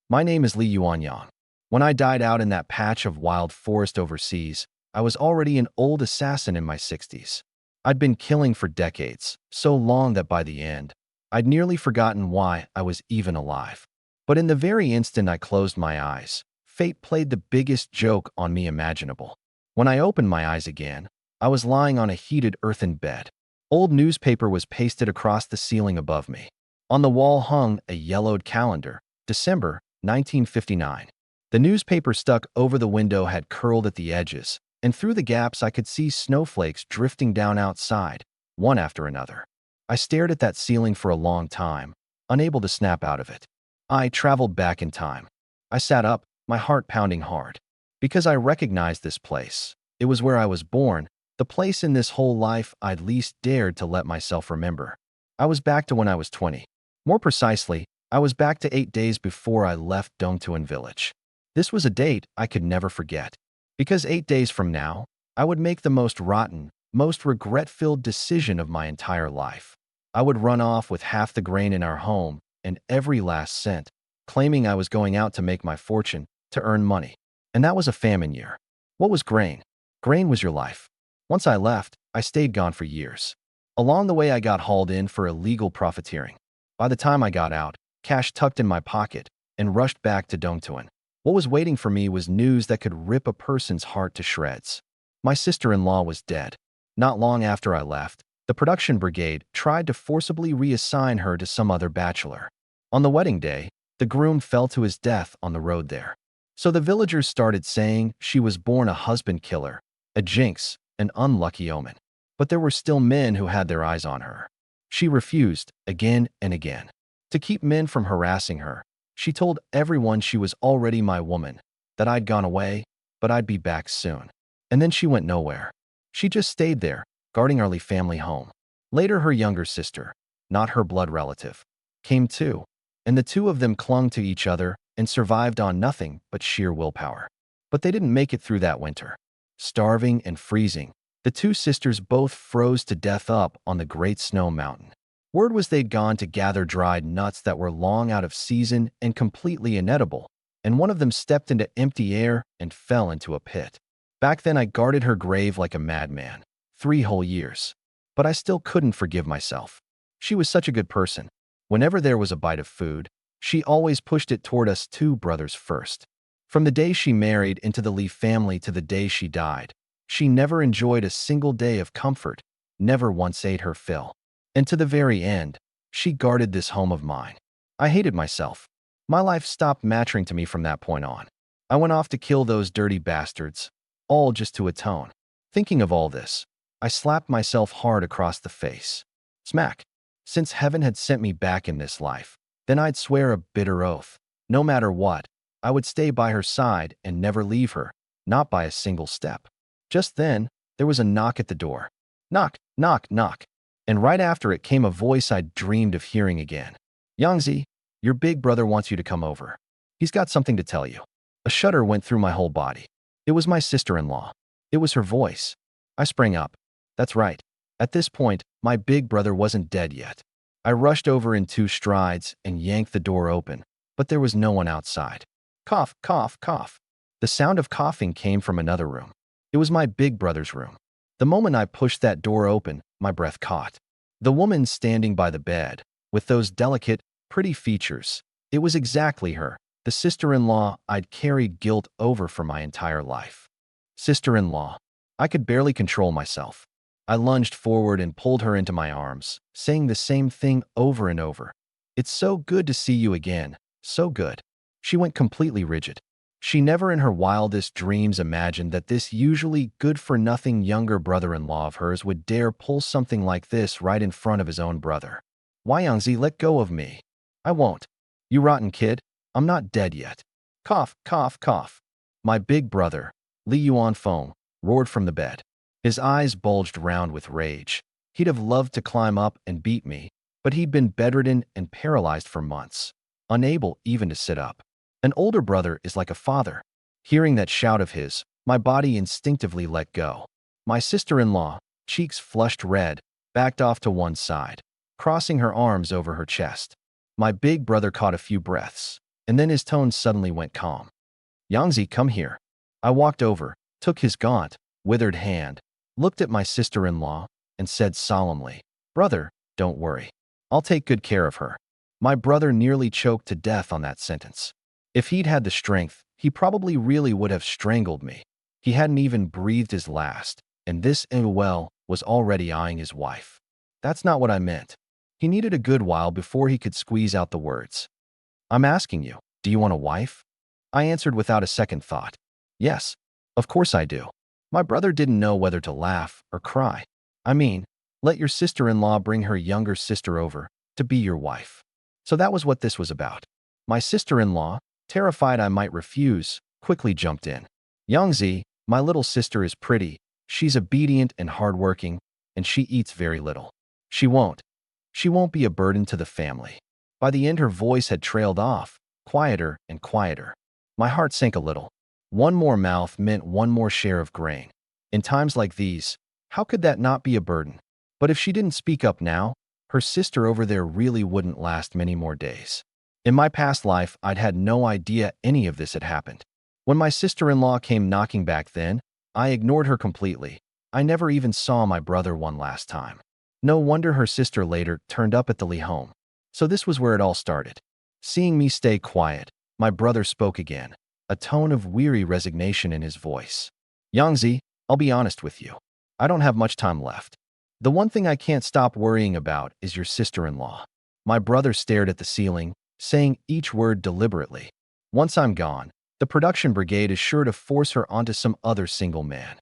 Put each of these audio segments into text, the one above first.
My name is Li Yuanyang. When I died out in that patch of wild forest overseas, I was already an old assassin in my 60s. I'd been killing for decades, so long that by the end, I'd nearly forgotten why I was even alive. But in the very instant I closed my eyes, fate played the biggest joke on me imaginable. When I opened my eyes again, I was lying on a heated earthen bed. Old newspaper was pasted across the ceiling above me. On the wall hung a yellowed calendar, December 1959. The newspaper stuck over the window had curled at the edges, and through the gaps I could see snowflakes drifting down outside, one after another. I stared at that ceiling for a long time, unable to snap out of it. I traveled back in time. I sat up, my heart pounding hard. Because I recognized this place. It was where I was born, the place in this whole life I'd least dared to let myself remember. I was back to when I was 20. More precisely, I was back to 8 days before I left Dongtuan village. This was a date I could never forget. Because 8 days from now, I would make the most rotten, most regret-filled decision of my entire life. I would run off with half the grain in our home and every last cent, claiming I was going out to make my fortune, to earn money. And that was a famine year. What was grain? Grain was your life. Once I left, I stayed gone for years. Along the way, I got hauled in for illegal profiteering. By the time I got out, cash tucked in my pocket, and rushed back to Dongtuan. What was waiting for me was news that could rip a person's heart to shreds. My sister-in-law was dead. Not long after I left, the production brigade tried to forcibly reassign her to some other bachelor. On the wedding day, the groom fell to his death on the road there. So the villagers started saying she was born a husband killer, a jinx, an unlucky omen. But there were still men who had their eyes on her. She refused, again and again. To keep men from harassing her, she told everyone she was already my woman, that I'd gone away, but I'd be back soon. And then she went nowhere. She just stayed there, guarding our family home. Later, her younger sister, not her blood relative, came too, and the two of them clung to each other and survived on nothing but sheer willpower. But they didn't make it through that winter. Starving and freezing, the two sisters both froze to death up on the Great Snow Mountain. Word was they'd gone to gather dried nuts that were long out of season and completely inedible, and one of them stepped into empty air and fell into a pit. Back then, I guarded her grave like a madman, 3 whole years. But I still couldn't forgive myself. She was such a good person. Whenever there was a bite of food, she always pushed it toward us two brothers first. From the day she married into the Lee family to the day she died, she never enjoyed a single day of comfort, never once ate her fill. And to the very end, she guarded this home of mine. I hated myself. My life stopped mattering to me from that point on. I went off to kill those dirty bastards, all just to atone. Thinking of all this, I slapped myself hard across the face. Smack. Since heaven had sent me back in this life, then I'd swear a bitter oath. No matter what, I would stay by her side and never leave her, not by a single step. Just then, there was a knock at the door. Knock, knock, knock. And right after it came a voice I'd dreamed of hearing again. Yangzi, your big brother wants you to come over. He's got something to tell you. A shudder went through my whole body. It was my sister-in-law. It was her voice. I sprang up. That's right. At this point, my big brother wasn't dead yet. I rushed over in 2 strides and yanked the door open, but there was no one outside. Cough, cough, cough. The sound of coughing came from another room. It was my big brother's room. The moment I pushed that door open, my breath caught. The woman standing by the bed, with those delicate, pretty features. It was exactly her, the sister-in-law I'd carried guilt over for my entire life. Sister-in-law. I could barely control myself. I lunged forward and pulled her into my arms, saying the same thing over and over. It's so good to see you again, so good. She went completely rigid. She never in her wildest dreams imagined that this usually good-for-nothing younger brother-in-law of hers would dare pull something like this right in front of his own brother. Why, Yangzi, let go of me. I won't. You rotten kid, I'm not dead yet. Cough, cough, cough. My big brother, Li Yuanfeng, roared from the bed. His eyes bulged round with rage. He'd have loved to climb up and beat me, but he'd been bedridden and paralyzed for months, unable even to sit up. An older brother is like a father. Hearing that shout of his, my body instinctively let go. My sister-in-law, cheeks flushed red, backed off to one side, crossing her arms over her chest. My big brother caught a few breaths. and then his tone suddenly went calm. Yangzi, come here. I walked over, took his gaunt, withered hand, looked at my sister-in-law, and said solemnly, brother, don't worry. I'll take good care of her. My brother nearly choked to death on that sentence. If he'd had the strength, he probably really would have strangled me. He hadn't even breathed his last, and this well was already eyeing his wife. That's not what I meant. He needed a good while before he could squeeze out the words. I'm asking you, do you want a wife? I answered without a second thought. Yes, of course I do. My brother didn't know whether to laugh or cry. I mean, let your sister-in-law bring her younger sister over to be your wife. So that was what this was about. My sister-in-law, terrified I might refuse, quickly jumped in. Yangzi, my little sister is pretty. She's obedient and hardworking, and she eats very little. She won't be a burden to the family. By the end her voice had trailed off, quieter and quieter. My heart sank a little. One more mouth meant one more share of grain. In times like these, how could that not be a burden? But if she didn't speak up now, her sister over there really wouldn't last many more days. In my past life, I'd had no idea any of this had happened. When my sister-in-law came knocking back then, I ignored her completely. I never even saw my brother one last time. No wonder her sister later turned up at the Lee home. So this was where it all started. Seeing me stay quiet, my brother spoke again, a tone of weary resignation in his voice. Yangzi, I'll be honest with you. I don't have much time left. The one thing I can't stop worrying about is your sister-in-law. My brother stared at the ceiling, saying each word deliberately. Once I'm gone, the production brigade is sure to force her onto some other single man.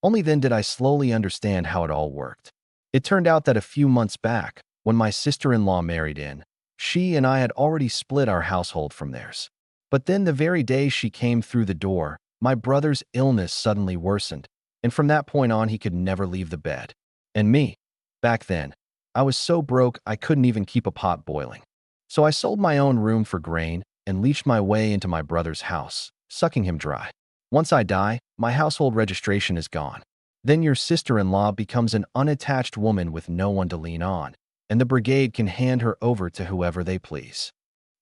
Only then did I slowly understand how it all worked. It turned out that a few months back, when my sister-in-law married in, she and I had already split our household from theirs. But then the very day she came through the door, my brother's illness suddenly worsened, and from that point on he could never leave the bed. And me, back then, I was so broke I couldn't even keep a pot boiling. So I sold my own room for grain and leached my way into my brother's house, sucking him dry. Once I die, my household registration is gone. Then your sister-in-law becomes an unattached woman with no one to lean on, and the brigade can hand her over to whoever they please.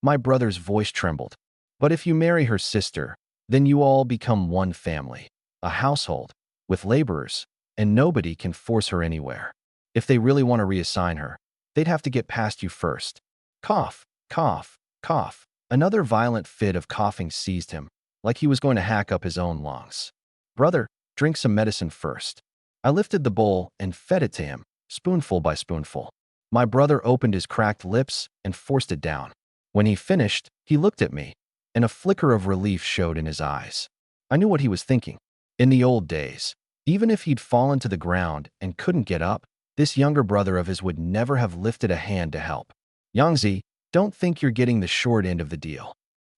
My brother's voice trembled. But if you marry her sister, then you all become one family, a household, with laborers, and nobody can force her anywhere. If they really want to reassign her, they'd have to get past you first. Cough, cough, cough. Another violent fit of coughing seized him, like he was going to hack up his own lungs. Brother, drink some medicine first. I lifted the bowl and fed it to him, spoonful by spoonful. My brother opened his cracked lips and forced it down. When he finished, he looked at me, and a flicker of relief showed in his eyes. I knew what he was thinking. In the old days, even if he'd fallen to the ground and couldn't get up, this younger brother of his would never have lifted a hand to help. Yangzi, don't think you're getting the short end of the deal.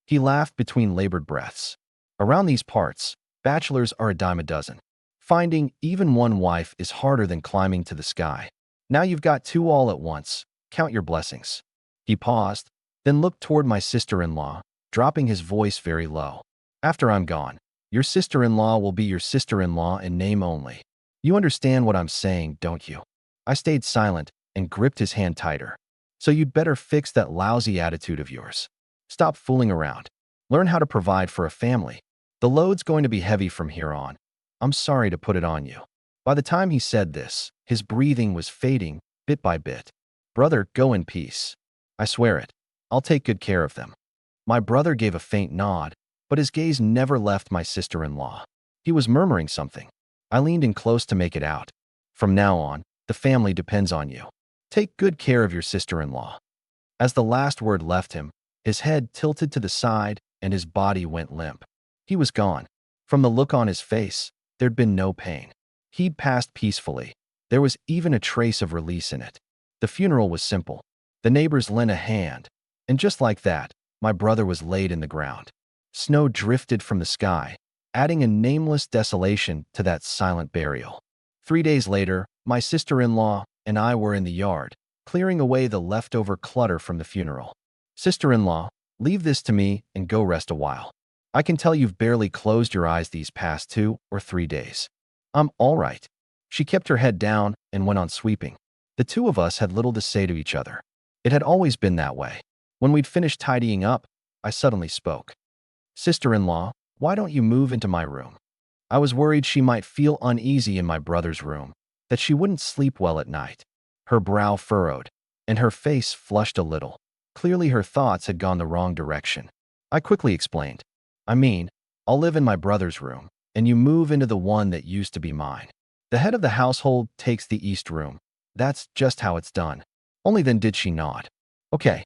He laughed between labored breaths. Around these parts, bachelors are a dime a dozen. Finding even one wife is harder than climbing to the sky. Now you've got two all at once. Count your blessings. He paused, then looked toward my sister-in-law, dropping his voice very low. After I'm gone, your sister-in-law will be your sister-in-law in name only. You understand what I'm saying, don't you? I stayed silent and gripped his hand tighter. So you'd better fix that lousy attitude of yours. Stop fooling around. Learn how to provide for a family. The load's going to be heavy from here on. I'm sorry to put it on you. By the time he said this, his breathing was fading, bit by bit. Brother, go in peace. I swear it. I'll take good care of them. My brother gave a faint nod, but his gaze never left my sister-in-law. He was murmuring something. I leaned in close to make it out. From now on, the family depends on you. Take good care of your sister-in-law. As the last word left him, his head tilted to the side and his body went limp. He was gone. From the look on his face, there'd been no pain. He'd passed peacefully. There was even a trace of release in it. The funeral was simple. The neighbors lent a hand, and just like that, my brother was laid in the ground. Snow drifted from the sky, adding a nameless desolation to that silent burial. 3 days later, my sister-in-law and I were in the yard, clearing away the leftover clutter from the funeral. Sister-in-law, leave this to me and go rest a while. I can tell you've barely closed your eyes these past 2 or 3 days. I'm all right. She kept her head down and went on sweeping. The two of us had little to say to each other. It had always been that way. When we'd finished tidying up, I suddenly spoke. Sister-in-law, why don't you move into my room? I was worried she might feel uneasy in my brother's room, that she wouldn't sleep well at night. Her brow furrowed, and her face flushed a little. Clearly her thoughts had gone the wrong direction. I quickly explained. I mean, I'll live in my brother's room, and you move into the one that used to be mine. The head of the household takes the east room. That's just how it's done. Only then did she nod. Okay.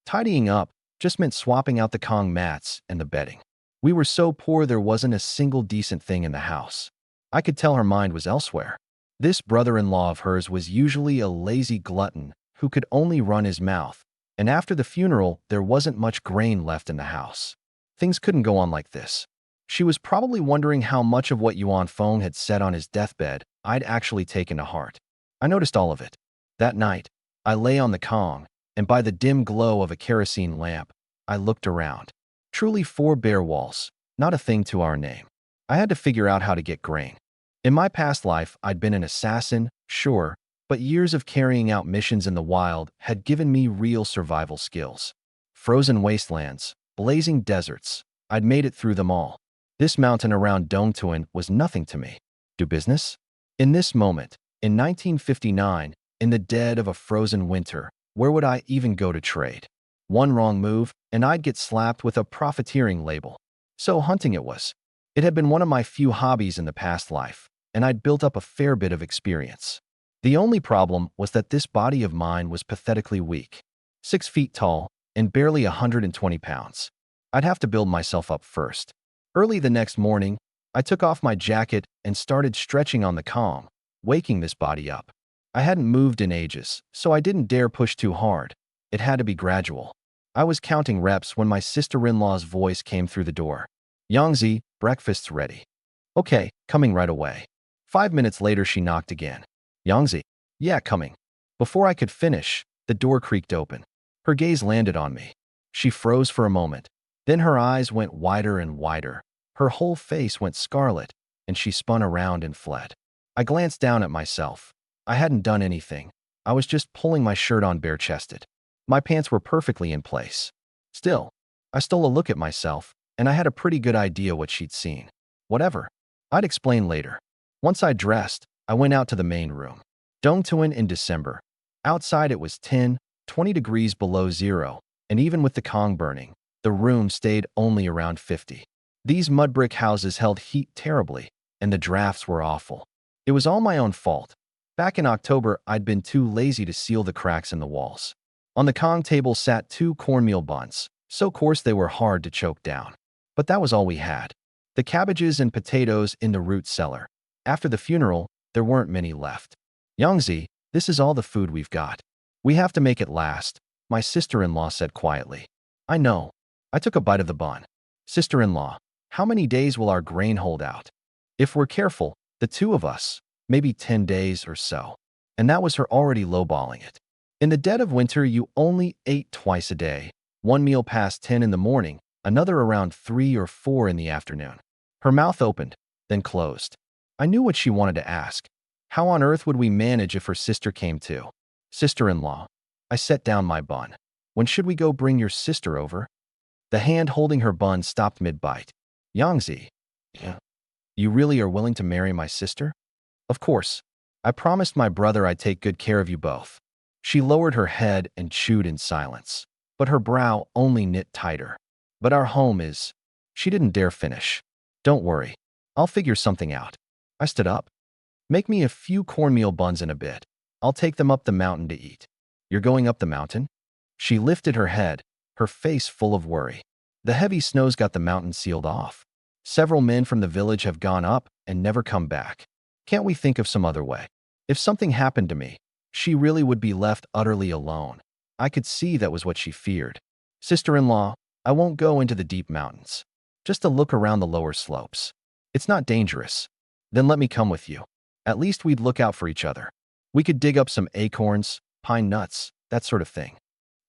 Tidying up just meant swapping out the Kong mats and the bedding. We were so poor there wasn't a single decent thing in the house. I could tell her mind was elsewhere. This brother-in-law of hers was usually a lazy glutton who could only run his mouth, and after the funeral, there wasn't much grain left in the house. Things couldn't go on like this. She was probably wondering how much of what Yuan Feng had said on his deathbed I'd actually taken to heart. I noticed all of it. That night, I lay on the Kong, and by the dim glow of a kerosene lamp, I looked around. Truly 4 bare walls, not a thing to our name. I had to figure out how to get grain. In my past life, I'd been an assassin, sure, but years of carrying out missions in the wild had given me real survival skills. Frozen wastelands, blazing deserts, I'd made it through them all. This mountain around Dongtuan was nothing to me. Do business? In this moment, in 1959, in the dead of a frozen winter, where would I even go to trade? One wrong move, and I'd get slapped with a profiteering label. So hunting it was. It had been one of my few hobbies in the past life, and I'd built up a fair bit of experience. The only problem was that this body of mine was pathetically weak. 6 feet tall and barely 120 pounds. I'd have to build myself up first. Early the next morning, I took off my jacket and started stretching on the Kong, waking this body up. I hadn't moved in ages, so I didn't dare push too hard. It had to be gradual. I was counting reps when my sister-in-law's voice came through the door. Yangzi, breakfast's ready. Okay, coming right away. 5 minutes later, she knocked again. Yangzi, yeah, coming. Before I could finish, the door creaked open. Her gaze landed on me. She froze for a moment. Then her eyes went wider and wider. Her whole face went scarlet, and she spun around and fled. I glanced down at myself. I hadn't done anything. I was just pulling my shirt on bare-chested. My pants were perfectly in place. Still, I stole a look at myself, and I had a pretty good idea what she'd seen. Whatever. I'd explain later. Once I dressed, I went out to the main room. Dongtuan in December. Outside it was 10, 20 degrees below zero, and even with the Kong burning, the room stayed only around 50. These mud brick houses held heat terribly, and the drafts were awful. It was all my own fault. Back in October, I'd been too lazy to seal the cracks in the walls. On the Kong table sat 2 cornmeal buns, so coarse they were hard to choke down. But that was all we had. The cabbages and potatoes in the root cellar. After the funeral, there weren't many left. Yangzi, this is all the food we've got. We have to make it last, my sister-in-law said quietly. I know. I took a bite of the bun. Sister-in-law, how many days will our grain hold out? If we're careful, the 2 of us, maybe 10 days or so. And that was her already lowballing it. In the dead of winter, you only ate twice a day. 1 meal past 10 in the morning, another around 3 or 4 in the afternoon. Her mouth opened, then closed. I knew what she wanted to ask. How on earth would we manage if her sister came too? Sister-in-law. I set down my bun. When should we go bring your sister over? The hand holding her bun stopped mid-bite. Yangzi. Yeah. You really are willing to marry my sister? Of course. I promised my brother I'd take good care of you both. She lowered her head and chewed in silence, but her brow only knit tighter. But our home is... She didn't dare finish. Don't worry. I'll figure something out. I stood up. Make me a few cornmeal buns in a bit. I'll take them up the mountain to eat. You're going up the mountain? She lifted her head, her face full of worry. The heavy snows got the mountain sealed off. Several men from the village have gone up and never come back. Can't we think of some other way? If something happened to me, she really would be left utterly alone. I could see that was what she feared. Sister-in-law, I won't go into the deep mountains. Just a look around the lower slopes. It's not dangerous. Then let me come with you. At least we'd look out for each other. We could dig up some acorns, pine nuts, that sort of thing.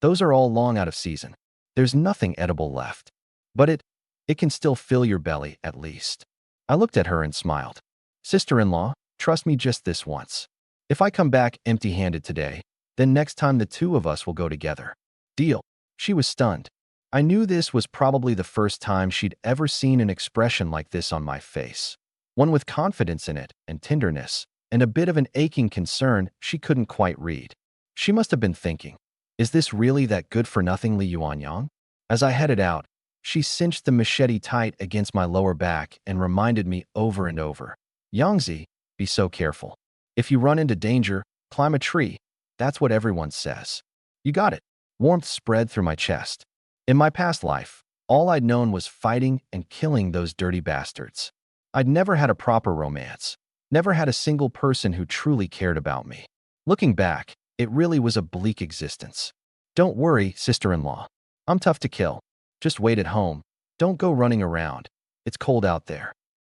Those are all long out of season. There's nothing edible left. But it can still fill your belly, at least. I looked at her and smiled. Sister-in-law, trust me just this once. If I come back empty-handed today, then next time the 2 of us will go together. Deal. She was stunned. I knew this was probably the first time she'd ever seen an expression like this on my face. One with confidence in it and tenderness, and a bit of an aching concern she couldn't quite read. She must have been thinking, is this really that good-for-nothing Li Yuanyang? As I headed out, she cinched the machete tight against my lower back and reminded me over and over, Yangzi, be so careful. If you run into danger, climb a tree. That's what everyone says. You got it. Warmth spread through my chest. In my past life, all I'd known was fighting and killing those dirty bastards. I'd never had a proper romance, never had a single person who truly cared about me. Looking back, it really was a bleak existence. Don't worry, sister-in-law. I'm tough to kill. Just wait at home. Don't go running around. It's cold out there.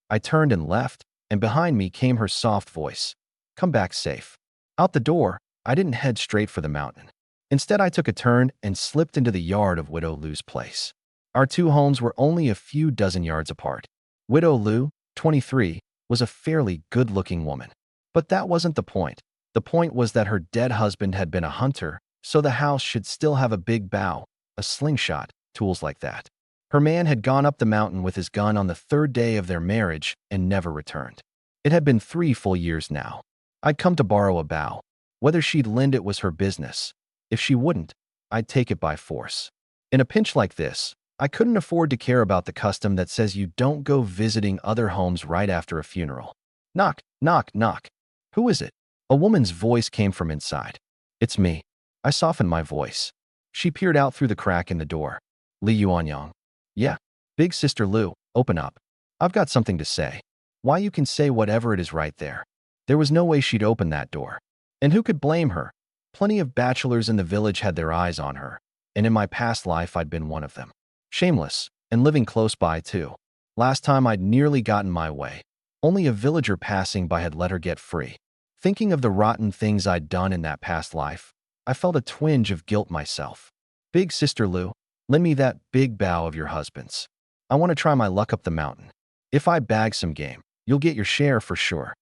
I turned and left, and behind me came her soft voice. Come back safe. Out the door, I didn't head straight for the mountain. Instead, I took a turn and slipped into the yard of Widow Lu's place. Our two homes were only a few dozen yards apart. Widow Lu, 23, was a fairly good-looking woman. But that wasn't the point. The point was that her dead husband had been a hunter, so the house should still have a big bow, a slingshot, tools like that. Her man had gone up the mountain with his gun on the third day of their marriage and never returned. It had been 3 full years now. I'd come to borrow a bow. Whether she'd lend it was her business. If she wouldn't, I'd take it by force. In a pinch like this, I couldn't afford to care about the custom that says you don't go visiting other homes right after a funeral. Knock, knock, knock. Who is it? A woman's voice came from inside. It's me. I softened my voice. She peered out through the crack in the door. Li Yuanyang. Yeah. Big Sister Lu, open up. I've got something to say. Why, you can say whatever it is right there. There was no way she'd open that door. And who could blame her? Plenty of bachelors in the village had their eyes on her, and in my past life I'd been one of them. Shameless, and living close by too. Last time I'd nearly gotten my way. Only a villager passing by had let her get free. Thinking of the rotten things I'd done in that past life, I felt a twinge of guilt myself. Big Sister Lu, lend me that big bow of your husband's. I want to try my luck up the mountain. If I bag some game, you'll get your share for sure.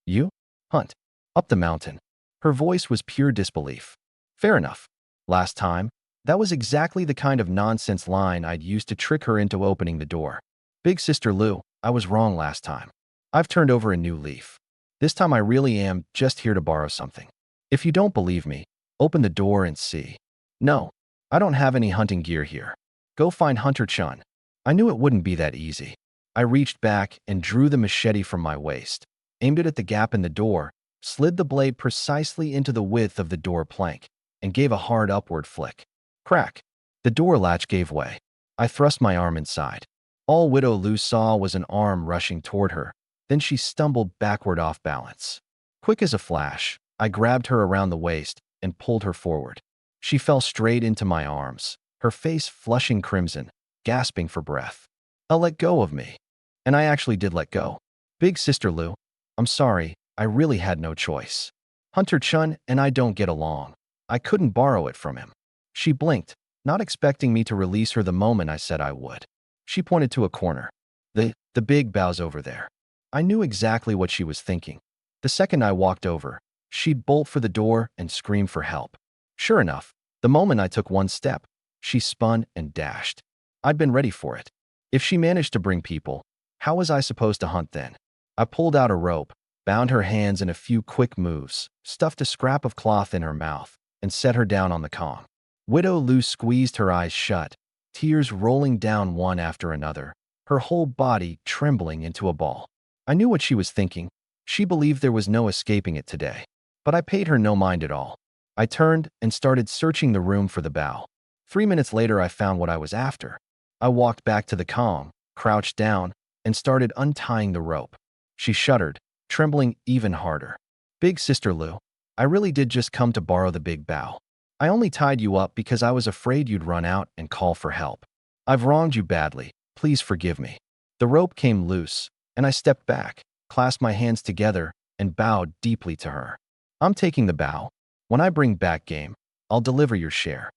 You? Hunt. Up the mountain. Her voice was pure disbelief. Fair enough. Last time, that was exactly the kind of nonsense line I'd used to trick her into opening the door. Big Sister Lu, I was wrong last time. I've turned over a new leaf. This time I really am just here to borrow something. If you don't believe me, open the door and see. No, I don't have any hunting gear here. Go find Hunter Chun. I knew it wouldn't be that easy. I reached back and drew the machete from my waist, aimed it at the gap in the door, slid the blade precisely into the width of the door plank, and gave a hard upward flick. Crack! The door latch gave way. I thrust my arm inside. All Widow Lu saw was an arm rushing toward her. Then she stumbled backward off balance. Quick as a flash, I grabbed her around the waist and pulled her forward. She fell straight into my arms, her face flushing crimson, gasping for breath. Let go of me. And I actually did let go. Big Sister Lu, I'm sorry, I really had no choice. Hunter Chun and I don't get along. I couldn't borrow it from him. She blinked, not expecting me to release her the moment I said I would. She pointed to a corner. The big bow's over there. I knew exactly what she was thinking. The second I walked over, she'd bolt for the door and scream for help. Sure enough, the moment I took one step, she spun and dashed. I'd been ready for it. If she managed to bring people, how was I supposed to hunt then? I pulled out a rope, bound her hands in a few quick moves, stuffed a scrap of cloth in her mouth, and set her down on the calm. Widow Lu squeezed her eyes shut, tears rolling down one after another, her whole body trembling into a ball. I knew what she was thinking. She believed there was no escaping it today. But I paid her no mind at all. I turned and started searching the room for the bow. 3 minutes later, I found what I was after. I walked back to the calm, crouched down, and started untying the rope. She shuddered, trembling even harder. Big Sister Lu, I really did just come to borrow the big bow. I only tied you up because I was afraid you'd run out and call for help. I've wronged you badly. Please forgive me. The rope came loose, and I stepped back, clasped my hands together, and bowed deeply to her. I'm taking the bow. When I bring back game, I'll deliver your share.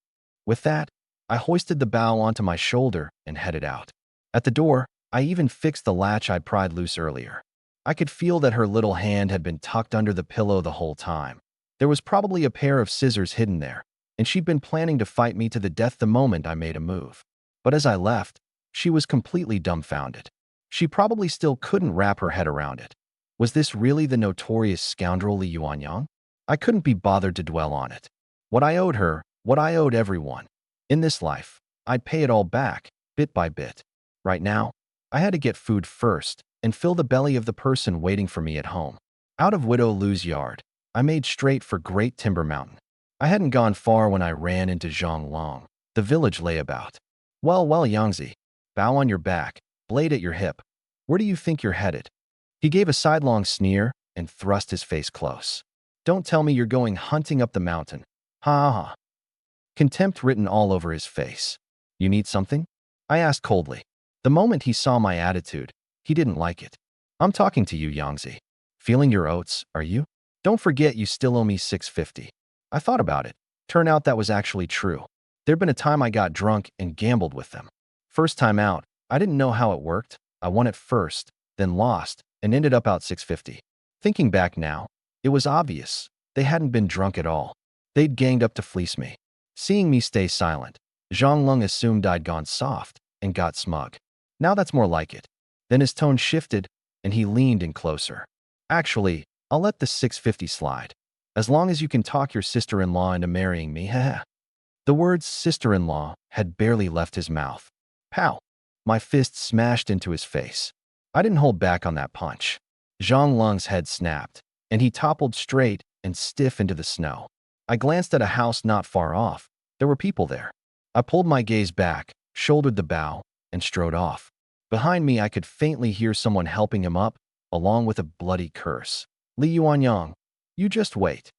With that, I hoisted the bow onto my shoulder and headed out. At the door, I even fixed the latch I'd pried loose earlier. I could feel that her little hand had been tucked under the pillow the whole time. There was probably a pair of scissors hidden there, and she'd been planning to fight me to the death the moment I made a move. But as I left, she was completely dumbfounded. She probably still couldn't wrap her head around it. Was this really the notorious scoundrel Li Yuanyang? I couldn't be bothered to dwell on it. What I owed her, what I owed everyone. In this life, I'd pay it all back, bit by bit. Right now, I had to get food first and fill the belly of the person waiting for me at home. Out of Widow Lu's yard, I made straight for Great Timber Mountain. I hadn't gone far when I ran into Zhonglong, the village layabout. Well, Yangzi, bow on your back, blade at your hip. Where do you think you're headed? He gave a sidelong sneer and thrust his face close. Don't tell me you're going hunting up the mountain. Ha ha ha. Contempt written all over his face. You need something? I asked coldly. The moment he saw my attitude, he didn't like it. I'm talking to you, Yangzi. Feeling your oats, are you? Don't forget you still owe me 650. I thought about it. Turned out that was actually true. There'd been a time I got drunk and gambled with them. First time out, I didn't know how it worked. I won at first, then lost, and ended up out 650. Thinking back now, it was obvious. They hadn't been drunk at all. They'd ganged up to fleece me. Seeing me stay silent, Zhonglong assumed I'd gone soft and got smug. Now that's more like it. Then his tone shifted, and he leaned in closer. Actually, I'll let the 650 slide. As long as you can talk your sister-in-law into marrying me, haha. The words sister-in-law had barely left his mouth. Pow! My fist smashed into his face. I didn't hold back on that punch. Zhonglong's head snapped, and he toppled straight and stiff into the snow. I glanced at a house not far off. There were people there. I pulled my gaze back, shouldered the bow, and strode off. Behind me, I could faintly hear someone helping him up, along with a bloody curse. Li Yuanyang, you just wait.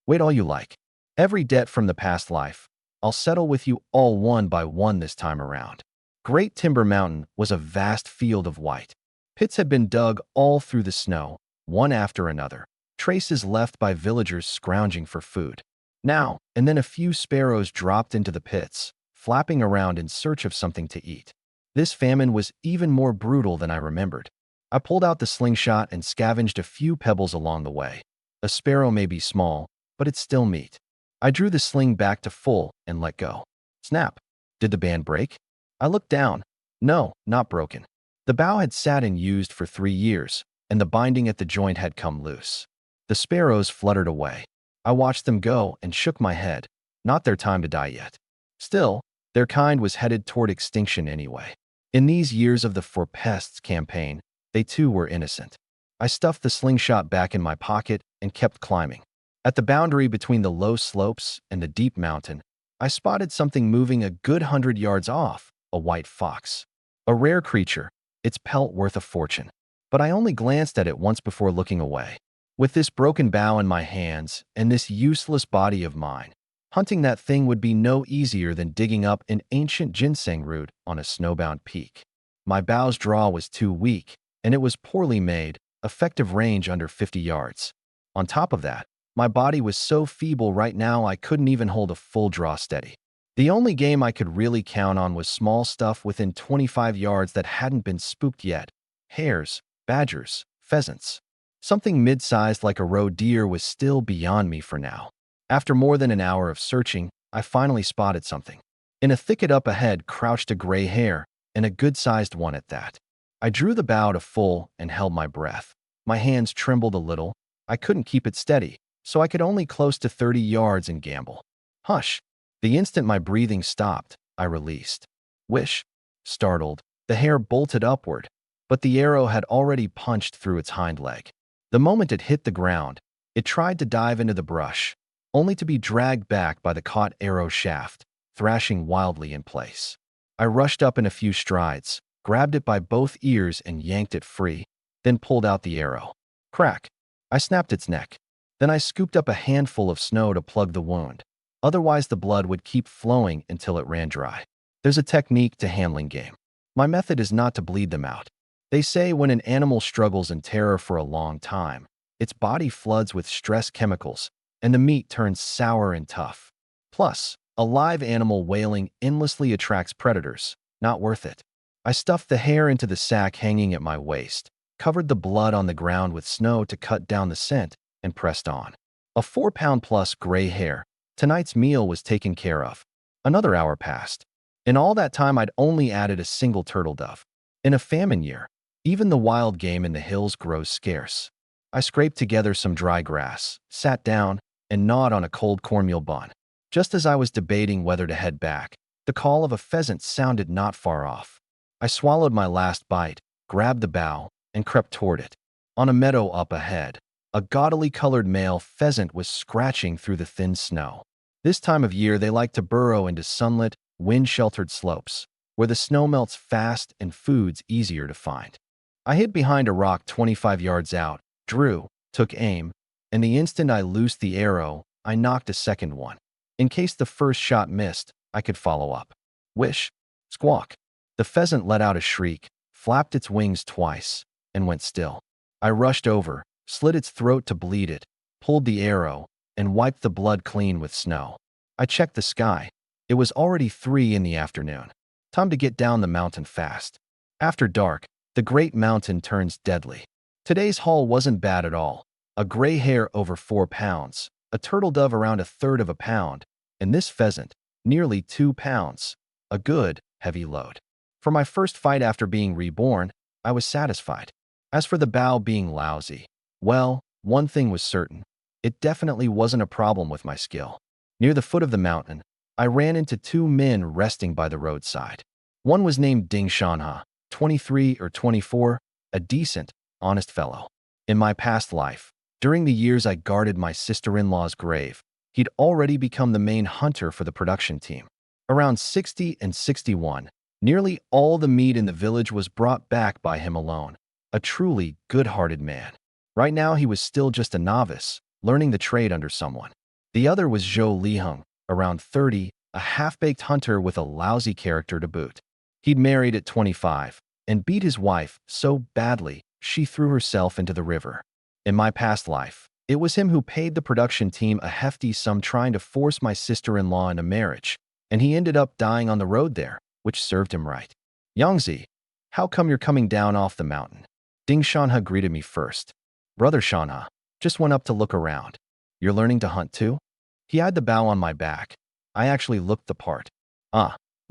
Wait all you like. Every debt from the past life, I'll settle with you all one by one this time around. Great Timber Mountain was a vast field of white. Pits had been dug all through the snow, one after another, traces left by villagers scrounging for food. Now and then a few sparrows dropped into the pits, flapping around in search of something to eat. This famine was even more brutal than I remembered. I pulled out the slingshot and scavenged a few pebbles along the way. A sparrow may be small, but it's still meat. I drew the sling back to full and let go. Snap! Did the band break? I looked down. No, not broken. The bow had sat and used for 3 years, and the binding at the joint had come loose. The sparrows fluttered away. I watched them go and shook my head. Not their time to die yet. Still, their kind was headed toward extinction anyway. In these years of the For Pests campaign, they too were innocent. I stuffed the slingshot back in my pocket and kept climbing. At the boundary between the low slopes and the deep mountain, I spotted something moving a good 100 yards off, a white fox. A rare creature, its pelt worth a fortune. But I only glanced at it once before looking away. With this broken bow in my hands and this useless body of mine, hunting that thing would be no easier than digging up an ancient ginseng root on a snowbound peak. My bow's draw was too weak, and it was poorly made, effective range under 50 yards. On top of that, my body was so feeble right now I couldn't even hold a full draw steady. The only game I could really count on was small stuff within 25 yards that hadn't been spooked yet. Hares, badgers, pheasants. Something mid-sized like a roe deer was still beyond me for now. After more than an hour of searching, I finally spotted something. In a thicket up ahead crouched a gray hare, and a good-sized one at that. I drew the bow to full and held my breath. My hands trembled a little. I couldn't keep it steady, so I could only close to 30 yards and gamble. Hush! The instant my breathing stopped, I released. Whish! Startled, the hare bolted upward, but the arrow had already punched through its hind leg. The moment it hit the ground, it tried to dive into the brush, only to be dragged back by the caught arrow shaft, thrashing wildly in place. I rushed up in a few strides, grabbed it by both ears and yanked it free, then pulled out the arrow. Crack! I snapped its neck. Then I scooped up a handful of snow to plug the wound. Otherwise, the blood would keep flowing until it ran dry. There's a technique to handling game. My method is not to bleed them out. They say when an animal struggles in terror for a long time, its body floods with stress chemicals, and the meat turns sour and tough. Plus, a live animal wailing endlessly attracts predators. Not worth it. I stuffed the hare into the sack hanging at my waist, covered the blood on the ground with snow to cut down the scent, and pressed on. A 4-pound-plus gray hare. Tonight's meal was taken care of. Another hour passed. In all that time, I'd only added a single turtle dove. In a famine year, even the wild game in the hills grows scarce. I scraped together some dry grass, sat down, and gnawed on a cold cornmeal bun. Just as I was debating whether to head back, the call of a pheasant sounded not far off. I swallowed my last bite, grabbed the bough, and crept toward it. On a meadow up ahead, a gaudily colored male pheasant was scratching through the thin snow. This time of year, they like to burrow into sunlit, wind-sheltered slopes, where the snow melts fast and food's easier to find. I hid behind a rock 25 yards out, drew, took aim, and the instant I loosed the arrow, I knocked a second one. In case the first shot missed, I could follow up. Whish, squawk. The pheasant let out a shriek, flapped its wings twice, and went still. I rushed over, slit its throat to bleed it, pulled the arrow, and wiped the blood clean with snow. I checked the sky. It was already 3 in the afternoon. Time to get down the mountain fast. After dark, the great mountain turns deadly. Today's haul wasn't bad at all. A gray hare over 4 pounds, a turtle dove around 1/3 of a pound, and this pheasant, nearly 2 pounds. A good, heavy load. For my first fight after being reborn, I was satisfied. As for the bow being lousy, well, one thing was certain. It definitely wasn't a problem with my skill. Near the foot of the mountain, I ran into 2 men resting by the roadside. One was named Ding Shanha, 23 or 24, a decent, honest fellow. In my past life, during the years I guarded my sister-in-law's grave, he'd already become the main hunter for the production team. Around 60 and 61, nearly all the meat in the village was brought back by him alone. A truly good-hearted man. Right now he was still just a novice, learning the trade under someone. The other was Zhou Liheng, around 30, a half-baked hunter with a lousy character to boot. He'd married at 25 and beat his wife so badly she threw herself into the river. In my past life, it was him who paid the production team a hefty sum trying to force my sister-in-law into marriage, and he ended up dying on the road there, which served him right. Yangzi, how come you're coming down off the mountain? Ding Shanha greeted me first. Brother Shanha, just went up to look around. You're learning to hunt too? He had the bow on my back. I actually looked the part.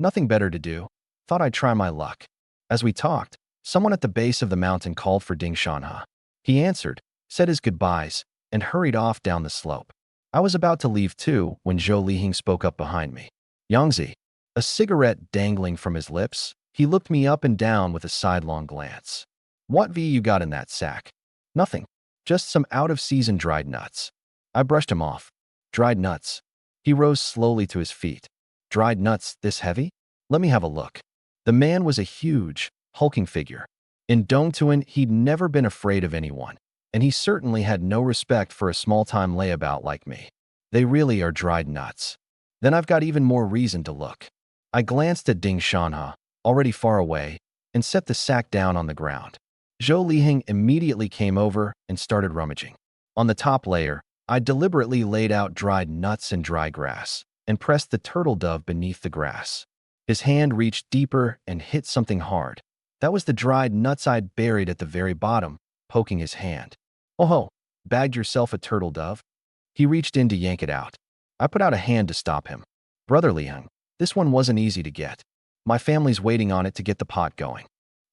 Nothing better to do. Thought I'd try my luck. As we talked, someone at the base of the mountain called for Ding Shanha. He answered, said his goodbyes, and hurried off down the slope. I was about to leave too when Zhou Liheng spoke up behind me. Yangzi, a cigarette dangling from his lips, he looked me up and down with a sidelong glance. What you got in that sack? Nothing. Just some out-of-season dried nuts. I brushed him off. Dried nuts. He rose slowly to his feet. Dried nuts this heavy? Let me have a look. The man was a huge, hulking figure. In Dongtuan, he'd never been afraid of anyone, and he certainly had no respect for a small-time layabout like me. They really are dried nuts. Then I've got even more reason to look. I glanced at Ding Shanha, already far away, and set the sack down on the ground. Zhou Liheng immediately came over and started rummaging. On the top layer, I deliberately laid out dried nuts and dry grass, and pressed the turtle dove beneath the grass. His hand reached deeper and hit something hard. That was the dried nuts I'd buried at the very bottom, poking his hand. Oh ho, bagged yourself a turtle dove? He reached in to yank it out. I put out a hand to stop him. Brother Liheng, this one wasn't easy to get. My family's waiting on it to get the pot going.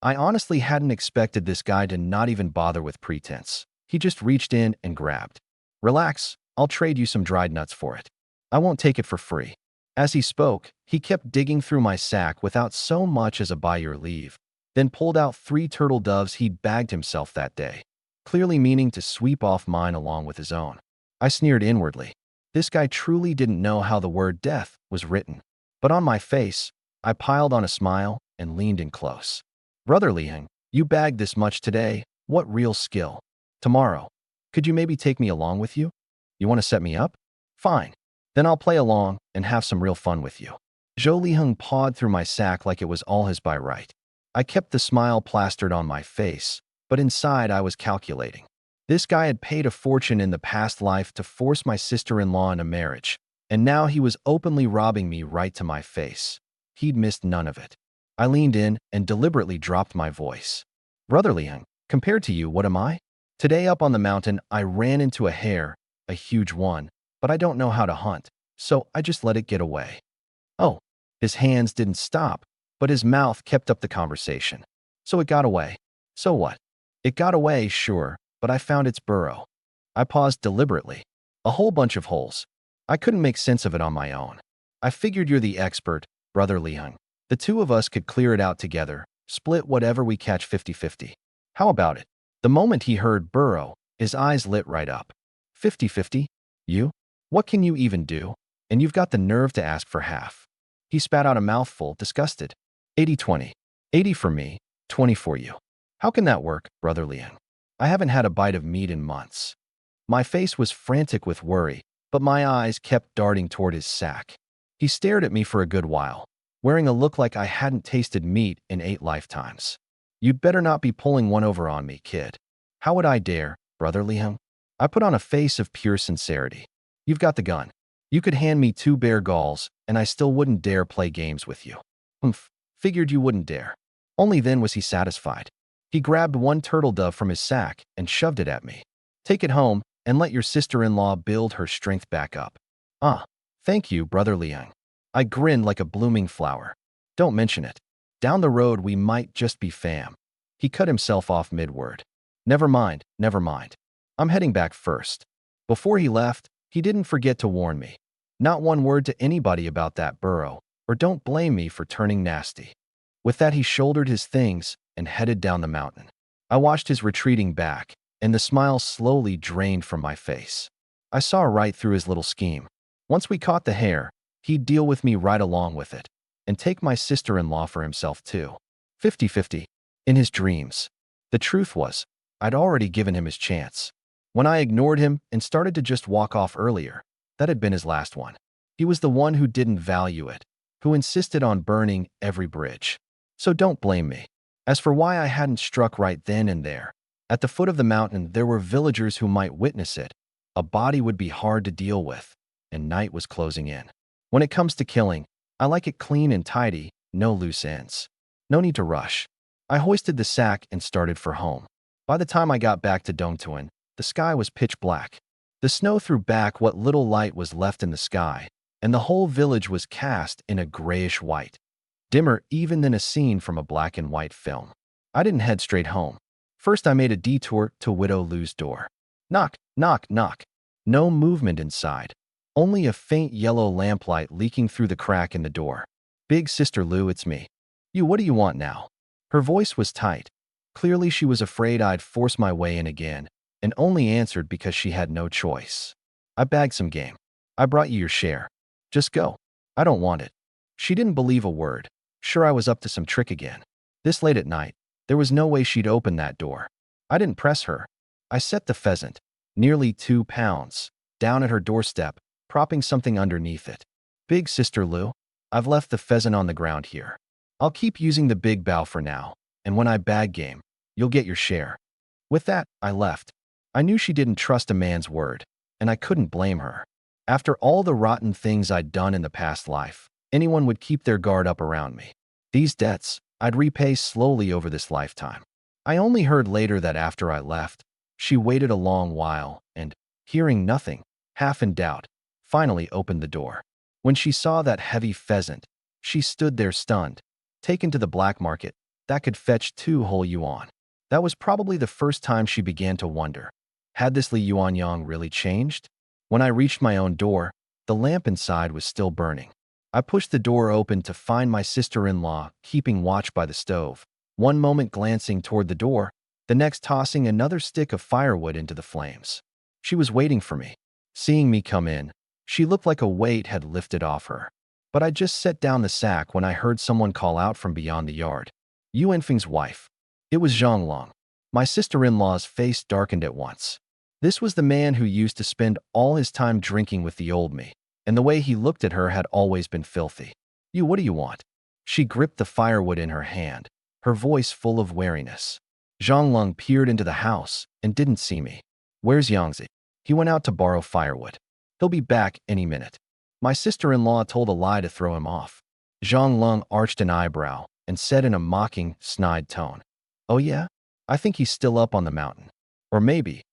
I honestly hadn't expected this guy to not even bother with pretense. He just reached in and grabbed. Relax, I'll trade you some dried nuts for it. I won't take it for free. As he spoke, he kept digging through my sack without so much as a by your leave, then pulled out 3 turtle doves he'd bagged himself that day, clearly meaning to sweep off mine along with his own. I sneered inwardly. This guy truly didn't know how the word death was written. But on my face, I piled on a smile and leaned in close. Brother Liheng, you bagged this much today. What real skill. Tomorrow, could you maybe take me along with you? You want to set me up? Fine. Then I'll play along and have some real fun with you. Zhou Liheng pawed through my sack like it was all his by right. I kept the smile plastered on my face, but inside I was calculating. This guy had paid a fortune in the past life to force my sister-in-law into marriage, and now he was openly robbing me right to my face. He'd missed none of it. I leaned in and deliberately dropped my voice. Brother Liheng, compared to you, what am I? Today up on the mountain, I ran into a hare, a huge one, but I don't know how to hunt, so I just let it get away. Oh, His hands didn't stop, but his mouth kept up the conversation. So it got away. So what? It got away, sure, but I found its burrow. I paused deliberately. A whole bunch of holes. I couldn't make sense of it on my own. I figured you're the expert, Brother Liang. The two of us could clear it out together, split whatever we catch 50-50. How about it? The moment he heard burrow, his eyes lit right up. 50-50? You? What can you even do? And you've got the nerve to ask for half. He spat out a mouthful, disgusted. 80-20. 80 for me, 20 for you. How can that work, Brother Liang? I haven't had a bite of meat in months. My face was frantic with worry, but my eyes kept darting toward his sack. He stared at me for a good while, wearing a look like I hadn't tasted meat in 8 lifetimes. You'd better not be pulling one over on me, kid. How would I dare, Brother Liang? I put on a face of pure sincerity. You've got the gun. You could hand me 2 bare galls, and I still wouldn't dare play games with you. Humph, figured you wouldn't dare. Only then was he satisfied. He grabbed 1 turtle dove from his sack and shoved it at me. Take it home and let your sister-in-law build her strength back up. Ah, thank you, Brother Liang. I grinned like a blooming flower. Don't mention it. Down the road we might just be fam. He cut himself off mid-word. Never mind, never mind. I'm heading back first. Before he left, he didn't forget to warn me. Not one word to anybody about that burrow, or don't blame me for turning nasty. With that, he shouldered his things and headed down the mountain. I watched his retreating back, and the smile slowly drained from my face. I saw right through his little scheme. Once we caught the hare, he'd deal with me right along with it, and take my sister-in-law for himself too. 50-50. In his dreams. The truth was, I'd already given him his chance. When I ignored him and started to just walk off earlier, that had been his last one. He was the one who didn't value it, who insisted on burning every bridge. So don't blame me. As for why I hadn't struck right then and there, at the foot of the mountain there were villagers who might witness it. A body would be hard to deal with, and night was closing in. When it comes to killing, I like it clean and tidy, no loose ends. No need to rush. I hoisted the sack and started for home. By the time I got back to Dongtuan, the sky was pitch black. The snow threw back what little light was left in the sky, and the whole village was cast in a grayish white, dimmer even than a scene from a black and white film. I didn't head straight home. First, I made a detour to Widow Lu's door. Knock, knock, knock. No movement inside. Only a faint yellow lamplight leaking through the crack in the door. Big Sister Lu, it's me. You, what do you want now? Her voice was tight. Clearly she was afraid I'd force my way in again, and only answered because she had no choice. I bagged some game. I brought you your share. Just go. I don't want it. She didn't believe a word. Sure, I was up to some trick again. This late at night, there was no way she'd open that door. I didn't press her. I set the pheasant, nearly 2 pounds, down at her doorstep, propping something underneath it. Big Sister Lu, I've left the pheasant on the ground here. I'll keep using the big bow for now, and when I bag game, you'll get your share. With that, I left. I knew she didn't trust a man's word, and I couldn't blame her. After all the rotten things I'd done in the past life, anyone would keep their guard up around me. These debts, I'd repay slowly over this lifetime. I only heard later that after I left, she waited a long while and, hearing nothing, half in doubt, finally opened the door. When she saw that heavy pheasant, she stood there stunned. Taken to the black market, that could fetch 2 whole yuan. That was probably the first time she began to wonder, had this Li Yuanyang really changed? When I reached my own door, the lamp inside was still burning. I pushed the door open to find my sister-in-law keeping watch by the stove, one moment glancing toward the door, the next tossing another stick of firewood into the flames. She was waiting for me. Seeing me come in, she looked like a weight had lifted off her. But I just set down the sack when I heard someone call out from beyond the yard. Yu Enfeng's wife. It was Zhang Long. My sister-in-law's face darkened at once. This was the man who used to spend all his time drinking with the old me, and the way he looked at her had always been filthy. You, what do you want? She gripped the firewood in her hand, her voice full of wariness. Zhang Long peered into the house and didn't see me. Where's Yangzi? He went out to borrow firewood. He'll be back any minute. My sister-in-law told a lie to throw him off. Zhang Long arched an eyebrow and said in a mocking, snide tone, "Oh yeah? I think he's still up on the mountain. Or maybe,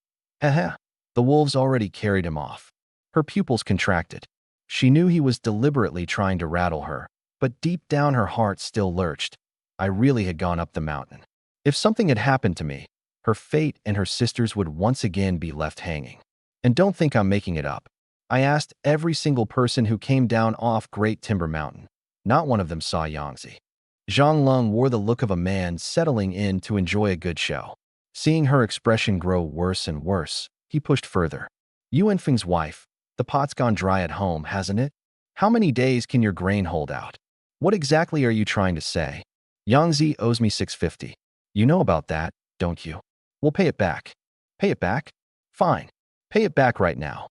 haha, the wolves already carried him off." Her pupils contracted. She knew he was deliberately trying to rattle her, but deep down her heart still lurched. I really had gone up the mountain. If something had happened to me, her fate and her sister's would once again be left hanging. And don't think I'm making it up. I asked every single person who came down off Great Timber Mountain. Not one of them saw Yangtze. Zhang Lung wore the look of a man settling in to enjoy a good show. Seeing her expression grow worse and worse, he pushed further. Yuanfeng's wife, the pot's gone dry at home, hasn't it? How many days can your grain hold out? What exactly are you trying to say? Yangtze owes me 650. You know about that, don't you? We'll pay it back. Pay it back? Fine. Pay it back right now.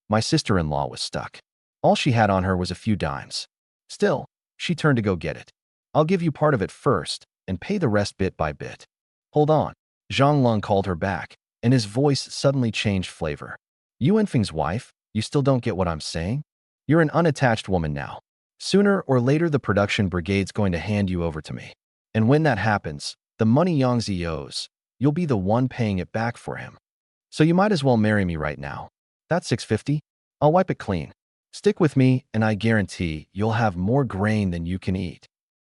My sister-in-law was stuck. All she had on her was a few dimes. Still, she turned to go get it. I'll give you part of it first, and pay the rest bit by bit. Hold on. Zhang Lung called her back, and his voice suddenly changed flavor. Yuanfeng's wife, you still don't get what I'm saying? You're an unattached woman now. Sooner or later the production brigade's going to hand you over to me. And when that happens, the money Yangtze owes, you'll be the one paying it back for him. So you might as well marry me right now. That's 650. I'll wipe it clean. Stick with me, and I guarantee you'll have more grain than you can eat.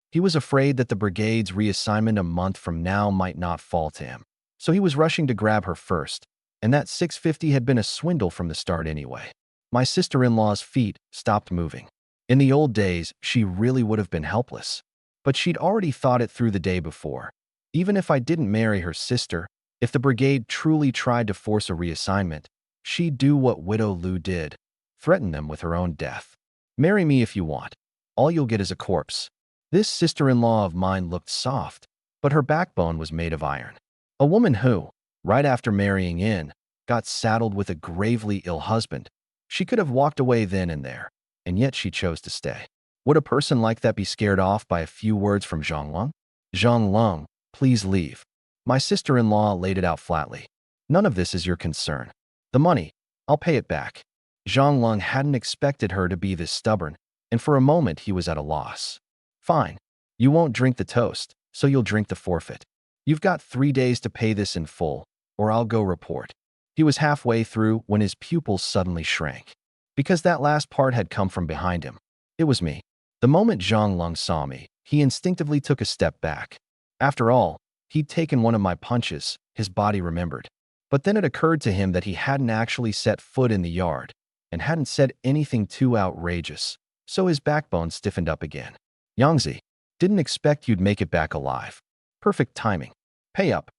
He was afraid that the brigade's reassignment a month from now might not fall to him. So he was rushing to grab her first, and that 650 had been a swindle from the start anyway. My sister-in-law's feet stopped moving. In the old days, she really would have been helpless. But she'd already thought it through the day before. Even if I didn't marry her sister, if the brigade truly tried to force a reassignment, she'd do what Widow Lu did, threaten them with her own death. Marry me if you want. All you'll get is a corpse. This sister-in-law of mine looked soft, but her backbone was made of iron. A woman who, right after marrying in, got saddled with a gravely ill husband. She could have walked away then and there, and yet she chose to stay. Would a person like that be scared off by a few words from Zhang Lung? Zhang Lung, please leave. My sister-in-law laid it out flatly. None of this is your concern. The money, I'll pay it back. Zhang Lung hadn't expected her to be this stubborn, and for a moment he was at a loss. Fine. You won't drink the toast, so you'll drink the forfeit. You've got 3 days to pay this in full, or I'll go report. He was halfway through when his pupils suddenly shrank. Because that last part had come from behind him. It was me. The moment Zhang Lung saw me, he instinctively took a step back. After all, he'd taken one of my punches, his body remembered. But then it occurred to him that he hadn't actually set foot in the yard, and hadn't said anything too outrageous, so his backbone stiffened up again. Yangtze, didn't expect you'd make it back alive. Perfect timing. Pay up.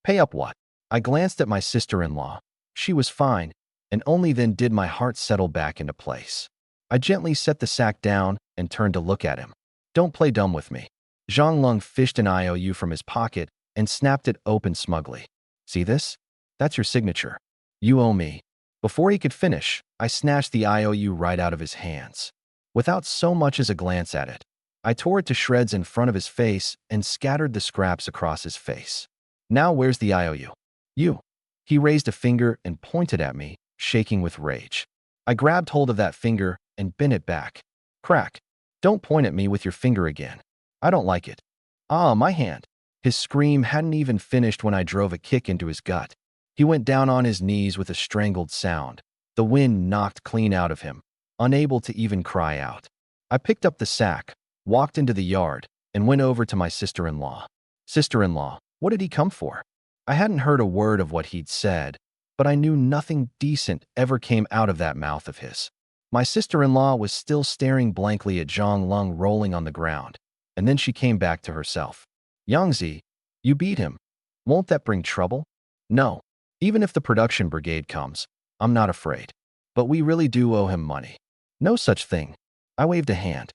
Pay up what? I glanced at my sister-in-law. She was fine, and only then did my heart settle back into place. I gently set the sack down and turned to look at him. Don't play dumb with me. Zhang Lung fished an IOU from his pocket and snapped it open smugly. See this? That's your signature. You owe me. Before he could finish, I snatched the IOU right out of his hands. Without so much as a glance at it, I tore it to shreds in front of his face and scattered the scraps across his face. Now where's the IOU? You. He raised a finger and pointed at me, shaking with rage. I grabbed hold of that finger and bent it back. Crack. Don't point at me with your finger again. I don't like it. Ah, my hand. His scream hadn't even finished when I drove a kick into his gut. He went down on his knees with a strangled sound. The wind knocked clean out of him, unable to even cry out. I picked up the sack, walked into the yard, and went over to my sister-in-law. Sister-in-law, what did he come for? I hadn't heard a word of what he'd said, but I knew nothing decent ever came out of that mouth of his. My sister-in-law was still staring blankly at Zhang Lung rolling on the ground, and then she came back to herself. Yangtze, you beat him. Won't that bring trouble? No. Even if the production brigade comes, I'm not afraid. But we really do owe him money. No such thing. I waved a hand.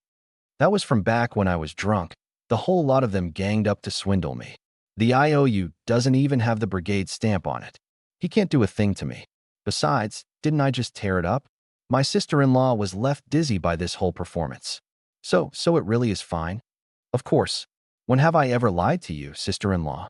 That was from back when I was drunk. The whole lot of them ganged up to swindle me. The IOU doesn't even have the brigade stamp on it. He can't do a thing to me. Besides, didn't I just tear it up? My sister-in-law was left dizzy by this whole performance. So it really is fine? Of course. When have I ever lied to you, sister-in-law?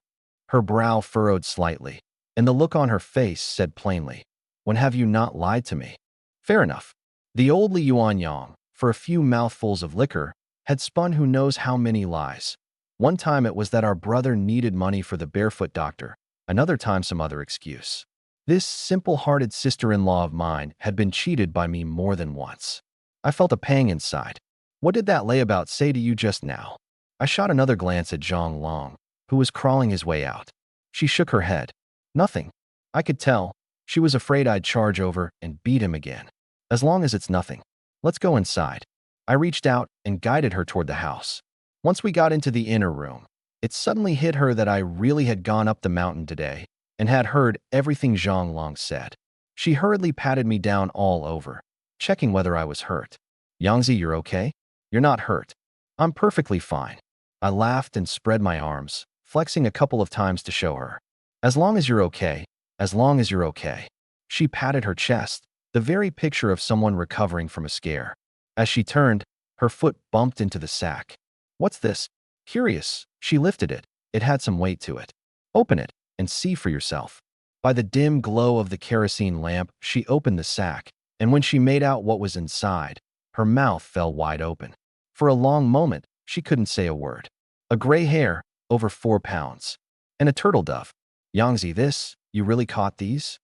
Her brow furrowed slightly, and the look on her face said plainly, when have you not lied to me? Fair enough. The old Li Yuanyang, for a few mouthfuls of liquor, had spun who knows how many lies. One time it was that our brother needed money for the barefoot doctor, another time some other excuse. This simple-hearted sister-in-law of mine had been cheated by me more than once. I felt a pang inside. What did that layabout say to you just now? I shot another glance at Zhang Long, who was crawling his way out. She shook her head. Nothing. I could tell. She was afraid I'd charge over and beat him again. As long as it's nothing. Let's go inside. I reached out and guided her toward the house. Once we got into the inner room, it suddenly hit her that I really had gone up the mountain today and had heard everything Zhang Long said. She hurriedly patted me down all over, checking whether I was hurt. Yangzi, you're okay? You're not hurt. I'm perfectly fine. I laughed and spread my arms, flexing a couple of times to show her. As long as you're okay, as long as you're okay. She patted her chest, the very picture of someone recovering from a scare. As she turned, her foot bumped into the sack. What's this? Curious, she lifted it. It had some weight to it. Open it and see for yourself. By the dim glow of the kerosene lamp, she opened the sack, and when she made out what was inside, her mouth fell wide open. For a long moment, she couldn't say a word. A gray hare, over 4 pounds, and a turtle dove. Yangzi, you really caught these?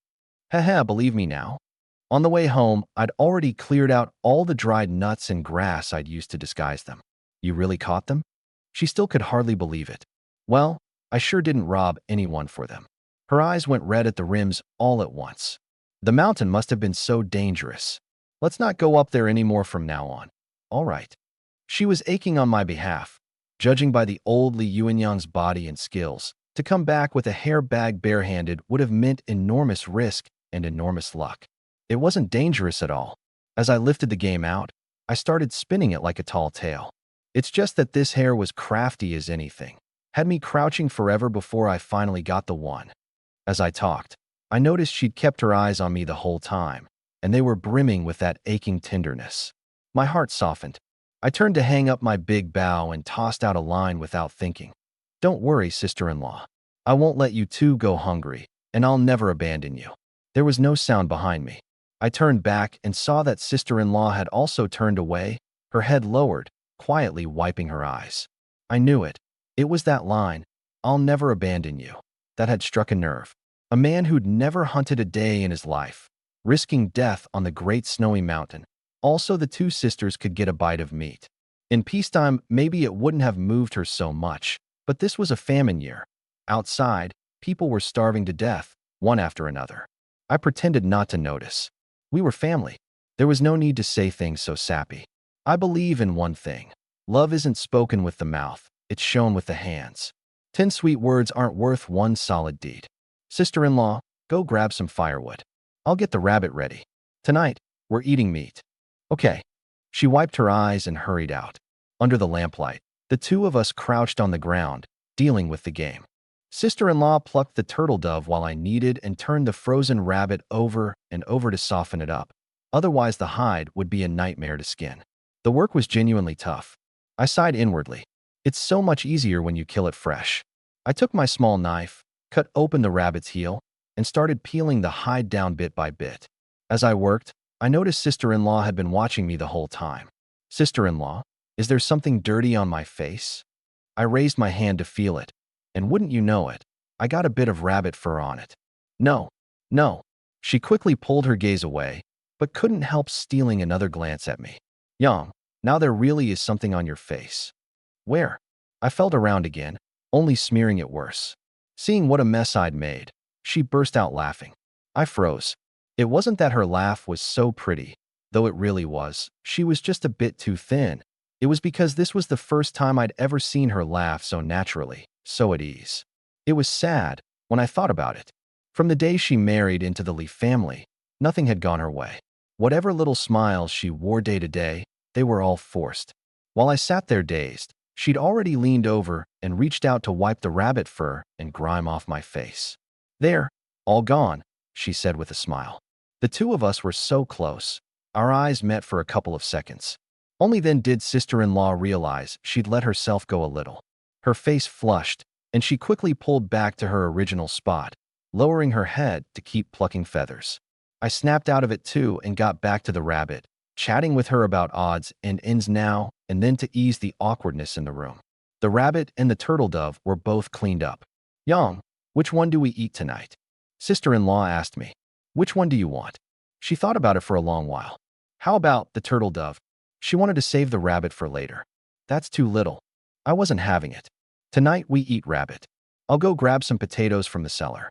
Haha, believe me now. On the way home, I'd already cleared out all the dried nuts and grass I'd used to disguise them. You really caught them? She still could hardly believe it. Well, I sure didn't rob anyone for them. Her eyes went red at the rims all at once. The mountain must have been so dangerous. Let's not go up there anymore from now on. All right. She was aching on my behalf. Judging by the old Li Yuanyang's body and skills, to come back with a hair bag barehanded would have meant enormous risk and enormous luck. It wasn't dangerous at all. As I lifted the game out, I started spinning it like a tall tale. It's just that this hare was crafty as anything. Had me crouching forever before I finally got the one. As I talked, I noticed she'd kept her eyes on me the whole time, and they were brimming with that aching tenderness. My heart softened. I turned to hang up my big bow and tossed out a line without thinking. Don't worry, sister-in-law. I won't let you two go hungry, and I'll never abandon you. There was no sound behind me. I turned back and saw that sister-in-law had also turned away, her head lowered, quietly wiping her eyes. I knew it. It was that line, I'll never abandon you, that had struck a nerve. A man who'd never hunted a day in his life, risking death on the great snowy mountain. Also, the two sisters could get a bite of meat. In peacetime, maybe it wouldn't have moved her so much, but this was a famine year. Outside, people were starving to death, one after another. I pretended not to notice. We were family. There was no need to say things so sappy. I believe in one thing. Love isn't spoken with the mouth, it's shown with the hands. 10 sweet words aren't worth one solid deed. Sister-in-law, go grab some firewood. I'll get the rabbit ready. Tonight, we're eating meat. Okay. She wiped her eyes and hurried out. Under the lamplight, the two of us crouched on the ground, dealing with the game. Sister-in-law plucked the turtle dove while I kneaded and turned the frozen rabbit over and over to soften it up. Otherwise, the hide would be a nightmare to skin. The work was genuinely tough. I sighed inwardly. It's so much easier when you kill it fresh. I took my small knife, cut open the rabbit's heel, and started peeling the hide down bit by bit. As I worked, I noticed sister-in-law had been watching me the whole time. Sister-in-law, is there something dirty on my face? I raised my hand to feel it, and wouldn't you know it, I got a bit of rabbit fur on it. No, no. She quickly pulled her gaze away, but couldn't help stealing another glance at me. Yang, now there really is something on your face. Where? I felt around again, only smearing it worse. Seeing what a mess I'd made, she burst out laughing. I froze. It wasn't that her laugh was so pretty, though it really was. She was just a bit too thin. It was because this was the first time I'd ever seen her laugh so naturally, so at ease. It was sad, when I thought about it. From the day she married into the Lee family, nothing had gone her way. Whatever little smiles she wore day to day, they were all forced. While I sat there dazed, she'd already leaned over and reached out to wipe the rabbit fur and grime off my face. There, all gone, she said with a smile. The two of us were so close. Our eyes met for a couple of seconds. Only then did sister-in-law realize she'd let herself go a little. Her face flushed, and she quickly pulled back to her original spot, lowering her head to keep plucking feathers. I snapped out of it too and got back to the rabbit, chatting with her about odds and ends now and then to ease the awkwardness in the room. The rabbit and the turtle dove were both cleaned up. Yang, which one do we eat tonight? Sister-in-law asked me. Which one do you want? She thought about it for a long while. How about the turtle dove? She wanted to save the rabbit for later. That's too little. I wasn't having it. Tonight we eat rabbit. I'll go grab some potatoes from the cellar.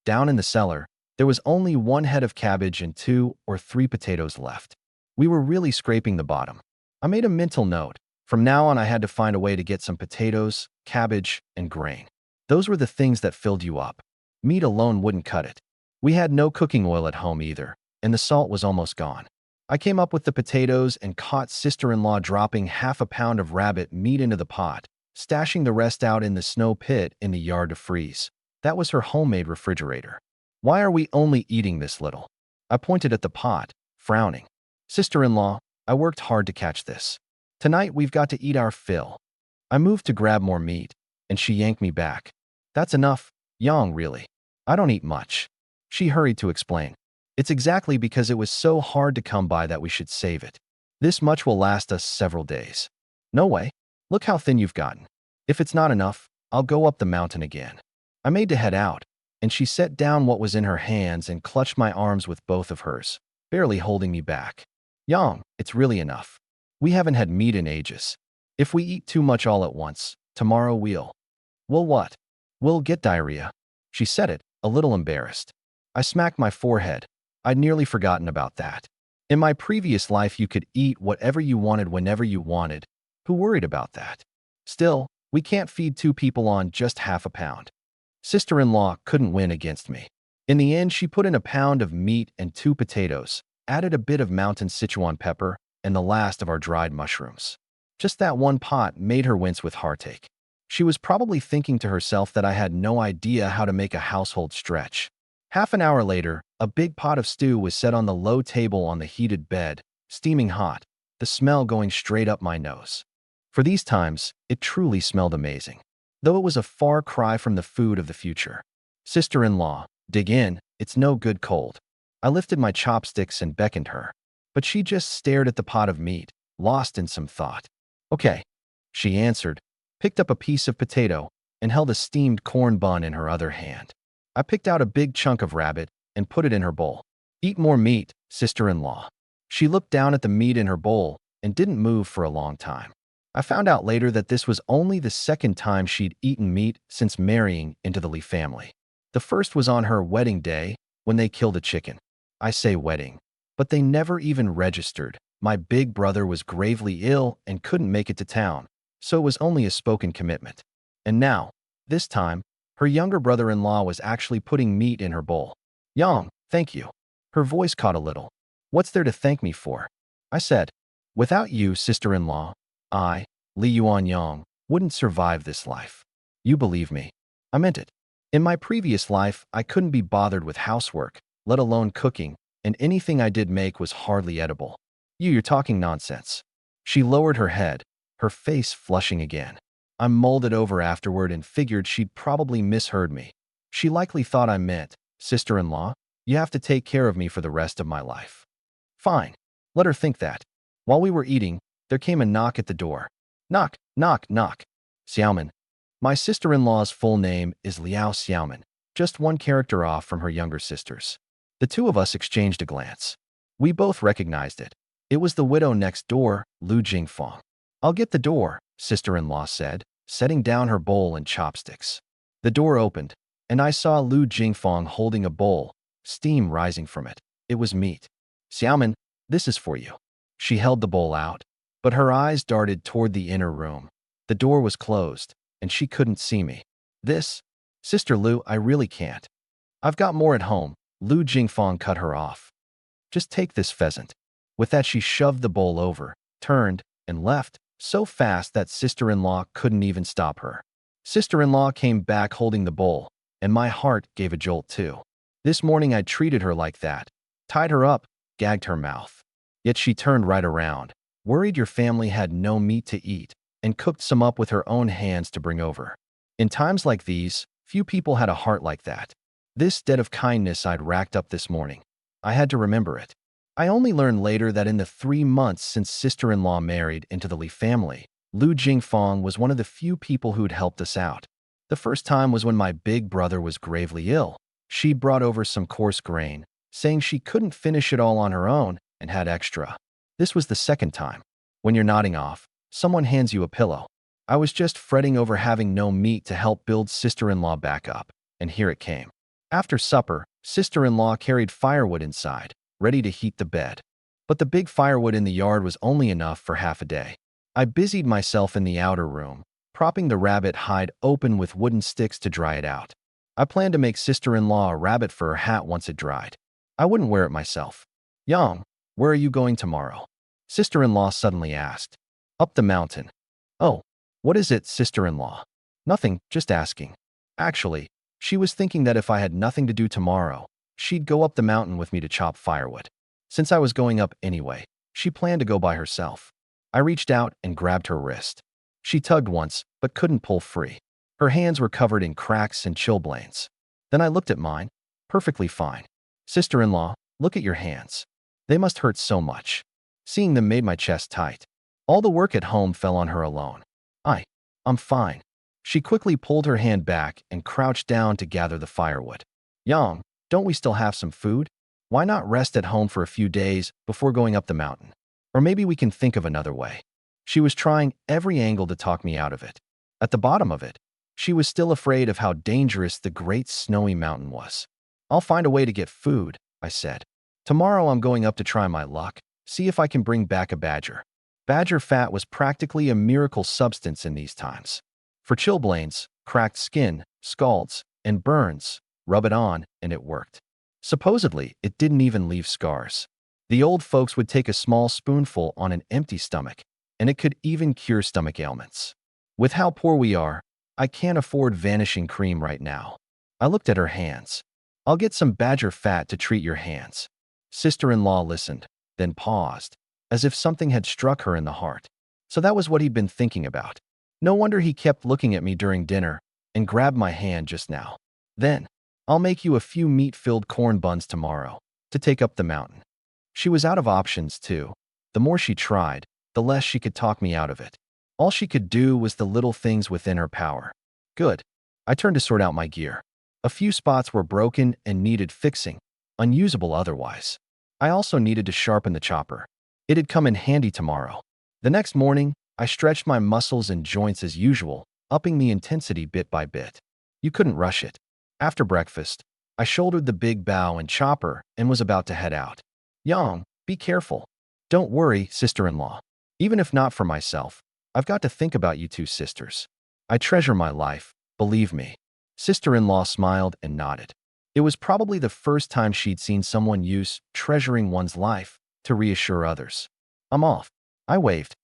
Down in the cellar, there was only one head of cabbage and 2 or 3 potatoes left. We were really scraping the bottom. I made a mental note. From now on, I had to find a way to get some potatoes, cabbage, and grain. Those were the things that filled you up. Meat alone wouldn't cut it. We had no cooking oil at home either, and the salt was almost gone. I came up with the potatoes and caught sister-in-law dropping half a pound of rabbit meat into the pot, stashing the rest out in the snow pit in the yard to freeze. That was her homemade refrigerator. Why are we only eating this little? I pointed at the pot, frowning. Sister-in-law, I worked hard to catch this. Tonight we've got to eat our fill. I moved to grab more meat, and she yanked me back. That's enough, Yang, really. I don't eat much. She hurried to explain. It's exactly because it was so hard to come by that we should save it. This much will last us several days. No way. Look how thin you've gotten. If it's not enough, I'll go up the mountain again. I made to head out, and she set down what was in her hands and clutched my arms with both of hers, barely holding me back. Yang, it's really enough. We haven't had meat in ages. If we eat too much all at once, tomorrow we'll what? We'll get diarrhea. She said it, a little embarrassed. I smacked my forehead. I'd nearly forgotten about that. In my previous life, you could eat whatever you wanted whenever you wanted. Who worried about that? Still, we can't feed 2 people on just half a pound. Sister-in-law couldn't win against me. In the end, she put in a pound of meat and 2 potatoes, added a bit of mountain Sichuan pepper, and the last of our dried mushrooms. Just that one pot made her wince with heartache. She was probably thinking to herself that I had no idea how to make a household stretch. Half an hour later, a big pot of stew was set on the low table on the heated bed, steaming hot, the smell going straight up my nose. For these times, it truly smelled amazing, though it was a far cry from the food of the future. Sister-in-law, dig in, it's no good cold. I lifted my chopsticks and beckoned her, but she just stared at the pot of meat, lost in some thought. Okay, she answered, picked up a piece of potato, and held a steamed corn bun in her other hand. I picked out a big chunk of rabbit and put it in her bowl. Eat more meat, sister-in-law. She looked down at the meat in her bowl and didn't move for a long time. I found out later that this was only the second time she'd eaten meat since marrying into the Lee family. The first was on her wedding day when they killed a chicken. I say wedding, but they never even registered. My big brother was gravely ill and couldn't make it to town, so it was only a spoken commitment. And now, this time, her younger brother-in-law was actually putting meat in her bowl. Yang, thank you. Her voice caught a little. What's there to thank me for? I said, without you, sister-in-law, I, Li Yuan Yang, wouldn't survive this life. You believe me. I meant it. In my previous life, I couldn't be bothered with housework, let alone cooking, and anything I did make was hardly edible. You're talking nonsense. She lowered her head, her face flushing again. I mulled it over afterward and figured she'd probably misheard me. She likely thought I meant, sister-in-law, you have to take care of me for the rest of my life. Fine. Let her think that. While we were eating, there came a knock at the door. Knock, knock, knock. Xiaomin. My sister-in-law's full name is Liao Xiaomin, just one character off from her younger sisters. The two of us exchanged a glance. We both recognized it. It was the widow next door, Lu Jingfang. I'll get the door, sister-in-law said, setting down her bowl and chopsticks. The door opened, and I saw Lu Jingfang holding a bowl, steam rising from it. It was meat. Xiaomin, this is for you. She held the bowl out, but her eyes darted toward the inner room. The door was closed, and she couldn't see me. This? Sister Lu, I really can't. I've got more at home. Lu Jingfang cut her off. Just take this pheasant. With that, she shoved the bowl over, turned, and left, so fast that sister-in-law couldn't even stop her. Sister-in-law came back holding the bowl, and my heart gave a jolt too. This morning I'd treated her like that, tied her up, gagged her mouth. Yet she turned right around, worried your family had no meat to eat, and cooked some up with her own hands to bring over. In times like these, few people had a heart like that. This debt of kindness I'd racked up this morning. I had to remember it. I only learned later that in the 3 months since sister-in-law married into the Li family, Lu Jingfang was one of the few people who'd helped us out. The first time was when my big brother was gravely ill. She brought over some coarse grain, saying she couldn't finish it all on her own and had extra. This was the second time. When you're nodding off, someone hands you a pillow. I was just fretting over having no meat to help build sister-in-law back up, and here it came. After supper, sister-in-law carried firewood inside, ready to heat the bed. But the big firewood in the yard was only enough for half a day. I busied myself in the outer room, propping the rabbit hide open with wooden sticks to dry it out. I planned to make sister-in-law a rabbit fur hat once it dried. I wouldn't wear it myself. Yang, where are you going tomorrow? Sister-in-law suddenly asked. Up the mountain. Oh, what is it, sister-in-law? Nothing, just asking. Actually, she was thinking that if I had nothing to do tomorrow, she'd go up the mountain with me to chop firewood. Since I was going up anyway, she planned to go by herself. I reached out and grabbed her wrist. She tugged once, but couldn't pull free. Her hands were covered in cracks and chilblains. Then I looked at mine. Perfectly fine. Sister-in-law, look at your hands. They must hurt so much. Seeing them made my chest tight. All the work at home fell on her alone. I'm fine. She quickly pulled her hand back and crouched down to gather the firewood. Yang, don't we still have some food? Why not rest at home for a few days before going up the mountain? Or maybe we can think of another way. She was trying every angle to talk me out of it. At the bottom of it, she was still afraid of how dangerous the great snowy mountain was. I'll find a way to get food, I said. Tomorrow I'm going up to try my luck, see if I can bring back a badger. Badger fat was practically a miracle substance in these times. For chilblains, cracked skin, scalds, and burns, rub it on, and it worked. Supposedly, it didn't even leave scars. The old folks would take a small spoonful on an empty stomach, and it could even cure stomach ailments. With how poor we are, I can't afford vanishing cream right now. I looked at her hands. I'll get some badger fat to treat your hands. Sister-in-law listened, then paused, as if something had struck her in the heart. So that was what he'd been thinking about. No wonder he kept looking at me during dinner and grabbed my hand just now. Then, I'll make you a few meat-filled corn buns tomorrow to take up the mountain. She was out of options, too. The more she tried, the less she could talk me out of it. All she could do was the little things within her power. Good. I turned to sort out my gear. A few spots were broken and needed fixing, unusable otherwise. I also needed to sharpen the chopper. It'd come in handy tomorrow. The next morning, I stretched my muscles and joints as usual, upping the intensity bit by bit. You couldn't rush it. After breakfast, I shouldered the big bow and chopper and was about to head out. Yang, be careful. Don't worry, sister-in-law. Even if not for myself, I've got to think about you two sisters. I treasure my life, believe me. Sister-in-law smiled and nodded. It was probably the first time she'd seen someone use treasuring one's life to reassure others. I'm off. I waved.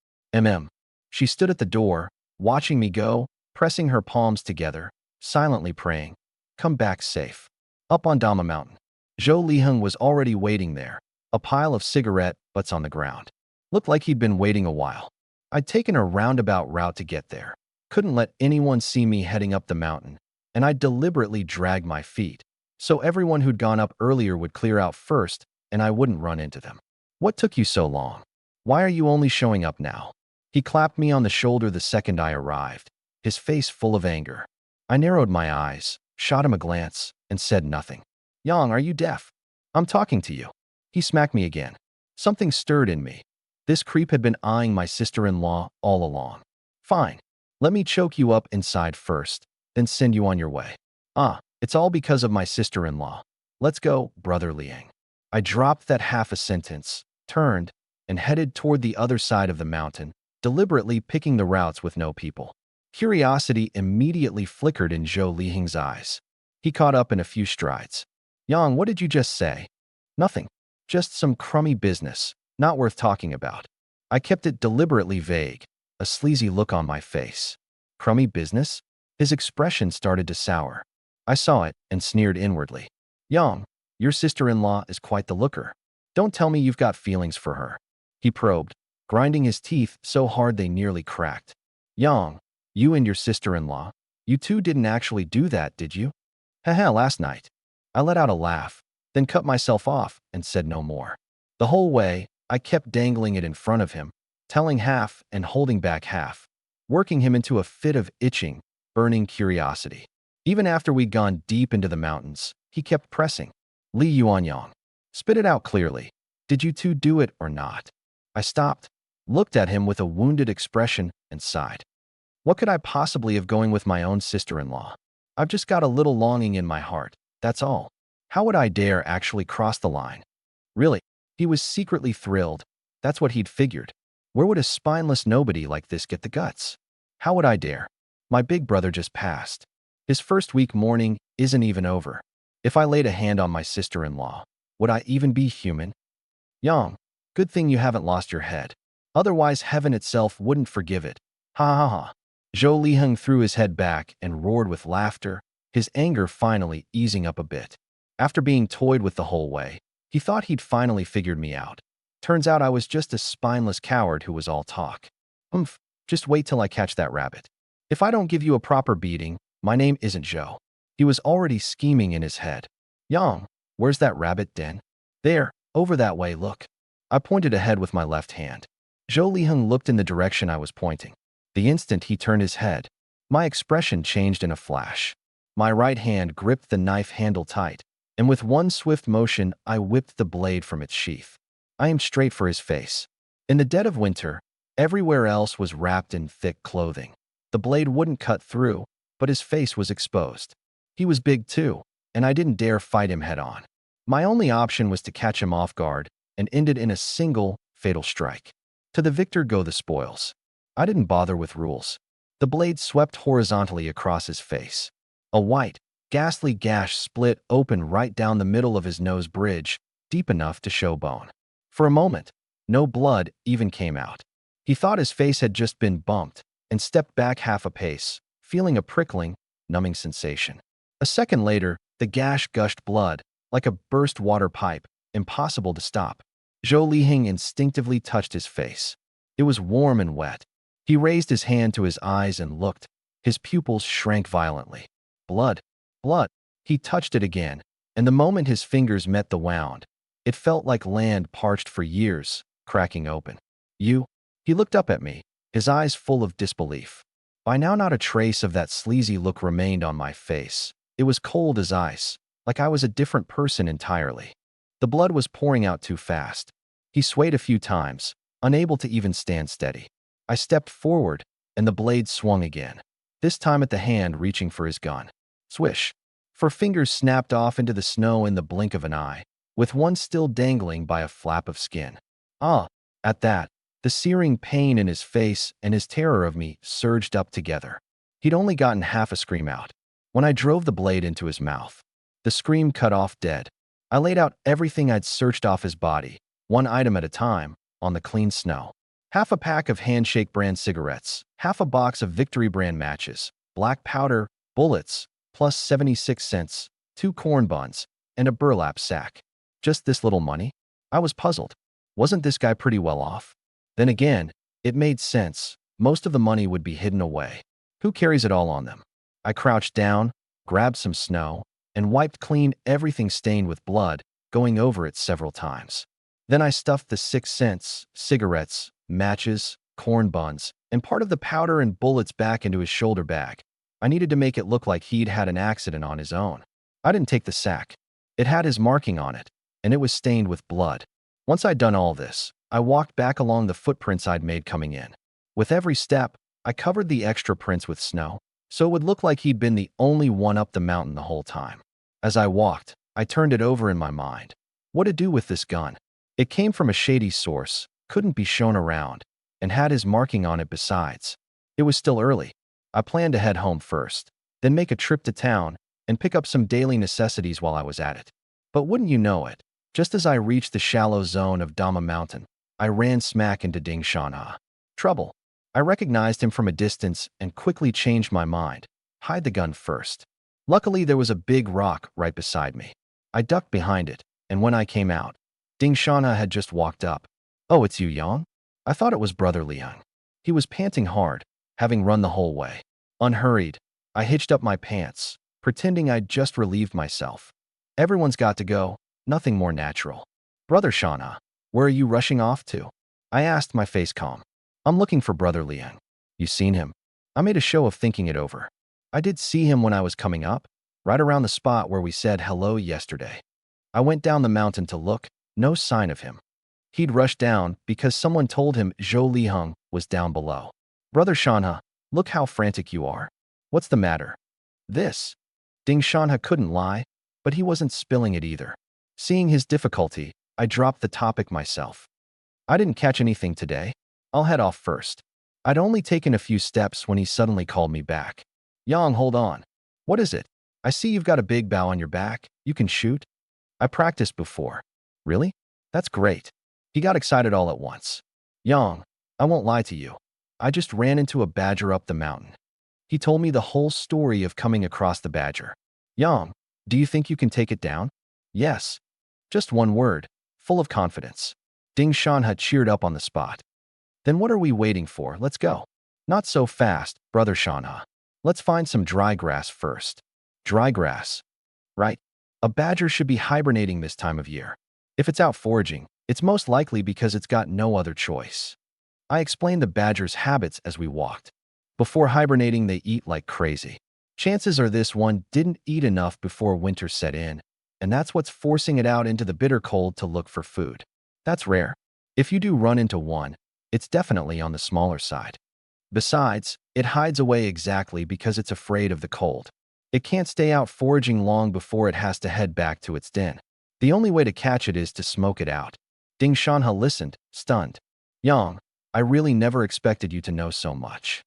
She stood at the door, watching me go, pressing her palms together, silently praying. Come back safe. Up on Dama Mountain. Zhou Liheng was already waiting there, a pile of cigarette butts on the ground. Looked like he'd been waiting a while. I'd taken a roundabout route to get there. Couldn't let anyone see me heading up the mountain, and I deliberately dragged my feet, so everyone who'd gone up earlier would clear out first and I wouldn't run into them. What took you so long? Why are you only showing up now? He clapped me on the shoulder the second I arrived, his face full of anger. I narrowed my eyes, shot him a glance, and said nothing. Yang, are you deaf? I'm talking to you. He smacked me again. Something stirred in me. This creep had been eyeing my sister-in-law all along. Fine. Let me choke you up inside first, then send you on your way. It's all because of my sister-in-law. Let's go, Brother Liang. I dropped that half a sentence, turned, and headed toward the other side of the mountain, deliberately picking the routes with no people. Curiosity immediately flickered in Zhou Liheng's eyes. He caught up in a few strides. Yang, what did you just say? Nothing. Just some crummy business, not worth talking about. I kept it deliberately vague, a sleazy look on my face. Crummy business? His expression started to sour. I saw it and sneered inwardly. Yang, your sister-in-law is quite the looker. Don't tell me you've got feelings for her. He probed, grinding his teeth so hard they nearly cracked. Yang, you and your sister-in-law, you two didn't actually do that, did you? Haha, last night. I let out a laugh, then cut myself off and said no more. The whole way, I kept dangling it in front of him, telling half and holding back half, working him into a fit of itching, burning curiosity. Even after we'd gone deep into the mountains, he kept pressing. Li Yuanyang. Spit it out clearly. Did you two do it or not? I stopped, looked at him with a wounded expression, and sighed. What could I possibly have going with my own sister-in-law? I've just got a little longing in my heart, that's all. How would I dare actually cross the line? Really, he was secretly thrilled. That's what he'd figured. Where would a spineless nobody like this get the guts? How would I dare? My big brother just passed. His first week mourning isn't even over. If I laid a hand on my sister-in-law, would I even be human? Yang, good thing you haven't lost your head. Otherwise, heaven itself wouldn't forgive it. Ha ha ha. Zhou Liheng threw his head back and roared with laughter, his anger finally easing up a bit. After being toyed with the whole way, he thought he'd finally figured me out. Turns out I was just a spineless coward who was all talk. Just wait till I catch that rabbit. If I don't give you a proper beating, my name isn't Zhou. He was already scheming in his head. Yang, where's that rabbit den? There, over that way, look. I pointed ahead with my left hand. Zhou Liheng looked in the direction I was pointing. The instant he turned his head, my expression changed in a flash. My right hand gripped the knife handle tight, and with one swift motion, I whipped the blade from its sheath. I aimed straight for his face. In the dead of winter, everywhere else was wrapped in thick clothing. The blade wouldn't cut through, but his face was exposed. He was big too, and I didn't dare fight him head-on. My only option was to catch him off guard and end it in a single, fatal strike. To the victor go the spoils. I didn't bother with rules. The blade swept horizontally across his face. A white, ghastly gash split open right down the middle of his nose bridge, deep enough to show bone. For a moment, no blood even came out. He thought his face had just been bumped and stepped back half a pace, feeling a prickling, numbing sensation. A second later, the gash gushed blood, like a burst water pipe, impossible to stop. Zhou Liheng instinctively touched his face. It was warm and wet. He raised his hand to his eyes and looked. His pupils shrank violently. Blood. Blood. He touched it again, and the moment his fingers met the wound, it felt like land parched for years, cracking open. You? He looked up at me, his eyes full of disbelief. By now not a trace of that sleazy look remained on my face. It was cold as ice, like I was a different person entirely. The blood was pouring out too fast. He swayed a few times, unable to even stand steady. I stepped forward, and the blade swung again, this time at the hand reaching for his gun. Swish! 4 fingers snapped off into the snow in the blink of an eye, with one still dangling by a flap of skin. Ah! At that, the searing pain in his face and his terror of me surged up together. He'd only gotten half a scream out when I drove the blade into his mouth. The scream cut off dead. I laid out everything I'd searched off his body, one item at a time, on the clean snow. Half a pack of Handshake brand cigarettes, half a box of Victory brand matches, black powder, bullets, plus 76 cents, 2 corn buns, and a burlap sack. Just this little money? I was puzzled. Wasn't this guy pretty well off? Then again, it made sense. Most of the money would be hidden away. Who carries it all on them? I crouched down, grabbed some snow, and wiped clean everything stained with blood, going over it several times. Then I stuffed the 6 cents, cigarettes, matches, corn buns, and part of the powder and bullets back into his shoulder bag. I needed to make it look like he'd had an accident on his own. I didn't take the sack. It had his marking on it, and it was stained with blood. Once I'd done all this, I walked back along the footprints I'd made coming in. With every step, I covered the extra prints with snow, so it would look like he'd been the only one up the mountain the whole time. As I walked, I turned it over in my mind. What to do with this gun? It came from a shady source, couldn't be shown around, and had his marking on it besides. It was still early. I planned to head home first, then make a trip to town and pick up some daily necessities while I was at it. But wouldn't you know it, just as I reached the shallow zone of Dama Mountain, I ran smack into Ding Shanha. Trouble. I recognized him from a distance and quickly changed my mind. Hide the gun first. Luckily, there was a big rock right beside me. I ducked behind it, and when I came out, Ding Shanha had just walked up. Oh, it's you, Yang? I thought it was Brother Liang. He was panting hard, having run the whole way. Unhurried, I hitched up my pants, pretending I'd just relieved myself. Everyone's got to go, nothing more natural. Brother Shanha, where are you rushing off to? I asked, my face calm. I'm looking for Brother Liang. You seen him? I made a show of thinking it over. I did see him when I was coming up, right around the spot where we said hello yesterday. I went down the mountain to look, no sign of him. He'd rushed down because someone told him Zhou Liheng was down below. Brother Shanha, look how frantic you are. What's the matter? This. Ding Shanha couldn't lie, but he wasn't spilling it either. Seeing his difficulty, I dropped the topic myself. I didn't catch anything today. I'll head off first. I'd only taken a few steps when he suddenly called me back. Yang, hold on. What is it? I see you've got a big bow on your back. You can shoot? I practiced before. Really? That's great. He got excited all at once. Yang, I won't lie to you. I just ran into a badger up the mountain. He told me the whole story of coming across the badger. Yang, do you think you can take it down? Yes. Just one word, full of confidence. Ding Shanha cheered up on the spot. Then what are we waiting for? Let's go. Not so fast, Brother Shanha. Let's find some dry grass first. Dry grass. Right. A badger should be hibernating this time of year. If it's out foraging, it's most likely because it's got no other choice. I explained the badger's habits as we walked. Before hibernating, they eat like crazy. Chances are this one didn't eat enough before winter set in, and that's what's forcing it out into the bitter cold to look for food. That's rare. If you do run into one, it's definitely on the smaller side. Besides, it hides away exactly because it's afraid of the cold. It can't stay out foraging long before it has to head back to its den. The only way to catch it is to smoke it out. Ding Shanha listened, stunned. Yang, I really never expected you to know so much.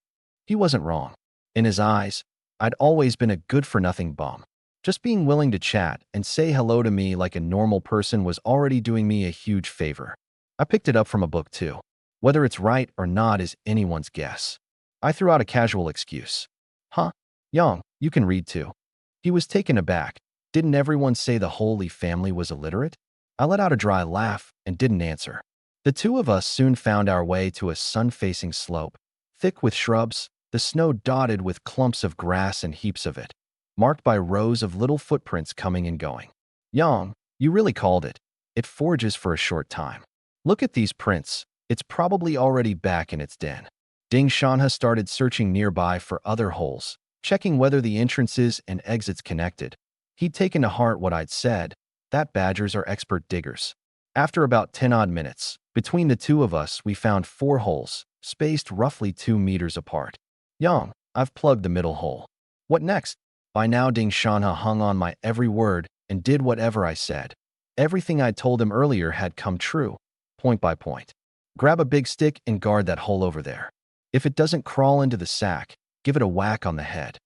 He wasn't wrong. In his eyes, I'd always been a good-for-nothing bum. Just being willing to chat and say hello to me like a normal person was already doing me a huge favor. I picked it up from a book too. Whether it's right or not is anyone's guess. I threw out a casual excuse. Huh? Yang, you can read too. He was taken aback. Didn't everyone say the Holy Family was illiterate? I let out a dry laugh and didn't answer. The two of us soon found our way to a sun-facing slope, thick with shrubs, the snow dotted with clumps of grass and heaps of it, marked by rows of little footprints coming and going. Yang, you really called it. It forages for a short time. Look at these prints. It's probably already back in its den. Ding Shanha started searching nearby for other holes, checking whether the entrances and exits connected. He'd taken to heart what I'd said, that badgers are expert diggers. After about 10 odd minutes, between the two of us, we found 4 holes, spaced roughly 2 meters apart. Yang, I've plugged the middle hole. What next? By now, Ding Shanha hung on my every word and did whatever I said. Everything I'd told him earlier had come true, point by point. Grab a big stick and guard that hole over there. If it doesn't crawl into the sack, give it a whack on the head.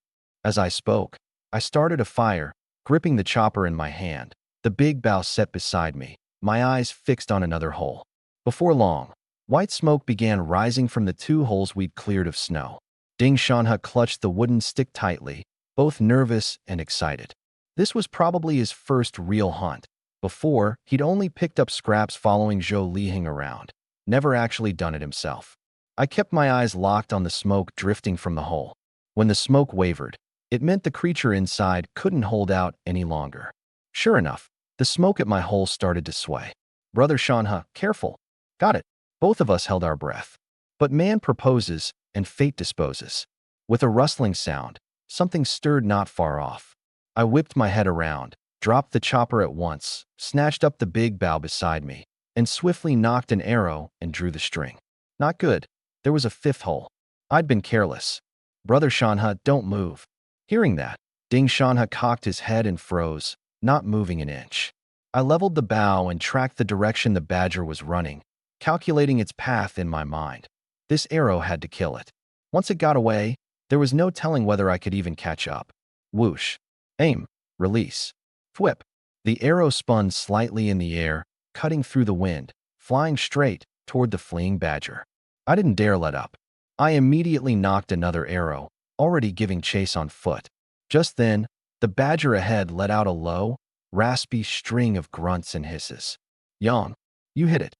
As I spoke, I started a fire, gripping the chopper in my hand, the big bough set beside me, my eyes fixed on another hole. Before long, white smoke began rising from the 2 holes we'd cleared of snow. Ding Shanha clutched the wooden stick tightly, both nervous and excited. This was probably his first real hunt. Before, he'd only picked up scraps following Zhou Liheng around, never actually done it himself. I kept my eyes locked on the smoke drifting from the hole. When the smoke wavered, it meant the creature inside couldn't hold out any longer. Sure enough, the smoke at my hole started to sway. Brother Shanha, careful. Got it. Both of us held our breath. But man proposes, and fate disposes. With a rustling sound, something stirred not far off. I whipped my head around, dropped the chopper at once, snatched up the big bough beside me, and swiftly knocked an arrow and drew the string. Not good. There was a 5th hole. I'd been careless. Brother Shanha, don't move. Hearing that, Ding Shanha cocked his head and froze, not moving an inch. I leveled the bow and tracked the direction the badger was running, calculating its path in my mind. This arrow had to kill it. Once it got away, there was no telling whether I could even catch up. Whoosh. Aim. Release. Thwip. The arrow spun slightly in the air, cutting through the wind, flying straight toward the fleeing badger. I didn't dare let up. I immediately knocked another arrow, already giving chase on foot. Just then, the badger ahead let out a low, raspy string of grunts and hisses. Yang, you hit it.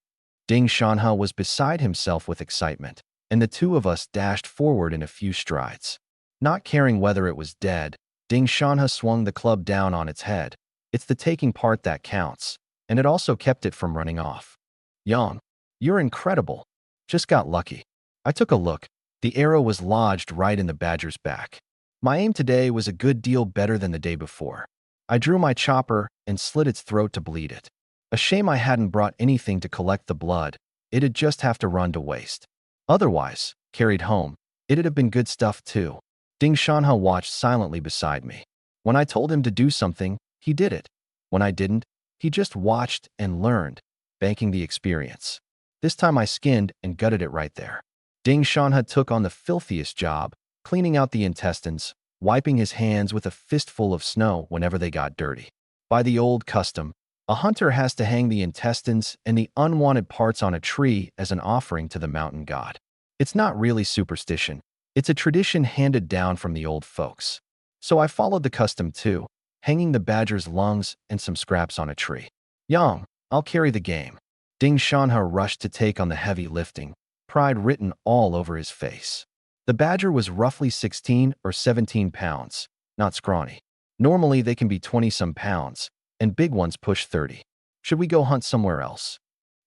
Ding Shanha was beside himself with excitement, and the two of us dashed forward in a few strides. Not caring whether it was dead, Ding Shanha swung the club down on its head. It's the taking part that counts, and it also kept it from running off. Yang, you're incredible. Just got lucky. I took a look. The arrow was lodged right in the badger's back. My aim today was a good deal better than the day before. I drew my chopper and slit its throat to bleed it. A shame I hadn't brought anything to collect the blood. It'd just have to run to waste. Otherwise, carried home, it'd have been good stuff too. Ding Shanha watched silently beside me. When I told him to do something, he did it. When I didn't, he just watched and learned, banking the experience. This time I skinned and gutted it right there. Ding Shanha took on the filthiest job, cleaning out the intestines, wiping his hands with a fistful of snow whenever they got dirty. By the old custom, a hunter has to hang the intestines and the unwanted parts on a tree as an offering to the mountain god. It's not really superstition. It's a tradition handed down from the old folks. So I followed the custom too, hanging the badger's lungs and some scraps on a tree. Yang, I'll carry the game. Ding Shanha rushed to take on the heavy lifting, pride written all over his face. The badger was roughly 16 or 17 pounds, not scrawny. Normally they can be 20-some pounds, and big ones push 30. Should we go hunt somewhere else?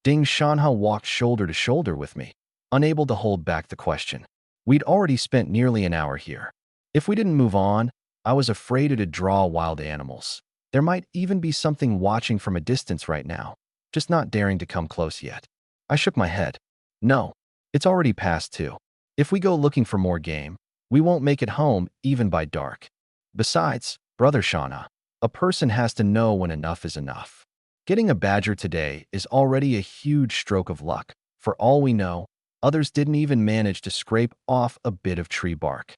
Ding Shanha walked shoulder to shoulder with me, unable to hold back the question. We'd already spent nearly an hour here. If we didn't move on, I was afraid it'd draw wild animals. There might even be something watching from a distance right now, just not daring to come close yet. I shook my head. No, it's already past 2. If we go looking for more game, we won't make it home even by dark. Besides, Brother Shauna, a person has to know when enough is enough. Getting a badger today is already a huge stroke of luck. For all we know, others didn't even manage to scrape off a bit of tree bark.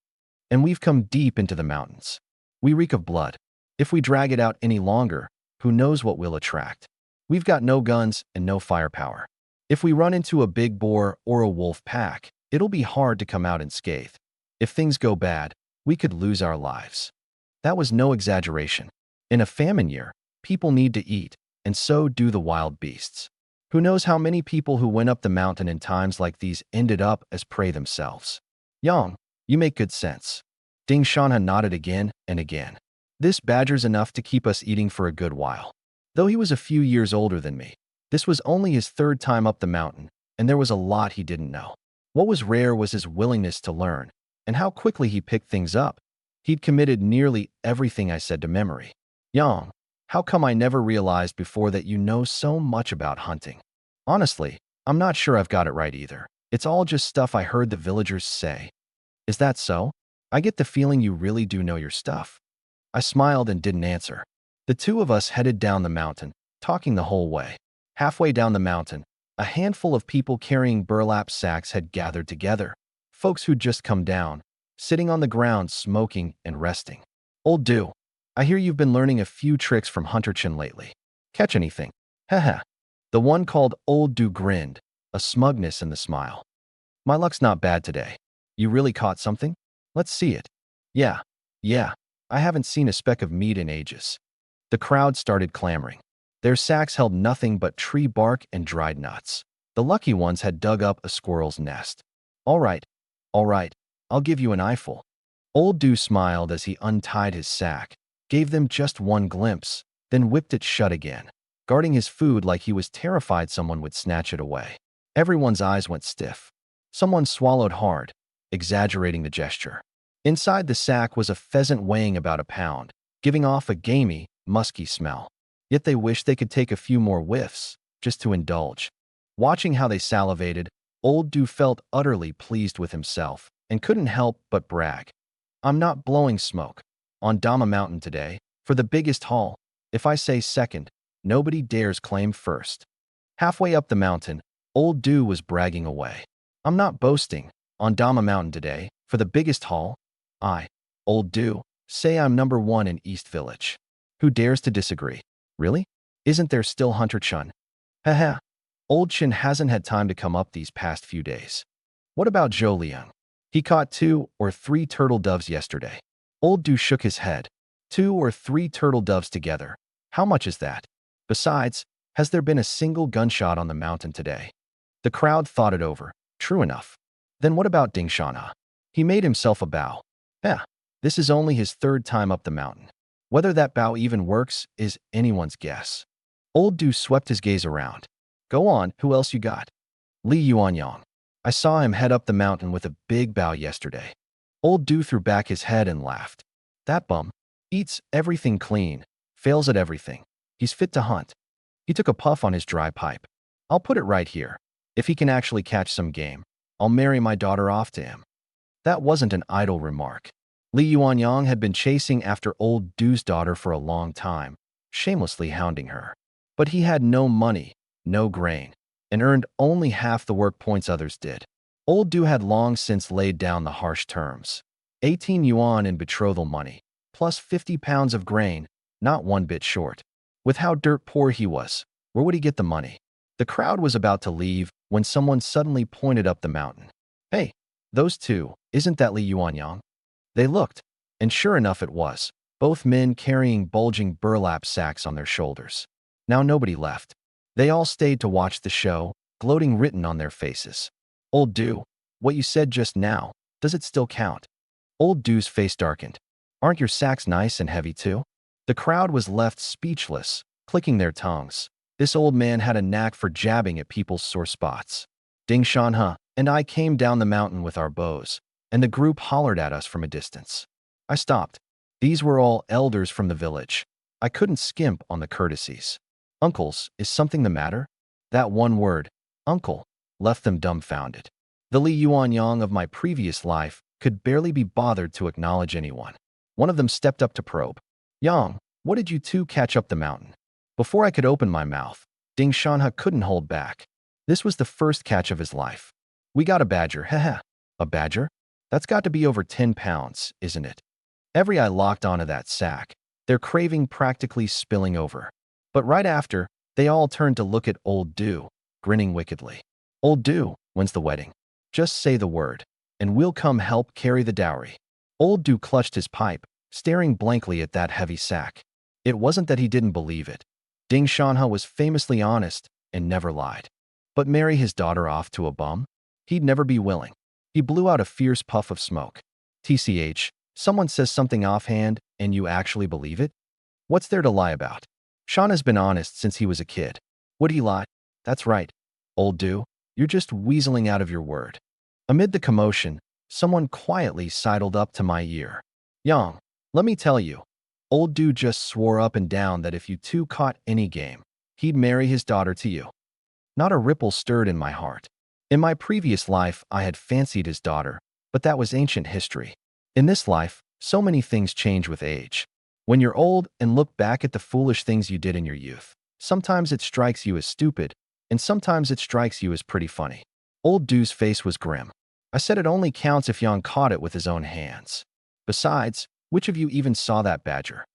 And we've come deep into the mountains. We reek of blood. If we drag it out any longer, who knows what we'll attract? We've got no guns and no firepower. If we run into a big boar or a wolf pack, it'll be hard to come out unscathed. If things go bad, we could lose our lives. That was no exaggeration. In a famine year, people need to eat, and so do the wild beasts. Who knows how many people who went up the mountain in times like these ended up as prey themselves. Yang, you make good sense. Ding Shanha nodded again and again. This badger's enough to keep us eating for a good while. Though he was a few years older than me, this was only his 3rd time up the mountain, and there was a lot he didn't know. What was rare was his willingness to learn, and how quickly he picked things up. He'd committed nearly everything I said to memory. Yang, how come I never realized before that you know so much about hunting? Honestly, I'm not sure I've got it right either. It's all just stuff I heard the villagers say. Is that so? I get the feeling you really do know your stuff. I smiled and didn't answer. The two of us headed down the mountain, talking the whole way. Halfway down the mountain, a handful of people carrying burlap sacks had gathered together. Folks who'd just come down, sitting on the ground smoking and resting. Old Do, I hear you've been learning a few tricks from Hunter Chin lately. Catch anything? Haha. The one called Old Do grinned, a smugness in the smile. My luck's not bad today. You really caught something? Let's see it. Yeah. I haven't seen a speck of meat in ages. The crowd started clamoring. Their sacks held nothing but tree bark and dried nuts. The lucky ones had dug up a squirrel's nest. All right, I'll give you an eyeful. Old Do smiled as he untied his sack, gave them just one glimpse, then whipped it shut again, guarding his food like he was terrified someone would snatch it away. Everyone's eyes went stiff. Someone swallowed hard, exaggerating the gesture. Inside the sack was a pheasant weighing about a pound, giving off a gamey, musky smell. Yet they wished they could take a few more whiffs, just to indulge. Watching how they salivated, Old Do felt utterly pleased with himself and couldn't help but brag. I'm not blowing smoke. On Dama Mountain today, for the biggest haul, if I say second, nobody dares claim first. Halfway up the mountain, Old Do was bragging away. I'm not boasting. On Dama Mountain today, for the biggest haul, I, Old Do, say I'm number 1 in East Village. Who dares to disagree? Really? Isn't there still Hunter Chun? Haha. Old Chin hasn't had time to come up these past few days. What about Zhou Liang? He caught 2 or 3 turtle doves yesterday. Old Do shook his head. 2 or 3 turtle doves together. How much is that? Besides, has there been a single gunshot on the mountain today? The crowd thought it over. True enough. Then what about Ding Shana? He made himself a bow. This is only his 3rd time up the mountain. Whether that bow even works is anyone's guess. Old Do swept his gaze around. Go on, who else you got? Li Yuanyang. I saw him head up the mountain with a big bow yesterday. Old Do threw back his head and laughed. That bum eats everything clean, fails at everything. He's fit to hunt. He took a puff on his dry pipe. I'll put it right here. If he can actually catch some game, I'll marry my daughter off to him. That wasn't an idle remark. Li Yuanyang had been chasing after old Du's daughter for a long time, shamelessly hounding her. But he had no money, no grain, and earned only half the work points others did. Old Du had long since laid down the harsh terms. 18 yuan in betrothal money, plus 50 pounds of grain, not one bit short. With how dirt poor he was, where would he get the money? The crowd was about to leave when someone suddenly pointed up the mountain. Hey, those two, isn't that Li Yuanyang? They looked, and sure enough it was, both men carrying bulging burlap sacks on their shoulders. Now nobody left. They all stayed to watch the show, gloating written on their faces. Old Du, what you said just now, does it still count? Old Du's face darkened. Aren't your sacks nice and heavy too? The crowd was left speechless, clicking their tongues. This old man had a knack for jabbing at people's sore spots. Ding Shanhe and I came down the mountain with our bows, and the group hollered at us from a distance. I stopped. These were all elders from the village. I couldn't skimp on the courtesies. Uncles, is something the matter? That one word, uncle, left them dumbfounded. The Li Yuanyang of my previous life could barely be bothered to acknowledge anyone. One of them stepped up to probe. Yang, what did you two catch up the mountain? Before I could open my mouth, Ding Shanhe couldn't hold back. This was the first catch of his life. We got a badger, heh. A badger? That's got to be over 10 pounds, isn't it? Every eye locked onto that sack, their craving practically spilling over. But right after, they all turned to look at old Du, grinning wickedly. Old Du, when's the wedding? Just say the word, and we'll come help carry the dowry. Old Du clutched his pipe, staring blankly at that heavy sack. It wasn't that he didn't believe it. Ding Shanhe was famously honest and never lied. But marry his daughter off to a bum? He'd never be willing. He blew out a fierce puff of smoke. TCH, someone says something offhand and you actually believe it? What's there to lie about? Shanhe's been honest since he was a kid. Would he lie? That's right. Old Du, you're just weaseling out of your word. Amid the commotion, someone quietly sidled up to my ear. Yang, let me tell you, old Du just swore up and down that if you two caught any game, he'd marry his daughter to you. Not a ripple stirred in my heart. In my previous life, I had fancied his daughter, but that was ancient history. In this life, so many things change with age. When you're old and look back at the foolish things you did in your youth, sometimes it strikes you as stupid, and sometimes it strikes you as pretty funny. Old Du's face was grim. I said it only counts if Yang caught it with his own hands. Besides, which of you even saw that badger?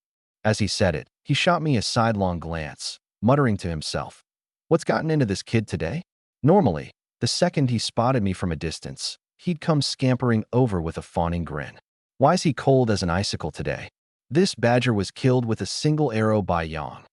As he said it, he shot me a sidelong glance, muttering to himself, what's gotten into this kid today? Normally, the second he spotted me from a distance, he'd come scampering over with a fawning grin. Why's he cold as an icicle today? This badger was killed with a single arrow by Yang.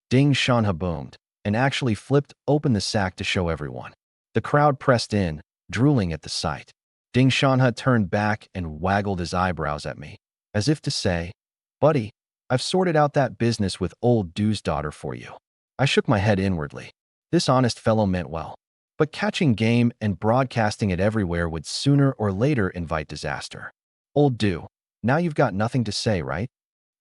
Ding Shanhe boomed, and actually flipped open the sack to show everyone. The crowd pressed in, drooling at the sight. Ding Shanhe turned back and waggled his eyebrows at me, as if to say, buddy, I've sorted out that business with old Du's daughter for you. I shook my head inwardly. This honest fellow meant well. But catching game and broadcasting it everywhere would sooner or later invite disaster. Old Du, now you've got nothing to say, right?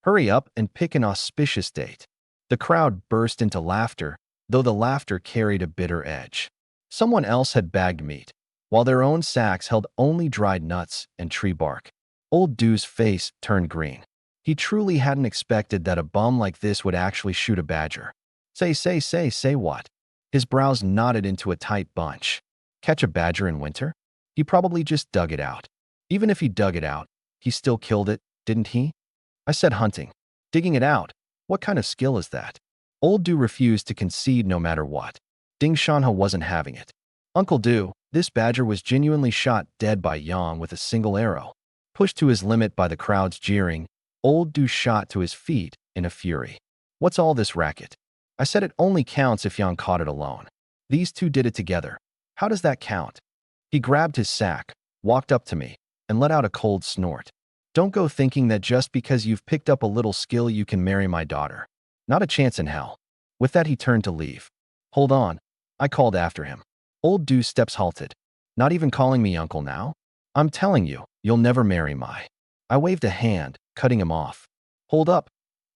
Hurry up and pick an auspicious date. The crowd burst into laughter, though the laughter carried a bitter edge. Someone else had bagged meat, while their own sacks held only dried nuts and tree bark. Old Du's face turned green. He truly hadn't expected that a bum like this would actually shoot a badger. Say what? His brows knotted into a tight bunch. Catch a badger in winter? He probably just dug it out. Even if he dug it out, he still killed it, didn't he? I said hunting. Digging it out? What kind of skill is that? Old Du refused to concede no matter what. Ding Shanhe wasn't having it. Uncle Du, this badger was genuinely shot dead by Yang with a single arrow. Pushed to his limit by the crowd's jeering, Old Du shot to his feet in a fury. What's all this racket? I said it only counts if Yang caught it alone. These two did it together. How does that count? He grabbed his sack, walked up to me, and let out a cold snort. Don't go thinking that just because you've picked up a little skill you can marry my daughter. Not a chance in hell. With that he turned to leave. Hold on, I called after him. Old Du's steps halted. Not even calling me uncle now? I'm telling you, you'll never marry my. I waved a hand, cutting him off. Hold up.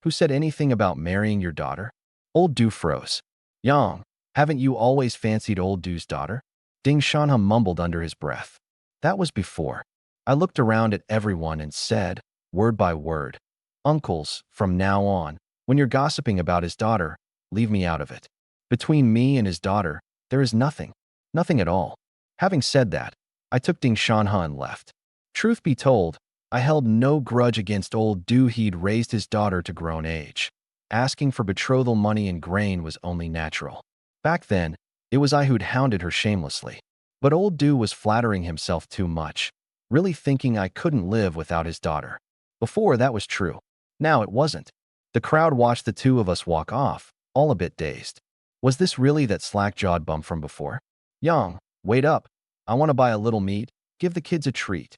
Who said anything about marrying your daughter? Old Du froze. Yang, haven't you always fancied old Du's daughter? Ding Shanha mumbled under his breath. That was before. I looked around at everyone and said, word by word, Uncles, from now on, when you're gossiping about his daughter, leave me out of it. Between me and his daughter, there is nothing. Nothing at all. Having said that, I took Ding Shanha and left. Truth be told, I held no grudge against old Du. He'd raised his daughter to grown age. Asking for betrothal money and grain was only natural. Back then, it was I who'd hounded her shamelessly. But old Du was flattering himself too much, really thinking I couldn't live without his daughter. Before, that was true. Now it wasn't. The crowd watched the two of us walk off, all a bit dazed. Was this really that slack-jawed bum from before? Yang, wait up. I want to buy a little meat. Give the kids a treat.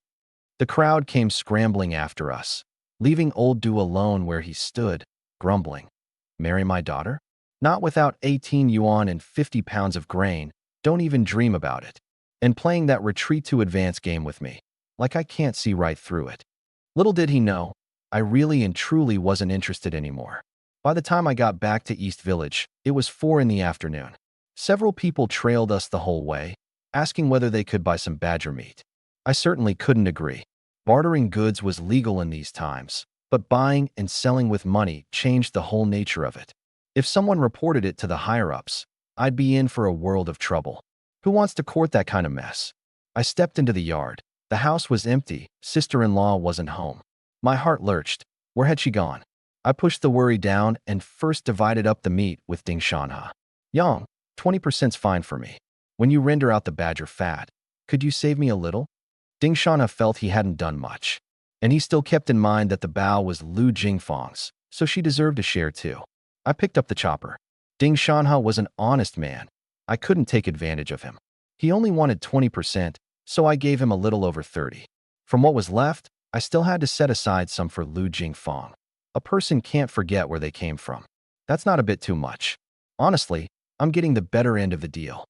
The crowd came scrambling after us, leaving old Du alone where he stood, grumbling. Marry my daughter? Not without 18 yuan and 50 pounds of grain. Don't even dream about it. And playing that retreat to advance game with me, like I can't see right through it. Little did he know, I really and truly wasn't interested anymore. By the time I got back to East Village, it was 4 in the afternoon. Several people trailed us the whole way, asking whether they could buy some badger meat. I certainly couldn't agree. Bartering goods was legal in these times, but buying and selling with money changed the whole nature of it. If someone reported it to the higher-ups, I'd be in for a world of trouble. Who wants to court that kind of mess? I stepped into the yard. The house was empty. Sister-in-law wasn't home. My heart lurched. Where had she gone? I pushed the worry down and first divided up the meat with Ding Shanha. Yang, 20%'s fine for me. When you render out the badger fat, could you save me a little? Ding Shanha felt he hadn't done much, and he still kept in mind that the bao was Lu Jingfang's, so she deserved a share too. I picked up the chopper. Ding Shanha was an honest man. I couldn't take advantage of him. He only wanted 20%, so I gave him a little over 30. From what was left, I still had to set aside some for Lu Jingfang. A person can't forget where they came from. That's not a bit too much. Honestly, I'm getting the better end of the deal.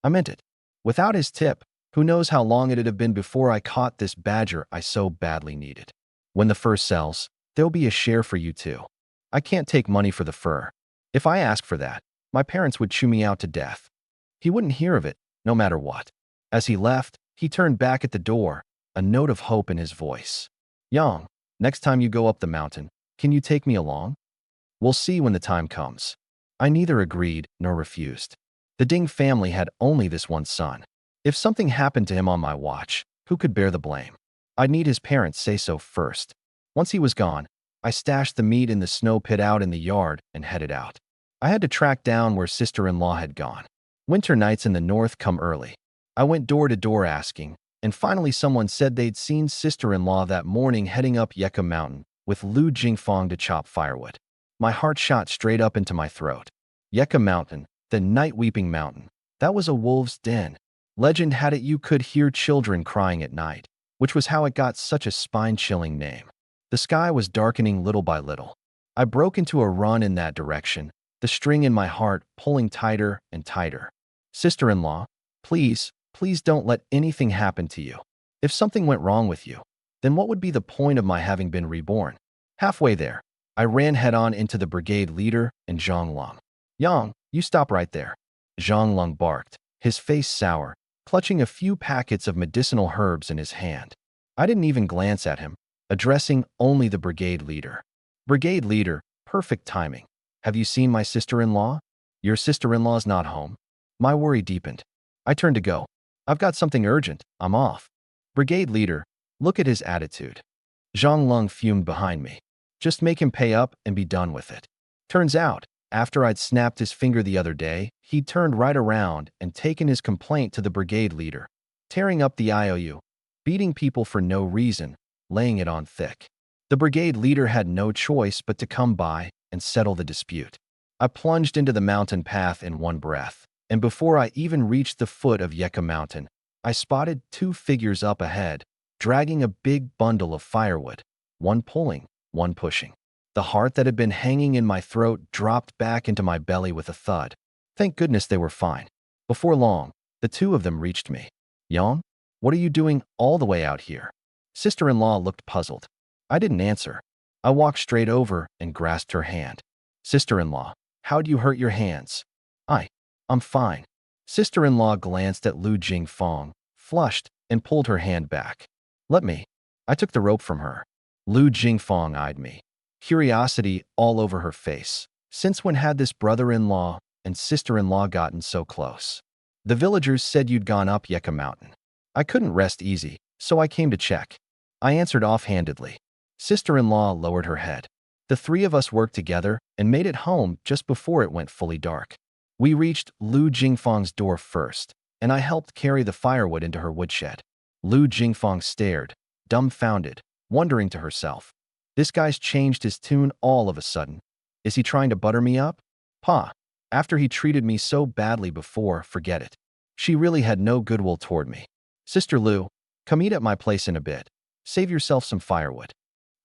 I meant it. Without his tip, who knows how long it'd have been before I caught this badger I so badly needed. When the fur sells, there'll be a share for you too. I can't take money for the fur. If I ask for that, my parents would chew me out to death. He wouldn't hear of it, no matter what. As he left, he turned back at the door, a note of hope in his voice. Yang, next time you go up the mountain, can you take me along? We'll see when the time comes. I neither agreed nor refused. The Ding family had only this one son. If something happened to him on my watch, who could bear the blame? I'd need his parents say so first. Once he was gone, I stashed the meat in the snow pit out in the yard and headed out. I had to track down where sister-in-law had gone. Winter nights in the north come early. I went door to door asking, and finally someone said they'd seen sister-in-law that morning heading up Yeka Mountain with Lu Jingfang to chop firewood. My heart shot straight up into my throat. Yeka Mountain, the night-weeping mountain. That was a wolf's den. Legend had it you could hear children crying at night, which was how it got such a spine-chilling name. The sky was darkening little by little. I broke into a run in that direction, the string in my heart pulling tighter and tighter. Sister-in-law, please, please don't let anything happen to you. If something went wrong with you, then what would be the point of my having been reborn? Halfway there, I ran head-on into the brigade leader and Zhang Lung. Yang, you stop right there. Zhang Lung barked, his face sour, clutching a few packets of medicinal herbs in his hand. I didn't even glance at him, addressing only the brigade leader. Brigade leader, perfect timing. Have you seen my sister-in-law? Your sister-in-law's not home. My worry deepened. I turned to go. I've got something urgent. I'm off. Brigade leader, look at his attitude. Zhang Lung fumed behind me. Just make him pay up and be done with it. Turns out, after I'd snapped his finger the other day, he'd turned right around and taken his complaint to the brigade leader, tearing up the IOU, beating people for no reason, laying it on thick. The brigade leader had no choice but to come by and settle the dispute. I plunged into the mountain path in one breath, and before I even reached the foot of Yeka Mountain, I spotted 2 figures up ahead, dragging a big bundle of firewood, one pulling, one pushing. The heart that had been hanging in my throat dropped back into my belly with a thud. Thank goodness they were fine. Before long, the 2 of them reached me. Yang, what are you doing all the way out here? Sister-in-law looked puzzled. I didn't answer. I walked straight over and grasped her hand. Sister-in-law, how'd you hurt your hands? I'm fine. Sister-in-law glanced at Lu Jingfong, flushed, and pulled her hand back. Let me. I took the rope from her. Lu Jingfong eyed me, curiosity all over her face. Since when had this brother-in-law and sister-in-law gotten so close? The villagers said you'd gone up Yeka Mountain. I couldn't rest easy, so I came to check. I answered offhandedly. Sister-in-law lowered her head. The three of us worked together and made it home just before it went fully dark. We reached Lu Jingfong's door first, and I helped carry the firewood into her woodshed. Lu Jingfong stared, dumbfounded, wondering to herself. This guy's changed his tune all of a sudden. Is he trying to butter me up? Pa, after he treated me so badly before, forget it. She really had no goodwill toward me. Sister Lu, come eat at my place in a bit. Save yourself some firewood.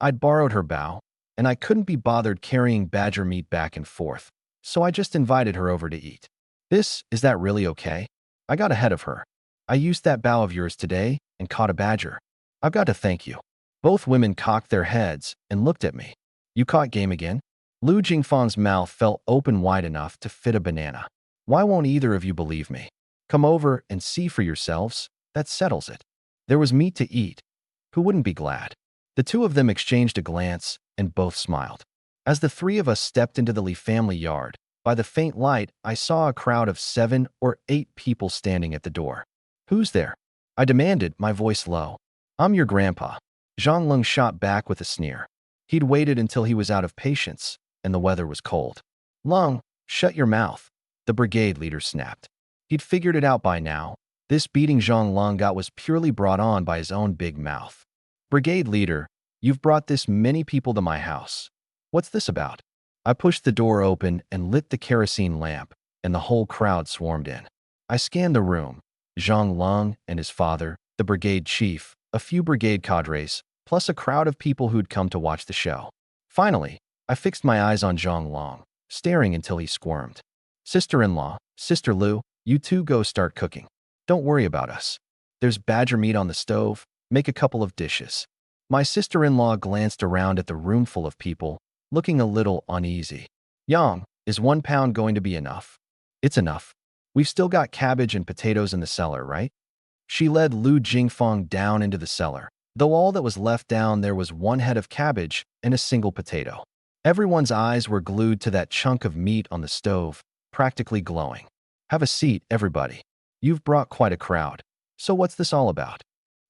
I'd borrowed her bow, and I couldn't be bothered carrying badger meat back and forth, so I just invited her over to eat. Is that really okay? I got ahead of her. I used that bow of yours today and caught a badger. I've got to thank you. Both women cocked their heads and looked at me. You caught game again? Lu Jingfang's mouth fell open wide enough to fit a banana. Why won't either of you believe me? Come over and see for yourselves. That settles it. There was meat to eat. Who wouldn't be glad? The two of them exchanged a glance and both smiled. As the three of us stepped into the Li family yard, by the faint light, I saw a crowd of 7 or 8 people standing at the door. Who's there? I demanded, my voice low. I'm your grandpa. Zhang Lung shot back with a sneer. He'd waited until he was out of patience, and the weather was cold. Lung, shut your mouth, the brigade leader snapped. He'd figured it out by now. This beating Zhang Lung got was purely brought on by his own big mouth. Brigade leader, you've brought this many people to my house. What's this about? I pushed the door open and lit the kerosene lamp, and the whole crowd swarmed in. I scanned the room. Zhang Lung and his father, the brigade chief, a few brigade cadres, plus a crowd of people who'd come to watch the show. Finally, I fixed my eyes on Zhang Lung, staring until he squirmed. Sister-in-law, Sister Lu, you two go start cooking. Don't worry about us. There's badger meat on the stove. Make a couple of dishes. My sister-in-law glanced around at the room full of people, looking a little uneasy. Yang, is 1 pound going to be enough? It's enough. We've still got cabbage and potatoes in the cellar, right? She led Lu Jingfong down into the cellar, though all that was left down there was 1 head of cabbage and a single potato. Everyone's eyes were glued to that chunk of meat on the stove, practically glowing. Have a seat, everybody. You've brought quite a crowd. So what's this all about?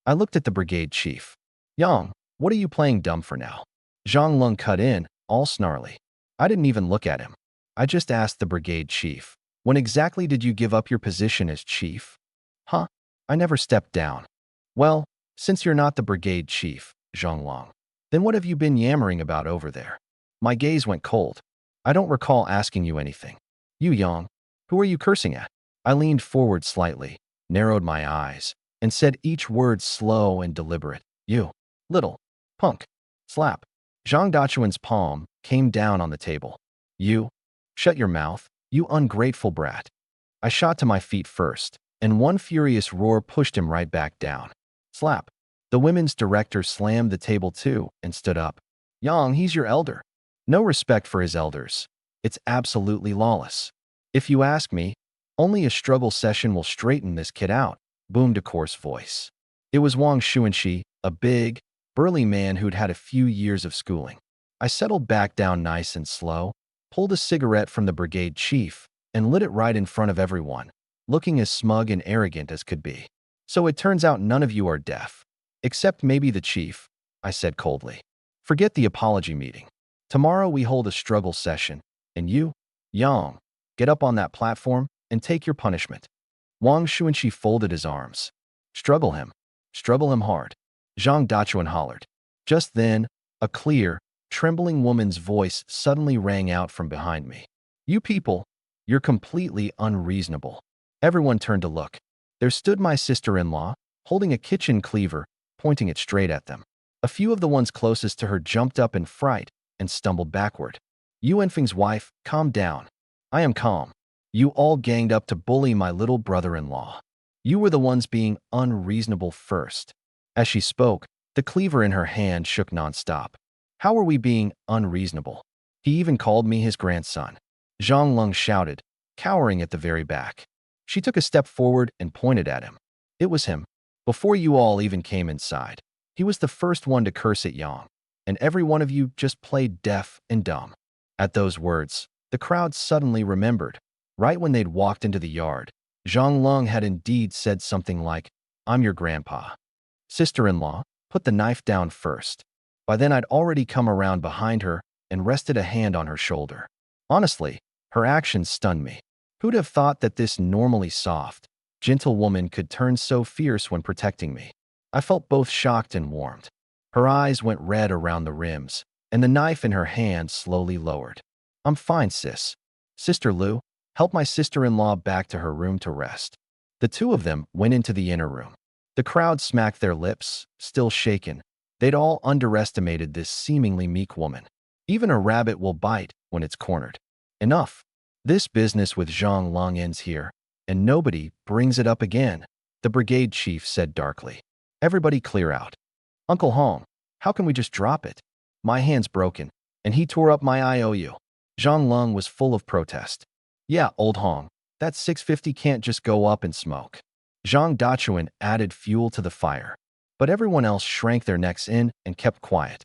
I looked at the brigade chief. Yang, what are you playing dumb for now? Zhang Lung cut in, all snarly. I didn't even look at him. I just asked the brigade chief, when exactly did you give up your position as chief? Huh? I never stepped down. Well, since you're not the brigade chief, Zhang Lung, then what have you been yammering about over there? My gaze went cold. I don't recall asking you anything. You Yang, who are you cursing at? I leaned forward slightly, narrowed my eyes, and said each word slow and deliberate. You, little punk. Slap. Zhang Dachuan's palm came down on the table. You, shut your mouth, you ungrateful brat. I shot to my feet first, and one furious roar pushed him right back down. Slap. The women's director slammed the table too and stood up. Yang, he's your elder. No respect for his elders. It's absolutely lawless. If you ask me, only a struggle session will straighten this kid out, boomed a coarse voice. It was Wang Xuanxi, a big, burly man who'd had a few years of schooling. I settled back down nice and slow, pulled a cigarette from the brigade chief, and lit it right in front of everyone, looking as smug and arrogant as could be. So it turns out none of you are deaf. Except maybe the chief, I said coldly. Forget the apology meeting. Tomorrow we hold a struggle session, and you, Yang, get up on that platform and take your punishment. Wang Xuanxi folded his arms. Struggle him hard. Zhang Dachuan hollered. Just then, a clear, trembling woman's voice suddenly rang out from behind me. You people, you're completely unreasonable. Everyone turned to look. There stood my sister-in-law, holding a kitchen cleaver, pointing it straight at them. A few of the ones closest to her jumped up in fright and stumbled backward. You Enfeng's wife, calm down. I am calm. You all ganged up to bully my little brother-in-law. You were the ones being unreasonable first. As she spoke, the cleaver in her hand shook nonstop. How are we being unreasonable? He even called me his grandson. Zhang Lung shouted, cowering at the very back. She took a step forward and pointed at him. It was him. Before you all even came inside, he was the first one to curse at Yang, and every one of you just played deaf and dumb. At those words, the crowd suddenly remembered. Right when they'd walked into the yard, Zhang Lung had indeed said something like, "I'm your grandpa." Sister-in-law, put the knife down first. By then I'd already come around behind her and rested a hand on her shoulder. Honestly, her actions stunned me. Who'd have thought that this normally soft, gentle woman could turn so fierce when protecting me? I felt both shocked and warmed. Her eyes went red around the rims, and the knife in her hand slowly lowered. "I'm fine, sis. Sister Lu, help my sister-in-law back to her room to rest." The two of them went into the inner room. The crowd smacked their lips, still shaken. They'd all underestimated this seemingly meek woman. Even a rabbit will bite when it's cornered. Enough. This business with Zhang Long ends here, and nobody brings it up again, the brigade chief said darkly. Everybody clear out. Uncle Hong, how can we just drop it? My hand's broken, and he tore up my IOU. Zhang Lung was full of protest. Yeah, old Hong, that 650 can't just go up in smoke. Zhang Dachuan added fuel to the fire, but everyone else shrank their necks in and kept quiet.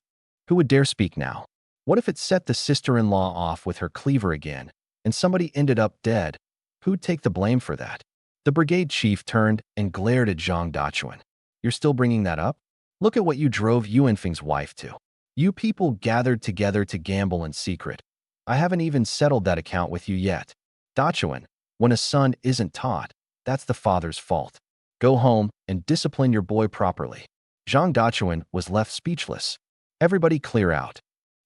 Who would dare speak now? What if it set the sister-in-law off with her cleaver again, and somebody ended up dead? Who'd take the blame for that? The brigade chief turned and glared at Zhang Dachuan. You're still bringing that up? Look at what you drove Yuanfeng's wife to. You people gathered together to gamble in secret. I haven't even settled that account with you yet. Dachuan, when a son isn't taught, that's the father's fault. Go home and discipline your boy properly. Zhang Dachuan was left speechless. Everybody clear out.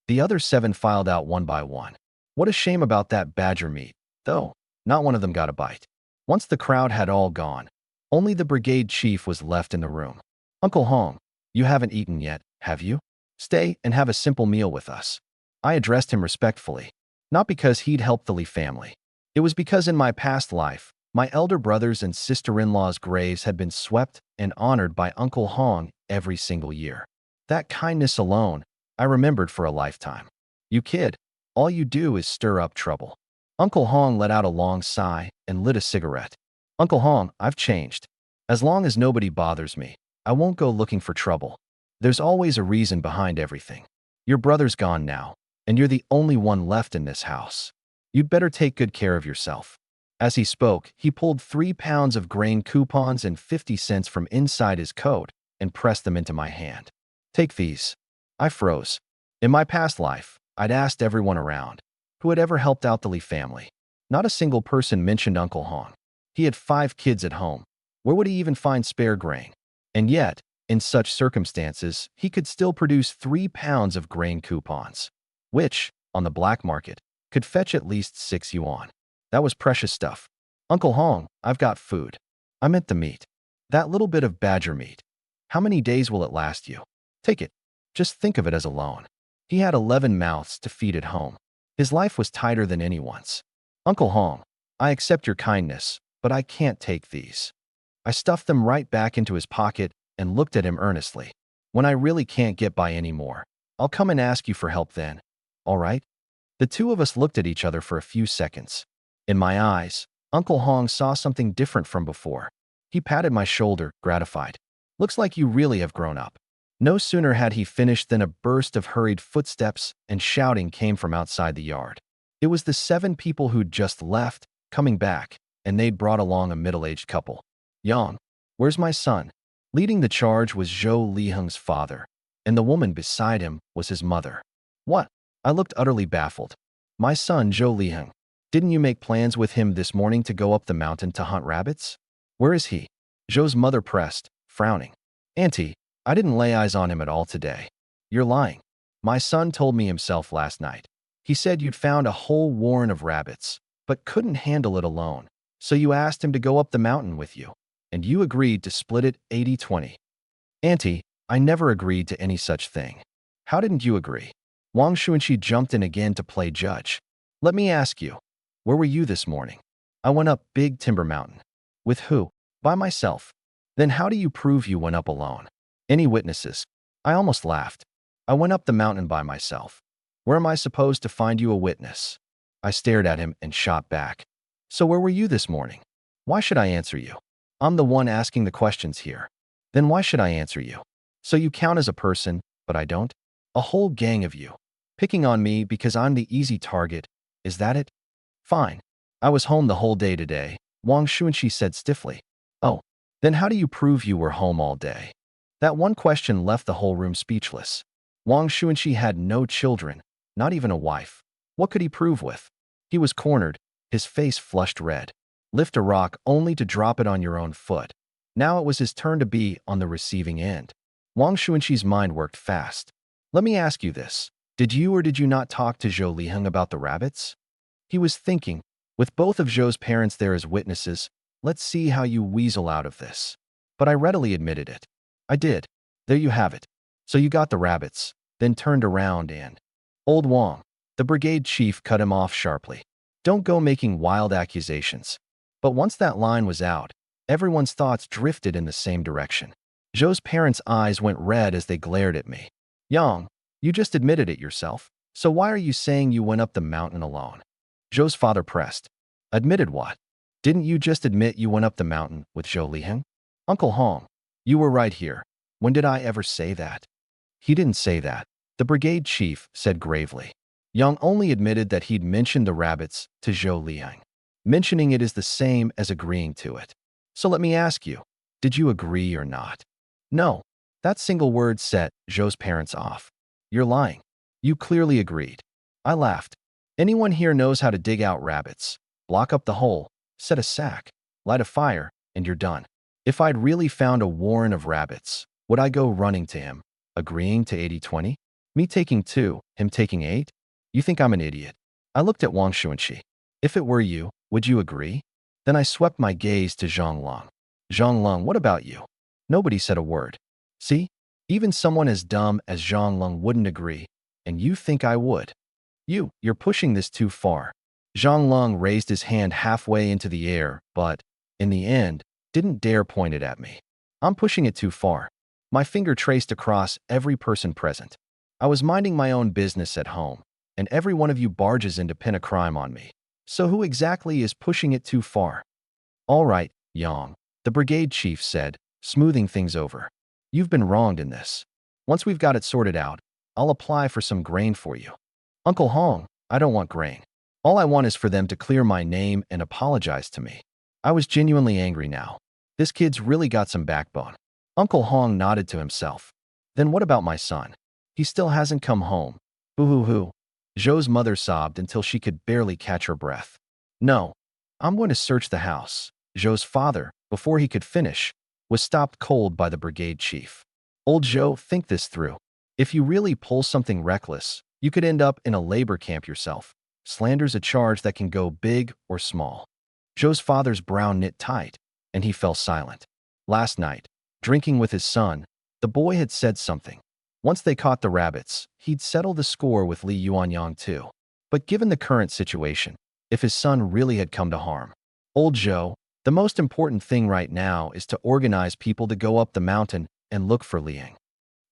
The other 7 filed out one by one. What a shame about that badger meat, though. Not one of them got a bite. Once the crowd had all gone, only the brigade chief was left in the room. Uncle Hong, you haven't eaten yet, have you? Stay and have a simple meal with us. I addressed him respectfully, not because he'd helped the Li family. It was because in my past life, my elder brothers and sister-in-law's graves had been swept and honored by Uncle Hong every single year. That kindness alone, I remembered for a lifetime. You kid, all you do is stir up trouble. Uncle Hong let out a long sigh and lit a cigarette. Uncle Hong, I've changed. As long as nobody bothers me, I won't go looking for trouble. There's always a reason behind everything. Your brother's gone now, and you're the only one left in this house. You'd better take good care of yourself. As he spoke, he pulled 3 pounds of grain coupons and 50 cents from inside his coat and pressed them into my hand. Take these. I froze. In my past life, I'd asked everyone around who had ever helped out the Li family. Not a single person mentioned Uncle Hong. He had 5 kids at home. Where would he even find spare grain? And yet, in such circumstances, he could still produce 3 pounds of grain coupons, which, on the black market, could fetch at least 6 yuan. That was precious stuff. Uncle Hong, I've got food. I meant the meat. That little bit of badger meat. How many days will it last you? Take it. Just think of it as a loan. He had 11 mouths to feed at home. His life was tighter than anyone's. Uncle Hong, I accept your kindness, but I can't take these. I stuffed them right back into his pocket and looked at him earnestly. When I really can't get by anymore, I'll come and ask you for help then. All right? The two of us looked at each other for a few seconds. In my eyes, Uncle Hong saw something different from before. He patted my shoulder, gratified. Looks like you really have grown up. No sooner had he finished than a burst of hurried footsteps and shouting came from outside the yard. It was the 7 people who'd just left, coming back, and they'd brought along a middle-aged couple. Yang, where's my son? Leading the charge was Zhou Liheng's father, and the woman beside him was his mother. What? I looked utterly baffled. My son, Zhou Liheng. Didn't you make plans with him this morning to go up the mountain to hunt rabbits? Where is he? Zhou's mother pressed, frowning. Auntie, I didn't lay eyes on him at all today. You're lying. My son told me himself last night. He said you'd found a whole warren of rabbits, but couldn't handle it alone, so you asked him to go up the mountain with you, and you agreed to split it 80-20. Auntie, I never agreed to any such thing. How didn't you agree? Wang Xuanxi jumped in again to play judge. Let me ask you, where were you this morning? I went up Big Timber Mountain. With who? By myself. Then how do you prove you went up alone? Any witnesses? I almost laughed. I went up the mountain by myself. Where am I supposed to find you a witness? I stared at him and shot back. So where were you this morning? Why should I answer you? I'm the one asking the questions here. Then why should I answer you? So you count as a person, but I don't? A whole gang of you. Picking on me because I'm the easy target. Is that it? Fine. I was home the whole day today, Wang Xuanxi said stiffly. Oh, then how do you prove you were home all day? That one question left the whole room speechless. Wang Xuanxi had no children, not even a wife. What could he prove with? He was cornered, his face flushed red. Lift a rock only to drop it on your own foot. Now it was his turn to be on the receiving end. Wang Xuanxi's mind worked fast. Let me ask you this. Did you or did you not talk to Zhou Liheng about the rabbits? He was thinking, with both of Zhou's parents there as witnesses, let's see how you weasel out of this. But I readily admitted it. I did. There you have it. So you got the rabbits, then turned around and… Old Wang, the brigade chief cut him off sharply. Don't go making wild accusations. But once that line was out, everyone's thoughts drifted in the same direction. Zhou's parents' eyes went red as they glared at me. Yang, you just admitted it yourself. So why are you saying you went up the mountain alone? Zhou's father pressed. Admitted what? Didn't you just admit you went up the mountain with Zhou Liheng? Uncle Hong, you were right here. When did I ever say that? He didn't say that, the brigade chief said gravely. Yang only admitted that he'd mentioned the rabbits to Zhou Liheng. Mentioning it is the same as agreeing to it. So let me ask you, did you agree or not? No. That single word set Zhou's parents off. You're lying. You clearly agreed. I laughed. Anyone here knows how to dig out rabbits. Block up the hole, set a sack, light a fire, and you're done. If I'd really found a warren of rabbits, would I go running to him, agreeing to 80-20? Me taking 2, him taking 8? You think I'm an idiot? I looked at Wang Xuanxi. If it were you, would you agree? Then I swept my gaze to Zhonglong. Zhonglong, what about you? Nobody said a word. See? Even someone as dumb as Zhonglong wouldn't agree, and you think I would. You're pushing this too far. Zhonglong raised his hand halfway into the air, but, in the end, didn't dare point it at me. I'm pushing it too far. My finger traced across every person present. I was minding my own business at home, and every one of you barges in to pin a crime on me. So who exactly is pushing it too far? All right, Yang, the brigade chief said, smoothing things over. You've been wronged in this. Once we've got it sorted out, I'll apply for some grain for you. Uncle Hong, I don't want grain. All I want is for them to clear my name and apologize to me. I was genuinely angry now. This kid's really got some backbone. Uncle Hong nodded to himself. Then what about my son? He still hasn't come home. Boo-hoo-hoo. Zhou's mother sobbed until she could barely catch her breath. No, I'm going to search the house. Zhou's father, before he could finish, was stopped cold by the brigade chief. Old Zhou, think this through. If you really pull something reckless, you could end up in a labor camp yourself. Slander's a charge that can go big or small. Zhou's father's brow knit tight, and he fell silent. Last night, drinking with his son, the boy had said something. Once they caught the rabbits, he'd settle the score with Li Yuanyang too. But given the current situation, if his son really had come to harm, old Zhou, the most important thing right now is to organize people to go up the mountain and look for Liang.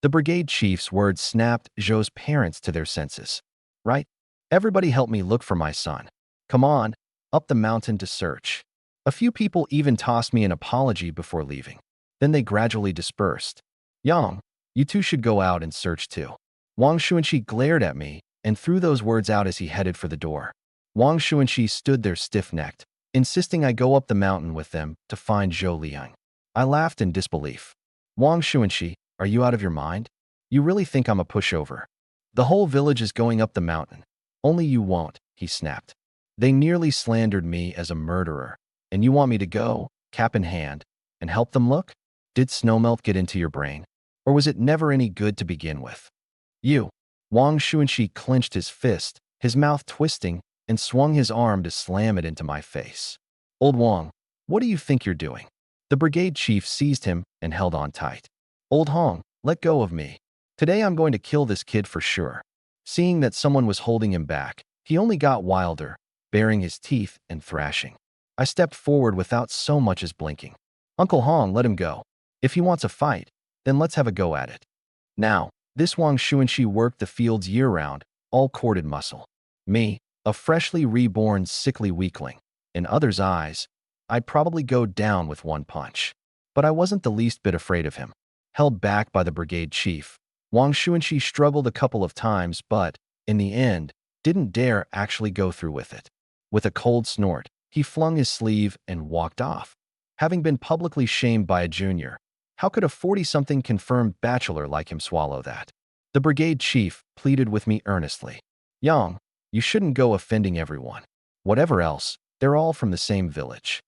The brigade chief's words snapped Zhou's parents to their senses. Right? Everybody help me look for my son. Come on, up the mountain to search. A few people even tossed me an apology before leaving. Then they gradually dispersed. Yang, you two should go out and search too. Wang Xuanxi glared at me and threw those words out as he headed for the door. Wang Xuanxi stood there stiff-necked, insisting I go up the mountain with them to find Zhou Liang. I laughed in disbelief. Wang Xuanxi, are you out of your mind? You really think I'm a pushover? The whole village is going up the mountain. Only you won't, he snapped. They nearly slandered me as a murderer, and you want me to go, cap in hand, and help them look? Did snowmelt get into your brain? Or was it never any good to begin with? You. Wang Xuanxi clenched his fist, his mouth twisting, and swung his arm to slam it into my face. Old Wang, what do you think you're doing? The brigade chief seized him and held on tight. Old Hong, let go of me. Today I'm going to kill this kid for sure. Seeing that someone was holding him back, he only got wilder, baring his teeth and thrashing. I stepped forward without so much as blinking. Uncle Hong, let him go. If he wants a fight, then let's have a go at it. Now, this Wang Xuanxi worked the fields year-round, all corded muscle. Me, a freshly reborn sickly weakling. In others' eyes, I'd probably go down with one punch. But I wasn't the least bit afraid of him. Held back by the brigade chief, Wang Xuanxi struggled a couple of times but, in the end, didn't dare actually go through with it. With a cold snort, he flung his sleeve and walked off. Having been publicly shamed by a junior, how could a 40-something confirmed bachelor like him swallow that? The brigade chief pleaded with me earnestly. Yang, you shouldn't go offending everyone. Whatever else, they're all from the same village.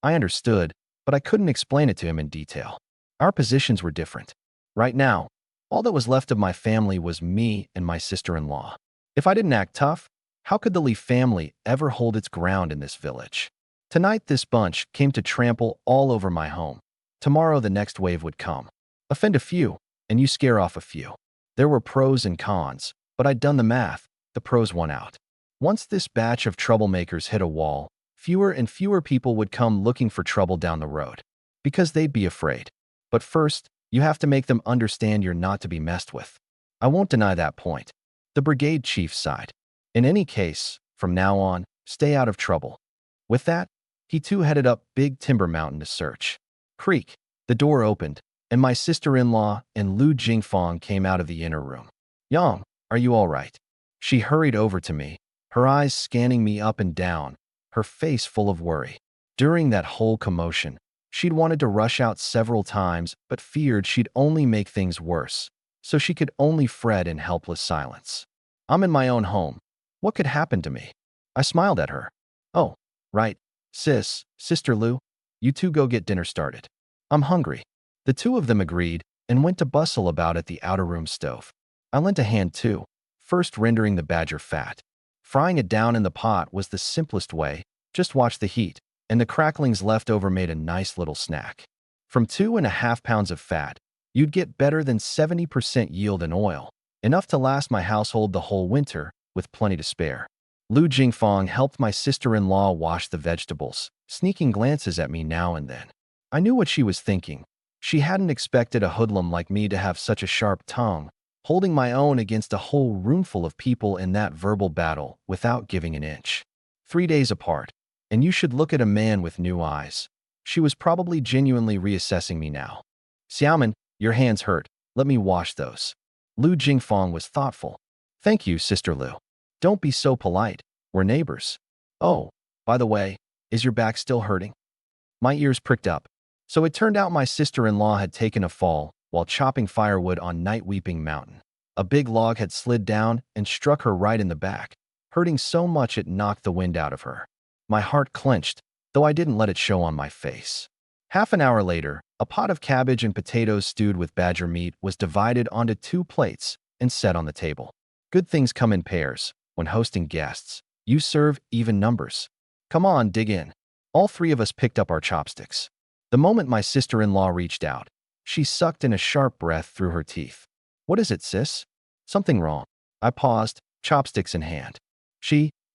I understood, but I couldn't explain it to him in detail. Our positions were different. Right now, all that was left of my family was me and my sister-in-law. If I didn't act tough, how could the Li family ever hold its ground in this village? Tonight this bunch came to trample all over my home. Tomorrow the next wave would come. Offend a few, and you scare off a few. There were pros and cons, but I'd done the math. The pros won out. Once this batch of troublemakers hit a wall, fewer and fewer people would come looking for trouble down the road. Because they'd be afraid. But first, you have to make them understand you're not to be messed with. I won't deny that point. The brigade chief sighed. In any case, from now on, stay out of trouble. With that, he too headed up Big Timber Mountain to search. Creak, the door opened, and my sister-in-law and Lu Jingfang came out of the inner room. Yang, are you all right? She hurried over to me, her eyes scanning me up and down, her face full of worry. During that whole commotion, she'd wanted to rush out several times but feared she'd only make things worse, so she could only fret in helpless silence. I'm in my own home. What could happen to me? I smiled at her. Oh, right, Sister Lu, you two go get dinner started. I'm hungry. The two of them agreed and went to bustle about at the outer room stove. I lent a hand too, first rendering the badger fat. Frying it down in the pot was the simplest way, just watch the heat, and the cracklings left over made a nice little snack. From 2.5 pounds of fat, you'd get better than 70% yield in oil, enough to last my household the whole winter, with plenty to spare. Lu Jingfang helped my sister-in-law wash the vegetables, sneaking glances at me now and then. I knew what she was thinking. She hadn't expected a hoodlum like me to have such a sharp tongue, holding my own against a whole roomful of people in that verbal battle without giving an inch. 3 days apart, and you should look at a man with new eyes. She was probably genuinely reassessing me now. Xiaoman, your hands hurt. Let me wash those. Lu Jingfang was thoughtful. Thank you, Sister Lu. Don't be so polite. We're neighbors. Oh, by the way, is your back still hurting? My ears pricked up. So it turned out my sister-in-law had taken a fall while chopping firewood on Night Weeping Mountain. A big log had slid down and struck her right in the back, hurting so much it knocked the wind out of her. My heart clenched, though I didn't let it show on my face. Half an hour later, a pot of cabbage and potatoes stewed with badger meat was divided onto 2 plates and set on the table. Good things come in pairs. When hosting guests, you serve even numbers. Come on, dig in. All 3 of us picked up our chopsticks. The moment my sister-in-law reached out, she sucked in a sharp breath through her teeth. What is it, sis? Something wrong. I paused, chopsticks in hand.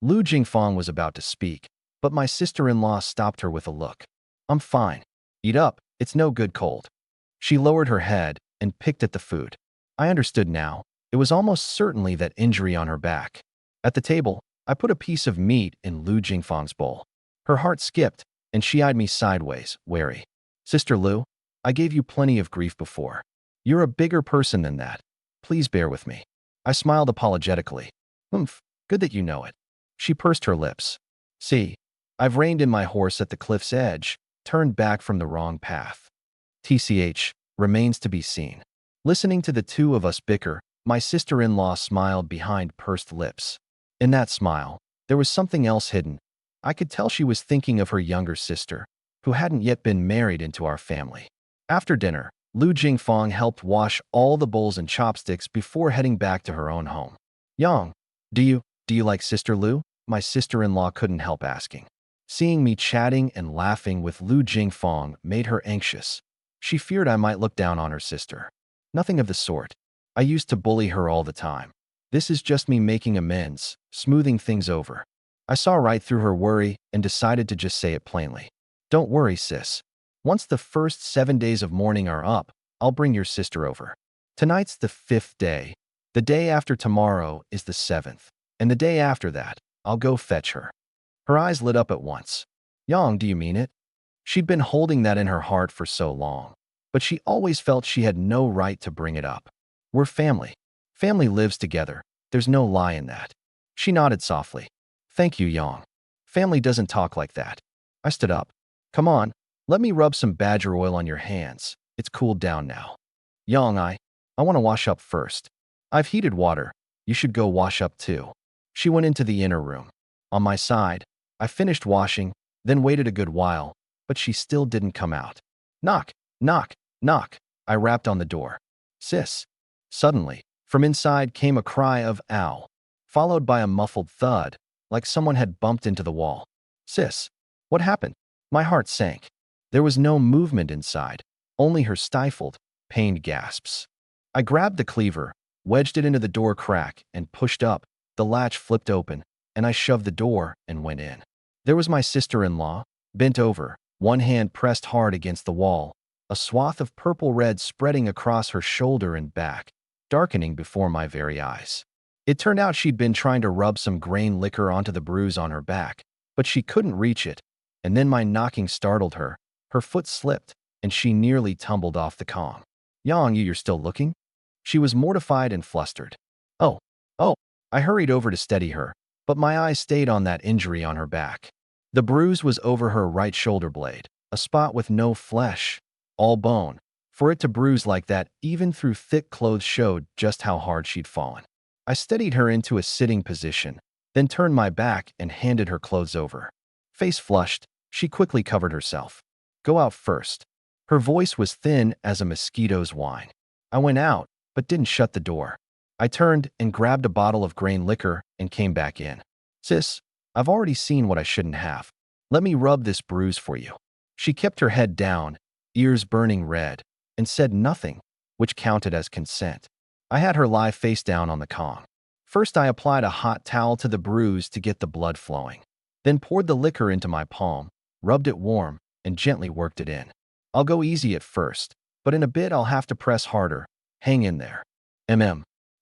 Lu Jingfang was about to speak, but my sister-in-law stopped her with a look. I'm fine. Eat up, it's no good cold. She lowered her head and picked at the food. I understood now. It was almost certainly that injury on her back. At the table, I put a piece of meat in Lu Jingfang's bowl. Her heart skipped, and she eyed me sideways, wary. Sister Lu, I gave you plenty of grief before. You're a bigger person than that. Please bear with me. I smiled apologetically. Good that you know it. She pursed her lips. See, I've reined in my horse at the cliff's edge, turned back from the wrong path. TCH, remains to be seen. Listening to the 2 of us bicker, my sister-in-law smiled behind pursed lips. In that smile, there was something else hidden. I could tell she was thinking of her younger sister, who hadn't yet been married into our family. After dinner, Lu Jingfang helped wash all the bowls and chopsticks before heading back to her own home. Yang, do you like Sister Lu? My sister-in-law couldn't help asking. Seeing me chatting and laughing with Lu Jingfang made her anxious. She feared I might look down on her sister. Nothing of the sort. I used to bully her all the time. This is just me making amends, smoothing things over. I saw right through her worry and decided to just say it plainly. Don't worry, sis. Once the first 7 days of mourning are up, I'll bring your sister over. Tonight's the 5th day. The day after tomorrow is the 7th. And the day after that, I'll go fetch her. Her eyes lit up at once. Yang, do you mean it? She'd been holding that in her heart for so long, but she always felt she had no right to bring it up. We're family. Family lives together. There's no lie in that. She nodded softly. Thank you, Yang. Family doesn't talk like that. I stood up. Come on, let me rub some badger oil on your hands. It's cooled down now. Yang, I want to wash up first. I've heated water. You should go wash up too. She went into the inner room. On my side, I finished washing, then waited a good while, but she still didn't come out. Knock, knock, knock. I rapped on the door. Sis. Suddenly, from inside came a cry of ow, followed by a muffled thud, like someone had bumped into the wall. Sis. What happened? My heart sank. There was no movement inside, only her stifled, pained gasps. I grabbed the cleaver, wedged it into the door crack, and pushed up. The latch flipped open, and I shoved the door and went in. There was my sister-in-law, bent over, one hand pressed hard against the wall, a swath of purple red spreading across her shoulder and back, darkening before my very eyes. It turned out she'd been trying to rub some grain liquor onto the bruise on her back, but she couldn't reach it, and then my knocking startled her. Her foot slipped, and she nearly tumbled off the Kong. Yang, you're still looking? She was mortified and flustered. Oh. I hurried over to steady her, but my eyes stayed on that injury on her back. The bruise was over her right shoulder blade, a spot with no flesh, all bone. For it to bruise like that, even through thick clothes, showed just how hard she'd fallen. I steadied her into a sitting position, then turned my back and handed her clothes over. Face flushed, she quickly covered herself. Go out first. Her voice was thin as a mosquito's whine. I went out, but didn't shut the door. I turned and grabbed a bottle of grain liquor and came back in. Sis, I've already seen what I shouldn't have. Let me rub this bruise for you. She kept her head down, ears burning red, and said nothing, which counted as consent. I had her lie face down on the Kong. First, I applied a hot towel to the bruise to get the blood flowing, then poured the liquor into my palm, rubbed it warm, and gently worked it in. I'll go easy at first, but in a bit I'll have to press harder. Hang in there.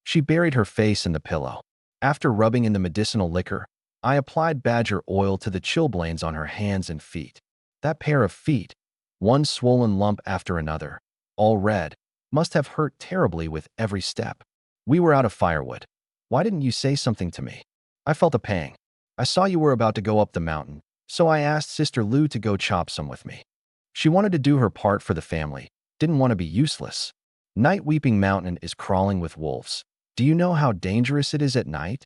She buried her face in the pillow. After rubbing in the medicinal liquor, I applied badger oil to the chilblains on her hands and feet. That pair of feet, one swollen lump after another, all red, must have hurt terribly with every step. We were out of firewood. Why didn't you say something to me? I felt a pang. I saw you were about to go up the mountain, so I asked Sister Lu to go chop some with me. She wanted to do her part for the family, didn't want to be useless. Night Weeping Mountain is crawling with wolves. Do you know how dangerous it is at night?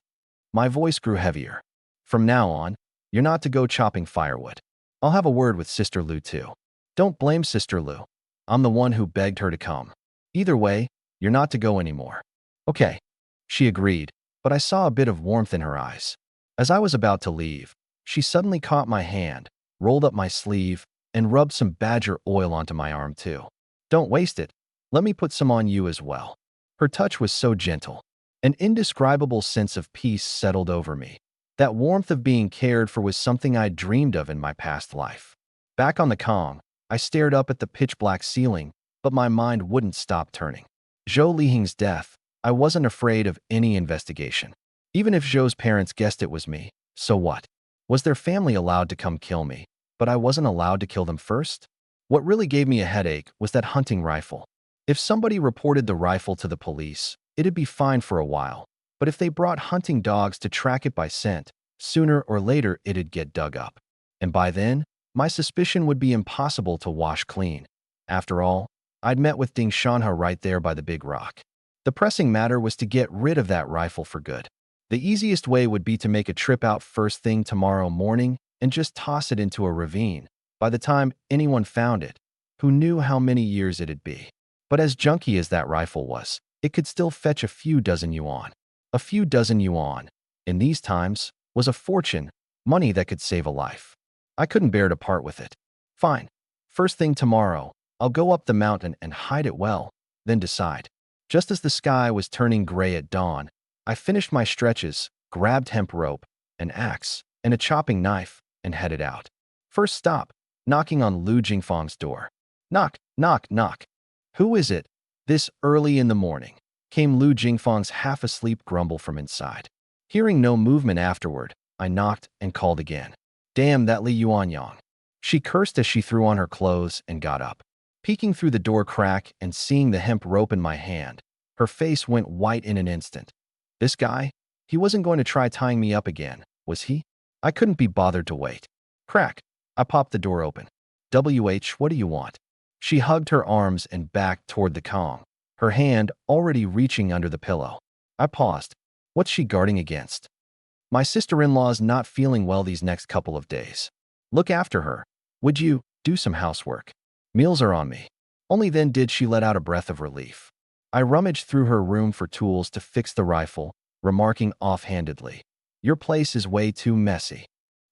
My voice grew heavier. From now on, you're not to go chopping firewood. I'll have a word with Sister Lu too. Don't blame Sister Lu. I'm the one who begged her to come. Either way, you're not to go anymore. Okay. She agreed, but I saw a bit of warmth in her eyes. As I was about to leave, she suddenly caught my hand, rolled up my sleeve, and rubbed some badger oil onto my arm too. Don't waste it. Let me put some on you as well. Her touch was so gentle. An indescribable sense of peace settled over me. That warmth of being cared for was something I'd dreamed of in my past life. Back on the Kong, I stared up at the pitch-black ceiling, but my mind wouldn't stop turning. Zhou Lihing's death. I wasn't afraid of any investigation. Even if Zhou's parents guessed it was me, so what? Was their family allowed to come kill me, but I wasn't allowed to kill them first? What really gave me a headache was that hunting rifle. If somebody reported the rifle to the police, it'd be fine for a while, but if they brought hunting dogs to track it by scent, sooner or later it'd get dug up. And by then, my suspicion would be impossible to wash clean. After all, I'd met with Ding Shanha right there by the big rock. The pressing matter was to get rid of that rifle for good. The easiest way would be to make a trip out first thing tomorrow morning and just toss it into a ravine. By the time anyone found it, who knew how many years it'd be? But as junky as that rifle was, it could still fetch a few dozen yuan. A few dozen yuan, in these times, was a fortune, money that could save a life. I couldn't bear to part with it. Fine. First thing tomorrow, I'll go up the mountain and hide it well, then decide. Just as the sky was turning gray at dawn, I finished my stretches, grabbed hemp rope, an axe, and a chopping knife, and headed out. First stop, knocking on Lu Jingfang's door. Knock, knock, knock. Who is it? This early in the morning, came Lu Jingfang's half-asleep grumble from inside. Hearing no movement afterward, I knocked and called again. Damn that Li Yuanyang. She cursed as she threw on her clothes and got up. Peeking through the door crack and seeing the hemp rope in my hand, her face went white in an instant. This guy? He wasn't going to try tying me up again, was he? I couldn't be bothered to wait. Crack. I popped the door open. What do you want? She hugged her arms and backed toward the Kong, her hand already reaching under the pillow. I paused. What's she guarding against? My sister-in-law's not feeling well these next couple of days. Look after her. Would you do some housework? Meals are on me. Only then did she let out a breath of relief. I rummaged through her room for tools to fix the rifle, remarking offhandedly, "Your place is way too messy."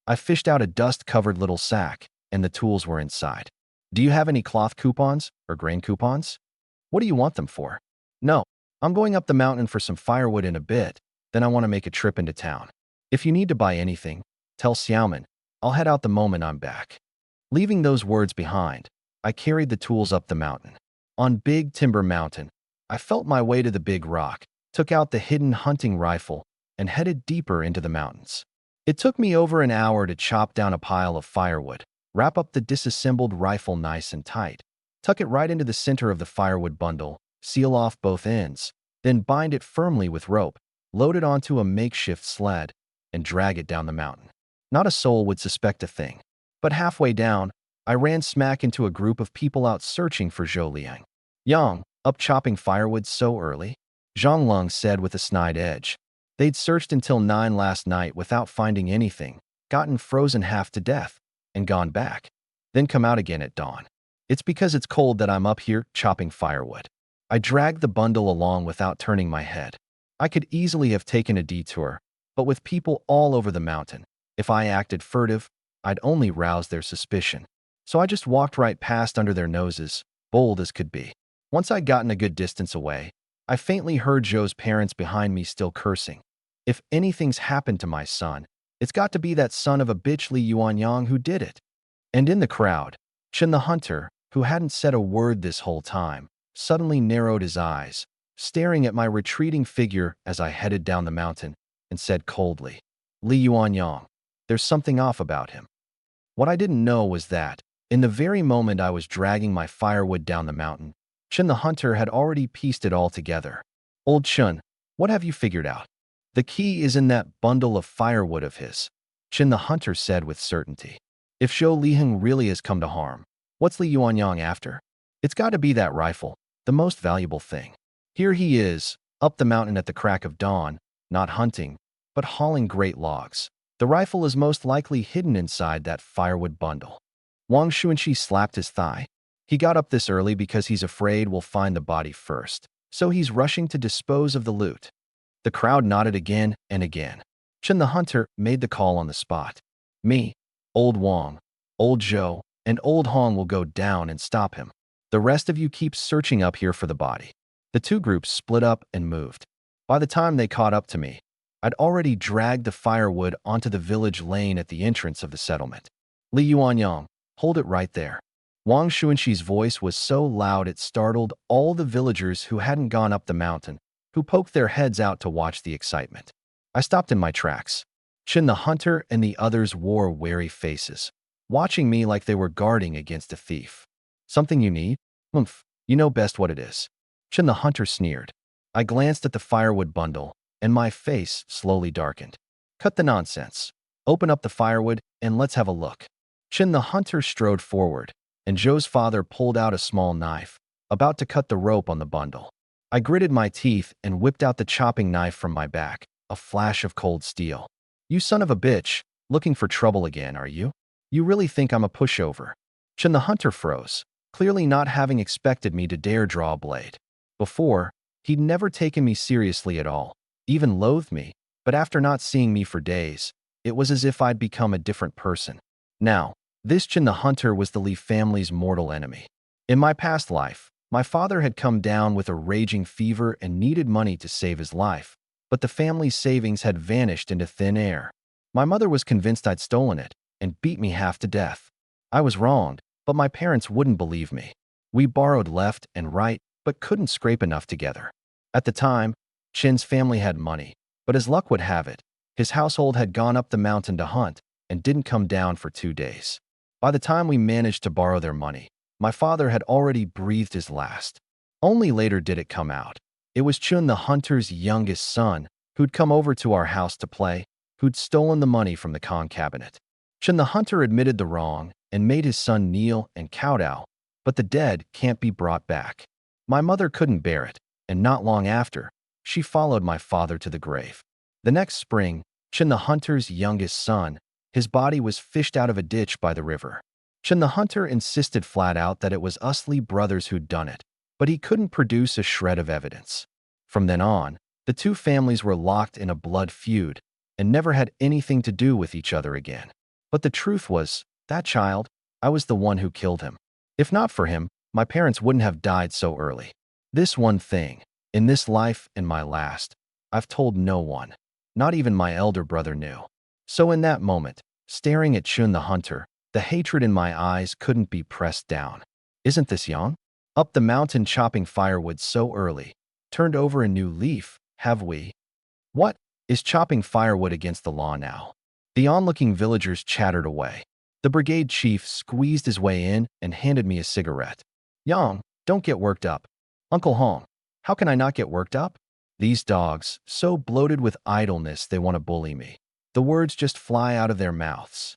I fished out a dust-covered little sack, and the tools were inside. Do you have any cloth coupons or grain coupons? What do you want them for? No, I'm going up the mountain for some firewood in a bit, then I want to make a trip into town. If you need to buy anything, tell Xiaoman. I'll head out the moment I'm back. Leaving those words behind, I carried the tools up the mountain. On Big Timber Mountain, I felt my way to the big rock, took out the hidden hunting rifle, and headed deeper into the mountains. It took me over an hour to chop down a pile of firewood, wrap up the disassembled rifle nice and tight, tuck it right into the center of the firewood bundle, seal off both ends, then bind it firmly with rope, load it onto a makeshift sled, and drag it down the mountain. Not a soul would suspect a thing. But halfway down, I ran smack into a group of people out searching for Zhou Liang. "Yang, up chopping firewood so early?" Zhang Lung said with a snide edge. They'd searched until 9 last night without finding anything, gotten frozen half to death, and gone back. Then come out again at dawn. It's because it's cold that I'm up here chopping firewood. I dragged the bundle along without turning my head. I could easily have taken a detour, but with people all over the mountain, if I acted furtive, I'd only rouse their suspicion. So I just walked right past under their noses, bold as could be. Once I'd gotten a good distance away, I faintly heard Zhou's parents behind me still cursing. If anything's happened to my son, it's got to be that son of a bitch Li Yuanyang who did it. And in the crowd, Chen the hunter, who hadn't said a word this whole time, suddenly narrowed his eyes, staring at my retreating figure as I headed down the mountain, and said coldly, "Li Yuanyang, there's something off about him." What I didn't know was that, in the very moment I was dragging my firewood down the mountain, Chen the hunter had already pieced it all together. "Old Chen, what have you figured out?" "The key is in that bundle of firewood of his," Chen the hunter said with certainty. "If Zhou Liheng really has come to harm, what's Li Yuanyang after? It's got to be that rifle, the most valuable thing. Here he is, up the mountain at the crack of dawn, not hunting, but hauling great logs. The rifle is most likely hidden inside that firewood bundle." Wang Xuanqi slapped his thigh. "He got up this early because he's afraid we'll find the body first, so he's rushing to dispose of the loot." The crowd nodded again and again. Chen the hunter made the call on the spot. "Me, Old Wang, Old Zhou, and Old Hong will go down and stop him. The rest of you keep searching up here for the body." The two groups split up and moved. By the time they caught up to me, I'd already dragged the firewood onto the village lane at the entrance of the settlement. "Li Yuanyang, hold it right there." Wang Xuanqi's voice was so loud it startled all the villagers who hadn't gone up the mountain, who poked their heads out to watch the excitement. I stopped in my tracks. Chen the hunter and the others wore wary faces, watching me like they were guarding against a thief. "Something you need? Humph, you know best what it is." Chen the hunter sneered. I glanced at the firewood bundle, and my face slowly darkened. "Cut the nonsense. Open up the firewood, and let's have a look." Chen the hunter strode forward, and Zhou's father pulled out a small knife, about to cut the rope on the bundle. I gritted my teeth and whipped out the chopping knife from my back, a flash of cold steel. "You son of a bitch, looking for trouble again, are you? You really think I'm a pushover?" Chen the hunter froze, clearly not having expected me to dare draw a blade. Before, he'd never taken me seriously at all, even loathed me, but after not seeing me for days, it was as if I'd become a different person. Now, this Chen the hunter was the Li family's mortal enemy. In my past life, my father had come down with a raging fever and needed money to save his life, but the family's savings had vanished into thin air. My mother was convinced I'd stolen it and beat me half to death. I was wronged, but my parents wouldn't believe me. We borrowed left and right, but couldn't scrape enough together. At the time, Chen's family had money, but as luck would have it, his household had gone up the mountain to hunt and didn't come down for 2 days. By the time we managed to borrow their money, my father had already breathed his last. Only later did it come out. It was Chun the hunter's youngest son, who'd come over to our house to play, who'd stolen the money from the con cabinet. Chun the hunter admitted the wrong and made his son kneel and kowtow, but the dead can't be brought back. My mother couldn't bear it, and not long after, she followed my father to the grave. The next spring, Chun the hunter's youngest son, his body was fished out of a ditch by the river. Chun the hunter insisted flat out that it was us Lee brothers who'd done it, but he couldn't produce a shred of evidence. From then on, the two families were locked in a blood feud and never had anything to do with each other again. But the truth was, that child, I was the one who killed him. If not for him, my parents wouldn't have died so early. This one thing, in this life and my last, I've told no one. Not even my elder brother knew. So in that moment, staring at Chun the hunter, the hatred in my eyes couldn't be pressed down. Isn't this young? Up the mountain chopping firewood so early. Turned over a new leaf, have we? What? Is chopping firewood against the law now? The onlooking villagers chattered away. The brigade chief squeezed his way in and handed me a cigarette. Yang, don't get worked up. Uncle Hong, how can I not get worked up? These dogs, so bloated with idleness they want to bully me. The words just fly out of their mouths.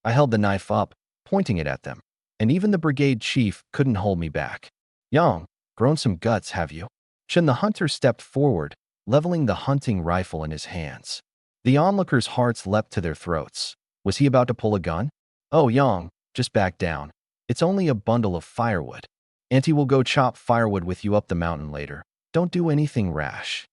I held the knife up, pointing it at them, and even the brigade chief couldn't hold me back. Yang, grown some guts, have you? Chun the hunter stepped forward, leveling the hunting rifle in his hands. The onlookers' hearts leapt to their throats. Was he about to pull a gun? Oh, Yang, just back down. It's only a bundle of firewood. Auntie will go chop firewood with you up the mountain later. Don't do anything rash.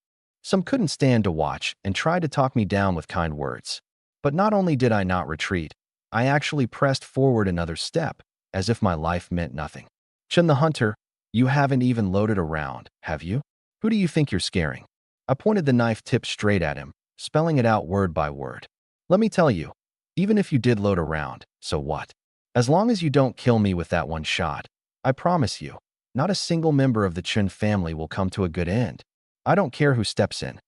Some couldn't stand to watch and tried to talk me down with kind words. But not only did I not retreat, I actually pressed forward another step, as if my life meant nothing. Chun the hunter, you haven't even loaded a round, have you? Who do you think you're scaring? I pointed the knife tip straight at him, spelling it out word by word. Let me tell you, even if you did load a round, so what? As long as you don't kill me with that one shot, I promise you, not a single member of the Chun family will come to a good end. I don't care who steps in.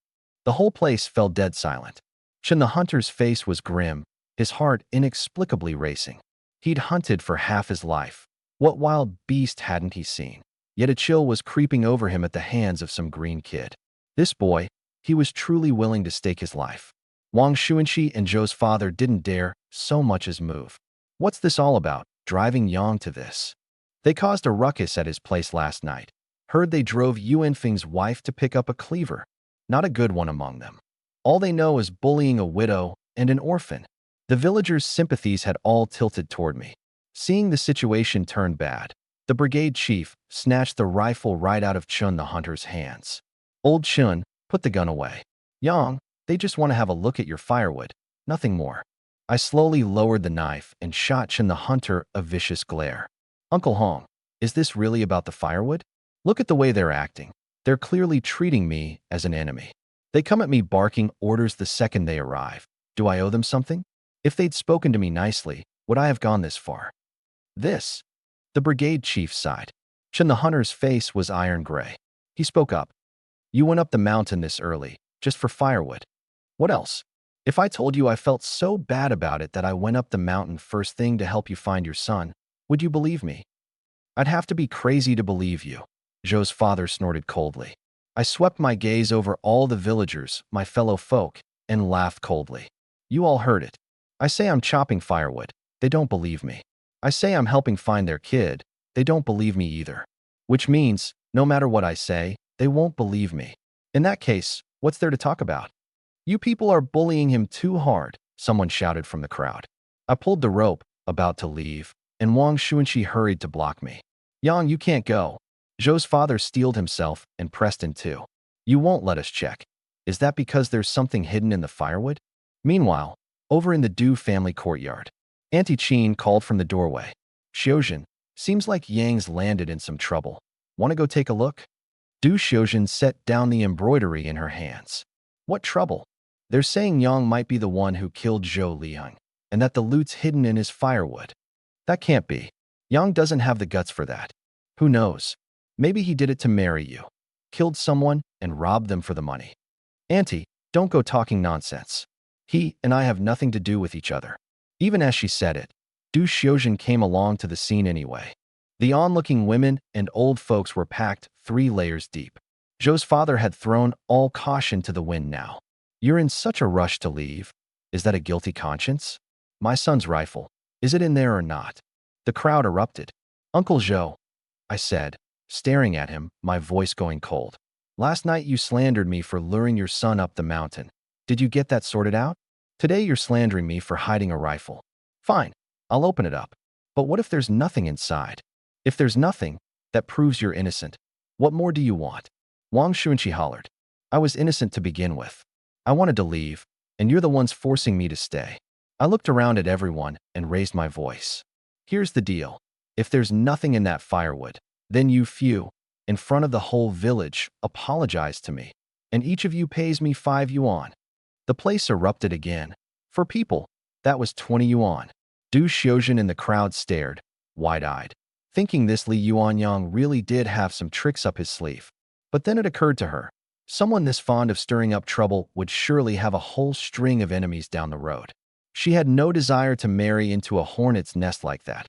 The whole place fell dead silent. Chun the hunter's face was grim, his heart inexplicably racing. He'd hunted for half his life. What wild beast hadn't he seen? Yet a chill was creeping over him at the hands of some green kid. This boy, he was truly willing to stake his life. Wang Xuanqi and Zhou's father didn't dare so much as move. What's this all about, driving Yang to this? They caused a ruckus at his place last night. Heard they drove Yuan Feng's wife to pick up a cleaver. Not a good one among them. All they know is bullying a widow and an orphan. The villagers' sympathies had all tilted toward me. Seeing the situation turn bad, the brigade chief snatched the rifle right out of Chun the hunter's hands. Old Chun, put the gun away. Yang, they just want to have a look at your firewood, nothing more. I slowly lowered the knife and shot Chun the hunter a vicious glare. Uncle Hong, is this really about the firewood? Look at the way they're acting. They're clearly treating me as an enemy. They come at me barking orders the second they arrive. Do I owe them something? If they'd spoken to me nicely, would I have gone this far? This? The brigade chief sighed. Chun the hunter's face was iron gray. He spoke up. You went up the mountain this early, just for firewood. What else? If I told you I felt so bad about it that I went up the mountain first thing to help you find your son, would you believe me? I'd have to be crazy to believe you. Zhou's father snorted coldly. I swept my gaze over all the villagers, my fellow folk, and laughed coldly. You all heard it. I say I'm chopping firewood. They don't believe me. I say I'm helping find their kid. They don't believe me either. Which means, no matter what I say, they won't believe me. In that case, what's there to talk about? You people are bullying him too hard, someone shouted from the crowd. I pulled the rope, about to leave, and Wang Xuanqi hurried to block me. Yang, you can't go. Zhou's father steeled himself and pressed in too. You won't let us check. Is that because there's something hidden in the firewood? Meanwhile, over in the Du family courtyard, Auntie Qin called from the doorway. Xiuzhen, seems like Yang's landed in some trouble. Want to go take a look? Du Xiuzhen set down the embroidery in her hands. What trouble? They're saying Yang might be the one who killed Zhou Liang, and that the loot's hidden in his firewood. That can't be. Yang doesn't have the guts for that. Who knows? Maybe he did it to marry you. Killed someone and robbed them for the money. Auntie, don't go talking nonsense. He and I have nothing to do with each other. Even as she said it, Du Xiuzhen came along to the scene anyway. The onlooking women and old folks were packed 3 layers deep. Zhou's father had thrown all caution to the wind now. You're in such a rush to leave. Is that a guilty conscience? My son's rifle. Is it in there or not? The crowd erupted. Uncle Zhou, I said, staring at him, my voice going cold. Last night you slandered me for luring your son up the mountain. Did you get that sorted out? Today you're slandering me for hiding a rifle. Fine, I'll open it up. But what if there's nothing inside? If there's nothing, that proves you're innocent. What more do you want? Wang Xuanqi hollered. I was innocent to begin with. I wanted to leave, and you're the ones forcing me to stay. I looked around at everyone and raised my voice. Here's the deal. If there's nothing in that firewood, then you few, in front of the whole village, apologize to me, and each of you pays me 5 yuan. The place erupted again. For people, that was 20 yuan. Du Xiuzhen and the crowd stared, wide-eyed, thinking this Li Yuanyang really did have some tricks up his sleeve. But then it occurred to her, someone this fond of stirring up trouble would surely have a whole string of enemies down the road. She had no desire to marry into a hornet's nest like that.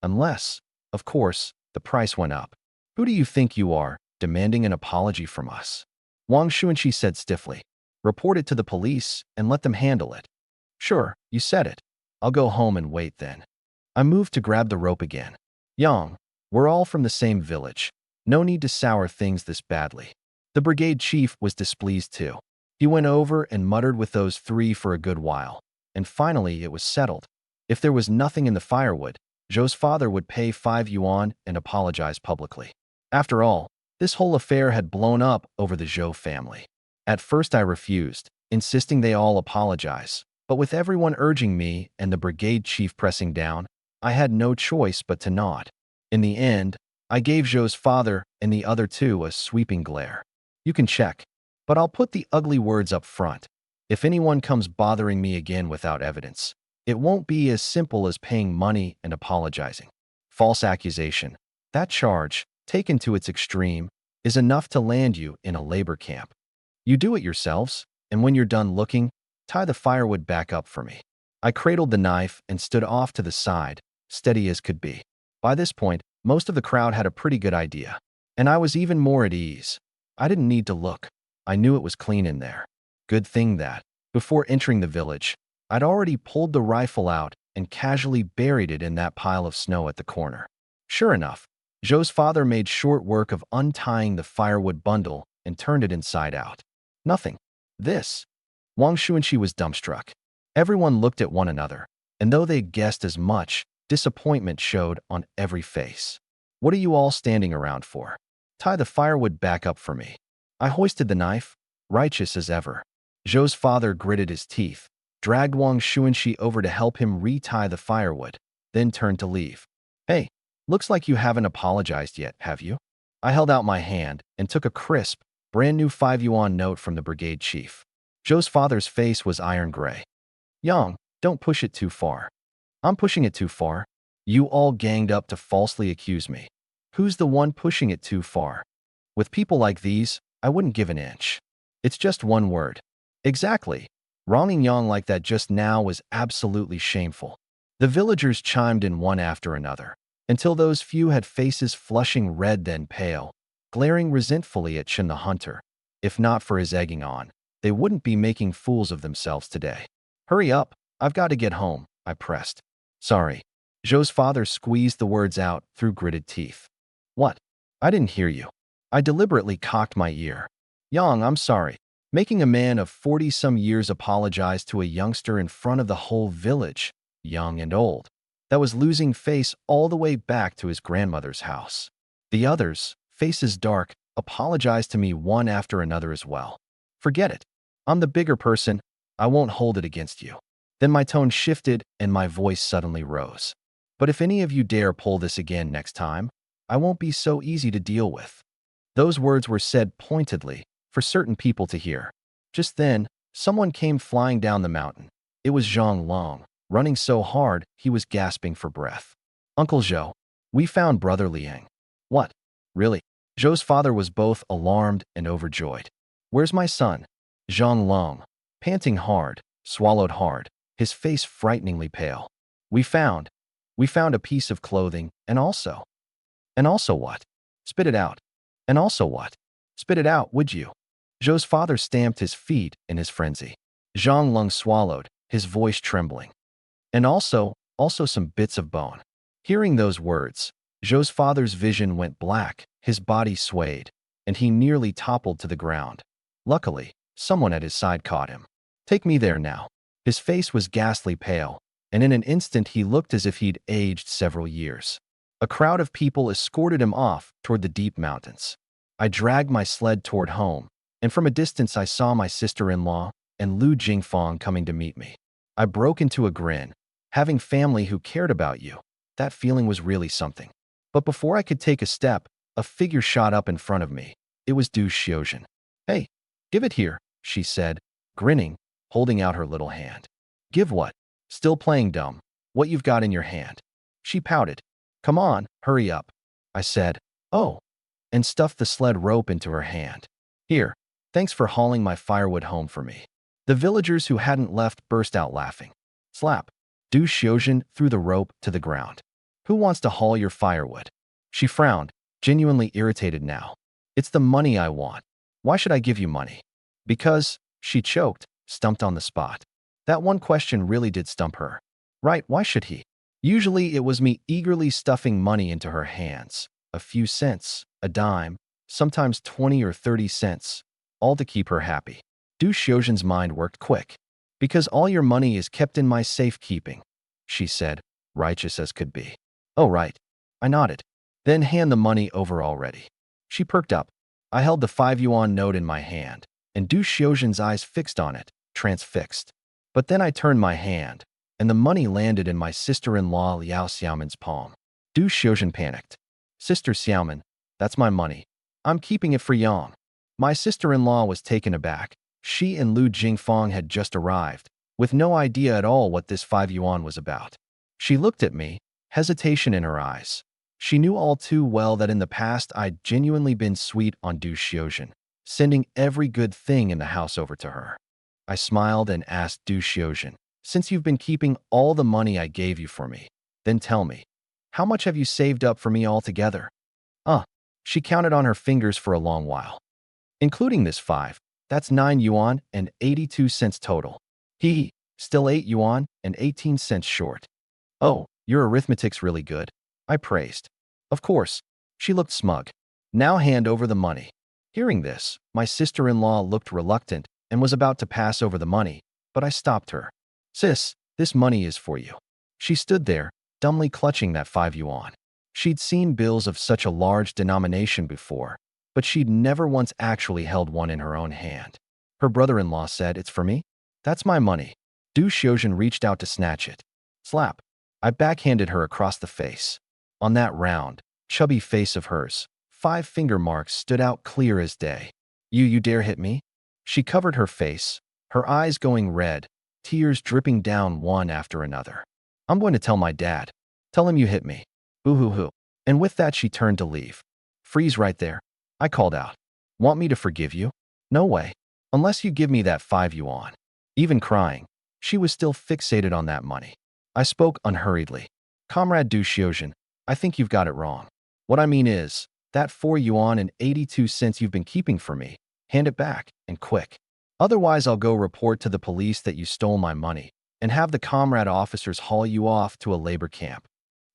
Unless, of course, the price went up. Who do you think you are, demanding an apology from us? Wang Xuanqi said stiffly. Report it to the police and let them handle it. Sure, you said it. I'll go home and wait then. I moved to grab the rope again. Yang, we're all from the same village. No need to sour things this badly. The brigade chief was displeased too. He went over and muttered with those 3 for a good while. And finally it was settled. If there was nothing in the firewood, Zhou's father would pay 5 yuan and apologize publicly. After all, this whole affair had blown up over the Zhou family. At first I refused, insisting they all apologize. But with everyone urging me and the brigade chief pressing down, I had no choice but to nod. In the end, I gave Zhou's father and the other 2 a sweeping glare. You can check, but I'll put the ugly words up front. If anyone comes bothering me again without evidence, it won't be as simple as paying money and apologizing. False accusation. That charge, taken to its extreme, is enough to land you in a labor camp. You do it yourselves, and when you're done looking, tie the firewood back up for me. I cradled the knife and stood off to the side, steady as could be. By this point, most of the crowd had a pretty good idea, and I was even more at ease. I didn't need to look. I knew it was clean in there. Good thing that, before entering the village, I'd already pulled the rifle out and casually buried it in that pile of snow at the corner. Sure enough, Zhou's father made short work of untying the firewood bundle and turned it inside out. Nothing. This. Wang Xuanqi was dumbstruck. Everyone looked at one another, and though they guessed as much, disappointment showed on every face. What are you all standing around for? Tie the firewood back up for me. I hoisted the knife, righteous as ever. Zhou's father gritted his teeth, dragged Wang Xuanqi over to help him retie the firewood, then turned to leave. Hey, looks like you haven't apologized yet, have you? I held out my hand and took a crisp, brand new 5 yuan note from the brigade chief. Zhou's father's face was iron gray. Yang, don't push it too far. I'm pushing it too far. You all ganged up to falsely accuse me. Who's the one pushing it too far? With people like these, I wouldn't give an inch. It's just one word. Exactly. Wronging Yang like that just now was absolutely shameful. The villagers chimed in one after another, until those few had faces flushing red then pale, glaring resentfully at Chen the hunter. If not for his egging on, they wouldn't be making fools of themselves today. Hurry up, I've got to get home, I pressed. Sorry. Zhou's father squeezed the words out through gritted teeth. What? I didn't hear you. I deliberately cocked my ear. Yang, I'm sorry. Making a man of 40-some years apologize to a youngster in front of the whole village, young and old, that was losing face all the way back to his grandmother's house. The others, faces dark, apologized to me one after another as well. Forget it. I'm the bigger person. I won't hold it against you. Then my tone shifted and my voice suddenly rose. But if any of you dare pull this again next time, I won't be so easy to deal with. Those words were said pointedly, for certain people to hear. Just then, someone came flying down the mountain. It was Zhang Long, running so hard he was gasping for breath. Uncle Zhou, we found Brother Liang. What? Really? Zhou's father was both alarmed and overjoyed. Where's my son? Zhang Long, panting hard, swallowed hard, his face frighteningly pale. We found. We found a piece of clothing, and also what? Spit it out. And also what? Spit it out, would you? Zhou's father stamped his feet in his frenzy. Zhang Lung swallowed, his voice trembling. And also some bits of bone. Hearing those words, Zhou's father's vision went black, his body swayed, and he nearly toppled to the ground. Luckily, someone at his side caught him. Take me there now. His face was ghastly pale, and in an instant he looked as if he'd aged several years. A crowd of people escorted him off toward the deep mountains. I dragged my sled toward home, and from a distance I saw my sister-in-law and Lu Jingfang coming to meet me. I broke into a grin. Having family who cared about you, that feeling was really something. But before I could take a step, a figure shot up in front of me. It was Du Xiuzhen. Hey, give it here, she said, grinning, holding out her little hand. Give what? Still playing dumb. What you've got in your hand. She pouted. Come on, hurry up. I said, oh, and stuffed the sled rope into her hand. Here, thanks for hauling my firewood home for me. The villagers who hadn't left burst out laughing. Slap. Du Xiuzhen threw the rope to the ground. Who wants to haul your firewood? She frowned, genuinely irritated now. It's the money I want. Why should I give you money? Because, she choked, stumped on the spot. That one question really did stump her. Right, why should he? Usually it was me eagerly stuffing money into her hands. A few cents, a dime, sometimes 20 or 30 cents, all to keep her happy. Du Xiuzhen's mind worked quick. Because all your money is kept in my safekeeping, she said, righteous as could be. Oh, right. I nodded. Then hand the money over already. She perked up. I held the 5 yuan note in my hand, and Du Xiuzhen's eyes fixed on it, transfixed. But then I turned my hand, and the money landed in my sister-in-law Liao Xiaoman's palm. Du Xiuzhen panicked. Sister Xiaoman, that's my money. I'm keeping it for Yang. My sister-in-law was taken aback. She and Lu Jingfang had just arrived, with no idea at all what this 5 yuan was about. She looked at me, hesitation in her eyes. She knew all too well that in the past I'd genuinely been sweet on Du Xiuzhen, sending every good thing in the house over to her. I smiled and asked Du Xiuzhen, since you've been keeping all the money I gave you for me, then tell me, how much have you saved up for me altogether? She counted on her fingers for a long while. Including this 5, that's 9 yuan and 82 cents total. Still 8 yuan and 18 cents short. Oh, your arithmetic's really good, I praised. Of course. She looked smug. Now hand over the money. Hearing this, my sister-in-law looked reluctant and was about to pass over the money, but I stopped her. Sis, this money is for you. She stood there, dumbly clutching that 5 yuan. She'd seen bills of such a large denomination before, but she'd never once actually held one in her own hand. Her brother-in-law said, it's for me? That's my money. Du Xiuzhen reached out to snatch it. Slap. I backhanded her across the face. On that round, chubby face of hers, 5 finger marks stood out clear as day. You dare hit me? She covered her face, her eyes going red, tears dripping down one after another. I'm going to tell my dad. Tell him you hit me. Boo-hoo-hoo. And with that she turned to leave. Freeze right there. I called out. Want me to forgive you? No way. Unless you give me that 5 yuan. Even crying, she was still fixated on that money. I spoke unhurriedly. Comrade Du Xiuzhen, I think you've got it wrong. What I mean is, that 4 yuan and 82 cents you've been keeping for me, hand it back, and quick. Otherwise I'll go report to the police that you stole my money, and have the comrade officers haul you off to a labor camp.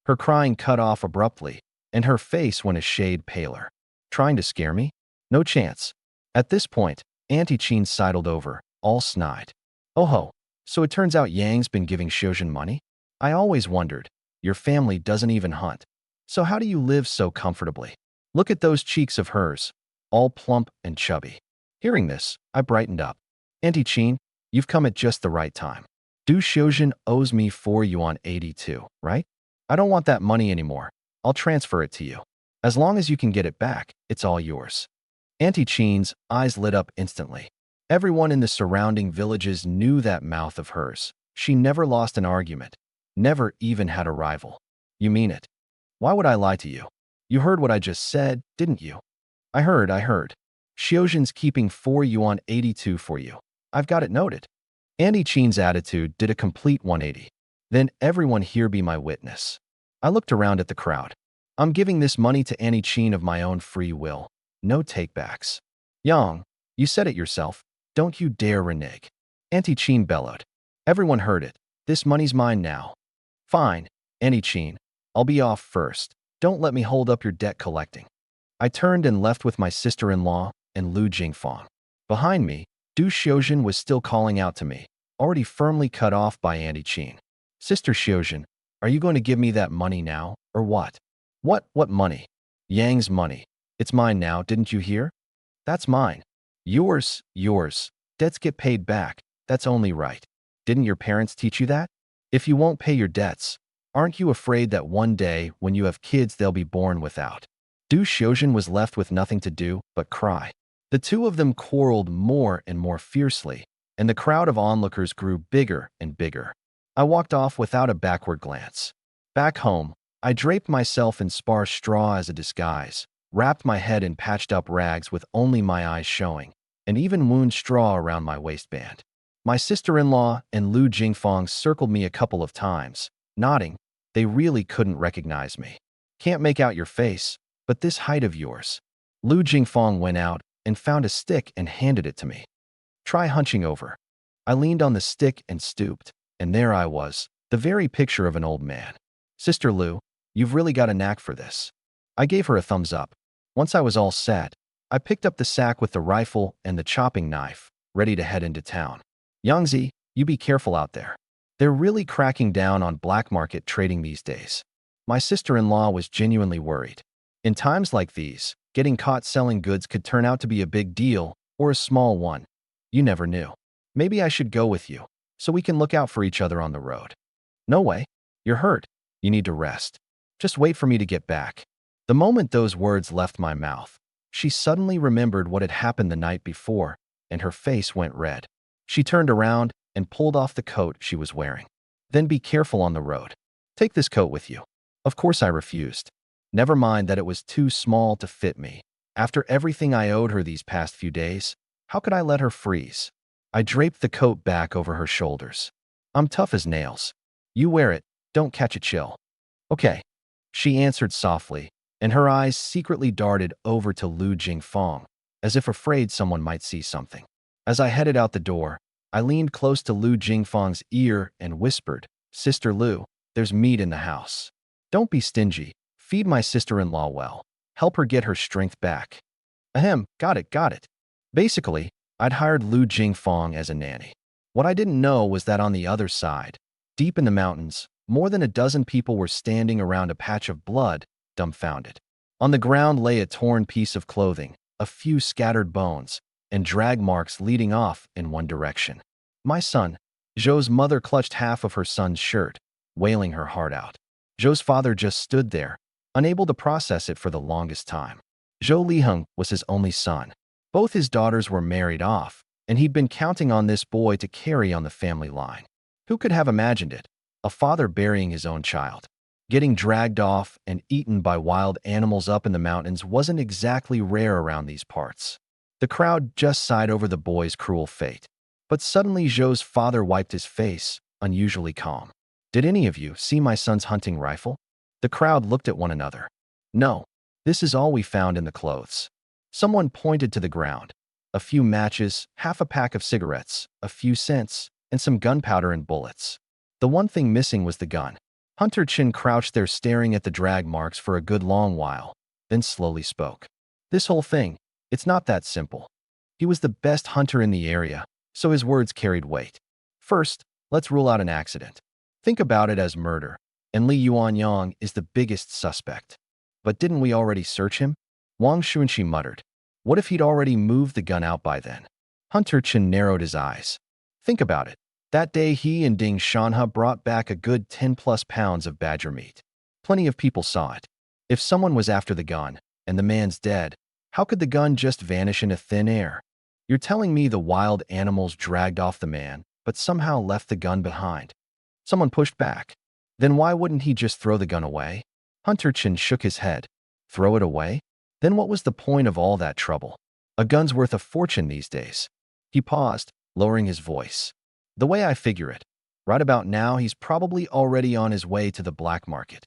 Her crying cut off abruptly, and her face went a shade paler. Trying to scare me? No chance. At this point, Auntie Qin sidled over, all snide. Oh ho, so it turns out Yang's been giving Xiuzhen money? I always wondered. Your family doesn't even hunt. So how do you live so comfortably? Look at those cheeks of hers, all plump and chubby. Hearing this, I brightened up. Auntie Qin, you've come at just the right time. Du Xiuzhen owes me 4 yuan 82, right? I don't want that money anymore. I'll transfer it to you. As long as you can get it back, it's all yours. Auntie Qin's eyes lit up instantly. Everyone in the surrounding villages knew that mouth of hers. She never lost an argument, never even had a rival. You mean it? Why would I lie to you? You heard what I just said, didn't you? I heard. Xiuzhen's keeping 4 yuan 82 for you. I've got it noted. Auntie Qin's attitude did a complete 180. Then everyone here be my witness. I looked around at the crowd. I'm giving this money to Annie Chin of my own free will. No takebacks. Yang, you said it yourself. Don't you dare renege. Auntie Chin bellowed. Everyone heard it. This money's mine now. Fine, Auntie Chin. I'll be off first. Don't let me hold up your debt collecting. I turned and left with my sister-in-law and Lu Jingfang. Behind me, Du Xiuzhen was still calling out to me, already firmly cut off by Auntie Chin. Sister Xiuzhen, are you going to give me that money now, or what? What money? Yang's money. It's mine now, didn't you hear? That's mine. Yours. Debts get paid back. That's only right. Didn't your parents teach you that? If you won't pay your debts, aren't you afraid that one day, when you have kids, they'll be born without? Du Xiuzhen was left with nothing to do but cry. The two of them quarreled more and more fiercely, and the crowd of onlookers grew bigger and bigger. I walked off without a backward glance. Back home, I draped myself in sparse straw as a disguise, wrapped my head in patched-up rags with only my eyes showing, and even wound straw around my waistband. My sister-in-law and Lu Jingfang circled me a couple of times, nodding. They really couldn't recognize me. Can't make out your face, but this height of yours. Lu Jingfang went out and found a stick and handed it to me. Try hunching over. I leaned on the stick and stooped, and there I was, the very picture of an old man. Sister Lu, you've really got a knack for this. I gave her a thumbs up. Once I was all set, I picked up the sack with the rifle and the chopping knife, ready to head into town. Yangzi, you be careful out there. They're really cracking down on black market trading these days. My sister-in-law was genuinely worried. In times like these, getting caught selling goods could turn out to be a big deal or a small one. You never knew. Maybe I should go with you, so we can look out for each other on the road. No way. You're hurt. You need to rest. Just wait for me to get back. The moment those words left my mouth, she suddenly remembered what had happened the night before, and her face went red. She turned around and pulled off the coat she was wearing. Then be careful on the road. Take this coat with you. Of course I refused. Never mind that it was too small to fit me. After everything I owed her these past few days, how could I let her freeze? I draped the coat back over her shoulders. I'm tough as nails. You wear it, don't catch a chill. Okay, she answered softly, and her eyes secretly darted over to Lu Jingfang, as if afraid someone might see something. As I headed out the door, I leaned close to Lu Jingfang's ear and whispered, Sister Lu, there's meat in the house. Don't be stingy. Feed my sister-in-law well. Help her get her strength back. Ahem, got it. Basically, I'd hired Lu Jingfang as a nanny. What I didn't know was that on the other side, deep in the mountains, more than a dozen people were standing around a patch of blood, dumbfounded. On the ground lay a torn piece of clothing, a few scattered bones, and drag marks leading off in one direction. My son, Zhou's mother clutched half of her son's shirt, wailing her heart out. Zhou's father just stood there, unable to process it for the longest time. Zhou Liheng was his only son. Both his daughters were married off, and he'd been counting on this boy to carry on the family line. Who could have imagined it? A father burying his own child. Getting dragged off and eaten by wild animals up in the mountains wasn't exactly rare around these parts. The crowd just sighed over the boy's cruel fate. But suddenly Zhou's father wiped his face, unusually calm. Did any of you see my son's hunting rifle? The crowd looked at one another. No, this is all we found in the clothes. Someone pointed to the ground. A few matches, half a pack of cigarettes, a few cents, and some gunpowder and bullets. The one thing missing was the gun. Hunter Chin crouched there staring at the drag marks for a good long while, then slowly spoke. This whole thing, it's not that simple. He was the best hunter in the area, so his words carried weight. First, let's rule out an accident. Think about it as murder, and Li Yuanyang is the biggest suspect. But didn't we already search him? Wang Shunxi muttered. What if he'd already moved the gun out by then? Hunter Chin narrowed his eyes. Think about it. That day he and Ding Shanhe brought back a good 10+ pounds of badger meat. Plenty of people saw it. If someone was after the gun, and the man's dead, how could the gun just vanish into thin air? You're telling me the wild animals dragged off the man, but somehow left the gun behind? Someone pushed back. Then why wouldn't he just throw the gun away? Hunter Chin shook his head. Throw it away? Then what was the point of all that trouble? A gun's worth a fortune these days. He paused, lowering his voice. The way I figure it, right about now he's probably already on his way to the black market.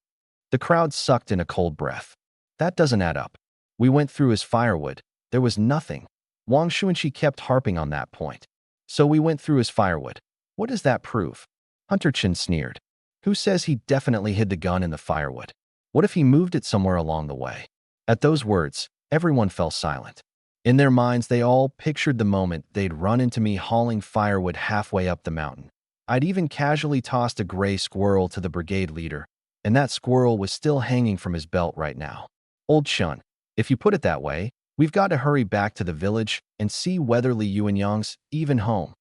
The crowd sucked in a cold breath. That doesn't add up. We went through his firewood. There was nothing. Wang Shuanqi kept harping on that point. So we went through his firewood. What does that prove? Hunter Chen sneered. Who says he definitely hid the gun in the firewood? What if he moved it somewhere along the way? At those words, everyone fell silent. In their minds, they all pictured the moment they'd run into me hauling firewood halfway up the mountain. I'd even casually tossed a gray squirrel to the brigade leader, and that squirrel was still hanging from his belt right now. Old Shun, if you put it that way, we've got to hurry back to the village and see whether Li Yuanyang's even home.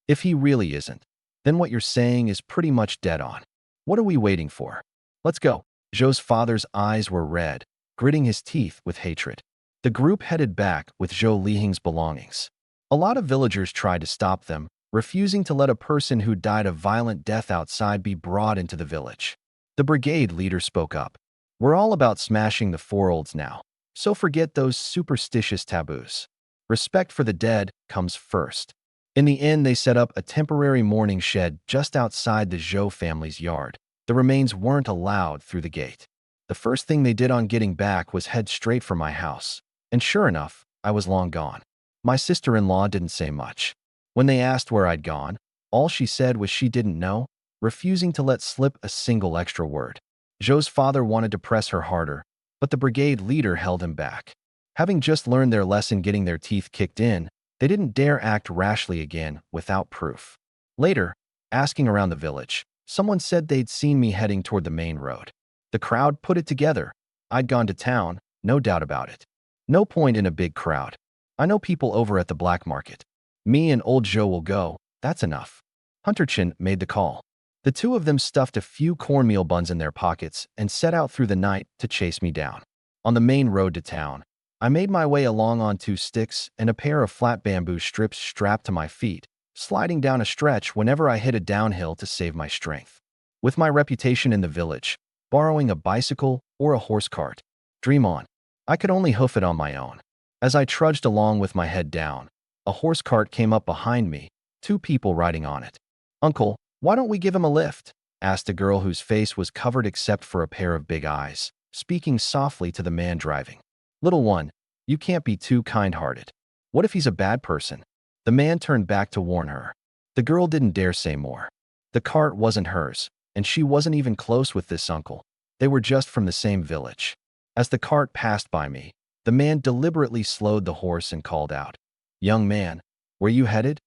If he really isn't, then what you're saying is pretty much dead on. What are we waiting for? Let's go. Zhou's father's eyes were red, gritting his teeth with hatred. The group headed back with Zhou Lihing's belongings. A lot of villagers tried to stop them, refusing to let a person who died a violent death outside be brought into the village. The brigade leader spoke up. We're all about smashing the four-olds now, so forget those superstitious taboos. Respect for the dead comes first. In the end, they set up a temporary mourning shed just outside the Zhou family's yard. The remains weren't allowed through the gate. The first thing they did on getting back was head straight for my house. And sure enough, I was long gone. My sister-in-law didn't say much. When they asked where I'd gone, all she said was she didn't know, refusing to let slip a single extra word. Zhou's father wanted to press her harder, but the brigade leader held him back. Having just learned their lesson getting their teeth kicked in, they didn't dare act rashly again without proof. Later, asking around the village, someone said they'd seen me heading toward the main road. The crowd put it together. I'd gone to town, no doubt about it. No point in a big crowd. I know people over at the black market. Me and old Zhou will go, that's enough. Hunter Chen made the call. The two of them stuffed a few cornmeal buns in their pockets and set out through the night to chase me down. On the main road to town, I made my way along on 2 sticks and a pair of flat bamboo strips strapped to my feet, sliding down a stretch whenever I hit a downhill to save my strength. With my reputation in the village, borrowing a bicycle or a horse cart, dream on. I could only hoof it on my own. As I trudged along with my head down, a horse cart came up behind me, 2 people riding on it. Uncle, why don't we give him a lift? Asked a girl whose face was covered except for a pair of big eyes, speaking softly to the man driving. Little one, you can't be too kind-hearted. What if he's a bad person? The man turned back to warn her. The girl didn't dare say more. The cart wasn't hers, and she wasn't even close with this uncle. They were just from the same village. As the cart passed by me, the man deliberately slowed the horse and called out, "Young man, where you headed?"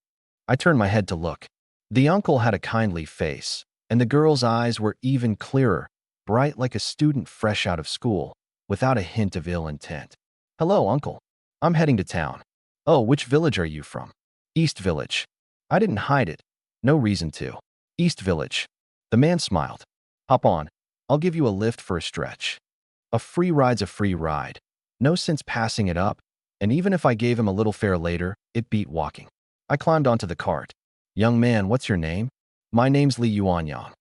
I turned my head to look. The uncle had a kindly face, and the girl's eyes were even clearer, bright like a student fresh out of school, without a hint of ill intent. "Hello, uncle. I'm heading to town." "Oh, which village are you from?" "East Village." I didn't hide it. No reason to. "East Village." The man smiled. "Hop on. I'll give you a lift for a stretch." A free ride's a free ride. No sense passing it up, and even if I gave him a little fare later, it beat walking. I climbed onto the cart. "Young man, what's your name?" "My name's Li Yuanyang."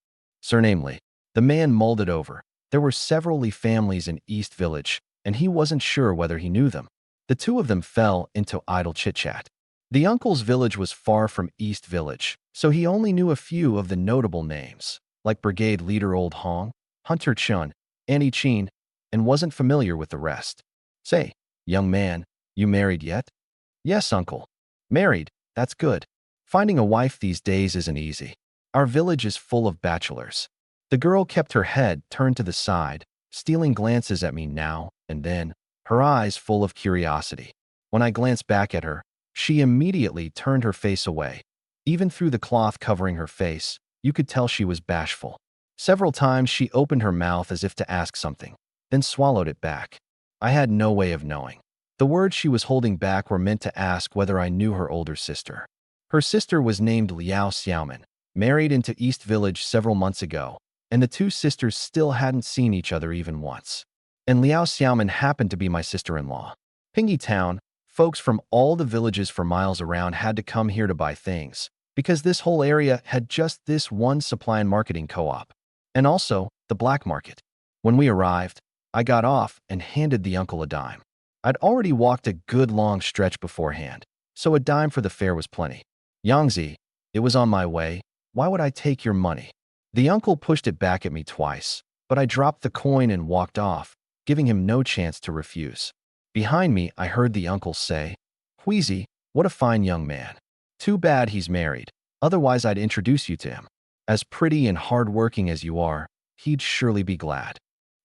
"Surname Li." The man mulled it over. There were several Li families in East Village, and he wasn't sure whether he knew them. The two of them fell into idle chit-chat. The uncle's village was far from East Village, so he only knew a few of the notable names, like Brigade Leader Old Hong, Hunter Chun, Annie Chin, and wasn't familiar with the rest. "Say, young man, you married yet?" "Yes, uncle." "Married, that's good. Finding a wife these days isn't easy. Our village is full of bachelors." The girl kept her head turned to the side, stealing glances at me now and then, her eyes full of curiosity. When I glanced back at her, she immediately turned her face away. Even through the cloth covering her face, you could tell she was bashful. Several times she opened her mouth as if to ask something, then swallowed it back. I had no way of knowing. The words she was holding back were meant to ask whether I knew her older sister. Her sister was named Liao Xiaoman, married into East Village several months ago, and the two sisters still hadn't seen each other even once. And Liao Xiaoman happened to be my sister-in-law. Pingyi Town, folks from all the villages for miles around had to come here to buy things, because this whole area had just this one supply and marketing co-op. And also, the black market. When we arrived, I got off and handed the uncle a dime. I'd already walked a good long stretch beforehand, so a dime for the fare was plenty. "Yangzi, it was on my way. Why would I take your money?" The uncle pushed it back at me twice, but I dropped the coin and walked off, giving him no chance to refuse. Behind me, I heard the uncle say, "Wheezy, what a fine young man. Too bad he's married. Otherwise, I'd introduce you to him. As pretty and hard-working as you are, he'd surely be glad."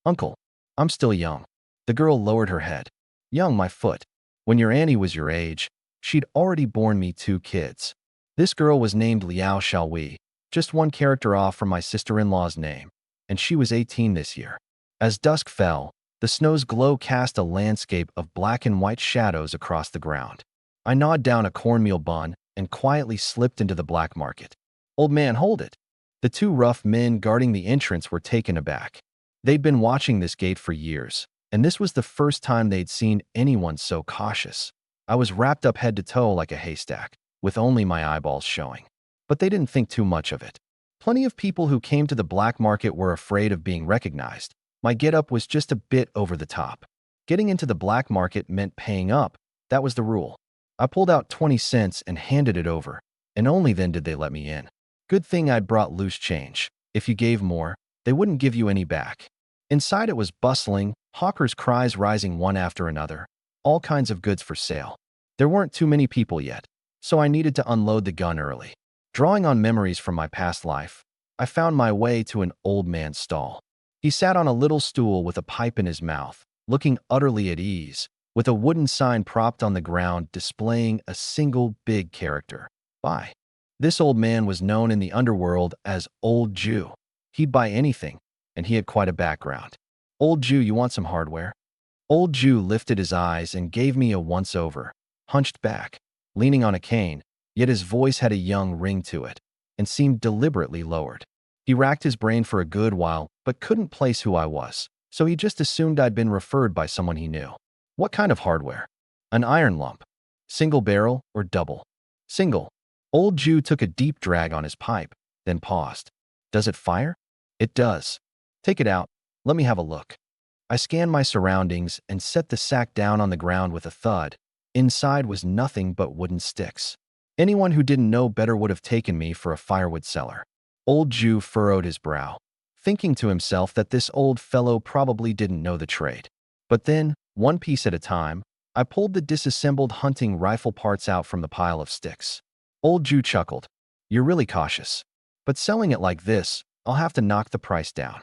"Uncle, I'm still young." The girl lowered her head. "Young, my foot. When your auntie was your age, she'd already borne me 2 kids. This girl was named Liao Xiaowei, just one character off from my sister-in-law's name, and she was 18 this year." As dusk fell, the snow's glow cast a landscape of black and white shadows across the ground. I gnawed down a cornmeal bun and quietly slipped into the black market. "Old man, hold it." The 2 rough men guarding the entrance were taken aback. They'd been watching this gate for years, and this was the first time they'd seen anyone so cautious. I was wrapped up head to toe like a haystack, with only my eyeballs showing. But they didn't think too much of it. Plenty of people who came to the black market were afraid of being recognized. My get-up was just a bit over the top. Getting into the black market meant paying up. That was the rule. I pulled out 20 cents and handed it over, and only then did they let me in. Good thing I'd brought loose change. If you gave more, they wouldn't give you any back. Inside it was bustling, hawkers' cries rising one after another, all kinds of goods for sale. There weren't too many people yet, so I needed to unload the gun early. Drawing on memories from my past life, I found my way to an old man's stall. He sat on a little stool with a pipe in his mouth, looking utterly at ease, with a wooden sign propped on the ground displaying a single big character, "Buy." This old man was known in the underworld as Old Jew. He'd buy anything, and he had quite a background. "Old Jew, you want some hardware?" Old Jew lifted his eyes and gave me a once-over, hunched back, leaning on a cane, yet his voice had a young ring to it, and seemed deliberately lowered. He racked his brain for a good while, but couldn't place who I was, so he just assumed I'd been referred by someone he knew. "What kind of hardware?" "An iron lump." "Single barrel or double?" "Single." Old Jew took a deep drag on his pipe, then paused. "Does it fire?" "It does." "Take it out. Let me have a look." I scanned my surroundings and set the sack down on the ground with a thud. Inside was nothing but wooden sticks. Anyone who didn't know better would have taken me for a firewood seller. Old Jew furrowed his brow, thinking to himself that this old fellow probably didn't know the trade. But then, one piece at a time, I pulled the disassembled hunting rifle parts out from the pile of sticks. Old Jew chuckled. "You're really cautious. But selling it like this, I'll have to knock the price down.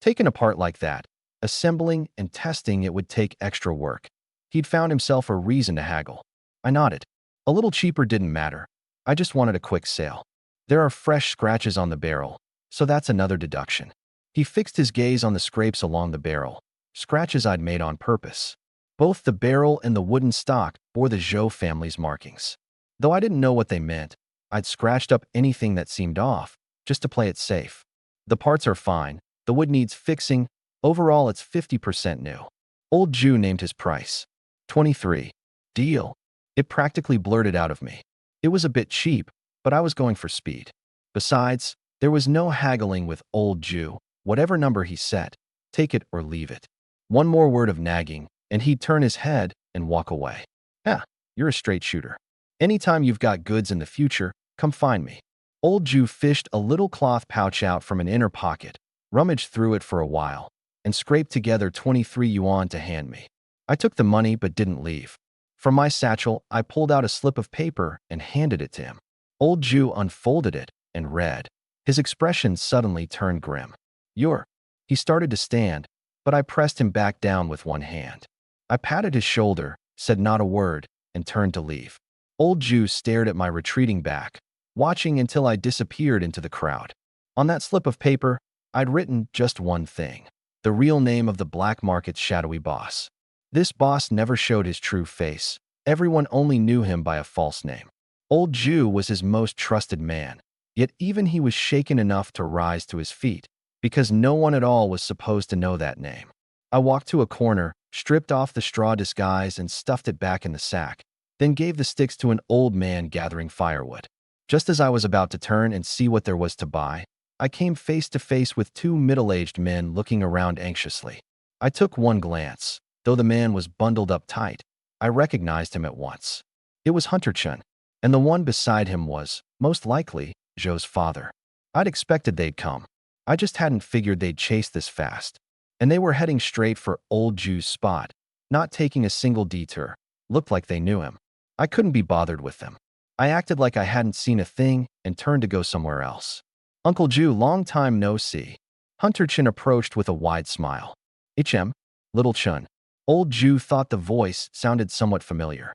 Taken apart like that, assembling and testing it would take extra work." He'd found himself a reason to haggle. I nodded. A little cheaper didn't matter. I just wanted a quick sale. "There are fresh scratches on the barrel, so that's another deduction." He fixed his gaze on the scrapes along the barrel, scratches I'd made on purpose. Both the barrel and the wooden stock bore the Zhou family's markings. Though I didn't know what they meant, I'd scratched up anything that seemed off, just to play it safe. "The parts are fine. The wood needs fixing. Overall, it's 50% new." Old Jew named his price. 23. "Deal." It practically blurted out of me. It was a bit cheap, but I was going for speed. Besides, there was no haggling with Old Jew. Whatever number he set, take it or leave it. One more word of nagging, and he'd turn his head and walk away. "Yeah, you're a straight shooter. Anytime you've got goods in the future, come find me." Old Jew fished a little cloth pouch out from an inner pocket, rummaged through it for a while, and scraped together 23 yuan to hand me. I took the money but didn't leave. From my satchel, I pulled out a slip of paper and handed it to him. Old Jew unfolded it and read. His expression suddenly turned grim. "You're—" He started to stand, but I pressed him back down with one hand. I patted his shoulder, said not a word, and turned to leave. Old Jew stared at my retreating back, watching until I disappeared into the crowd. On that slip of paper, I'd written just one thing: the real name of the black market's shadowy boss. This boss never showed his true face. Everyone only knew him by a false name. Old Jew was his most trusted man, yet even he was shaken enough to rise to his feet, because no one at all was supposed to know that name. I walked to a corner, stripped off the straw disguise and stuffed it back in the sack, then gave the sticks to an old man gathering firewood. Just as I was about to turn and see what there was to buy, I came face to face with 2 middle-aged men looking around anxiously. I took one glance. Though the man was bundled up tight, I recognized him at once. It was Hunter Chun, and the one beside him was, most likely, Zhou's father. I'd expected they'd come. I just hadn't figured they'd chase this fast. And they were heading straight for old Ju's spot, not taking a single detour. Looked like they knew him. I couldn't be bothered with them. I acted like I hadn't seen a thing and turned to go somewhere else. Uncle Ju, long time no see. Hunter Chin approached with a wide smile. HM, little Chun. Old Ju thought the voice sounded somewhat familiar.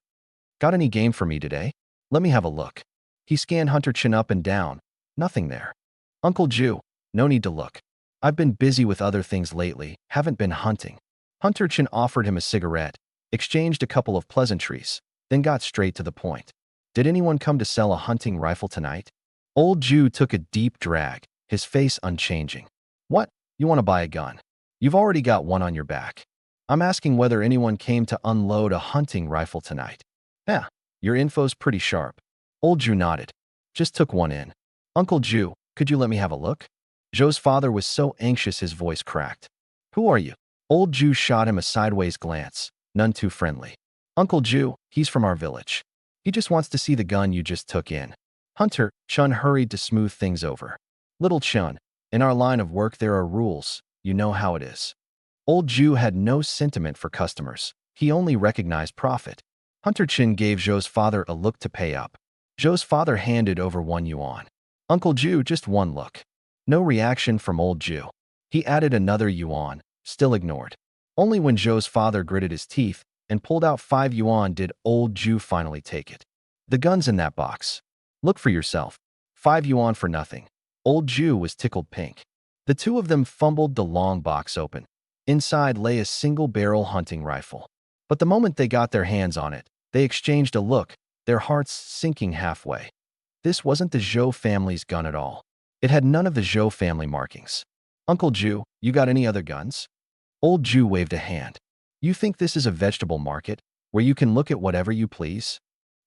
Got any game for me today? Let me have a look. He scanned Hunter Chin up and down. Nothing there. Uncle Ju, no need to look. I've been busy with other things lately, haven't been hunting. Hunter Chin offered him a cigarette, exchanged a couple of pleasantries, then got straight to the point. Did anyone come to sell a hunting rifle tonight? Old Ju took a deep drag, his face unchanging. What? You want to buy a gun? You've already got one on your back. I'm asking whether anyone came to unload a hunting rifle tonight. Yeah, your info's pretty sharp. Old Ju nodded. Just took one in. Uncle Ju, could you let me have a look? Joe's father was so anxious his voice cracked. Who are you? Old Ju shot him a sideways glance, none too friendly. Uncle Ju, he's from our village. He just wants to see the gun you just took in. Hunter Chun hurried to smooth things over. Little Chun, in our line of work there are rules, you know how it is. Old Ju had no sentiment for customers. He only recognized profit. Hunter Chin gave Joe's father a look to pay up. Joe's father handed over 1 yuan. Uncle Ju, just one look. No reaction from old Ju. He added another yuan, still ignored. Only when Joe's father gritted his teeth and pulled out 5 yuan did old Ju finally take it. The gun's in that box. Look for yourself. 5 yuan for nothing. Old Ju was tickled pink. The two of them fumbled the long box open. Inside lay a single-barrel hunting rifle. But the moment they got their hands on it, they exchanged a look, their hearts sinking halfway. This wasn't the Zhou family's gun at all. It had none of the Zhou family markings. Uncle Ju, you got any other guns? Old Ju waved a hand. You think this is a vegetable market, where you can look at whatever you please?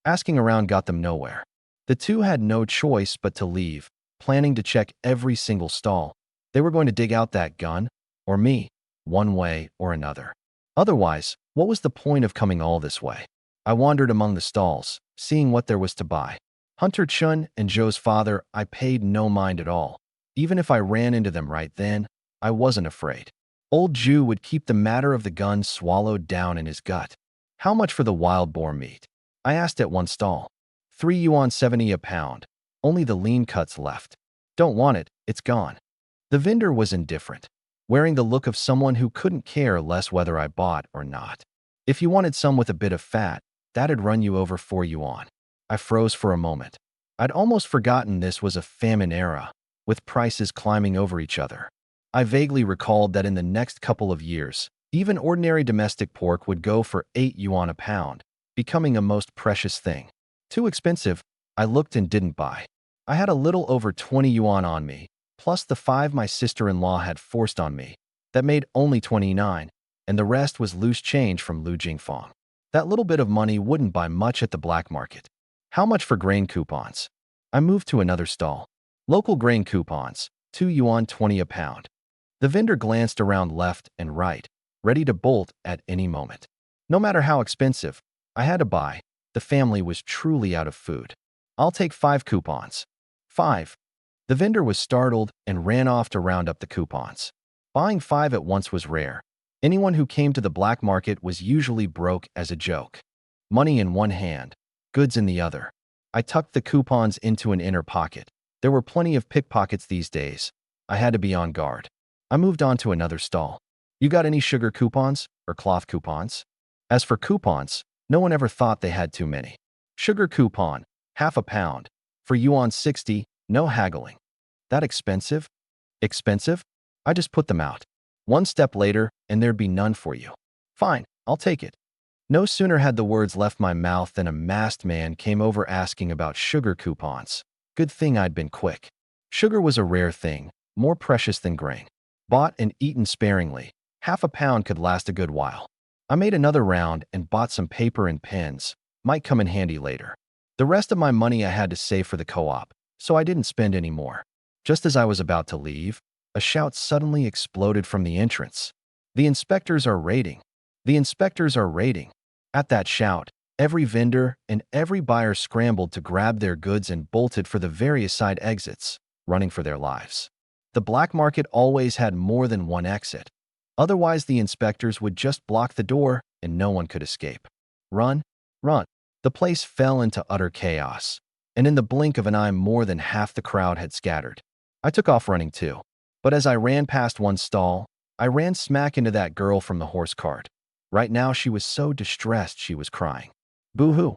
Asking around got them nowhere. The two had no choice but to leave, planning to check every single stall. They were going to dig out that gun, or me, one way or another. Otherwise, what was the point of coming all this way? I wandered among the stalls, seeing what there was to buy. Hunter Chun and Joe's father, I paid no mind at all. Even if I ran into them right then, I wasn't afraid. Old Ju would keep the matter of the gun swallowed down in his gut. How much for the wild boar meat? I asked at one stall. 3 yuan 70 a pound. Only the lean cuts left. Don't want it, it's gone. The vendor was indifferent, wearing the look of someone who couldn't care less whether I bought or not. If you wanted some with a bit of fat, that'd run you over 4 yuan. I froze for a moment. I'd almost forgotten this was a famine era, with prices climbing over each other. I vaguely recalled that in the next couple of years, even ordinary domestic pork would go for 8 yuan a pound, becoming a most precious thing. Too expensive, I looked and didn't buy. I had a little over 20 yuan on me, plus the 5 my sister-in-law had forced on me. That made only 29, and the rest was loose change from Lu Jingfang. That little bit of money wouldn't buy much at the black market. How much for grain coupons? I moved to another stall. Local grain coupons, 2 yuan 20 a pound. The vendor glanced around left and right, ready to bolt at any moment. No matter how expensive, I had to buy. The family was truly out of food. I'll take 5 coupons. 5. The vendor was startled and ran off to round up the coupons. Buying 5 at once was rare. Anyone who came to the black market was usually broke as a joke. Money in one hand, goods in the other. I tucked the coupons into an inner pocket. There were plenty of pickpockets these days. I had to be on guard. I moved on to another stall. You got any sugar coupons or cloth coupons? As for coupons, no one ever thought they had too many. Sugar coupon, half a pound. For yuan 60, no haggling. That expensive? Expensive? I just put them out. One step later, and there'd be none for you. Fine, I'll take it. No sooner had the words left my mouth than a masked man came over asking about sugar coupons. Good thing I'd been quick. Sugar was a rare thing, more precious than grain. Bought and eaten sparingly, half a pound could last a good while. I made another round and bought some paper and pens. Might come in handy later. The rest of my money I had to save for the co-op, so I didn't spend any more. Just as I was about to leave, a shout suddenly exploded from the entrance. The inspectors are raiding. The inspectors are raiding. At that shout, every vendor and every buyer scrambled to grab their goods and bolted for the various side exits, running for their lives. The black market always had more than one exit. Otherwise, the inspectors would just block the door and no one could escape. Run, run. The place fell into utter chaos, and in the blink of an eye, more than half the crowd had scattered. I took off running too. But as I ran past one stall, I ran smack into that girl from the horse cart. Right now, she was so distressed she was crying. Boo-hoo.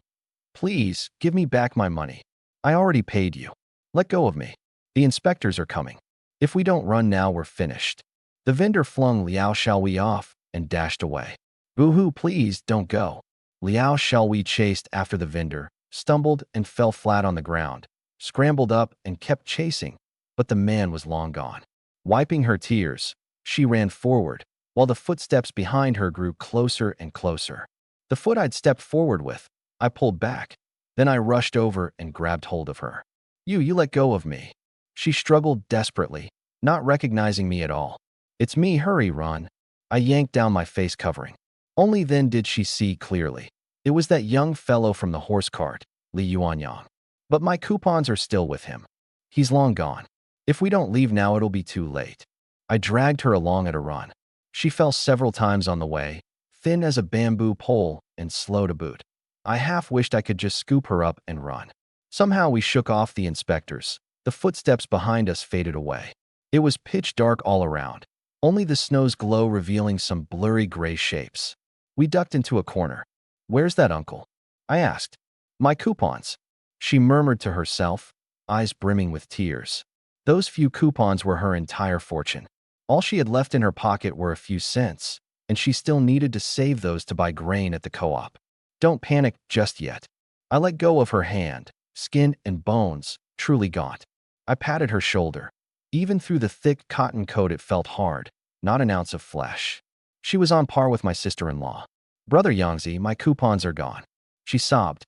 Please, give me back my money. I already paid you. Let go of me. The inspectors are coming. If we don't run now, we're finished. The vendor flung Liao Xiaowei off and dashed away. Boo-hoo, please don't go. Liao Xiaowei chased after the vendor, stumbled and fell flat on the ground, scrambled up and kept chasing, but the man was long gone. Wiping her tears, she ran forward, while the footsteps behind her grew closer and closer. The foot I'd stepped forward with, I pulled back. Then I rushed over and grabbed hold of her. You let go of me. She struggled desperately, not recognizing me at all. It's me, hurry, run. I yanked down my face covering. Only then did she see clearly. It was that young fellow from the horse cart, Li Yuanyang. But my coupons are still with him. He's long gone. If we don't leave now, it'll be too late. I dragged her along at a run. She fell several times on the way, thin as a bamboo pole and slow to boot. I half wished I could just scoop her up and run. Somehow we shook off the inspectors. The footsteps behind us faded away. It was pitch dark all around, only the snow's glow revealing some blurry gray shapes. We ducked into a corner. Where's that uncle? I asked. My coupons. She murmured to herself, eyes brimming with tears. Those few coupons were her entire fortune. All she had left in her pocket were a few cents, and she still needed to save those to buy grain at the co-op. Don't panic just yet. I let go of her hand, skin and bones, truly gaunt. I patted her shoulder. Even through the thick cotton coat, it felt hard, not an ounce of flesh. She was on par with my sister-in-law. Brother Yangzi, my coupons are gone. She sobbed.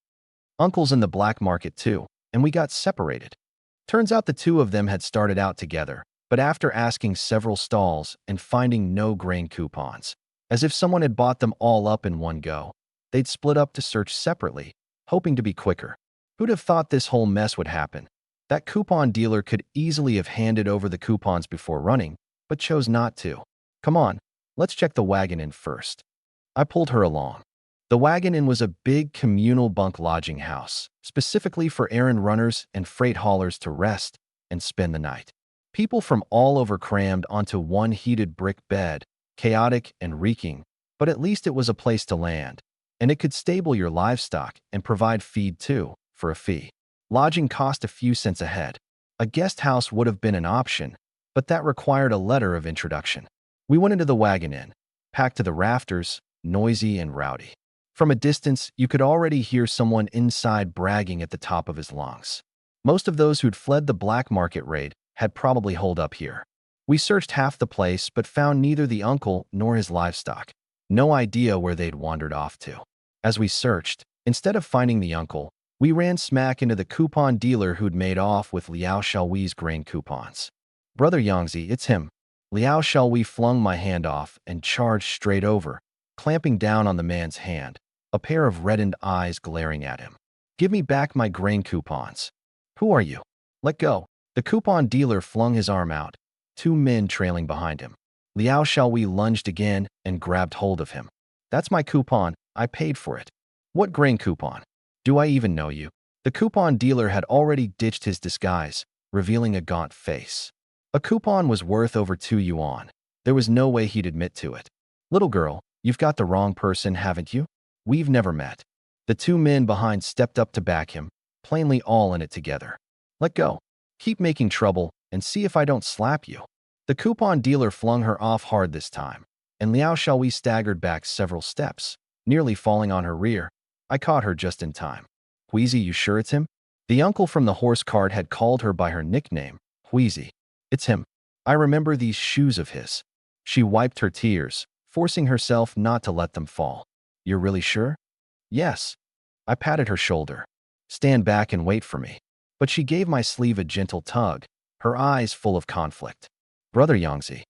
Uncle's in the black market too, and we got separated. Turns out the two of them had started out together, but after asking several stalls and finding no grain coupons, as if someone had bought them all up in one go, they'd split up to search separately, hoping to be quicker. Who'd have thought this whole mess would happen? That coupon dealer could easily have handed over the coupons before running, but chose not to. Come on, let's check the wagon inn first. I pulled her along. The wagon inn was a big communal bunk lodging house, specifically for errand runners and freight haulers to rest and spend the night. People from all over crammed onto one heated brick bed, chaotic and reeking, but at least it was a place to land, and it could stable your livestock and provide feed too, for a fee. Lodging cost a few cents a head. A guest house would have been an option, but that required a letter of introduction. We went into the wagon inn, packed to the rafters, noisy and rowdy. From a distance, you could already hear someone inside bragging at the top of his lungs. Most of those who'd fled the black market raid had probably holed up here. We searched half the place but found neither the uncle nor his livestock. No idea where they'd wandered off to. As we searched, instead of finding the uncle, we ran smack into the coupon dealer who'd made off with Liao Xiaowei's grain coupons. Brother Yangzi, it's him. Liao Xiaowei flung my hand off and charged straight over, clamping down on the man's hand, a pair of reddened eyes glaring at him. Give me back my grain coupons. Who are you? Let go. The coupon dealer flung his arm out, two men trailing behind him. Liao Xiaowei lunged again and grabbed hold of him. That's my coupon. I paid for it. What grain coupon? Do I even know you? The coupon dealer had already ditched his disguise, revealing a gaunt face. A coupon was worth over 2 yuan. There was no way he'd admit to it. Little girl, you've got the wrong person, haven't you? We've never met. The two men behind stepped up to back him, plainly all in it together. Let go. Keep making trouble and see if I don't slap you. The coupon dealer flung her off hard this time, and Liao Xiaowei staggered back several steps, nearly falling on her rear. I caught her just in time. Wheezy, you sure it's him? The uncle from the horse cart had called her by her nickname, Wheezy. It's him. I remember these shoes of his. She wiped her tears, forcing herself not to let them fall. You're really sure? Yes. I patted her shoulder. Stand back and wait for me. But she gave my sleeve a gentle tug, her eyes full of conflict. Brother Yangzi.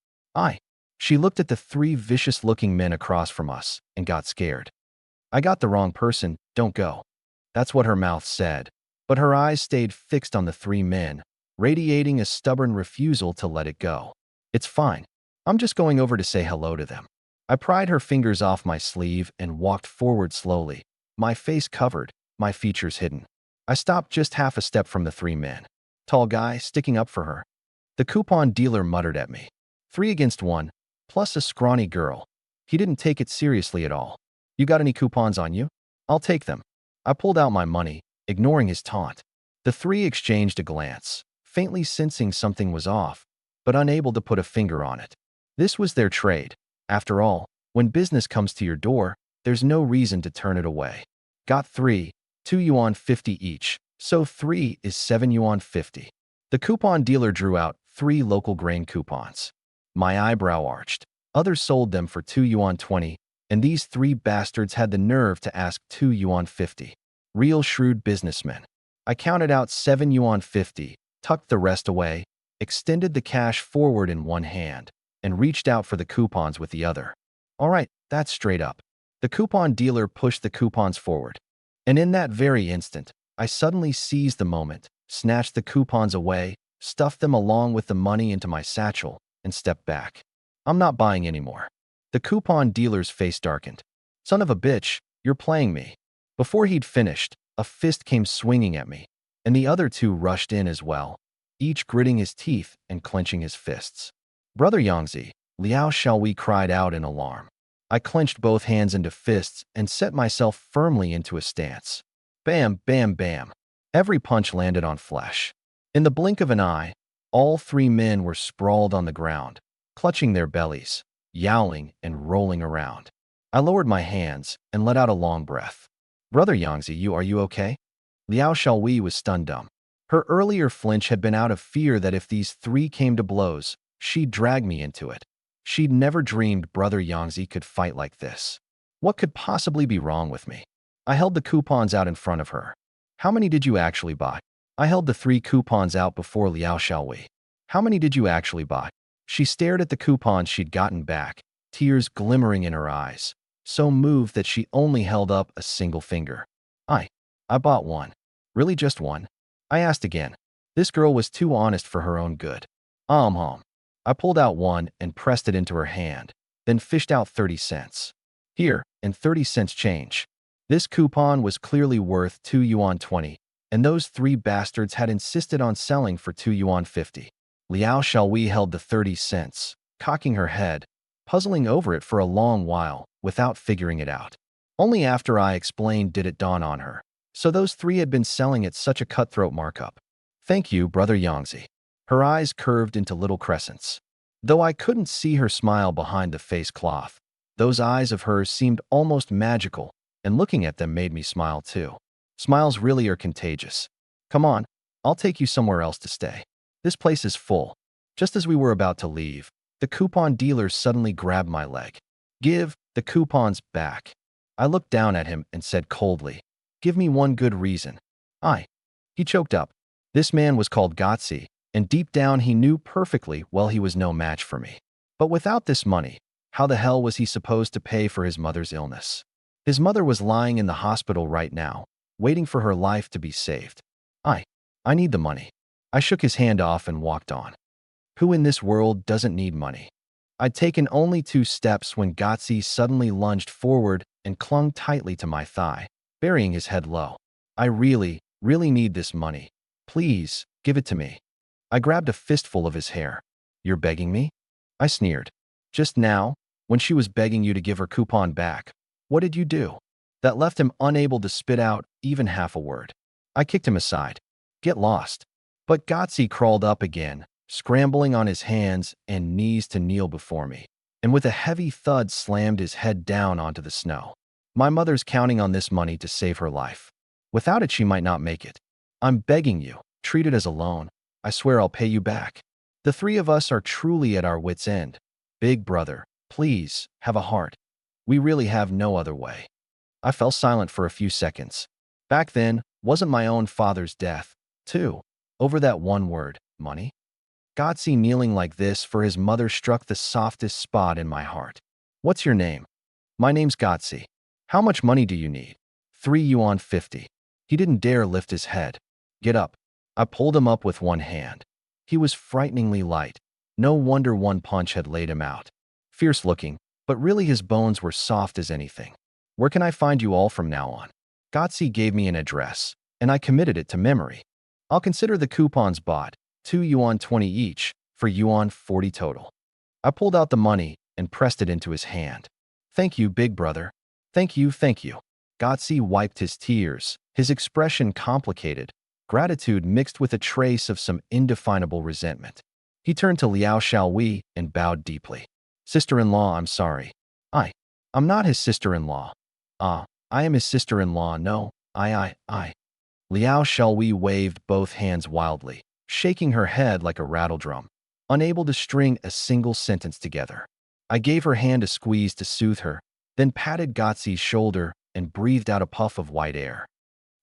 She looked at the 3 vicious-looking men across from us and got scared. I got the wrong person, don't go. That's what her mouth said, but her eyes stayed fixed on the 3 men, radiating a stubborn refusal to let it go. It's fine. I'm just going over to say hello to them. I pried her fingers off my sleeve and walked forward slowly, my face covered, my features hidden. I stopped just half a step from the three men. Tall guy sticking up for her. The coupon dealer muttered at me. 3 against 1, plus a scrawny girl. He didn't take it seriously at all. You got any coupons on you? I'll take them. I pulled out my money, ignoring his taunt. The 3 exchanged a glance, faintly sensing something was off, but unable to put a finger on it. This was their trade. After all, when business comes to your door, there's no reason to turn it away. Got 3, 2 yuan 50 each, so 3 is 7 yuan 50. The coupon dealer drew out 3 local grain coupons. My eyebrow arched. Others sold them for 2 yuan 20, and these 3 bastards had the nerve to ask 2 yuan 50. Real shrewd businessmen. I counted out 7 yuan 50, tucked the rest away, extended the cash forward in one hand, and reached out for the coupons with the other. All right, that's straight up. The coupon dealer pushed the coupons forward. And in that very instant, I suddenly seized the moment, snatched the coupons away, stuffed them along with the money into my satchel, and stepped back. I'm not buying anymore. The coupon dealer's face darkened. Son of a bitch, you're playing me. Before he'd finished, a fist came swinging at me, and the other 2 rushed in as well, each gritting his teeth and clenching his fists. Brother Yangzi, Liao Xiaowei cried out in alarm. I clenched both hands into fists and set myself firmly into a stance. Bam, bam, bam. Every punch landed on flesh. In the blink of an eye, all 3 men were sprawled on the ground, clutching their bellies, yowling and rolling around. I lowered my hands and let out a long breath. Brother Yangzi, are you okay? Liao Xiaowei was stunned dumb. Her earlier flinch had been out of fear that if these 3 came to blows, she'd drag me into it. She'd never dreamed Brother Yangzi could fight like this. What could possibly be wrong with me? I held the coupons out in front of her. How many did you actually buy? I held the 3 coupons out before Liao Xiaowei. How many did you actually buy? She stared at the coupons she'd gotten back, tears glimmering in her eyes, so moved that she only held up a single finger. I bought 1. Really just 1? I asked again. This girl was too honest for her own good. I pulled out 1 and pressed it into her hand, then fished out 30 cents. Here, and 30 cents change. This coupon was clearly worth 2 yuan 20, and those 3 bastards had insisted on selling for 2 yuan 50. Liao Xiaowei held the 30 cents, cocking her head, puzzling over it for a long while without figuring it out. Only after I explained did it dawn on her. So those 3 had been selling at such a cutthroat markup. Thank you, Brother Yangzi. Her eyes curved into little crescents. Though I couldn't see her smile behind the face cloth, those eyes of hers seemed almost magical, and looking at them made me smile too. Smiles really are contagious. Come on, I'll take you somewhere else to stay. This place is full. Just as we were about to leave, the coupon dealer suddenly grabbed my leg. Give the coupons back. I looked down at him and said coldly, give me one good reason. He choked up. This man was called Gotzi, and deep down he knew perfectly well he was no match for me. But without this money, how the hell was he supposed to pay for his mother's illness? His mother was lying in the hospital right now, waiting for her life to be saved. I need the money. I shook his hand off and walked on. Who in this world doesn't need money? I'd taken only 2 steps when Gotzi suddenly lunged forward and clung tightly to my thigh, burying his head low. I really need this money. Please, give it to me. I grabbed a fistful of his hair. You're begging me? I sneered. Just now, when she was begging you to give her coupon back, what did you do? That left him unable to spit out even half a word. I kicked him aside. Get lost. But Gotzi crawled up again, scrambling on his hands and knees to kneel before me, and with a heavy thud slammed his head down onto the snow. My mother's counting on this money to save her life. Without it, she might not make it. I'm begging you, treat it as a loan. I swear I'll pay you back. The 3 of us are truly at our wits' end. Big brother, please, have a heart. We really have no other way. I fell silent for a few seconds. Back then, wasn't my own father's death, too, over that one word, money? Gotzi kneeling like this for his mother struck the softest spot in my heart. What's your name? My name's Gotzi. How much money do you need? 3 yuan 50. He didn't dare lift his head. Get up. I pulled him up with one hand. He was frighteningly light. No wonder one punch had laid him out. Fierce looking, but really his bones were soft as anything. Where can I find you all from now on? Gotsi gave me an address, and I committed it to memory. I'll consider the coupons bought, 2 yuan 20 each, for yuan 40 total. I pulled out the money and pressed it into his hand. Thank you, big brother. Thank you, thank you. Gotsi wiped his tears, his expression complicated, gratitude mixed with a trace of some indefinable resentment. He turned to Liao Xiaowei and bowed deeply. Sister-in-law, I'm sorry. I'm not his sister-in-law. I am his sister-in-law, no, I. Liao Xiaowei waved both hands wildly, shaking her head like a rattledrum, unable to string a single sentence together. I gave her hand a squeeze to soothe her, then patted Gotsi's shoulder and breathed out a puff of white air.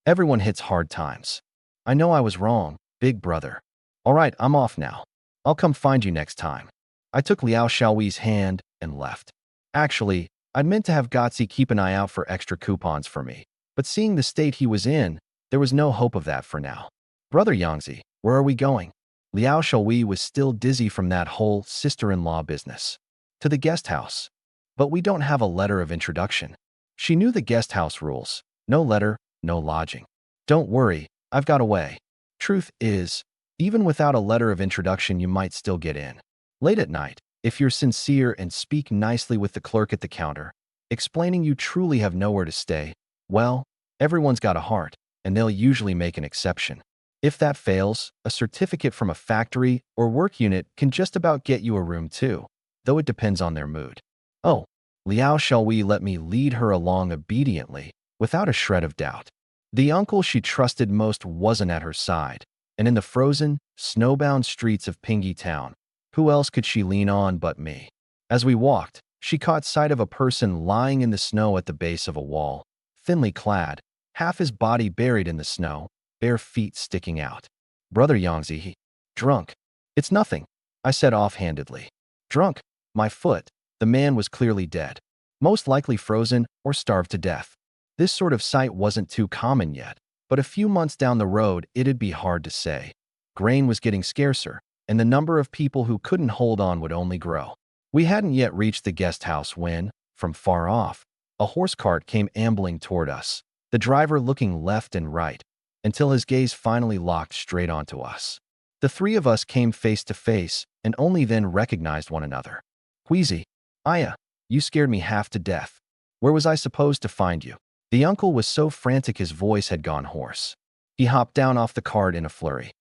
Everyone hits hard times. I know I was wrong, big brother. All right, I'm off now. I'll come find you next time. I took Liao Xiaowei's hand and left. Actually, I'd meant to have Gotsi keep an eye out for extra coupons for me, but seeing the state he was in, there was no hope of that for now. Brother Yangzi, where are we going? Liao Xiaowei was still dizzy from that whole sister-in-law business. To the guest house. But we don't have a letter of introduction. She knew the guest house rules. No letter, no lodging. Don't worry, I've got a way. Truth is, even without a letter of introduction, you might still get in. Late at night, if you're sincere and speak nicely with the clerk at the counter, explaining you truly have nowhere to stay, well, everyone's got a heart, and they'll usually make an exception. If that fails, a certificate from a factory or work unit can just about get you a room too, though it depends on their mood. Oh, Liao Xiaowei let me lead her along obediently, without a shred of doubt. The uncle she trusted most wasn't at her side, and in the frozen, snowbound streets of Pingyi Town, who else could she lean on but me? As we walked, she caught sight of a person lying in the snow at the base of a wall, thinly clad, half his body buried in the snow, bare feet sticking out. Brother Yangzi, he drunk. It's nothing, I said offhandedly. Drunk? My foot. The man was clearly dead, most likely frozen or starved to death. This sort of sight wasn't too common yet, but a few months down the road it'd be hard to say. Grain was getting scarcer, and the number of people who couldn't hold on would only grow. We hadn't yet reached the guest house when, from far off, a horse cart came ambling toward us, the driver looking left and right, until his gaze finally locked straight onto us. The three of us came face to face and only then recognized one another. Queasy, Aya, you scared me half to death. Where was I supposed to find you? The uncle was so frantic his voice had gone hoarse. He hopped down off the cart in a flurry.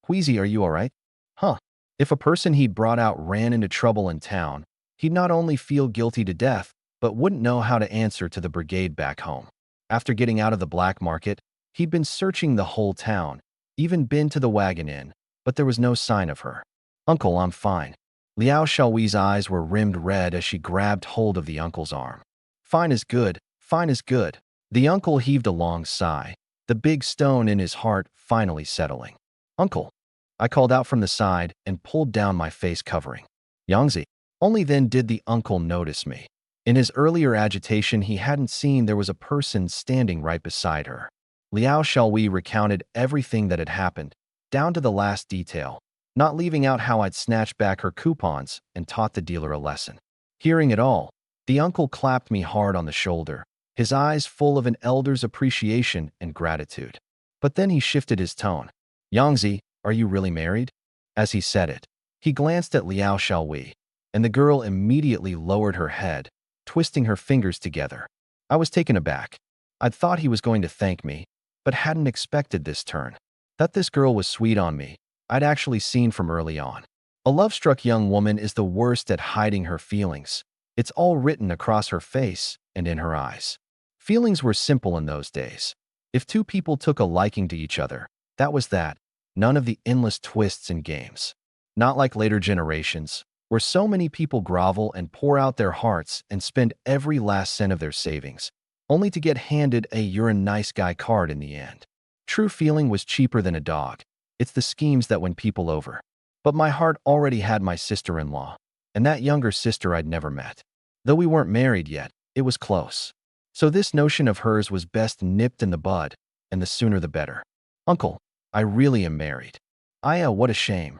Queasy, are you all right? Huh. If a person he'd brought out ran into trouble in town, he'd not only feel guilty to death, but wouldn't know how to answer to the brigade back home. After getting out of the black market, he'd been searching the whole town, even been to the wagon inn, but there was no sign of her. Uncle, I'm fine. Liao Xiaowei's eyes were rimmed red as she grabbed hold of the uncle's arm. Fine is good, fine is good. The uncle heaved a long sigh, the big stone in his heart finally settling. Uncle, I called out from the side and pulled down my face covering. Yangzi. Only then did the uncle notice me. In his earlier agitation, he hadn't seen there was a person standing right beside her. Liao Xiaowei recounted everything that had happened, down to the last detail, not leaving out how I'd snatched back her coupons and taught the dealer a lesson. Hearing it all, the uncle clapped me hard on the shoulder, his eyes full of an elder's appreciation and gratitude. But then he shifted his tone. Yangzi, are you really married? As he said it, he glanced at Liao Xiaowei, and the girl immediately lowered her head, twisting her fingers together. I was taken aback. I'd thought he was going to thank me, but hadn't expected this turn. That this girl was sweet on me, I'd actually seen from early on. A love-struck young woman is the worst at hiding her feelings. It's all written across her face and in her eyes. Feelings were simple in those days. If two people took a liking to each other, that was that. None of the endless twists and games. Not like later generations, where so many people grovel and pour out their hearts and spend every last cent of their savings, only to get handed a "you're a nice guy" card in the end. True feeling was cheaper than a dog. It's the schemes that win people over. But my heart already had my sister-in-law, and that younger sister I'd never met. Though we weren't married yet, it was close. So this notion of hers was best nipped in the bud, and the sooner the better. Uncle, I really am married. Aya, what a shame.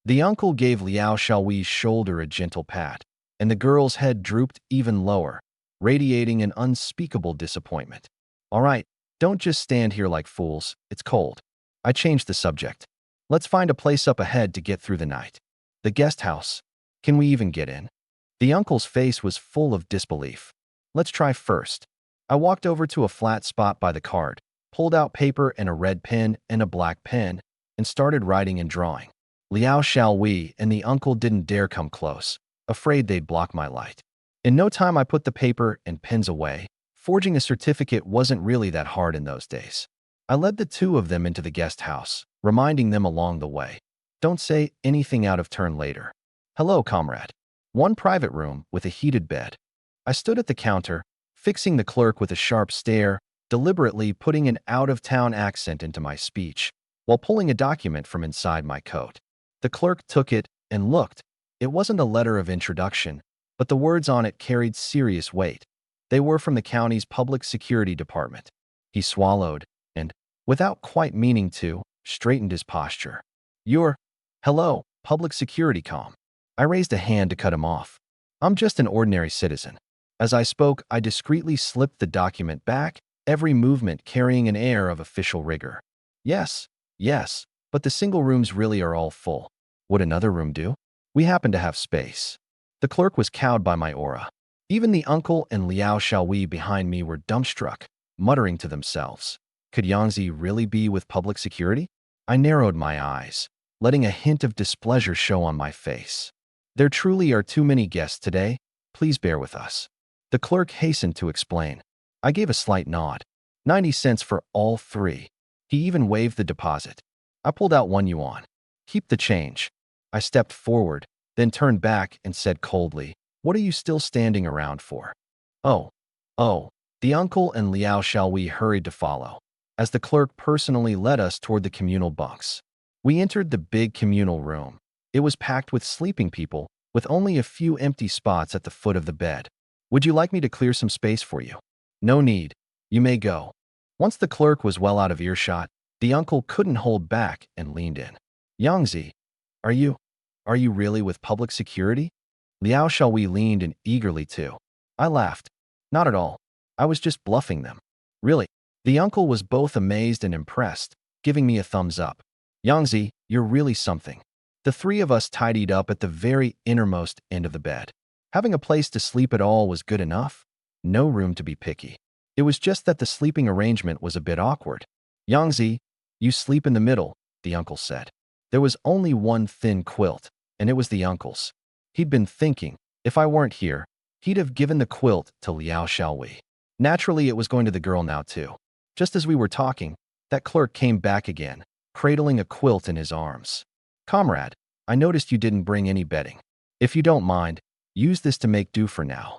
The uncle gave Liao Xiaoyi's shoulder a gentle pat, and the girl's head drooped even lower, radiating an unspeakable disappointment. All right, don't just stand here like fools. It's cold. I changed the subject. Let's find a place up ahead to get through the night. The guest house. Can we even get in? The uncle's face was full of disbelief. Let's try first. I walked over to a flat spot by the cart, pulled out paper and a red pen and a black pen, and started writing and drawing. Liao Xiaoyi and the uncle didn't dare come close, afraid they'd block my light. In no time I put the paper and pens away. Forging a certificate wasn't really that hard in those days. I led the two of them into the guest house, reminding them along the way. Don't say anything out of turn later. Hello, comrade. One private room with a heated bed. I stood at the counter, fixing the clerk with a sharp stare, deliberately putting an out-of-town accent into my speech, while pulling a document from inside my coat. The clerk took it and looked. It wasn't a letter of introduction, but the words on it carried serious weight. They were from the county's public security department. He swallowed and, without quite meaning to, straightened his posture. Hello, public security comm. I raised a hand to cut him off. I'm just an ordinary citizen. As I spoke, I discreetly slipped the document back, every movement carrying an air of official rigor. Yes, but the single rooms really are all full. Would another room do? We happen to have space. The clerk was cowed by my aura. Even the uncle and Liao Xiaoyi behind me were dumbstruck, muttering to themselves. Could Yangzi really be with public security? I narrowed my eyes, letting a hint of displeasure show on my face. There truly are too many guests today. Please bear with us. The clerk hastened to explain. I gave a slight nod. 90 cents for all three. He even waived the deposit. I pulled out 1 yuan. Keep the change. I stepped forward, then turned back and said coldly, what are you still standing around for? Oh. The uncle and Liao Xiaoyi hurried to follow, as the clerk personally led us toward the communal bunks. We entered the big communal room. It was packed with sleeping people, with only a few empty spots at the foot of the bed. Would you like me to clear some space for you? No need. You may go. Once the clerk was well out of earshot, the uncle couldn't hold back and leaned in. Yangzi, are you really with public security? Liao Xiaoyi leaned in eagerly too. I laughed. Not at all. I was just bluffing them. Really? The uncle was both amazed and impressed, giving me a thumbs up. Yangzi, you're really something. The three of us tidied up at the very innermost end of the bed. Having a place to sleep at all was good enough. No room to be picky. It was just that the sleeping arrangement was a bit awkward. Yangzi, you sleep in the middle, the uncle said. There was only one thin quilt, and it was the uncle's. He'd been thinking, if I weren't here, he'd have given the quilt to Liao Xiaoyi. Naturally, it was going to the girl now too. Just as we were talking, that clerk came back again, cradling a quilt in his arms. Comrade, I noticed you didn't bring any bedding. If you don't mind, use this to make do for now.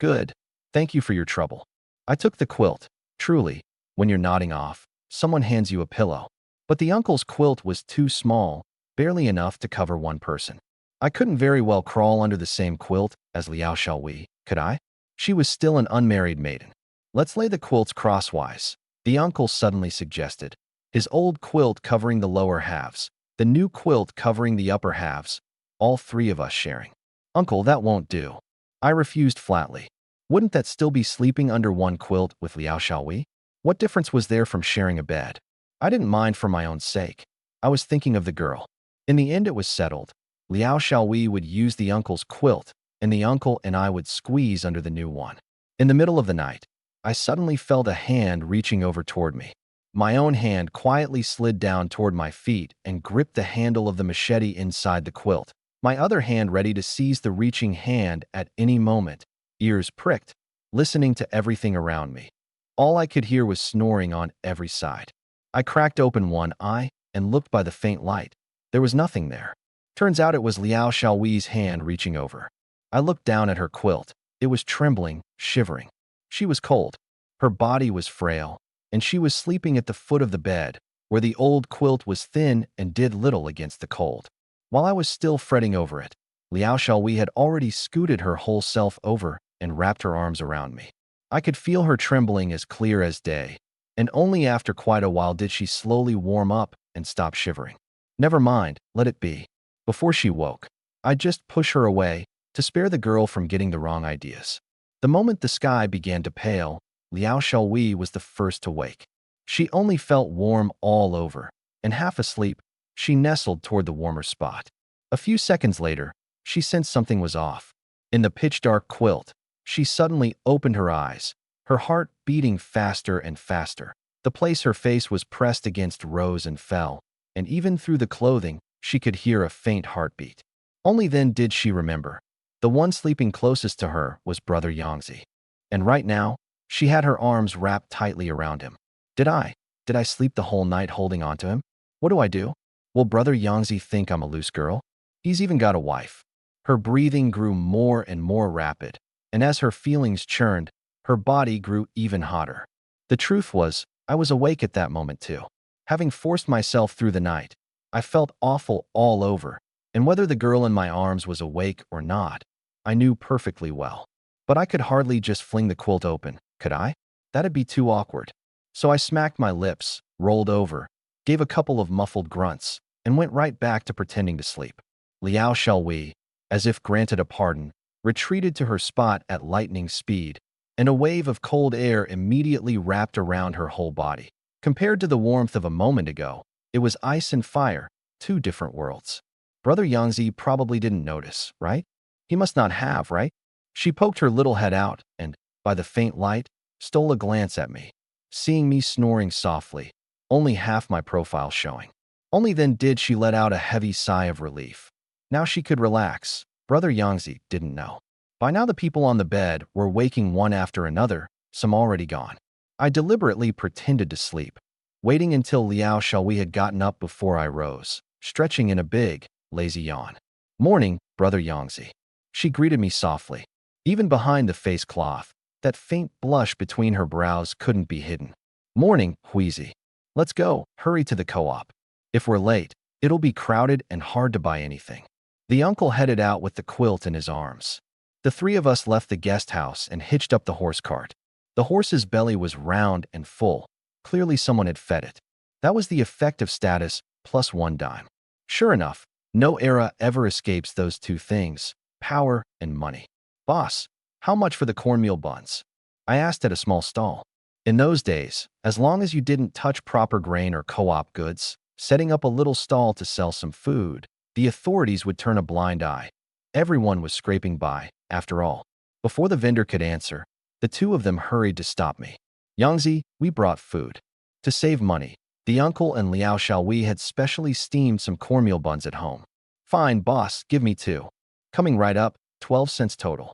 Good. Thank you for your trouble. I took the quilt. Truly, when you're nodding off, someone hands you a pillow. But the uncle's quilt was too small, barely enough to cover one person. I couldn't very well crawl under the same quilt as Liao Xiaoyi, could I? She was still an unmarried maiden. Let's lay the quilts crosswise, the uncle suddenly suggested. His old quilt covering the lower halves, the new quilt covering the upper halves, all three of us sharing. Uncle, that won't do. I refused flatly. Wouldn't that still be sleeping under one quilt with Liao Xiaoyi? What difference was there from sharing a bed? I didn't mind for my own sake. I was thinking of the girl. In the end, it was settled. Liao Xiaoyi would use the uncle's quilt, and the uncle and I would squeeze under the new one. In the middle of the night, I suddenly felt a hand reaching over toward me. My own hand quietly slid down toward my feet and gripped the handle of the machete inside the quilt, my other hand ready to seize the reaching hand at any moment, ears pricked, listening to everything around me. All I could hear was snoring on every side. I cracked open one eye and looked by the faint light. There was nothing there. Turns out it was Liao Xiaoyi's hand reaching over. I looked down at her quilt. It was trembling, shivering. She was cold. Her body was frail, and she was sleeping at the foot of the bed, where the old quilt was thin and did little against the cold. While I was still fretting over it, Liao Xiaoyi had already scooted her whole self over and wrapped her arms around me. I could feel her trembling as clear as day, and only after quite a while did she slowly warm up and stop shivering. Never mind, let it be. Before she woke, I'd just push her away to spare the girl from getting the wrong ideas. The moment the sky began to pale, Liao Xiaowei was the first to wake. She only felt warm all over, and half asleep, she nestled toward the warmer spot. A few seconds later, she sensed something was off. In the pitch-dark quilt, she suddenly opened her eyes, her heart beating faster and faster. The place her face was pressed against rose and fell, and even through the clothing, she could hear a faint heartbeat. Only then did she remember. The one sleeping closest to her was Brother Yangzi. And right now, she had her arms wrapped tightly around him. Did I sleep the whole night holding on to him? What do I do? Will Brother Yangzi think I'm a loose girl? He's even got a wife. Her breathing grew more and more rapid, and as her feelings churned, her body grew even hotter. The truth was, I was awake at that moment too. Having forced myself through the night, I felt awful all over, and whether the girl in my arms was awake or not, I knew perfectly well. But I could hardly just fling the quilt open, could I? That'd be too awkward. So I smacked my lips, rolled over, gave a couple of muffled grunts, and went right back to pretending to sleep. Liao Xiaowei, as if granted a pardon, retreated to her spot at lightning speed, and a wave of cold air immediately wrapped around her whole body. Compared to the warmth of a moment ago, it was ice and fire, two different worlds. Brother Yangzi probably didn't notice, right? He must not have, right? She poked her little head out and, by the faint light, stole a glance at me, seeing me snoring softly, only half my profile showing. Only then did she let out a heavy sigh of relief. Now she could relax. Brother Yangzi didn't know. By now the people on the bed were waking one after another, some already gone. I deliberately pretended to sleep, waiting until Liao Xiaowei had gotten up before I rose, stretching in a big, lazy yawn. Morning, Brother Yangzi. She greeted me softly. Even behind the face cloth, that faint blush between her brows couldn't be hidden. Morning, Huizi. Let's go, hurry to the co-op. If we're late, it'll be crowded and hard to buy anything. The uncle headed out with the quilt in his arms. The three of us left the guest house and hitched up the horse cart. The horse's belly was round and full. Clearly someone had fed it. That was the effect of status plus 1 dime. Sure enough, no era ever escapes those two things, power and money. Boss, how much for the cornmeal buns? I asked at a small stall. In those days, as long as you didn't touch proper grain or co-op goods, setting up a little stall to sell some food, the authorities would turn a blind eye. Everyone was scraping by, after all. Before the vendor could answer, the two of them hurried to stop me. Yangzi, we brought food. To save money, the uncle and Liao Xiaowei had specially steamed some cornmeal buns at home. Fine, boss, give me 2. Coming right up, 12 cents total.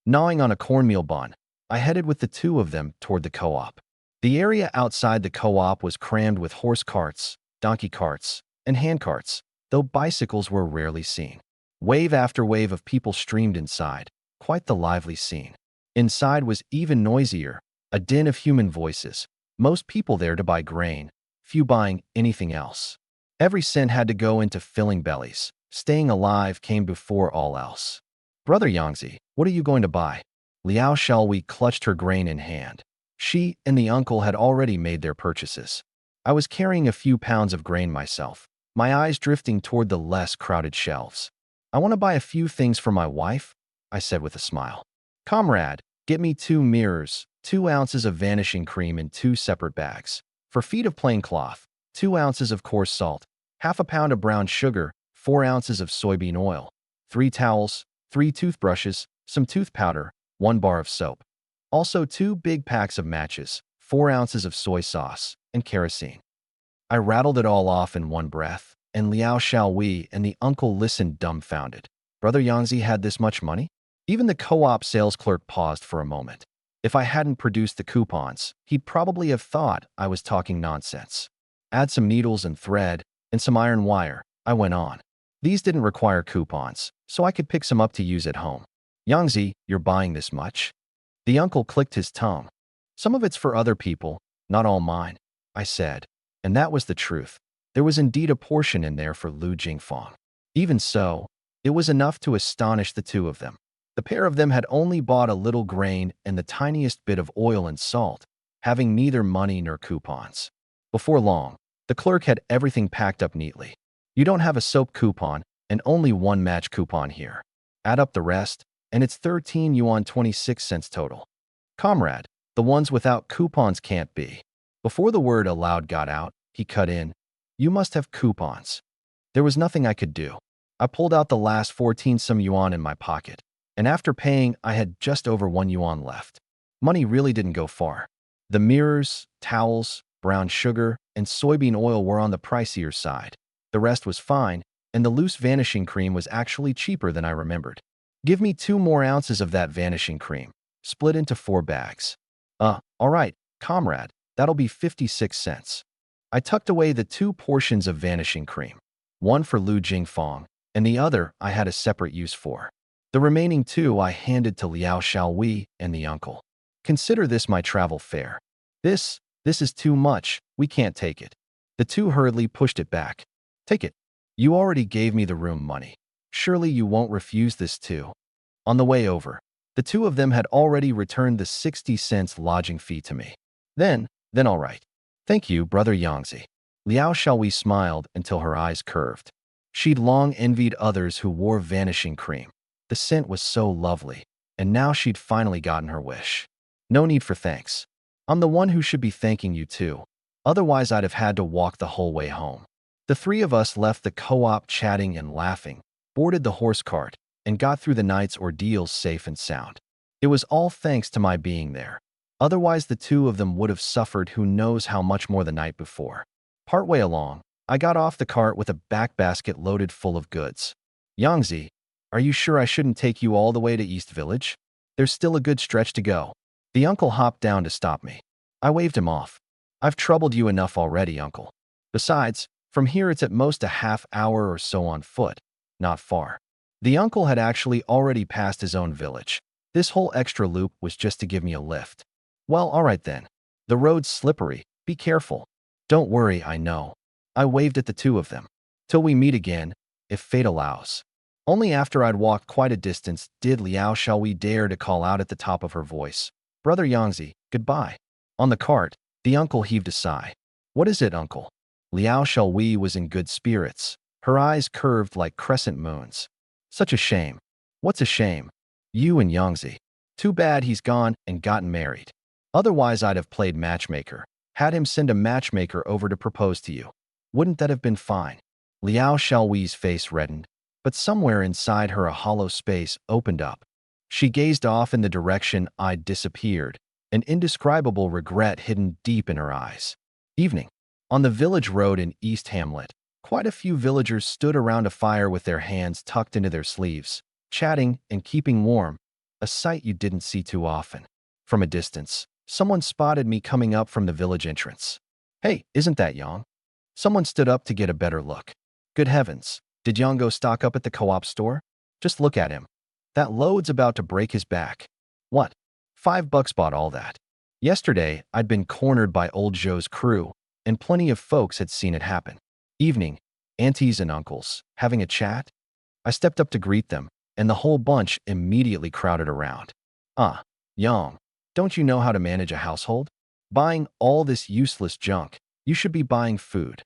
Gnawing on a cornmeal bun, I headed with the two of them toward the co-op. The area outside the co-op was crammed with horse carts, donkey carts, and hand carts, though bicycles were rarely seen. Wave after wave of people streamed inside, quite the lively scene. Inside was even noisier, a din of human voices, most people there to buy grain, few buying anything else. Every cent had to go into filling bellies. Staying alive came before all else. Brother Yangzi, what are you going to buy? Liao Xiaowei clutched her grain in hand. She and the uncle had already made their purchases. I was carrying a few pounds of grain myself, my eyes drifting toward the less crowded shelves. I want to buy a few things for my wife, I said with a smile. Comrade, get me 2 mirrors, 2 ounces of vanishing cream in 2 separate bags. For feet of plain cloth, 2 ounces of coarse salt, half a pound of brown sugar, 4 ounces of soybean oil, 3 towels, 3 toothbrushes, some tooth powder, 1 bar of soap. Also 2 big packs of matches, 4 ounces of soy sauce, and kerosene. I rattled it all off in one breath, and Liao Xiaowei and the uncle listened dumbfounded. Brother Yangzi had this much money? Even the co-op sales clerk paused for a moment. If I hadn't produced the coupons, he'd probably have thought I was talking nonsense. Add some needles and thread, and some iron wire, I went on. These didn't require coupons, so I could pick some up to use at home. Yangzi, you're buying this much? The uncle clicked his tongue. Some of it's for other people, not all mine, I said. And that was the truth. There was indeed a portion in there for Lu Jingfang. Even so, it was enough to astonish the two of them. The pair of them had only bought a little grain and the tiniest bit of oil and salt, having neither money nor coupons. Before long, The clerk had everything packed up neatly. You don't have a soap coupon and only one match coupon here. Add up the rest, and it's 13 yuan 26 cents total. Comrade, the ones without coupons can't be. Before the word aloud got out, he cut in. You must have coupons. There was nothing I could do. I pulled out the last 14 some yuan in my pocket, and after paying, I had just over 1 yuan left. Money really didn't go far. The mirrors, towels, brown sugar, and soybean oil were on the pricier side. The rest was fine, and the loose vanishing cream was actually cheaper than I remembered. Give me 2 more ounces of that vanishing cream, split into 4 bags. All right, comrade, that'll be 56 cents. I tucked away the 2 portions of vanishing cream, one for Lu Jingfong, and the other I had a separate use for. The remaining 2 I handed to Liao Xiaowei and the uncle. Consider this my travel fare. This is too much, we can't take it. The 2 hurriedly pushed it back. Take it. You already gave me the room money. Surely you won't refuse this too. On the way over, the 2 of them had already returned the 60 cents lodging fee to me. Then all right. Thank you, brother Yangzi. Liao Xiaowei smiled until her eyes curved. She'd long envied others who wore vanishing cream. The scent was so lovely, and now she'd finally gotten her wish. No need for thanks. I'm the one who should be thanking you too. Otherwise I'd have had to walk the whole way home. The 3 of us left the co-op chatting and laughing, boarded the horse cart, and got through the night's ordeals safe and sound. It was all thanks to my being there. Otherwise the 2 of them would have suffered who knows how much more the night before. Partway along, I got off the cart with a back basket loaded full of goods. Yangzi, are you sure I shouldn't take you all the way to East Village? There's still a good stretch to go. The uncle hopped down to stop me. I waved him off. I've troubled you enough already, uncle. Besides, from here it's at most a half hour or so on foot, not far. The uncle had actually already passed his own village. This whole extra loop was just to give me a lift. Well, all right then. The road's slippery. Be careful. Don't worry, I know. I waved at the 2 of them. Till we meet again, if fate allows. Only after I'd walked quite a distance did Liao Xiaowei dare to call out at the top of her voice. Brother Yangzi, goodbye. On the cart, the uncle heaved a sigh. What is it, uncle? Liao Xiaowei was in good spirits. Her eyes curved like crescent moons. Such a shame. What's a shame? You and Yangzi. Too bad he's gone and gotten married. Otherwise I'd have played matchmaker, had him send a matchmaker over to propose to you. Wouldn't that have been fine? Liao Xiaowei's face reddened, but somewhere inside her a hollow space opened up. She gazed off in the direction I'd disappeared, an indescribable regret hidden deep in her eyes. Evening. On the village road in East Hamlet, quite a few villagers stood around a fire with their hands tucked into their sleeves, chatting and keeping warm, a sight you didn't see too often. From a distance, someone spotted me coming up from the village entrance. Hey, isn't that Yang? Someone stood up to get a better look. Good heavens, did Yang go stock up at the co-op store? Just look at him. That load's about to break his back. What? $5 bought all that. Yesterday, I'd been cornered by old Joe's crew, and plenty of folks had seen it happen. Evening, aunties and uncles, having a chat? I stepped up to greet them, and the whole bunch immediately crowded around. Yang, don't you know how to manage a household? Buying all this useless junk, you should be buying food.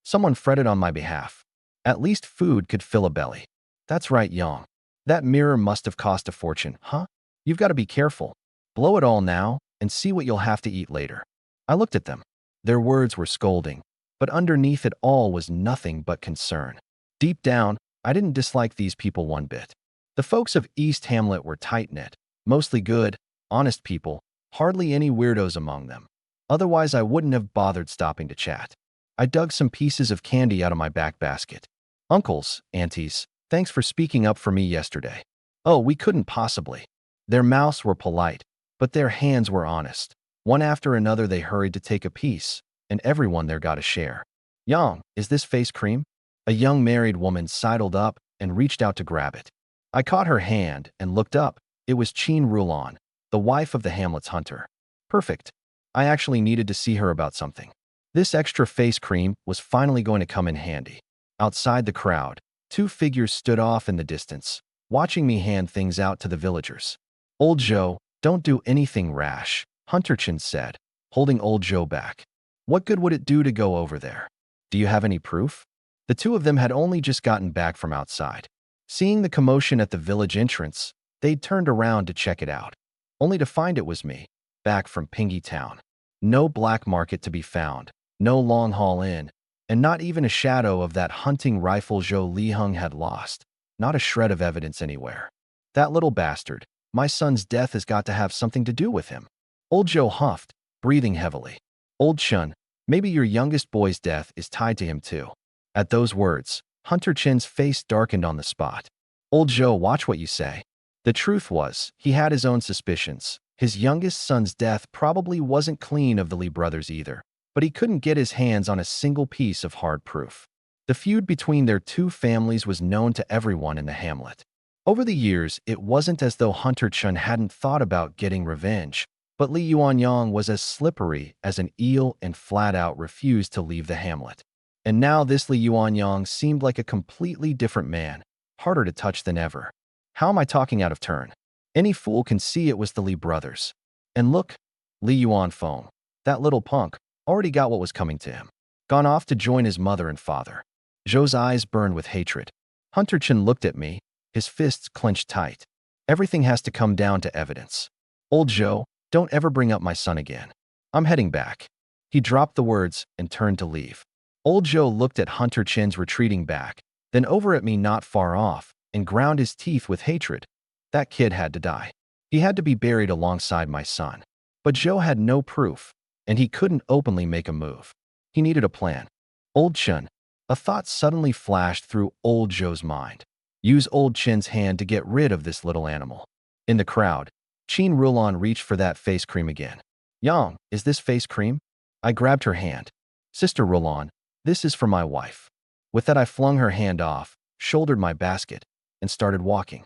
Someone fretted on my behalf. At least food could fill a belly. That's right, Yang. That mirror must have cost a fortune, huh? You've got to be careful. Blow it all now, and see what you'll have to eat later. I looked at them. Their words were scolding, but underneath it all was nothing but concern. Deep down, I didn't dislike these people one bit. The folks of East Hamlet were tight-knit, mostly good, honest people, hardly any weirdos among them. Otherwise, I wouldn't have bothered stopping to chat. I dug some pieces of candy out of my back basket. Uncles, aunties, thanks for speaking up for me yesterday. Oh, we couldn't possibly. Their mouths were polite, but their hands were honest. One after another they hurried to take a piece, and everyone there got a share. Yang, is this face cream? A young married woman sidled up and reached out to grab it. I caught her hand and looked up. It was Chin Rulon, the wife of the Hamlet's hunter. Perfect. I actually needed to see her about something. This extra face cream was finally going to come in handy. Outside the crowd, 2 figures stood off in the distance, watching me hand things out to the villagers. Old Joe, don't do anything rash, Hunter Chin said, holding Old Joe back. What good would it do to go over there? Do you have any proof? The two of them had only just gotten back from outside. Seeing the commotion at the village entrance, they'd turned around to check it out, only to find it was me, back from Pingy Town. No black market to be found, no long haul inn, and not even a shadow of that hunting rifle Zhou Liheng had lost. Not a shred of evidence anywhere. That little bastard. My son's death has got to have something to do with him. Old Zhou huffed, breathing heavily. Old Chun, maybe your youngest boy's death is tied to him too. At those words, Hunter Chen's face darkened on the spot. Old Zhou, watch what you say. The truth was, he had his own suspicions. His youngest son's death probably wasn't clean of the Li brothers either, but he couldn't get his hands on a single piece of hard proof. The feud between their two families was known to everyone in the hamlet. Over the years, it wasn't as though Hunter Chun hadn't thought about getting revenge, but Li Yuanyang was as slippery as an eel and flat-out refused to leave the hamlet. And now this Li Yuanyang seemed like a completely different man, harder to touch than ever. How am I talking out of turn? Any fool can see it was the Li brothers. And look, Li Yuanfeng, that little punk, already got what was coming to him. Gone off to join his mother and father. Zhou's eyes burned with hatred. Hunter Chen looked at me, his fists clenched tight. Everything has to come down to evidence. Old Zhou, don't ever bring up my son again. I'm heading back. He dropped the words and turned to leave. Old Zhou looked at Hunter Chen's retreating back, then over at me not far off, and ground his teeth with hatred. That kid had to die. He had to be buried alongside my son. But Zhou had no proof, and he couldn't openly make a move. He needed a plan. Old Chen, a thought suddenly flashed through Old Zhou's mind. Use Old Chen's hand to get rid of this little animal. In the crowd, Qin Rulon reached for that face cream again. Yang, is this face cream? I grabbed her hand. Sister Rulon, this is for my wife. With that I flung her hand off, shouldered my basket, and started walking.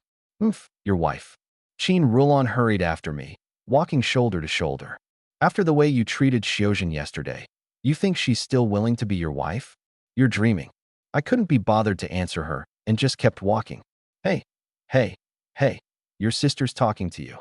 Your wife. Qin Rulon hurried after me, walking shoulder to shoulder. After the way you treated Xiozhen yesterday, you think she's still willing to be your wife? You're dreaming. I couldn't be bothered to answer her, and just kept walking. Hey, your sister's talking to you.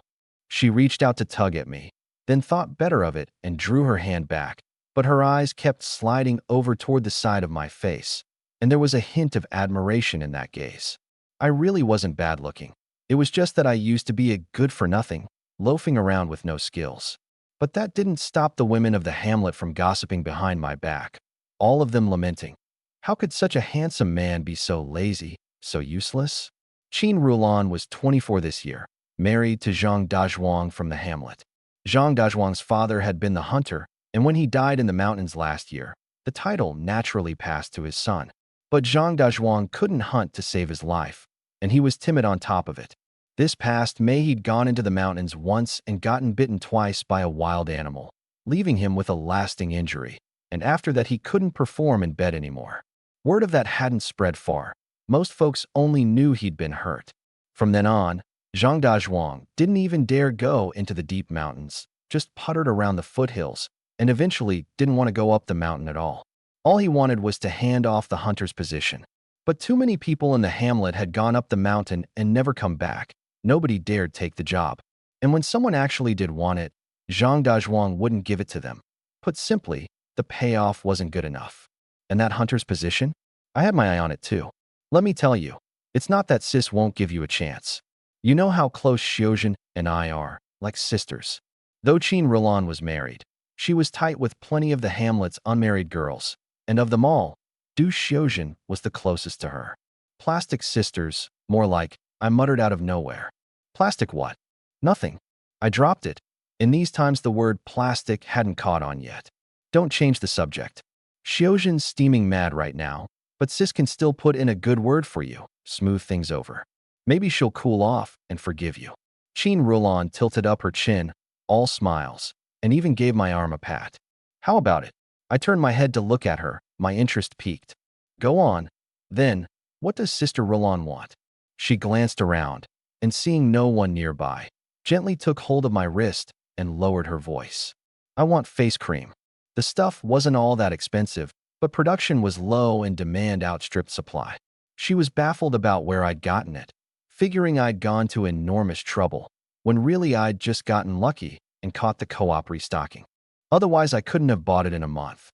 She reached out to tug at me, then thought better of it and drew her hand back, but her eyes kept sliding over toward the side of my face, and there was a hint of admiration in that gaze. I really wasn't bad looking. It was just that I used to be a good-for-nothing, loafing around with no skills. But that didn't stop the women of the hamlet from gossiping behind my back, all of them lamenting. How could such a handsome man be so lazy, so useless? Qin Rulon was 24 this year, married to Zhang Dazhuang from the hamlet. Zhang Dazhuang's father had been the hunter, and when he died in the mountains last year, the title naturally passed to his son. But Zhang Dazhuang couldn't hunt to save his life, and he was timid on top of it. This past May he'd gone into the mountains once and gotten bitten twice by a wild animal, leaving him with a lasting injury, and after that he couldn't perform in bed anymore. Word of that hadn't spread far. Most folks only knew he'd been hurt. From then on, Zhang Dazhuang didn't even dare go into the deep mountains, just puttered around the foothills, and eventually didn't want to go up the mountain at all. All he wanted was to hand off the hunter's position. But too many people in the hamlet had gone up the mountain and never come back. Nobody dared take the job. And when someone actually did want it, Zhang Dazhuang wouldn't give it to them. Put simply, the payoff wasn't good enough. And that hunter's position? I had my eye on it too. Let me tell you, it's not that sis won't give you a chance. You know how close Xiozhen and I are, like sisters. Though Qin Rulon was married, she was tight with plenty of the hamlet's unmarried girls, and of them all, Du Xiozhen was the closest to her. Plastic sisters, more like, I muttered out of nowhere. Plastic what? Nothing. I dropped it. In these times the word plastic hadn't caught on yet. Don't change the subject. Xiozhen's steaming mad right now, but sis can still put in a good word for you, smooth things over. Maybe she'll cool off and forgive you. Qin Rulon tilted up her chin, all smiles, and even gave my arm a pat. How about it? I turned my head to look at her, my interest piqued. Go on. Then, what does Sister Rulon want? She glanced around, and seeing no one nearby, gently took hold of my wrist and lowered her voice. I want face cream. The stuff wasn't all that expensive, but production was low and demand outstripped supply. She was baffled about where I'd gotten it, figuring I'd gone to enormous trouble, when really I'd just gotten lucky and caught the co-op restocking. Otherwise, I couldn't have bought it in a month.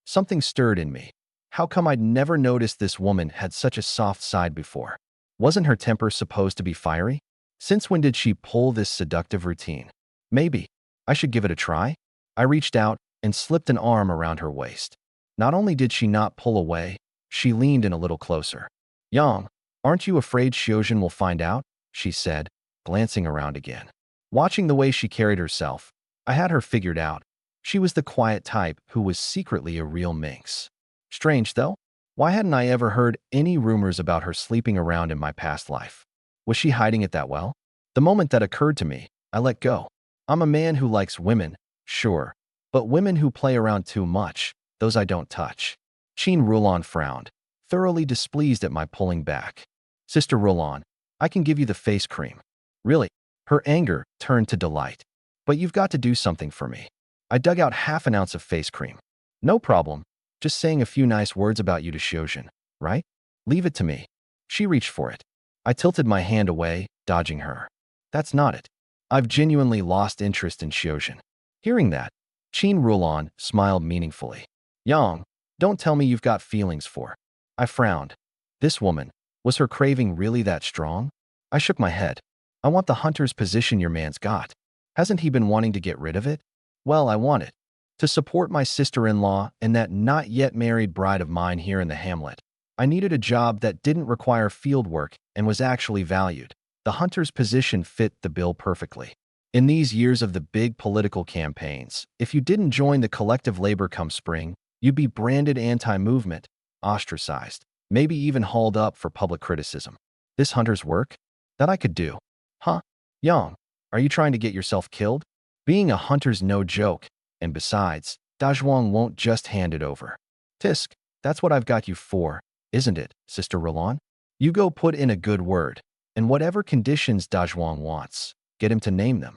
Something stirred in me. How come I'd never noticed this woman had such a soft side before? Wasn't her temper supposed to be fiery? Since when did she pull this seductive routine? Maybe I should give it a try? I reached out and slipped an arm around her waist. Not only did she not pull away, she leaned in a little closer. Yang, aren't you afraid Xiojin will find out? She said, glancing around again. Watching the way she carried herself, I had her figured out. She was the quiet type who was secretly a real minx. Strange, though. Why hadn't I ever heard any rumors about her sleeping around in my past life? Was she hiding it that well? The moment that occurred to me, I let go. I'm a man who likes women, sure, but women who play around too much, those I don't touch. Qin Rulon frowned, thoroughly displeased at my pulling back. Sister Rulon, I can give you the face cream. Really? Her anger turned to delight. But you've got to do something for me. I dug out half an ounce of face cream. No problem. Just saying a few nice words about you to Xiojin, right? Leave it to me. She reached for it. I tilted my hand away, dodging her. That's not it. I've genuinely lost interest in Xiojin. Hearing that, Qin Rulon smiled meaningfully. Yang, don't tell me you've got feelings for. I frowned. This woman, was her craving really that strong? I shook my head. I want the hunter's position your man's got. Hasn't he been wanting to get rid of it? Well, I want it. To support my sister-in-law and that not-yet-married bride of mine here in the hamlet. I needed a job that didn't require field work and was actually valued. The hunter's position fit the bill perfectly. In these years of the big political campaigns, if you didn't join the collective labor come spring, you'd be branded anti-movement, ostracized, maybe even hauled up for public criticism. This hunter's work? That I could do. Huh? Yang, are you trying to get yourself killed? Being a hunter's no joke, and besides, Dazhuang won't just hand it over. Tisk, that's what I've got you for, isn't it, Sister Rulon? You go put in a good word, and whatever conditions Dazhuang wants, get him to name them.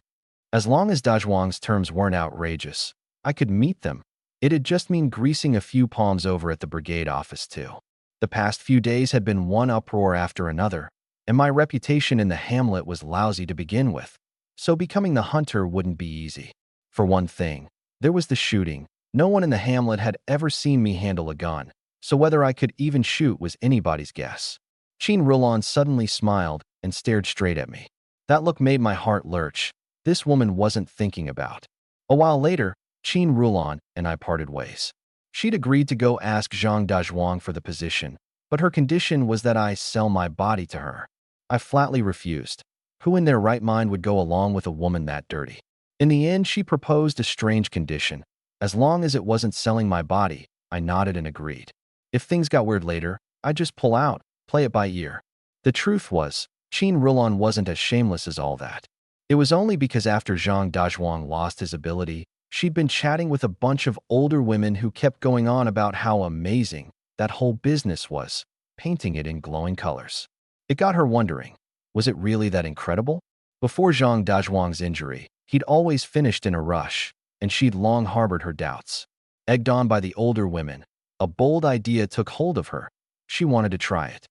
As long as Dazhuang's terms weren't outrageous, I could meet them. It'd just mean greasing a few palms over at the brigade office too. The past few days had been one uproar after another, and my reputation in the hamlet was lousy to begin with, so becoming the hunter wouldn't be easy. For one thing, there was the shooting. No one in the hamlet had ever seen me handle a gun, so whether I could even shoot was anybody's guess. Qin Rulon suddenly smiled and stared straight at me. That look made my heart lurch. This woman wasn't thinking about. A while later, Qin Rulon and I parted ways. She'd agreed to go ask Zhang Dazhuang for the position, but her condition was that I sell my body to her. I flatly refused. Who in their right mind would go along with a woman that dirty? In the end, she proposed a strange condition. As long as it wasn't selling my body, I nodded and agreed. If things got weird later, I'd just pull out, play it by ear. The truth was, Qin Rulon wasn't as shameless as all that. It was only because after Zhang Dazhuang lost his ability, she'd been chatting with a bunch of older women who kept going on about how amazing that whole business was, painting it in glowing colors. It got her wondering, was it really that incredible? Before Zhang Dazhuang's injury, he'd always finished in a rush, and she'd long harbored her doubts. Egged on by the older women, a bold idea took hold of her. She wanted to try it.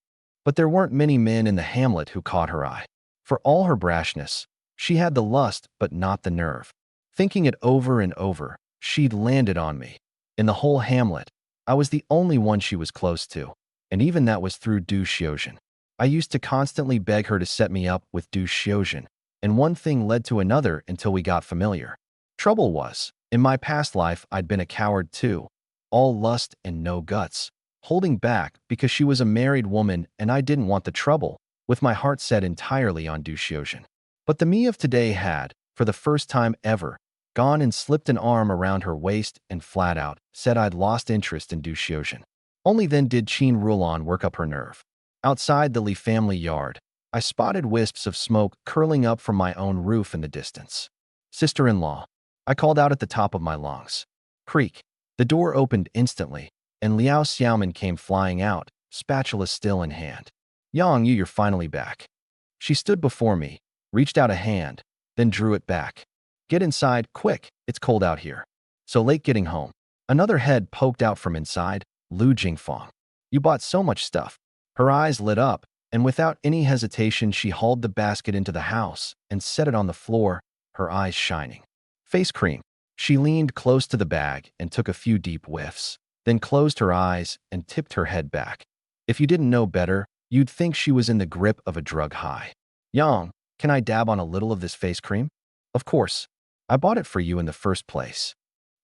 But there weren't many men in the hamlet who caught her eye. For all her brashness, she had the lust but not the nerve. Thinking it over and over, she'd landed on me. In the whole hamlet, I was the only one she was close to, and even that was through Du Xiojin. I used to constantly beg her to set me up with Du Xiojin, and one thing led to another until we got familiar. Trouble was, in my past life I'd been a coward too, all lust and no guts, holding back because she was a married woman and I didn't want the trouble, with my heart set entirely on Du Xiojin. But the me of today had, for the first time ever, gone and slipped an arm around her waist and flat out said I'd lost interest in Du Xiojin. Only then did Qin Rulon work up her nerve. Outside the Li family yard, I spotted wisps of smoke curling up from my own roof in the distance. Sister-in-law, I called out at the top of my lungs. Creak. The door opened instantly, and Liao Xiaomin came flying out, spatula still in hand. Yang, you're finally back. She stood before me, reached out a hand, then drew it back. Get inside, quick, it's cold out here. So late getting home. Another head poked out from inside, Lu Jingfang. You bought so much stuff. Her eyes lit up, and without any hesitation she hauled the basket into the house and set it on the floor, her eyes shining. Face cream. She leaned close to the bag and took a few deep whiffs. then closed her eyes and tipped her head back. If you didn't know better, you'd think she was in the grip of a drug high. Yang, can I dab on a little of this face cream? Of course. I bought it for you in the first place.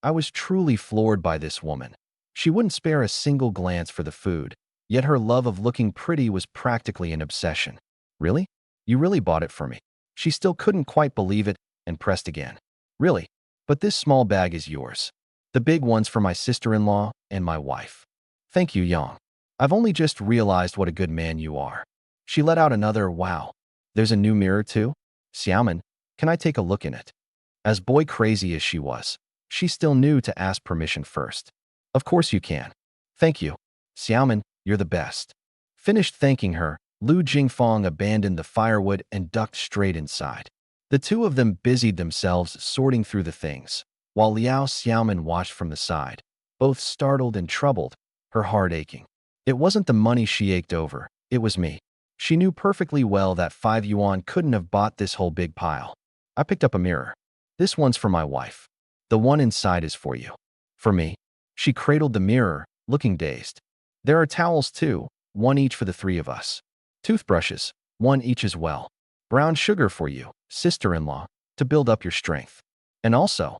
I was truly floored by this woman. She wouldn't spare a single glance for the food, yet her love of looking pretty was practically an obsession. Really? You really bought it for me? She still couldn't quite believe it and pressed again. Really? But this small bag is yours. The big one's for my sister-in-law and my wife. Thank you, Yang. I've only just realized what a good man you are. She let out another wow. There's a new mirror too? Xiaoman, can I take a look in it? As boy crazy as she was, she still knew to ask permission first. Of course you can. Thank you. Xiaoman, you're the best. Finished thanking her, Lu Jingfang abandoned the firewood and ducked straight inside. The two of them busied themselves sorting through the things, while Liao Xiaoman watched from the side, both startled and troubled, her heart aching. It wasn't the money she ached over, it was me. She knew perfectly well that 5 yuan couldn't have bought this whole big pile. I picked up a mirror. This one's for my wife. The one inside is for you. For me. She cradled the mirror, looking dazed. There are towels too, one each for the 3 of us. Toothbrushes, one each as well. Brown sugar for you, sister-in-law, to build up your strength. And also,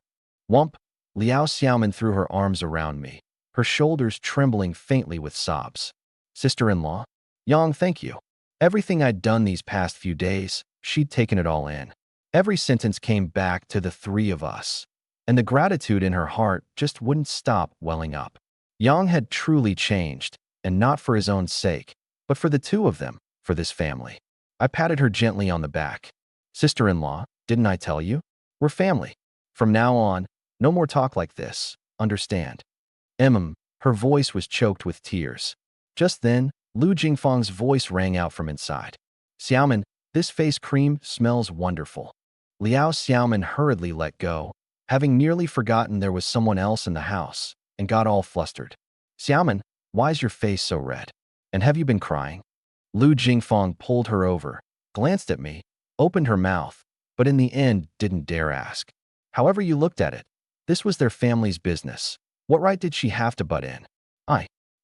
whomp, Liao Xiaoman threw her arms around me, her shoulders trembling faintly with sobs. Sister-in-law? Yang, thank you. Everything I'd done these past few days, she'd taken it all in. Every sentence came back to the 3 of us, and the gratitude in her heart just wouldn't stop welling up. Yang had truly changed, and not for his own sake, but for the 2 of them, for this family. I patted her gently on the back. Sister-in-law, didn't I tell you? We're family. From now on, no more talk like this, understand? Her voice was choked with tears. Just then, Lu Jingfang's voice rang out from inside. Xiaoman, this face cream smells wonderful. Liao Xiaoman hurriedly let go, having nearly forgotten there was someone else in the house, and got all flustered. Xiaoman, why's your face so red? And have you been crying? Lu Jingfang pulled her over, glanced at me, opened her mouth, but in the end didn't dare ask. However you looked at it, this was their family's business. What right did she have to butt in?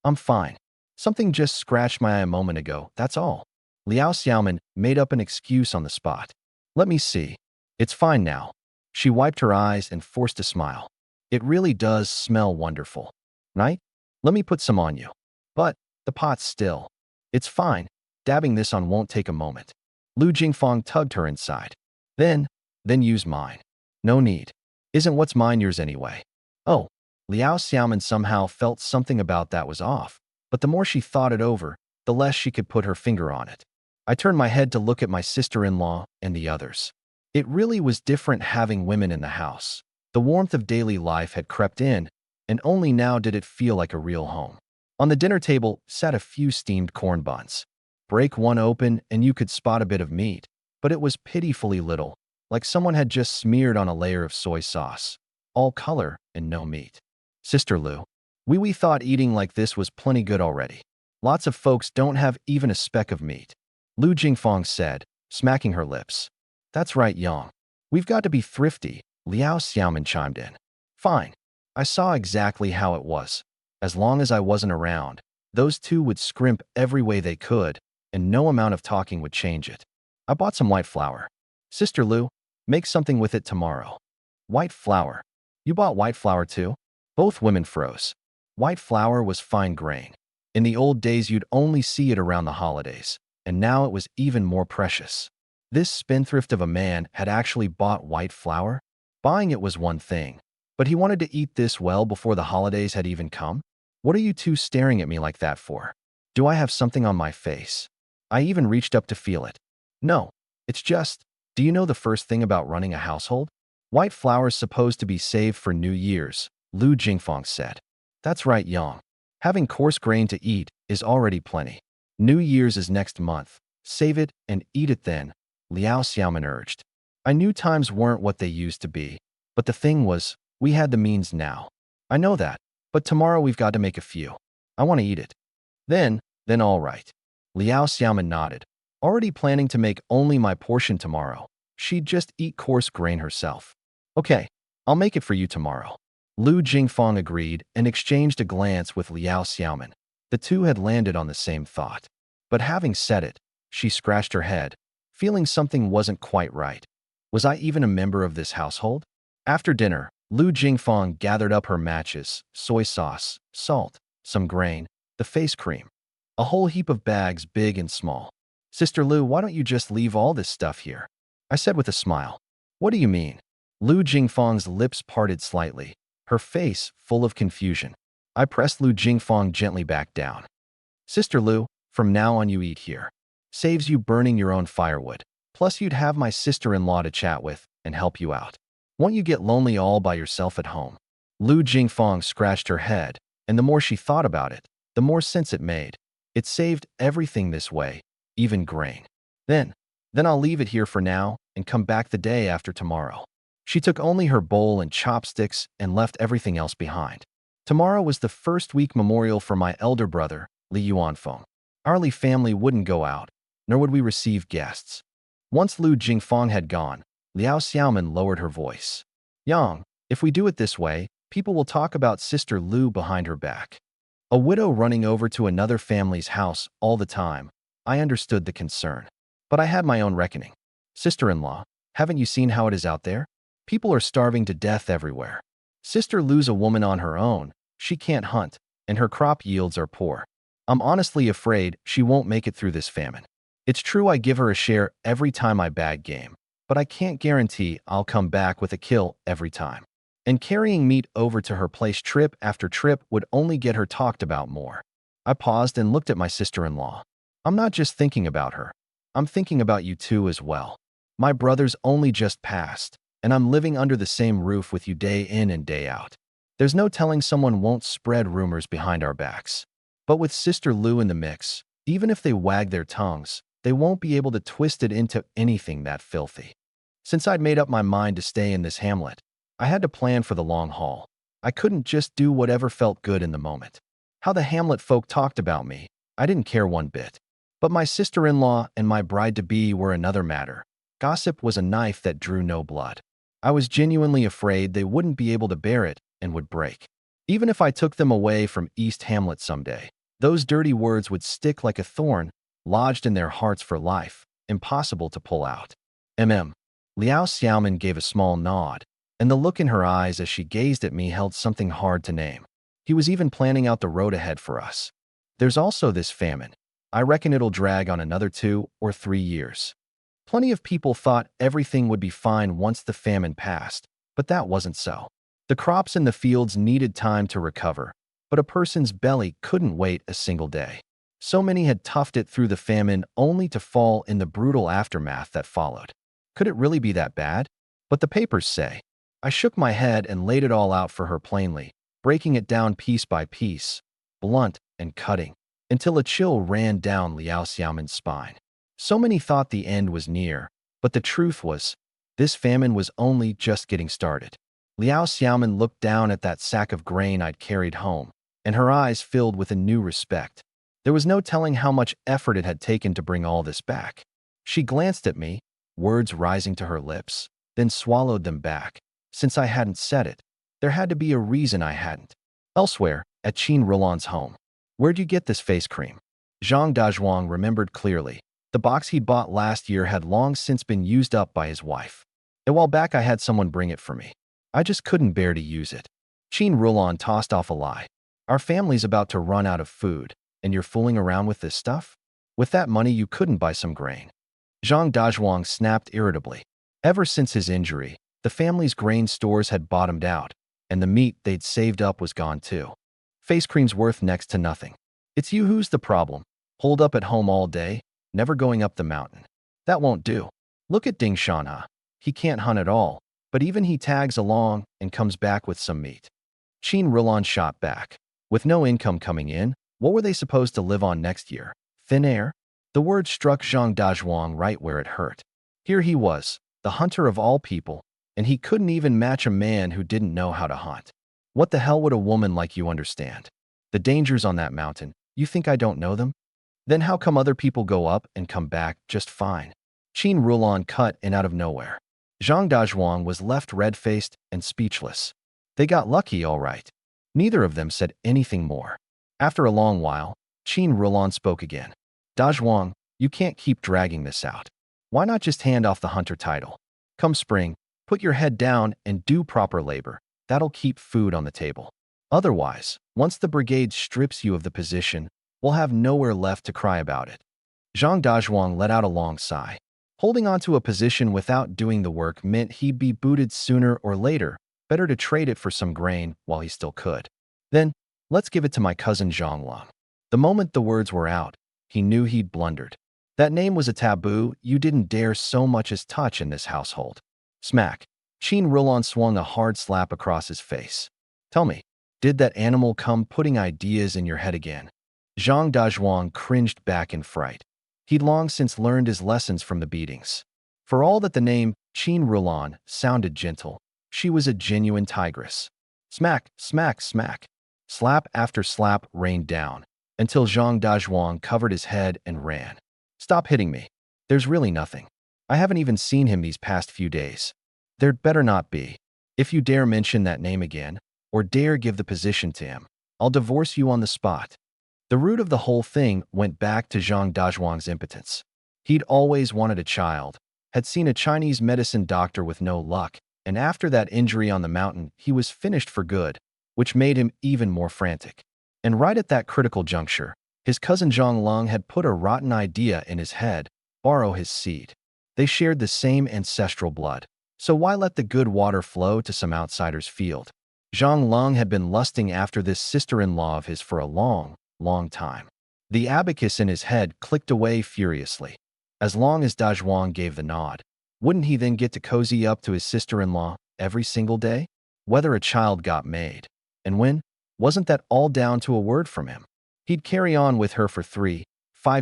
I'm fine. Something just scratched my eye a moment ago, that's all. Liao Xiaoman made up an excuse on the spot. Let me see. It's fine now. She wiped her eyes and forced a smile. It really does smell wonderful. Right? Let me put some on you. But the pot's still. It's fine. Dabbing this on won't take a moment. Lu Jingfang tugged her inside. Then use mine. No need. Isn't what's mine yours anyway? Oh, Liao Xiaoman somehow felt something about that was off, but the more she thought it over, the less she could put her finger on it. I turned my head to look at my sister-in-law and the others. It really was different having women in the house. The warmth of daily life had crept in, and only now did it feel like a real home. On the dinner table sat a few steamed corn buns. Break one open and you could spot a bit of meat, but it was pitifully little, like someone had just smeared on a layer of soy sauce. All color and no meat. Sister Lu, we thought eating like this was plenty good already. Lots of folks don't have even a speck of meat. Lu Jingfang said, smacking her lips. That's right, Yang. We've got to be thrifty, Liao Xiaoman chimed in. Fine. I saw exactly how it was. As long as I wasn't around, those 2 would scrimp every way they could, and no amount of talking would change it. I bought some white flour. Sister Lu, make something with it tomorrow. White flour. You bought white flour too? Both women froze. White flour was fine grain. In the old days you'd only see it around the holidays, and now it was even more precious. This spendthrift of a man had actually bought white flour? Buying it was one thing, but he wanted to eat this well before the holidays had even come? What are you 2 staring at me like that for? Do I have something on my face? I even reached up to feel it. No, it's just, do you know the first thing about running a household? White flour's supposed to be saved for New Year's, Lu Jingfang said. That's right, Yang. Having coarse grain to eat is already plenty. New Year's is next month. Save it and eat it then, Liao Xiaoman urged. I knew times weren't what they used to be, but the thing was, we had the means now. I know that, but tomorrow we've got to make a few. I want to eat it. Then all right. Liao Xiaoman nodded. Already planning to make only my portion tomorrow. She'd just eat coarse grain herself. Okay, I'll make it for you tomorrow. Lu Jingfang agreed and exchanged a glance with Liao Xiaoman. The two had landed on the same thought. But having said it, she scratched her head, feeling something wasn't quite right. Was I even a member of this household? After dinner, Lu Jingfang gathered up her matches, soy sauce, salt, some grain, the face cream. A whole heap of bags, big and small. Sister Lu, why don't you just leave all this stuff here? I said with a smile. What do you mean? Lu Jingfang's lips parted slightly, her face full of confusion. I pressed Lu Jingfang gently back down. Sister Lu, from now on you eat here. Saves you burning your own firewood. Plus you'd have my sister-in-law to chat with and help you out. Won't you get lonely all by yourself at home? Lu Jingfang scratched her head, and the more she thought about it, the more sense it made. It saved everything this way, even grain. Then I'll leave it here for now and come back the day after tomorrow. She took only her bowl and chopsticks and left everything else behind. Tomorrow was the first week memorial for my elder brother, Li Yuanfeng. Our Li family wouldn't go out, nor would we receive guests. Once Lu Jingfang had gone, Liao Xiaoman lowered her voice. Yang, if we do it this way, people will talk about Sister Lu behind her back. A widow running over to another family's house all the time. I understood the concern. But I had my own reckoning. Sister-in-law, haven't you seen how it is out there? People are starving to death everywhere. Sister Lu's a woman on her own. She can't hunt, and her crop yields are poor. I'm honestly afraid she won't make it through this famine. It's true I give her a share every time I bag game, but I can't guarantee I'll come back with a kill every time. And carrying meat over to her place trip after trip would only get her talked about more. I paused and looked at my sister-in-law. I'm not just thinking about her. I'm thinking about you too as well. My brother's only just passed, and I'm living under the same roof with you day in and day out. There's no telling someone won't spread rumors behind our backs. But with Sister Lu in the mix, even if they wag their tongues, they won't be able to twist it into anything that filthy. Since I'd made up my mind to stay in this hamlet, I had to plan for the long haul. I couldn't just do whatever felt good in the moment. How the hamlet folk talked about me, I didn't care one bit. But my sister-in-law and my bride-to-be were another matter. Gossip was a knife that drew no blood. I was genuinely afraid they wouldn't be able to bear it and would break. Even if I took them away from East Hamlet someday, those dirty words would stick like a thorn, lodged in their hearts for life, impossible to pull out. Liao Xiaoman gave a small nod, and the look in her eyes as she gazed at me held something hard to name. He was even planning out the road ahead for us. There's also this famine. I reckon it'll drag on another 2 or 3 years. Plenty of people thought everything would be fine once the famine passed, but that wasn't so. The crops in the fields needed time to recover, but a person's belly couldn't wait a single day. So many had toughed it through the famine only to fall in the brutal aftermath that followed. Could it really be that bad? But the papers say. I shook my head and laid it all out for her plainly, breaking it down piece by piece, blunt and cutting, until a chill ran down Liao Xiaoman's spine. So many thought the end was near, but the truth was, this famine was only just getting started. Liao Xiaoman looked down at that sack of grain I'd carried home, and her eyes filled with a new respect. There was no telling how much effort it had taken to bring all this back. She glanced at me, words rising to her lips, then swallowed them back. Since I hadn't said it, there had to be a reason I hadn't. Elsewhere, at Qin Rulan's home. Where'd you get this face cream? Zhang Dazhuang remembered clearly. The box he'd bought last year had long since been used up by his wife. A while back I had someone bring it for me. I just couldn't bear to use it. Qin Rulan tossed off a lie. Our family's about to run out of food, and you're fooling around with this stuff? With that money you couldn't buy some grain. Zhang Dazhuang snapped irritably. Ever since his injury, the family's grain stores had bottomed out, and the meat they'd saved up was gone too. Face cream's worth next to nothing. It's you who's the problem. Holed up at home all day, never going up the mountain. That won't do. Look at Ding Shanha. He can't hunt at all, but even he tags along and comes back with some meat. Qin Rulan shot back. With no income coming in, what were they supposed to live on next year? Thin air? The word struck Zhang Dazhuang right where it hurt. Here he was, the hunter of all people, and he couldn't even match a man who didn't know how to hunt. What the hell would a woman like you understand? The dangers on that mountain, you think I don't know them? Then how come other people go up and come back just fine? Qin Rulan cut in out of nowhere. Zhang Dazhuang was left red-faced and speechless. They got lucky, all right. Neither of them said anything more. After a long while, Qin Rulan spoke again. Dazhuang, you can't keep dragging this out. Why not just hand off the hunter title? Come spring, put your head down and do proper labor. That'll keep food on the table. Otherwise, once the brigade strips you of the position, we'll have nowhere left to cry about it. Zhang Dazhuang let out a long sigh. Holding on to a position without doing the work meant he'd be booted sooner or later. Better to trade it for some grain while he still could. Then, let's give it to my cousin Zhang Long. The moment the words were out, he knew he'd blundered. That name was a taboo you didn't dare so much as touch in this household. Smack. Qin Rulan swung a hard slap across his face. Tell me, did that animal come putting ideas in your head again? Zhang Dazhuang cringed back in fright. He'd long since learned his lessons from the beatings. For all that the name Qin Rulan sounded gentle, she was a genuine tigress. Smack, smack, smack. Slap after slap rained down, until Zhang Dazhuang covered his head and ran. Stop hitting me. There's really nothing. I haven't even seen him these past few days. There'd better not be. If you dare mention that name again, or dare give the position to him, I'll divorce you on the spot. The root of the whole thing went back to Zhang Dazhuang's impotence. He'd always wanted a child, had seen a Chinese medicine doctor with no luck, and after that injury on the mountain, he was finished for good, which made him even more frantic. And right at that critical juncture, his cousin Zhang Long had put a rotten idea in his head: borrow his seed. They shared the same ancestral blood, so why let the good water flow to some outsider's field? Zhang Long had been lusting after this sister-in-law of his for a long time. The abacus in his head clicked away furiously. As long as Dazhuang gave the nod, wouldn't he then get to cozy up to his sister-in-law every single day? Whether a child got made, and when, wasn't that all down to a word from him? He'd carry on with her for 3-5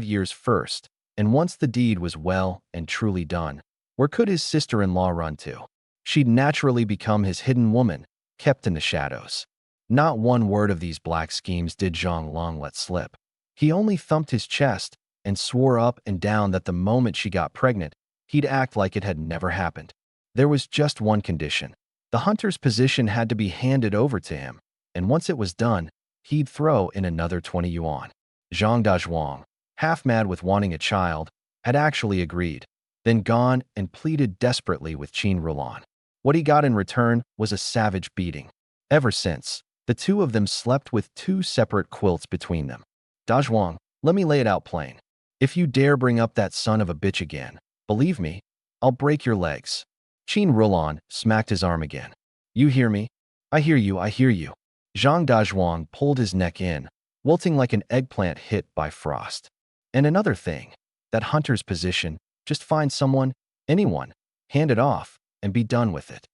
years first, and once the deed was well and truly done, where could his sister-in-law run to? She'd naturally become his hidden woman, kept in the shadows. Not one word of these black schemes did Zhang Long let slip. He only thumped his chest and swore up and down that the moment she got pregnant, he'd act like it had never happened. There was just one condition. The hunter's position had to be handed over to him, and once it was done, he'd throw in another 20 yuan. Zhang Dazhuang, half mad with wanting a child, had actually agreed, then gone and pleaded desperately with Qin Rulan. What he got in return was a savage beating. Ever since, the two of them slept with 2 separate quilts between them. Dazhuang, let me lay it out plain. If you dare bring up that son of a bitch again, believe me, I'll break your legs. Qin Rulan smacked his arm again. You hear me? I hear you, I hear you. Zhang Dazhuang pulled his neck in, wilting like an eggplant hit by frost. And another thing, that hunter's position, just find someone, anyone, hand it off, and be done with it.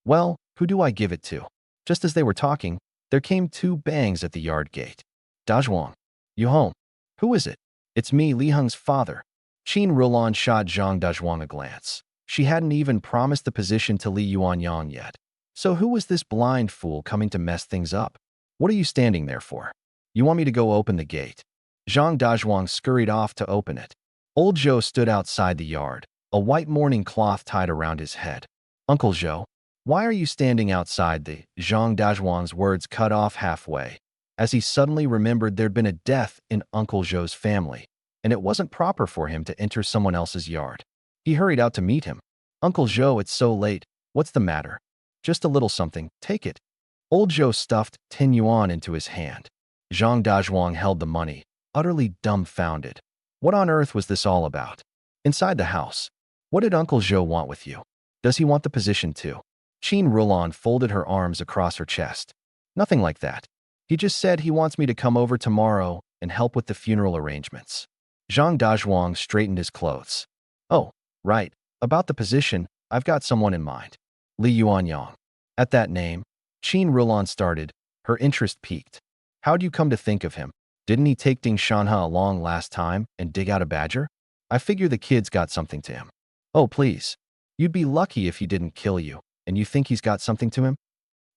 Well, who do I give it to? Just as they were talking, there came 2 bangs at the yard gate. Dazhuang, you home? Who is it? It's me, Li Heng's father. Qin Rulan shot Zhang Dazhuang a glance. She hadn't even promised the position to Li Yuanyang yet. So who was this blind fool coming to mess things up? What are you standing there for? You want me to go open the gate? Zhang Dazhuang scurried off to open it. Old Zhou stood outside the yard, a white mourning cloth tied around his head. Uncle Zhou, why are you standing outside? Zhang Dazhuang's words cut off halfway, as he suddenly remembered there'd been a death in Uncle Zhou's family, and it wasn't proper for him to enter someone else's yard. He hurried out to meet him. Uncle Zhou, it's so late. What's the matter? Just a little something. Take it. Old Zhou stuffed 10 yuan into his hand. Zhang Dazhuang held the money, utterly dumbfounded. What on earth was this all about? Inside the house, what did Uncle Zhou want with you? Does he want the position too? Qin Rulan folded her arms across her chest. Nothing like that. He just said he wants me to come over tomorrow and help with the funeral arrangements. Zhang Dazhuang straightened his clothes. Oh, right. About the position, I've got someone in mind. Li Yuanyang. At that name, Qin Rulan started, her interest piqued. How'd you come to think of him? Didn't he take Ding Shanha along last time and dig out a badger? I figure the kid's got something to him. Oh, please. You'd be lucky if he didn't kill you, and you think he's got something to him?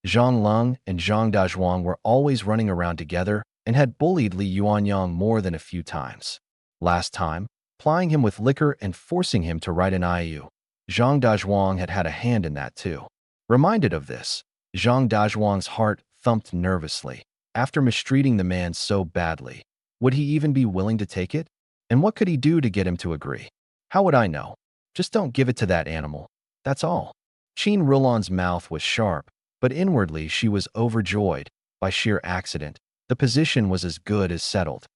Zhang Lung and Zhang Dazhuang were always running around together and had bullied Li Yuanyang more than a few times. Last time, plying him with liquor and forcing him to write an IU. Zhang Dazhuang had had a hand in that too. Reminded of this, Zhang Dazhuang's heart thumped nervously. After mistreating the man so badly, would he even be willing to take it? And what could he do to get him to agree? How would I know? Just don't give it to that animal. That's all. Qin Rulan's mouth was sharp, but inwardly she was overjoyed. By sheer accident, the position was as good as settled.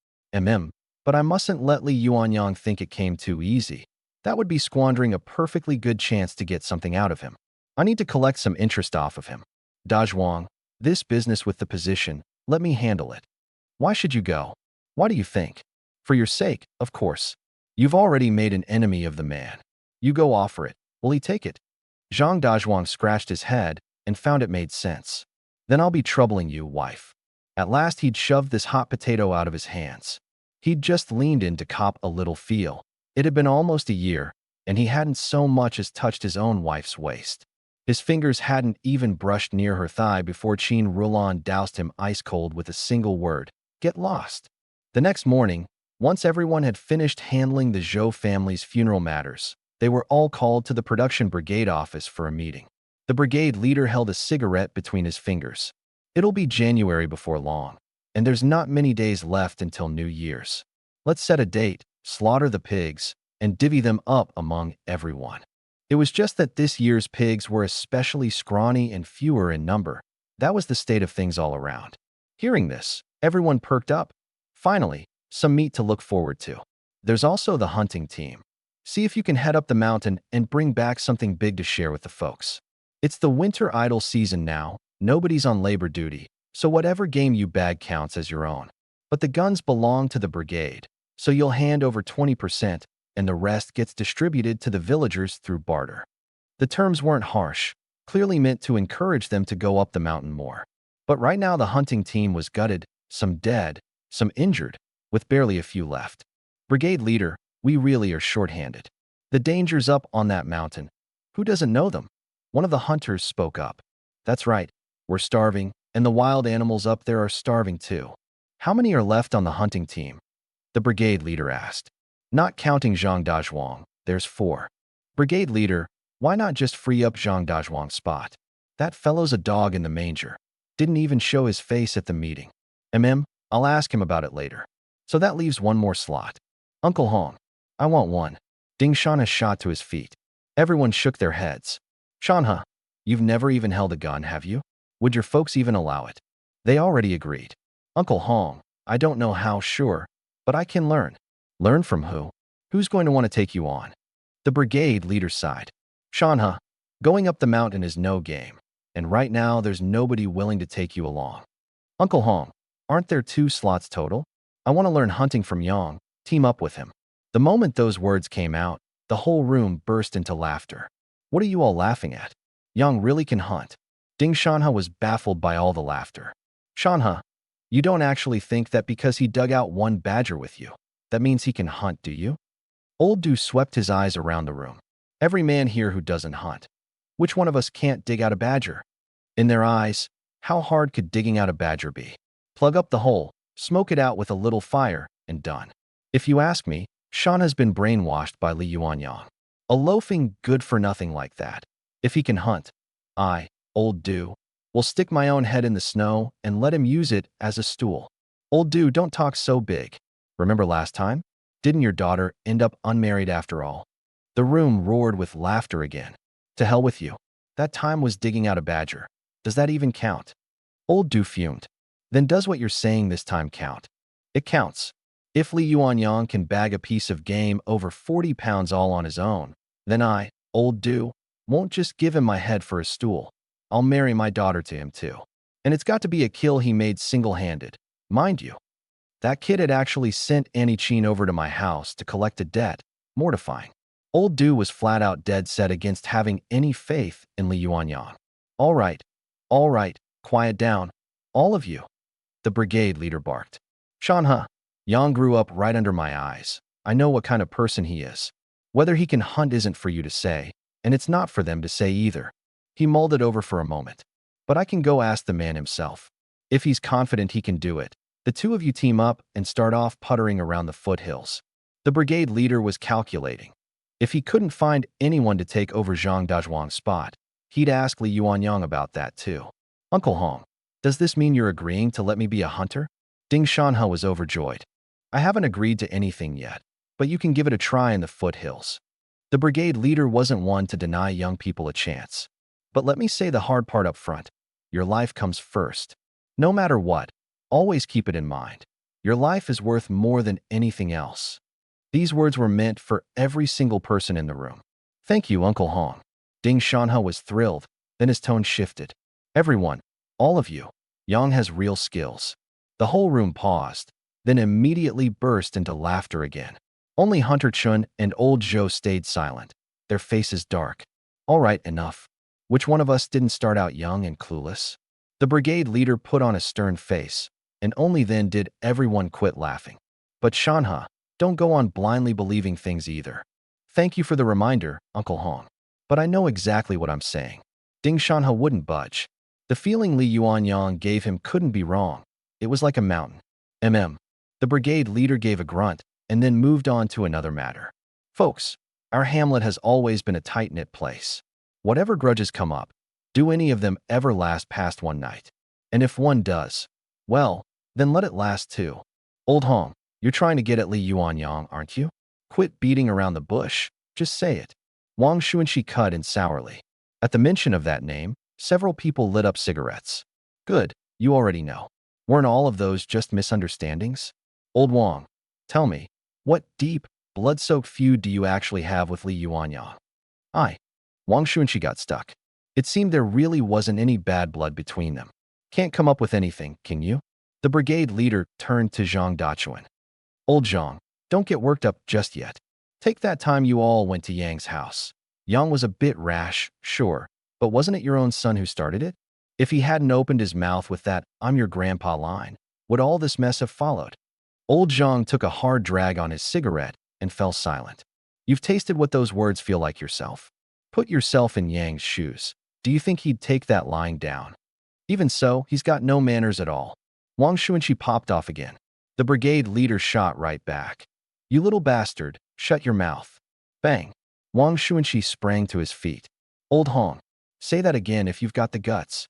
But I mustn't let Li Yuanyang think it came too easy. That would be squandering a perfectly good chance to get something out of him. I need to collect some interest off of him. Dazhuang, this business with the position, let me handle it. Why should you go? Why do you think? For your sake, of course. You've already made an enemy of the man. You go offer it. Will he take it? Zhang Dazhuang scratched his head and found it made sense. Then I'll be troubling you, wife. At last he'd shoved this hot potato out of his hands. He'd just leaned in to cop a little feel. It had been almost a year, and he hadn't so much as touched his own wife's waist. His fingers hadn't even brushed near her thigh before Qin Rulan doused him ice-cold with a single word: get lost. The next morning, once everyone had finished handling the Zhou family's funeral matters, they were all called to the production brigade office for a meeting. The brigade leader held a cigarette between his fingers. It'll be January before long, and there's not many days left until New Year's. Let's set a date, slaughter the pigs, and divvy them up among everyone. It was just that this year's pigs were especially scrawny and fewer in number. That was the state of things all around. Hearing this, everyone perked up. Finally, some meat to look forward to. There's also the hunting team. See if you can head up the mountain and bring back something big to share with the folks. It's the winter idle season now, nobody's on labor duty, so whatever game you bag counts as your own. But the guns belong to the brigade, so you'll hand over 20%, and the rest gets distributed to the villagers through barter. The terms weren't harsh, clearly meant to encourage them to go up the mountain more. But right now the hunting team was gutted, some dead, some injured, with barely a few left. Brigade leader, we really are short-handed. The danger's up on that mountain. Who doesn't know them? One of the hunters spoke up. That's right, we're starving, and the wild animals up there are starving too. How many are left on the hunting team? The brigade leader asked. Not counting Zhang Dazhuang, there's 4. Brigade leader, why not just free up Zhang Dazhuang's spot? That fellow's a dog in the manger. Didn't even show his face at the meeting. I'll ask him about it later. So that leaves one more slot. Uncle Hong, I want one. Ding Shanha shot to his feet. Everyone shook their heads. Shanha, you've never even held a gun, have you? Would your folks even allow it? They already agreed. Uncle Hong, I don't know how sure, but I can learn. Learn from who? Who's going to want to take you on? The brigade leader sighed. Shanha, going up the mountain is no game, and right now there's nobody willing to take you along. Uncle Hong, aren't there 2 slots total? I want to learn hunting from Yang, team up with him. The moment those words came out, the whole room burst into laughter. What are you all laughing at? Yang really can hunt. Ding Shanha was baffled by all the laughter. Shanha, you don't actually think that because he dug out 1 badger with you, that means he can hunt, do you? Old Du swept his eyes around the room. Every man here who doesn't hunt. Which one of us can't dig out a badger? In their eyes, how hard could digging out a badger be? Plug up the hole, smoke it out with a little fire, and done. If you ask me, Shanha's been brainwashed by Li Yuanyang. A loafing good-for-nothing like that. If he can hunt, I, Old Du, will stick my own head in the snow and let him use it as a stool. Old Du, don't talk so big. Remember last time? Didn't your daughter end up unmarried after all? The room roared with laughter again. To hell with you. That time was digging out a badger. Does that even count? Old Du fumed. Then does what you're saying this time count? It counts. If Li Yuanyang can bag a piece of game over 40 pounds all on his own, then I, Old Du, won't just give him my head for a stool. I'll marry my daughter to him too. And it's got to be a kill he made single-handed. Mind you, that kid had actually sent Annie Chin over to my house to collect a debt. Mortifying. Old Du was flat-out dead set against having any faith in Li Yuanyang. All right, quiet down, all of you. The brigade leader barked. Shanha, Yang grew up right under my eyes. I know what kind of person he is. Whether he can hunt isn't for you to say, and it's not for them to say either. He mulled it over for a moment. But I can go ask the man himself. If he's confident he can do it, the 2 of you team up and start off puttering around the foothills. The brigade leader was calculating. If he couldn't find anyone to take over Zhang Dazhuang's spot, he'd ask Li Yuanyang about that too. Uncle Hong, does this mean you're agreeing to let me be a hunter? Ding Shanhe was overjoyed. I haven't agreed to anything yet, but you can give it a try in the foothills. The brigade leader wasn't one to deny young people a chance. But let me say the hard part up front. Your life comes first. No matter what, always keep it in mind. Your life is worth more than anything else. These words were meant for every single person in the room. Thank you, Uncle Hong. Ding Shanhe was thrilled, then his tone shifted. Everyone, all of you, Yang has real skills. The whole room paused, then immediately burst into laughter again. Only Hunter Chun and old Zhou stayed silent, their faces dark. All right, enough. Which one of us didn't start out young and clueless? The brigade leader put on a stern face, and only then did everyone quit laughing. But Shanhe, don't go on blindly believing things either. Thank you for the reminder, Uncle Hong. But I know exactly what I'm saying. Ding Shanhe wouldn't budge. The feeling Li Yuanyang gave him couldn't be wrong. It was like a mountain. The brigade leader gave a grunt and then moved on to another matter. Folks, our hamlet has always been a tight-knit place. Whatever grudges come up, do any of them ever last past one night? And if one does, well, then let it last too. Old Hong, you're trying to get at Li Yuanyang, aren't you? Quit beating around the bush. Just say it. Wang Xuanxi cut in sourly. At the mention of that name, several people lit up cigarettes. Good, you already know. Weren't all of those just misunderstandings? Old Wang, tell me, what deep, blood-soaked feud do you actually have with Li Yuanyang? Wang Xuanxi got stuck. It seemed there really wasn't any bad blood between them. Can't come up with anything, can you? The brigade leader turned to Zhang Dachuan. Old Zhang, don't get worked up just yet. Take that time you all went to Yang's house. Yang was a bit rash, sure, but wasn't it your own son who started it? If he hadn't opened his mouth with that "I'm your grandpa" line, would all this mess have followed? Old Zhang took a hard drag on his cigarette and fell silent. You've tasted what those words feel like yourself. Put yourself in Yang's shoes. Do you think he'd take that lying down? Even so, he's got no manners at all. Wang Xuanxi popped off again. The brigade leader shot right back. You little bastard, shut your mouth. Bang. Wang Xuanxi sprang to his feet. Old Hong, say that again if you've got the guts.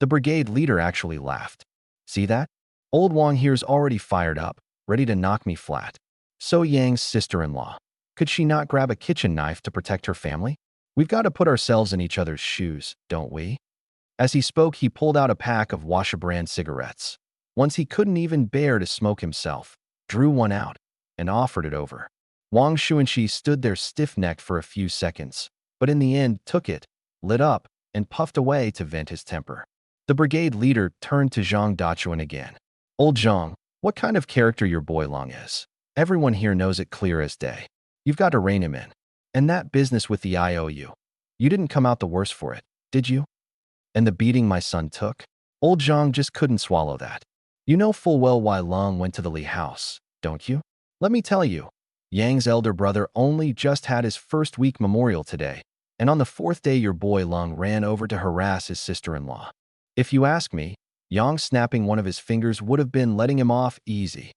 The brigade leader actually laughed. See that? Old Wang here's already fired up, ready to knock me flat. So Yang's sister-in-law. Could she not grab a kitchen knife to protect her family? We've got to put ourselves in each other's shoes, don't we? As he spoke, he pulled out a pack of Washa brand cigarettes. Once he couldn't even bear to smoke himself, drew one out, and offered it over. Wang Xuanxi stood there stiff-necked for a few seconds, but in the end took it, lit up, and puffed away to vent his temper. The brigade leader turned to Zhang Dachuan again. Old Zhang, what kind of character your boy Long is? Everyone here knows it clear as day. You've got to rein him in. And that business with the IOU. You didn't come out the worse for it, did you? And the beating my son took? Old Zhang just couldn't swallow that. You know full well why Long went to the Li house, don't you? Let me tell you. Yang's elder brother only just had his first week memorial today, and on the fourth day your boy Long ran over to harass his sister-in-law. If you ask me, Yang snapping one of his fingers would have been letting him off easy.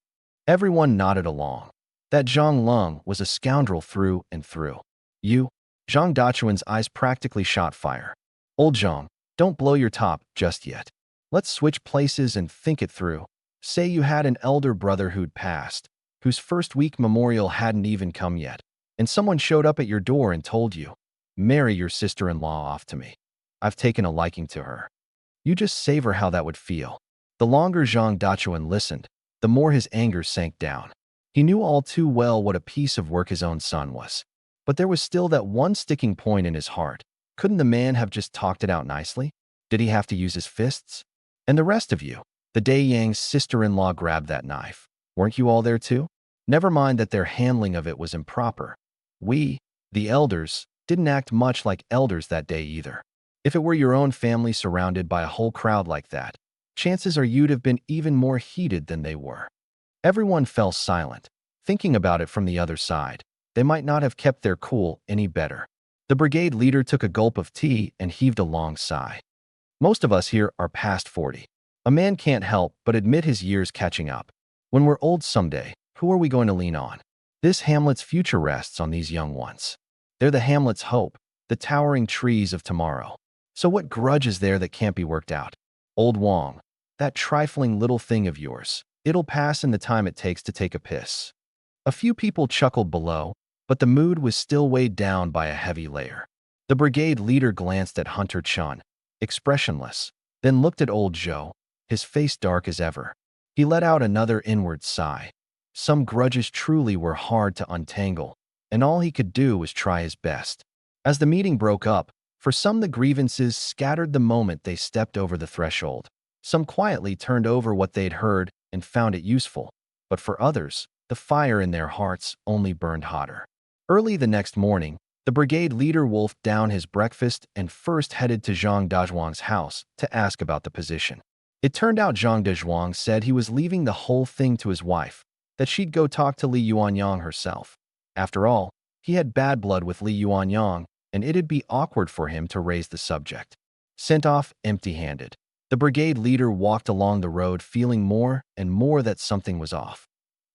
Everyone nodded along. That Zhang Lung was a scoundrel through and through. You? Zhang Dachuan's eyes practically shot fire. Old Zhang, don't blow your top just yet. Let's switch places and think it through. Say you had an elder brother who'd passed, whose first week memorial hadn't even come yet, and someone showed up at your door and told you, marry your sister-in-law off to me. I've taken a liking to her. You just savor how that would feel. The longer Zhang Dachuan listened, the more his anger sank down. He knew all too well what a piece of work his own son was. But there was still that one sticking point in his heart. Couldn't the man have just talked it out nicely? Did he have to use his fists? And the rest of you, the day Yang's sister-in-law grabbed that knife, weren't you all there too? Never mind that their handling of it was improper. We, the elders, didn't act much like elders that day either. If it were your own family surrounded by a whole crowd like that, chances are you'd have been even more heated than they were. Everyone fell silent, thinking about it from the other side. They might not have kept their cool any better. The brigade leader took a gulp of tea and heaved a long sigh. Most of us here are past 40. A man can't help but admit his years catching up. When we're old someday, who are we going to lean on? This hamlet's future rests on these young ones. They're the hamlet's hope, the towering trees of tomorrow. So what grudge is there that can't be worked out? Old Wong, that trifling little thing of yours. It'll pass in the time it takes to take a piss. A few people chuckled below, but the mood was still weighed down by a heavy layer. The brigade leader glanced at Hunter Chun, expressionless, then looked at old Zhou, his face dark as ever. He let out another inward sigh. Some grudges truly were hard to untangle, and all he could do was try his best. As the meeting broke up, for some the grievances scattered the moment they stepped over the threshold. Some quietly turned over what they'd heard and found it useful, but for others, the fire in their hearts only burned hotter. Early the next morning, the brigade leader wolfed down his breakfast and first headed to Zhang Dazhuang's house to ask about the position. It turned out Zhang Dazhuang said he was leaving the whole thing to his wife, that she'd go talk to Li Yuanyang herself. After all, he had bad blood with Li Yuanyang, and it'd be awkward for him to raise the subject. Sent off empty-handed, the brigade leader walked along the road feeling more and more that something was off.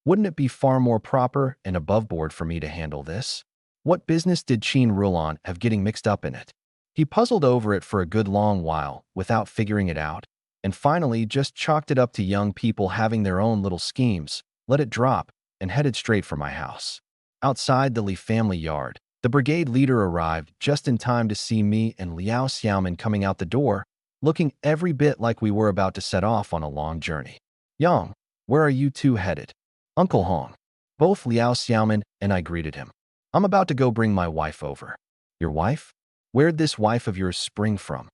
Wouldn't it be far more proper and above board for me to handle this? What business did Qin Rulan have getting mixed up in it? He puzzled over it for a good long while without figuring it out, and finally just chalked it up to young people having their own little schemes, let it drop, and headed straight for my house. Outside the Li family yard, the brigade leader arrived just in time to see me and Liao Xiaoman coming out the door, looking every bit like we were about to set off on a long journey. "Yang, where are you two headed?" "Uncle Hong." Both Liao Xiaoman and I greeted him. "I'm about to go bring my wife over." "Your wife? Where'd this wife of yours spring from?"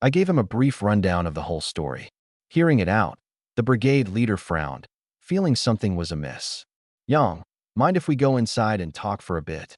I gave him a brief rundown of the whole story. Hearing it out, the brigade leader frowned, feeling something was amiss. "Yang, mind if we go inside and talk for a bit?"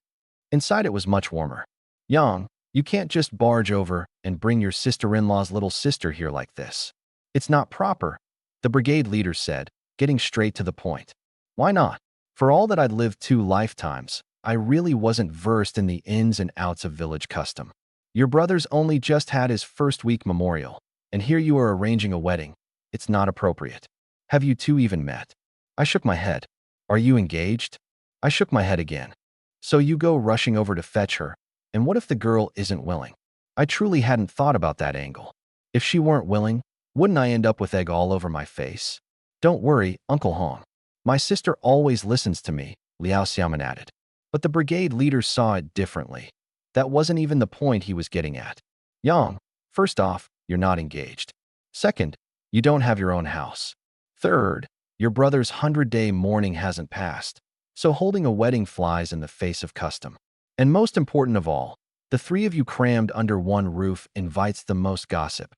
Inside it was much warmer. "Yang, you can't just barge over and bring your sister-in-law's little sister here like this. It's not proper," the brigade leader said, getting straight to the point. "Why not? For all that I'd lived 2 lifetimes, I really wasn't versed in the ins and outs of village custom. Your brother's only just had his first week memorial, and here you are arranging a wedding. It's not appropriate. Have you two even met?" I shook my head. "Are you engaged?" I shook my head again. "So you go rushing over to fetch her, and what if the girl isn't willing?" I truly hadn't thought about that angle. If she weren't willing, wouldn't I end up with egg all over my face? "Don't worry, Uncle Hong. My sister always listens to me," Liao Xiaoman added. But the brigade leader saw it differently. That wasn't even the point he was getting at. "Yang, first off, you're not engaged. Second, you don't have your own house. Third, your brother's 100-day mourning hasn't passed, so holding a wedding flies in the face of custom. And most important of all, the 3 of you crammed under one roof invites the most gossip.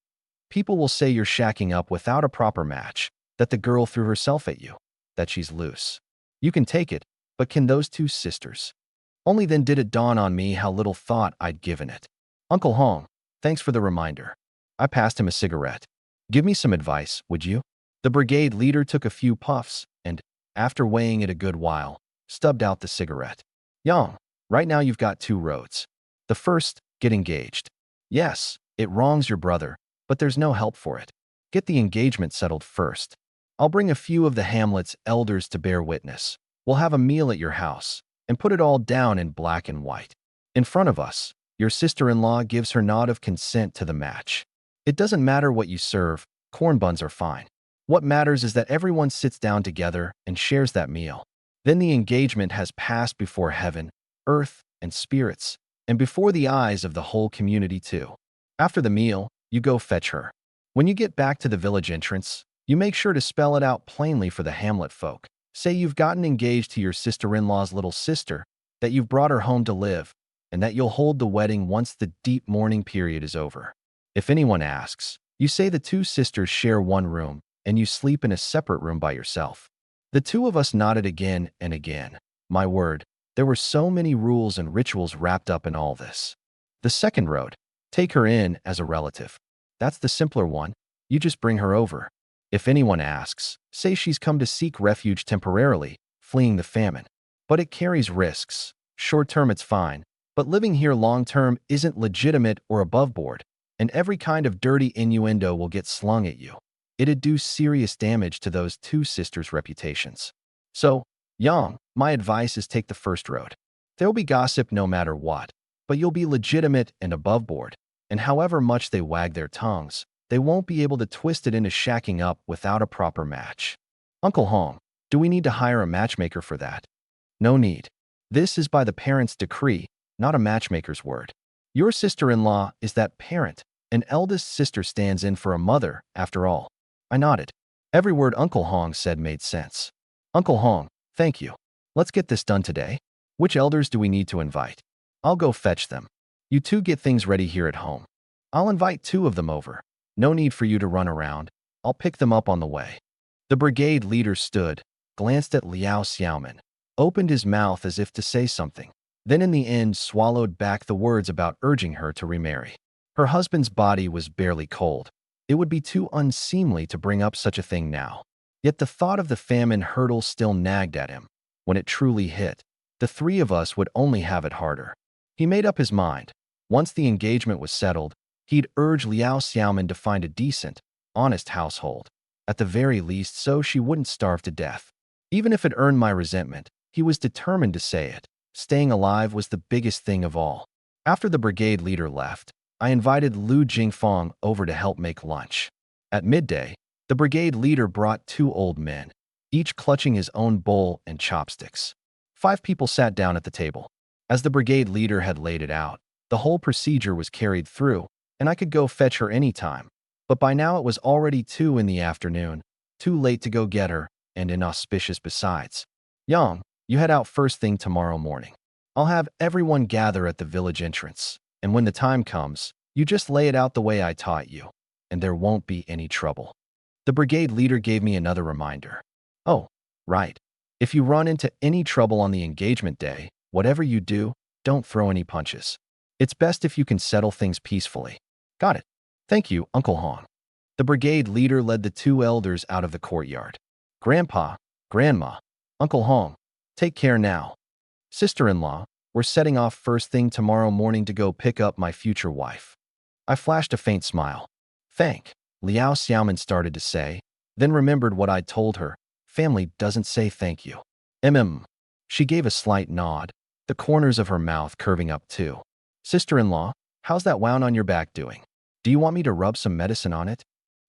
People will say you're shacking up without a proper match, that the girl threw herself at you, that she's loose. You can take it, but can those 2 sisters?" Only then did it dawn on me how little thought I'd given it. "Uncle Hong, thanks for the reminder." I passed him a cigarette. "Give me some advice, would you?" The brigade leader took a few puffs and, after weighing it a good while, stubbed out the cigarette. "Yang, right now you've got 2 roads. The first, get engaged. Yes, it wrongs your brother, but there's no help for it. Get the engagement settled first. I'll bring a few of the hamlet's elders to bear witness. We'll have a meal at your house, and put it all down in black and white. In front of us, your sister-in-law gives her nod of consent to the match. It doesn't matter what you serve, corn buns are fine. What matters is that everyone sits down together and shares that meal. Then the engagement has passed before heaven, earth, and spirits, and before the eyes of the whole community too. After the meal, you go fetch her. When you get back to the village entrance, you make sure to spell it out plainly for the hamlet folk. Say you've gotten engaged to your sister-in-law's little sister, that you've brought her home to live, and that you'll hold the wedding once the deep mourning period is over. If anyone asks, you say the 2 sisters share one room, and you sleep in a separate room by yourself." The 2 of us nodded again and again. My word, there were so many rules and rituals wrapped up in all this. The second road, take her in as a relative. That's the simpler one. You just bring her over. If anyone asks, say she's come to seek refuge temporarily, fleeing the famine. But it carries risks. Short-term it's fine, but living here long-term isn't legitimate or above board, and every kind of dirty innuendo will get slung at you. It'd do serious damage to those 2 sisters' reputations. So, Yang, my advice is take the first road. There'll be gossip no matter what, but you'll be legitimate and above board, and however much they wag their tongues, they won't be able to twist it into shacking up without a proper match. Uncle Hong, do we need to hire a matchmaker for that? No need. This is by the parent's decree, not a matchmaker's word. Your sister-in-law is that parent. An eldest sister stands in for a mother, after all. I nodded. Every word Uncle Hong said made sense. Uncle Hong, thank you. Let's get this done today. Which elders do we need to invite? I'll go fetch them. You two get things ready here at home. I'll invite 2 of them over. No need for you to run around. I'll pick them up on the way. The brigade leader stood, glanced at Liao Xiaoman, opened his mouth as if to say something, then in the end swallowed back the words about urging her to remarry. Her husband's body was barely cold. It would be too unseemly to bring up such a thing now. Yet the thought of the famine hurdle still nagged at him. When it truly hit, the 3 of us would only have it harder. He made up his mind. Once the engagement was settled, he'd urge Liao Xiaoman to find a decent, honest household, at the very least so she wouldn't starve to death. Even if it earned my resentment, he was determined to say it. Staying alive was the biggest thing of all. After the brigade leader left, I invited Lu Jingfeng over to help make lunch. At midday, the brigade leader brought 2 old men, each clutching his own bowl and chopsticks. 5 people sat down at the table. As the brigade leader had laid it out, the whole procedure was carried through, and I could go fetch her any time. But by now it was already 2 in the afternoon, too late to go get her, and inauspicious besides. Yang, you head out first thing tomorrow morning. I'll have everyone gather at the village entrance, and when the time comes, you just lay it out the way I taught you, and there won't be any trouble. The brigade leader gave me another reminder. Oh, right. If you run into any trouble on the engagement day, whatever you do, don't throw any punches. It's best if you can settle things peacefully. Got it. Thank you, Uncle Hong. The brigade leader led the 2 elders out of the courtyard. Grandpa, Grandma, Uncle Hong, take care now. Sister-in-law, we're setting off first thing tomorrow morning to go pick up my future wife. I flashed a faint smile. Thank. Liao Xiaoman started to say, then remembered what I'd told her. Family doesn't say thank you. She gave a slight nod, the corners of her mouth curving up too. Sister-in-law, how's that wound on your back doing? Do you want me to rub some medicine on it?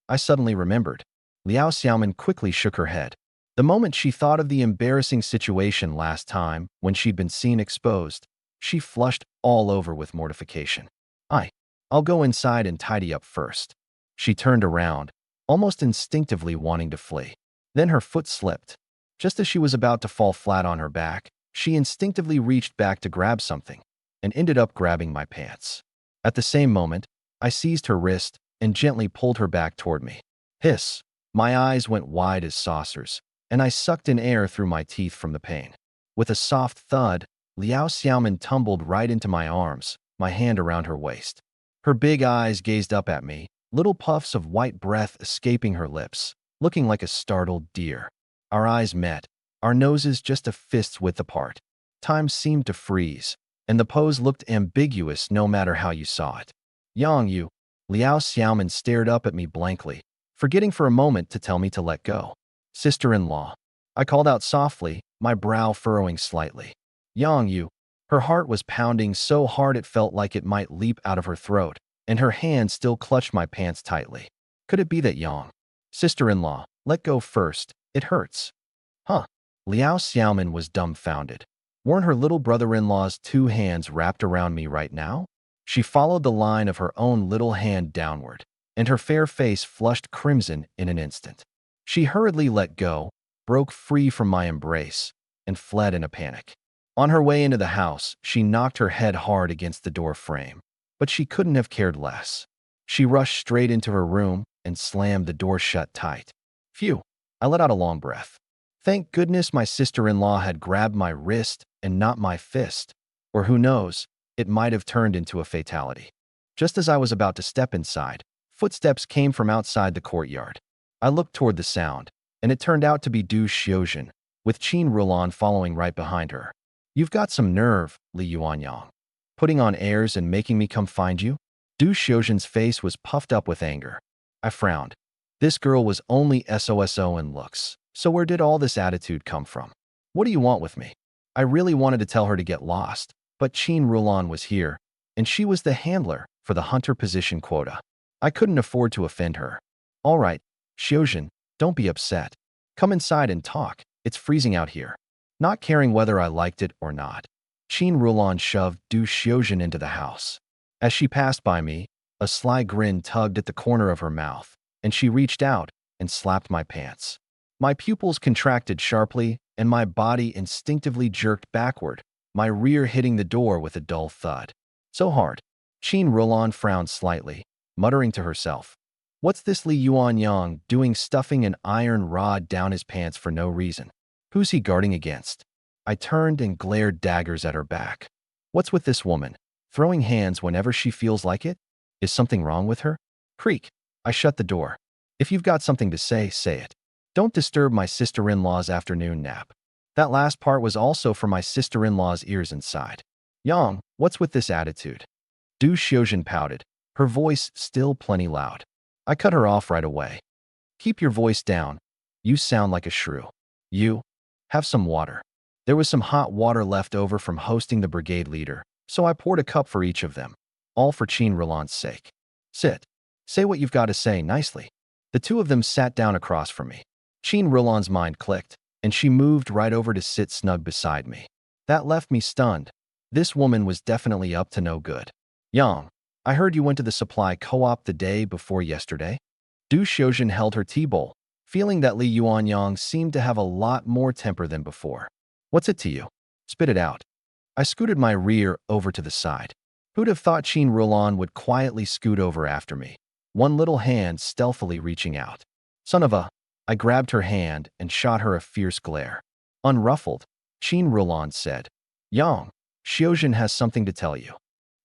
I suddenly remembered. Liao Xiaoman quickly shook her head. The moment she thought of the embarrassing situation last time when she'd been seen exposed, she flushed all over with mortification. I'll go inside and tidy up first. She turned around, almost instinctively wanting to flee. Then her foot slipped. Just as she was about to fall flat on her back, she instinctively reached back to grab something and ended up grabbing my pants. At the same moment, I seized her wrist and gently pulled her back toward me. Hiss! My eyes went wide as saucers, and I sucked in air through my teeth from the pain. With a soft thud, Liao Xiaoman tumbled right into my arms, my hand around her waist. Her big eyes gazed up at me, little puffs of white breath escaping her lips, looking like a startled deer. Our eyes met, our noses just a fist's width apart. Time seemed to freeze, and the pose looked ambiguous no matter how you saw it. Yang you, Liao Xiaoman stared up at me blankly, forgetting for a moment to tell me to let go. Sister-in-law. I called out softly, my brow furrowing slightly. Yang you. Her heart was pounding so hard it felt like it might leap out of her throat, and her hand still clutched my pants tightly. Could it be that Yang? Sister-in-law, let go first, it hurts. Huh? Liao Xiaoman was dumbfounded. Weren't her little brother-in-law's 2 hands wrapped around me right now? She followed the line of her own little hand downward, and her fair face flushed crimson in an instant. She hurriedly let go, broke free from my embrace, and fled in a panic. On her way into the house, she knocked her head hard against the door frame, but she couldn't have cared less. She rushed straight into her room and slammed the door shut tight. Phew! I let out a long breath. Thank goodness my sister-in-law had grabbed my wrist and not my fist, or who knows, it might have turned into a fatality. Just as I was about to step inside, footsteps came from outside the courtyard. I looked toward the sound, and it turned out to be Du Xiuzhen, with Qin Rulan following right behind her. You've got some nerve, Li Yuanyang. Putting on airs and making me come find you? Du Xiuzhen's face was puffed up with anger. I frowned. This girl was only SOSO in looks, so where did all this attitude come from? What do you want with me? I really wanted to tell her to get lost, but Qin Rulan was here, and she was the handler for the hunter position quota. I couldn't afford to offend her. All right, Xiuzhen, don't be upset. Come inside and talk. It's freezing out here. Not caring whether I liked it or not, Qin Rulan shoved Du Xiuzhen into the house. As she passed by me, a sly grin tugged at the corner of her mouth, and she reached out and slapped my pants. My pupils contracted sharply, and my body instinctively jerked backward, my rear hitting the door with a dull thud. So hard. Qin Rulan frowned slightly, muttering to herself, "What's this Li Yuanyang doing stuffing an iron rod down his pants for no reason? Who's he guarding against?" I turned and glared daggers at her back. What's with this woman? Throwing hands whenever she feels like it? Is something wrong with her? Creak. I shut the door. If you've got something to say, say it. Don't disturb my sister-in-law's afternoon nap. That last part was also for my sister-in-law's ears inside. Yang, what's with this attitude? Du Xiuzhen pouted, her voice still plenty loud. I cut her off right away. Keep your voice down. You sound like a shrew. You. Have some water. There was some hot water left over from hosting the brigade leader, so I poured a cup for each of them, all for Qin Rulan's sake. Sit. Say what you've got to say nicely. The two of them sat down across from me. Qin Rulan's mind clicked, and she moved right over to sit snug beside me. That left me stunned. This woman was definitely up to no good. Yang, I heard you went to the supply co-op the day before yesterday? Du Xiuzhen held her tea bowl, feeling that Li Yuanyang seemed to have a lot more temper than before. What's it to you? Spit it out. I scooted my rear over to the side. Who'd have thought Qin Rulan would quietly scoot over after me, one little hand stealthily reaching out. Son of a... I grabbed her hand and shot her a fierce glare. Unruffled, Qin Rulan said, Yang, Xiuzhen has something to tell you.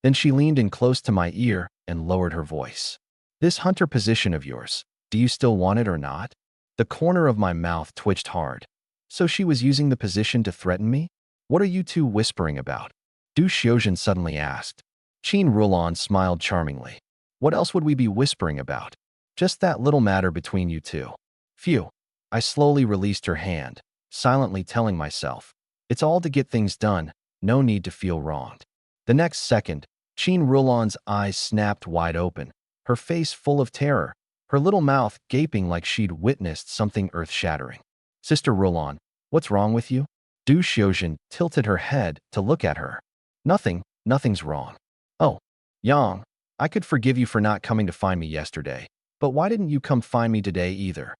Then she leaned in close to my ear and lowered her voice. This hunter position of yours, do you still want it or not? The corner of my mouth twitched hard. So she was using the position to threaten me? What are you two whispering about? Du Xiuzhen suddenly asked. Qin Rulan smiled charmingly. What else would we be whispering about? Just that little matter between you two. Phew. I slowly released her hand, silently telling myself, it's all to get things done, no need to feel wronged. The next second, Qin Rulan's eyes snapped wide open, her face full of terror, her little mouth gaping like she'd witnessed something earth-shattering. Sister Rulan, what's wrong with you? Du Xiuzhen tilted her head to look at her. Nothing's wrong. Oh, Yang, I could forgive you for not coming to find me yesterday, but why didn't you come find me today either?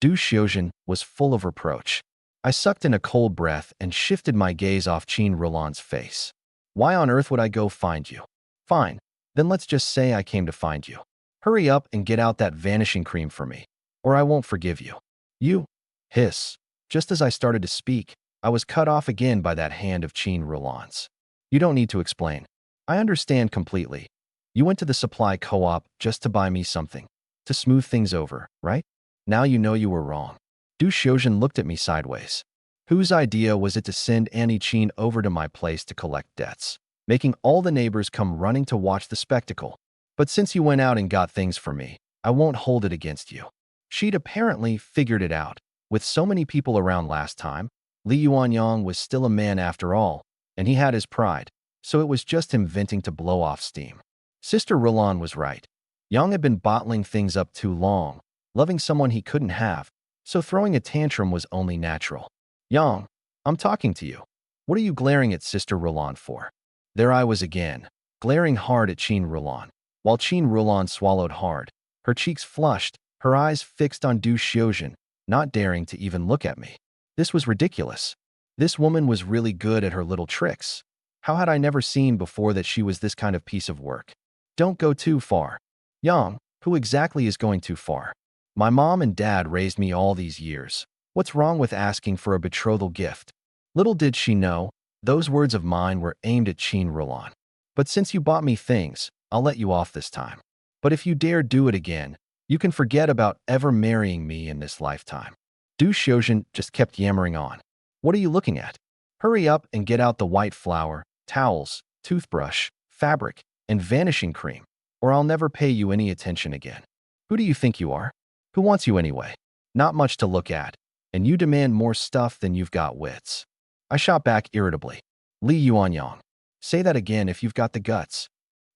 Du Xiuzhen was full of reproach. I sucked in a cold breath and shifted my gaze off Qin Rulan's face. Why on earth would I go find you? Fine, then let's just say I came to find you. Hurry up and get out that vanishing cream for me, or I won't forgive you. You. Hiss. Just as I started to speak, I was cut off again by that hand of Qin Rulan's. You don't need to explain. I understand completely. You went to the supply co-op just to buy me something, to smooth things over, right? Now you know you were wrong. Du Xiuzhen looked at me sideways. Whose idea was it to send Annie Qin over to my place to collect debts, making all the neighbors come running to watch the spectacle? But since you went out and got things for me, I won't hold it against you. She'd apparently figured it out. With so many people around last time, Li Yuanyang was still a man after all, and he had his pride, so it was just him venting to blow off steam. Sister Rulan was right. Yang had been bottling things up too long, loving someone he couldn't have, so throwing a tantrum was only natural. Yang, I'm talking to you. What are you glaring at Sister Rulan for? There I was again, glaring hard at Qin Rulan, while Qin Rulan swallowed hard, her cheeks flushed, her eyes fixed on Du Xiuzhen, not daring to even look at me. This was ridiculous. This woman was really good at her little tricks. How had I never seen before that she was this kind of piece of work? Don't go too far. Yang, who exactly is going too far? My mom and dad raised me all these years. What's wrong with asking for a betrothal gift? Little did she know, those words of mine were aimed at Qin Rulan. But since you bought me things, I'll let you off this time. But if you dare do it again, you can forget about ever marrying me in this lifetime. Du Xiuzhen just kept yammering on. What are you looking at? Hurry up and get out the white flour, towels, toothbrush, fabric, and vanishing cream, or I'll never pay you any attention again. Who do you think you are? Who wants you anyway? Not much to look at, and you demand more stuff than you've got wits. I shot back irritably. Li Yuanyang, say that again if you've got the guts.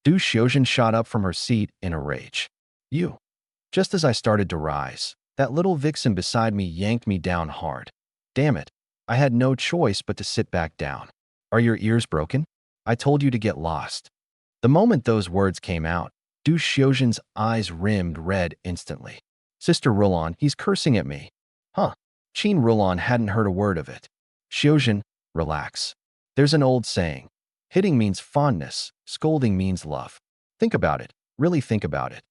Du Xiuzhen shot up from her seat in a rage. You. Just as I started to rise, that little vixen beside me yanked me down hard. Damn it. I had no choice but to sit back down. Are your ears broken? I told you to get lost. The moment those words came out, Du Xiuzhen's eyes rimmed red instantly. Sister Rulon, he's cursing at me. Huh. Qin Rulon hadn't heard a word of it. Xiuzhen, relax. There's an old saying. Hitting means fondness, scolding means love. Think about it. Really think about it.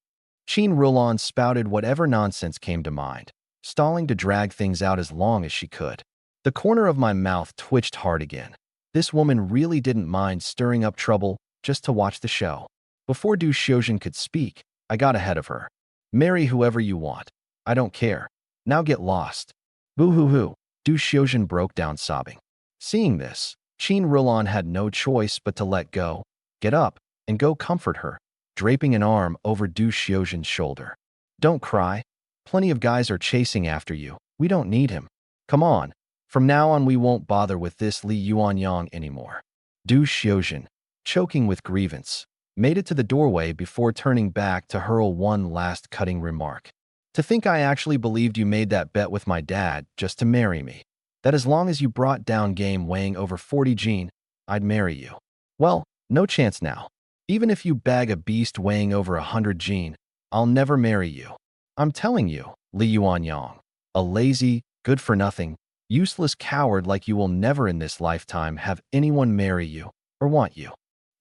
Qin Rulon spouted whatever nonsense came to mind, stalling to drag things out as long as she could. The corner of my mouth twitched hard again. This woman really didn't mind stirring up trouble just to watch the show. Before Du Xiuzhen could speak, I got ahead of her. Marry whoever you want. I don't care. Now get lost. Boo-hoo-hoo. Du Xiuzhen broke down sobbing. Seeing this, Qin Rulon had no choice but to let go, get up, and go comfort her, draping an arm over Du Xiuzhen's shoulder. Don't cry. Plenty of guys are chasing after you. We don't need him. Come on. From now on we won't bother with this Li Yuanyang anymore. Du Xiuzhen, choking with grievance, made it to the doorway before turning back to hurl one last cutting remark. To think I actually believed you made that bet with my dad just to marry me. That as long as you brought down game weighing over 40 gene, I'd marry you. Well, no chance now. Even if you bag a beast weighing over 100 gene, I'll never marry you. I'm telling you, Li Yuanyang, a lazy, good-for-nothing, useless coward like you will never in this lifetime have anyone marry you or want you.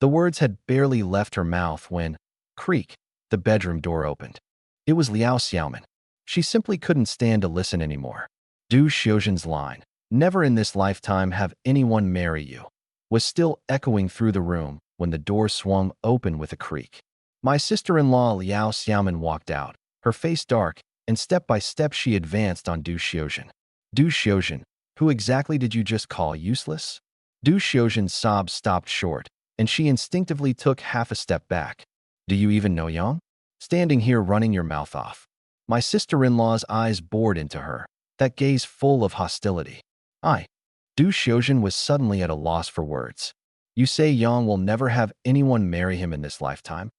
The words had barely left her mouth when, creak, the bedroom door opened. It was Liao Xiaoman. She simply couldn't stand to listen anymore. Du Xiuzhen's line, never in this lifetime have anyone marry you, was still echoing through the room when the door swung open with a creak. My sister-in-law Liao Xiaoman walked out, her face dark, and step by step she advanced on Du Xiuzhen. Du Xiuzhen, who exactly did you just call useless? Du Xiuzhen's sobs stopped short, and she instinctively took half a step back. Do you even know Yang? Standing here running your mouth off. My sister-in-law's eyes bored into her, that gaze full of hostility. Du Xiuzhen was suddenly at a loss for words. You say Yang will never have anyone marry him in this lifetime?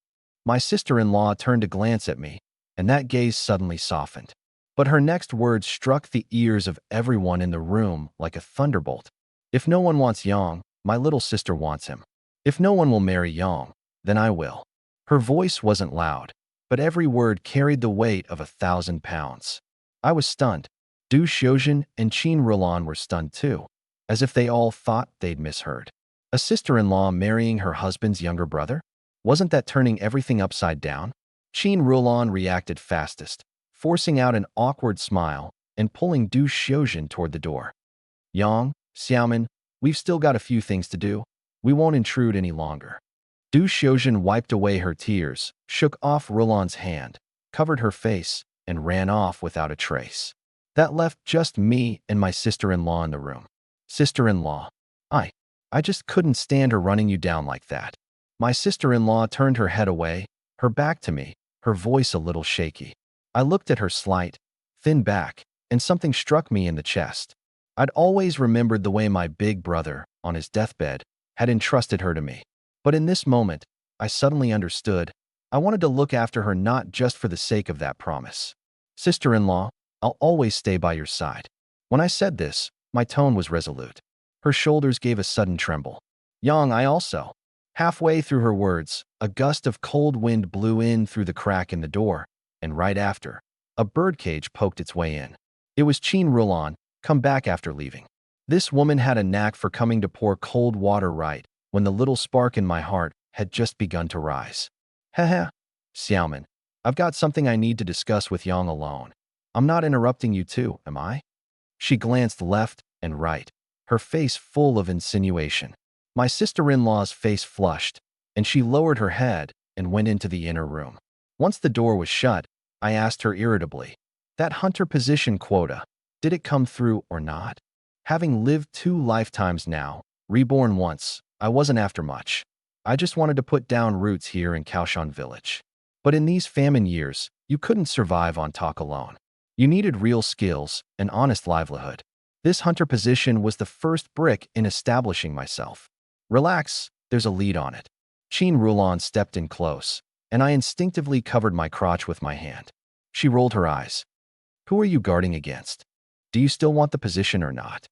My sister-in-law turned to glance at me, and that gaze suddenly softened. But her next words struck the ears of everyone in the room like a thunderbolt. If no one wants Yang, my little sister wants him. If no one will marry Yang, then I will. Her voice wasn't loud, but every word carried the weight of 1,000 pounds. I was stunned. Du Xiuzhen and Qin Rulon were stunned too, as if they all thought they'd misheard. A sister-in-law marrying her husband's younger brother? Wasn't that turning everything upside down? Qin Rulon reacted fastest, forcing out an awkward smile and pulling Du Xiuzhen toward the door. Yang, Xiaoman, we've still got a few things to do. We won't intrude any longer. Du Xiuzhen wiped away her tears, shook off Rulon's hand, covered her face, and ran off without a trace. That left just me and my sister-in-law in the room. Sister-in-law, I just couldn't stand her running you down like that. My sister-in-law turned her head away, her back to me, her voice a little shaky. I looked at her slight, thin back, and something struck me in the chest. I'd always remembered the way my big brother, on his deathbed, had entrusted her to me. But in this moment, I suddenly understood. I wanted to look after her not just for the sake of that promise. Sister-in-law, I'll always stay by your side. When I said this, my tone was resolute. Her shoulders gave a sudden tremble. Yang, I also. Halfway through her words, a gust of cold wind blew in through the crack in the door, and right after, a birdcage poked its way in. It was Qin Rulon, come back after leaving. This woman had a knack for coming to pour cold water right when the little spark in my heart had just begun to rise. Haha, Xiaoman, I've got something I need to discuss with Yang alone. I'm not interrupting you too, am I? She glanced left and right, her face full of insinuation. My sister-in-law's face flushed, and she lowered her head and went into the inner room. Once the door was shut, I asked her irritably, that hunter position quota, did it come through or not? Having lived 2 lifetimes now, reborn once, I wasn't after much. I just wanted to put down roots here in Kaoshan village. But in these famine years, you couldn't survive on talk alone. You needed real skills and honest livelihood. This hunter position was the first brick in establishing myself. Relax, there's a lead on it. Qin Rulon stepped in close, and I instinctively covered my crotch with my hand. She rolled her eyes. Who are you guarding against? Do you still want the position or not?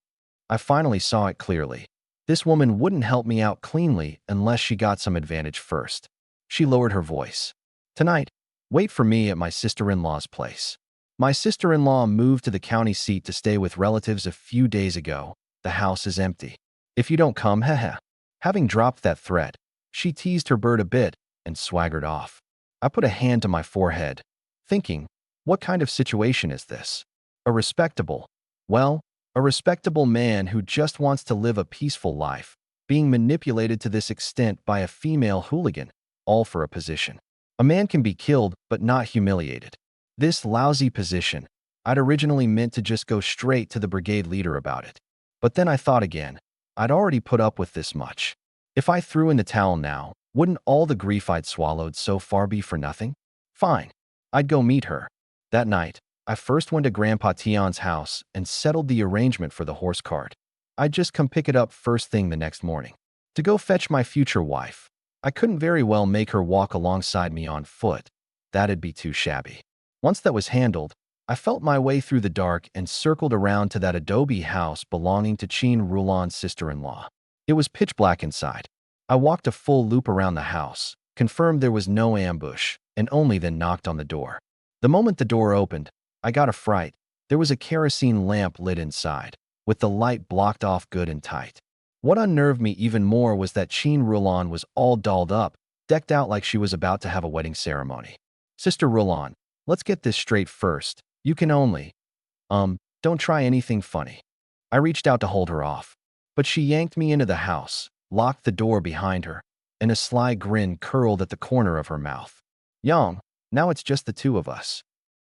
I finally saw it clearly. This woman wouldn't help me out cleanly unless she got some advantage first. She lowered her voice. Tonight, wait for me at my sister-in-law's place. My sister-in-law moved to the county seat to stay with relatives a few days ago. The house is empty. If you don't come, heh. Having dropped that threat, she teased her bird a bit and swaggered off. I put a hand to my forehead, thinking, what kind of situation is this? A respectable man who just wants to live a peaceful life, being manipulated to this extent by a female hooligan, all for a position. A man can be killed but not humiliated. This lousy position, I'd originally meant to just go straight to the brigade leader about it. But then I thought again, I'd already put up with this much. If I threw in the towel now, wouldn't all the grief I'd swallowed so far be for nothing? Fine, I'd go meet her. That night, I first went to Grandpa Tion's house and settled the arrangement for the horse cart. I'd just come pick it up first thing the next morning. To go fetch my future wife. I couldn't very well make her walk alongside me on foot. That'd be too shabby. Once that was handled, I felt my way through the dark and circled around to that adobe house belonging to Chin Rulan's sister-in-law. It was pitch black inside. I walked a full loop around the house, confirmed there was no ambush, and only then knocked on the door. The moment the door opened, I got a fright. There was a kerosene lamp lit inside, with the light blocked off good and tight. What unnerved me even more was that Chin Rulan was all dolled up, decked out like she was about to have a wedding ceremony. Sister Rulan, let's get this straight first. You can only, don't try anything funny. I reached out to hold her off, but she yanked me into the house, locked the door behind her, and a sly grin curled at the corner of her mouth. Yang, now it's just the two of us.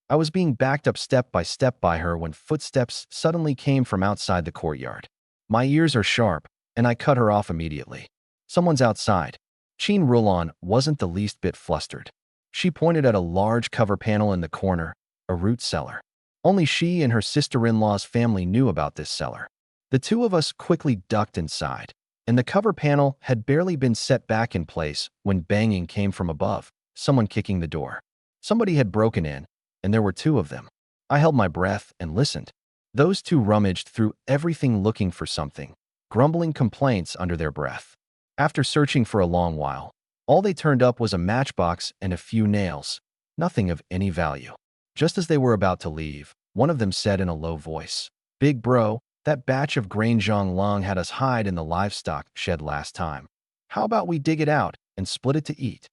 I was being backed up step by her when footsteps suddenly came from outside the courtyard. My ears are sharp, and I cut her off immediately. Someone's outside. Chin Rulan wasn't the least bit flustered. She pointed at a large cover panel in the corner, a root cellar. Only she and her sister-in-law's family knew about this cellar. The two of us quickly ducked inside, and the cover panel had barely been set back in place when banging came from above, someone kicking the door. Somebody had broken in, and there were two of them. I held my breath and listened. Those two rummaged through everything looking for something, grumbling complaints under their breath. After searching for a long while, all they turned up was a matchbox and a few nails, nothing of any value. Just as they were about to leave, one of them said in a low voice, "Big bro, that batch of grain Zhonglong had us hide in the livestock shed last time. How about we dig it out and split it to eat?"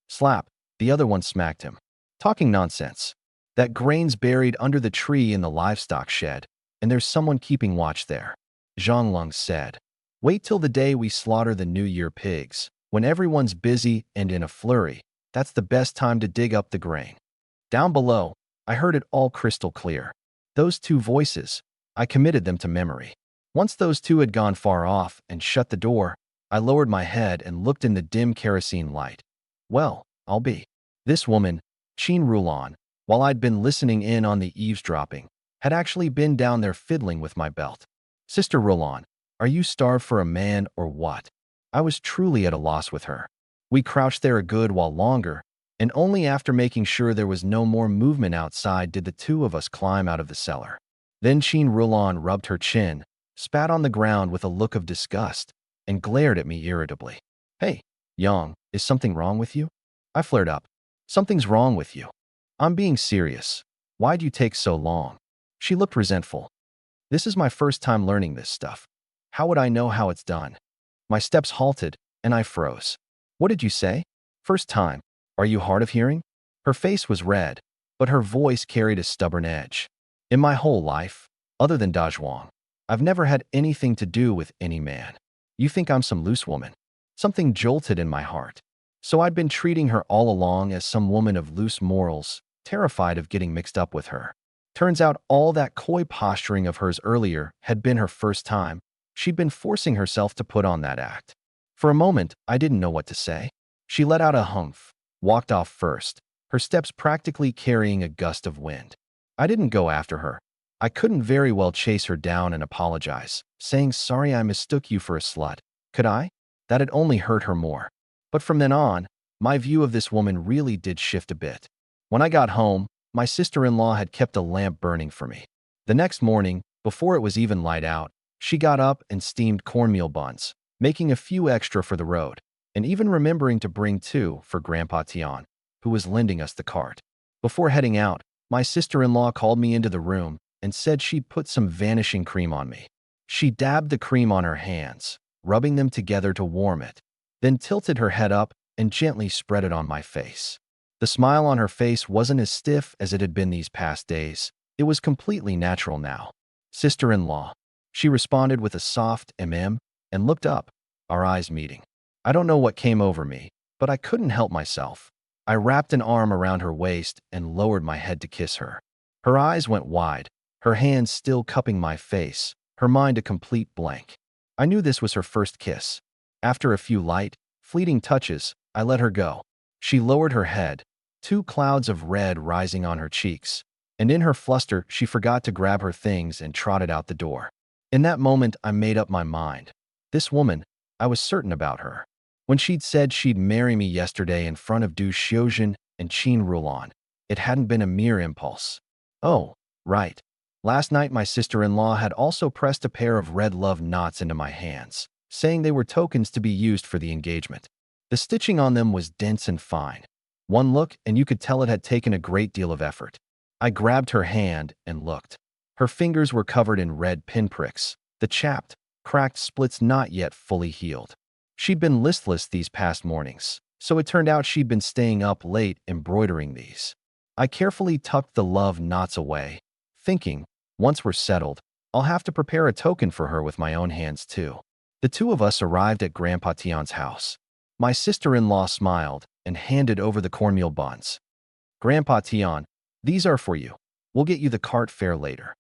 Slap, the other one smacked him. Talking nonsense. That grain's buried under the tree in the livestock shed, and there's someone keeping watch there. Zhonglong said, "Wait till the day we slaughter the New Year pigs. When everyone's busy and in a flurry, that's the best time to dig up the grain." Down below, I heard it all crystal clear. Those two voices, I committed them to memory. Once those two had gone far off and shut the door, I lowered my head and looked in the dim kerosene light. Well, I'll be. This woman, Chin Rulan, while I'd been listening in on the eavesdropping, had actually been down there fiddling with my belt. Sister Rulan, are you starved for a man or what? I was truly at a loss with her. We crouched there a good while longer, and only after making sure there was no more movement outside did the two of us climb out of the cellar. Then Chin Rulan rubbed her chin, spat on the ground with a look of disgust, and glared at me irritably. "Hey, Yang, is something wrong with you?" I flared up. "Something's wrong with you. I'm being serious. Why'd you take so long?" She looked resentful. "This is my first time learning this stuff. How would I know how it's done?" My steps halted, and I froze. "What did you say? First time. Are you hard of hearing?" Her face was red, but her voice carried a stubborn edge. "In my whole life, other than Dazhuang, I've never had anything to do with any man. You think I'm some loose woman?" Something jolted in my heart. So I'd been treating her all along as some woman of loose morals, terrified of getting mixed up with her. Turns out all that coy posturing of hers earlier had been her first time. She'd been forcing herself to put on that act. For a moment, I didn't know what to say. She let out a humph, walked off first, her steps practically carrying a gust of wind. I didn't go after her. I couldn't very well chase her down and apologize, saying sorry I mistook you for a slut. Could I? That'd only hurt her more. But from then on, My view of this woman really did shift a bit. When I got home, my sister-in-law had kept a lamp burning for me. The next morning, before it was even light out, she got up and steamed cornmeal buns, making a few extra for the road, and even remembering to bring 2 for Grandpa Tian, who was lending us the cart. Before heading out, my sister-in-law called me into the room and said she'd put some vanishing cream on me. She dabbed the cream on her hands, rubbing them together to warm it, then tilted her head up and gently spread it on my face. The smile on her face wasn't as stiff as it had been these past days. It was completely natural now. Sister-in-law. She responded with a soft mm and looked up, our eyes meeting. I don't know what came over me, but I couldn't help myself. I wrapped an arm around her waist and lowered my head to kiss her. Her eyes went wide, her hands still cupping my face, her mind a complete blank. I knew this was her first kiss. After a few light, fleeting touches, I let her go. She lowered her head, 2 clouds of red rising on her cheeks, and in her fluster, she forgot to grab her things and trotted out the door. In that moment, I made up my mind. This woman, I was certain about her. When she'd said she'd marry me yesterday in front of Du Xiuzhen and Qin Rulan, it hadn't been a mere impulse. Oh, right. Last night, my sister-in-law had also pressed a pair of red love knots into my hands, saying they were tokens to be used for the engagement. The stitching on them was dense and fine. One look, and you could tell it had taken a great deal of effort. I grabbed her hand and looked. Her fingers were covered in red pinpricks, the chapped, cracked splits not yet fully healed. She'd been listless these past mornings, so it turned out she'd been staying up late embroidering these. I carefully tucked the love knots away, thinking, once we're settled, I'll have to prepare a token for her with my own hands too. The 2 of us arrived at Grandpa Tian's house. My sister-in-law smiled and handed over the cornmeal buns. Grandpa Tian, these are for you. We'll get you the cart fare later.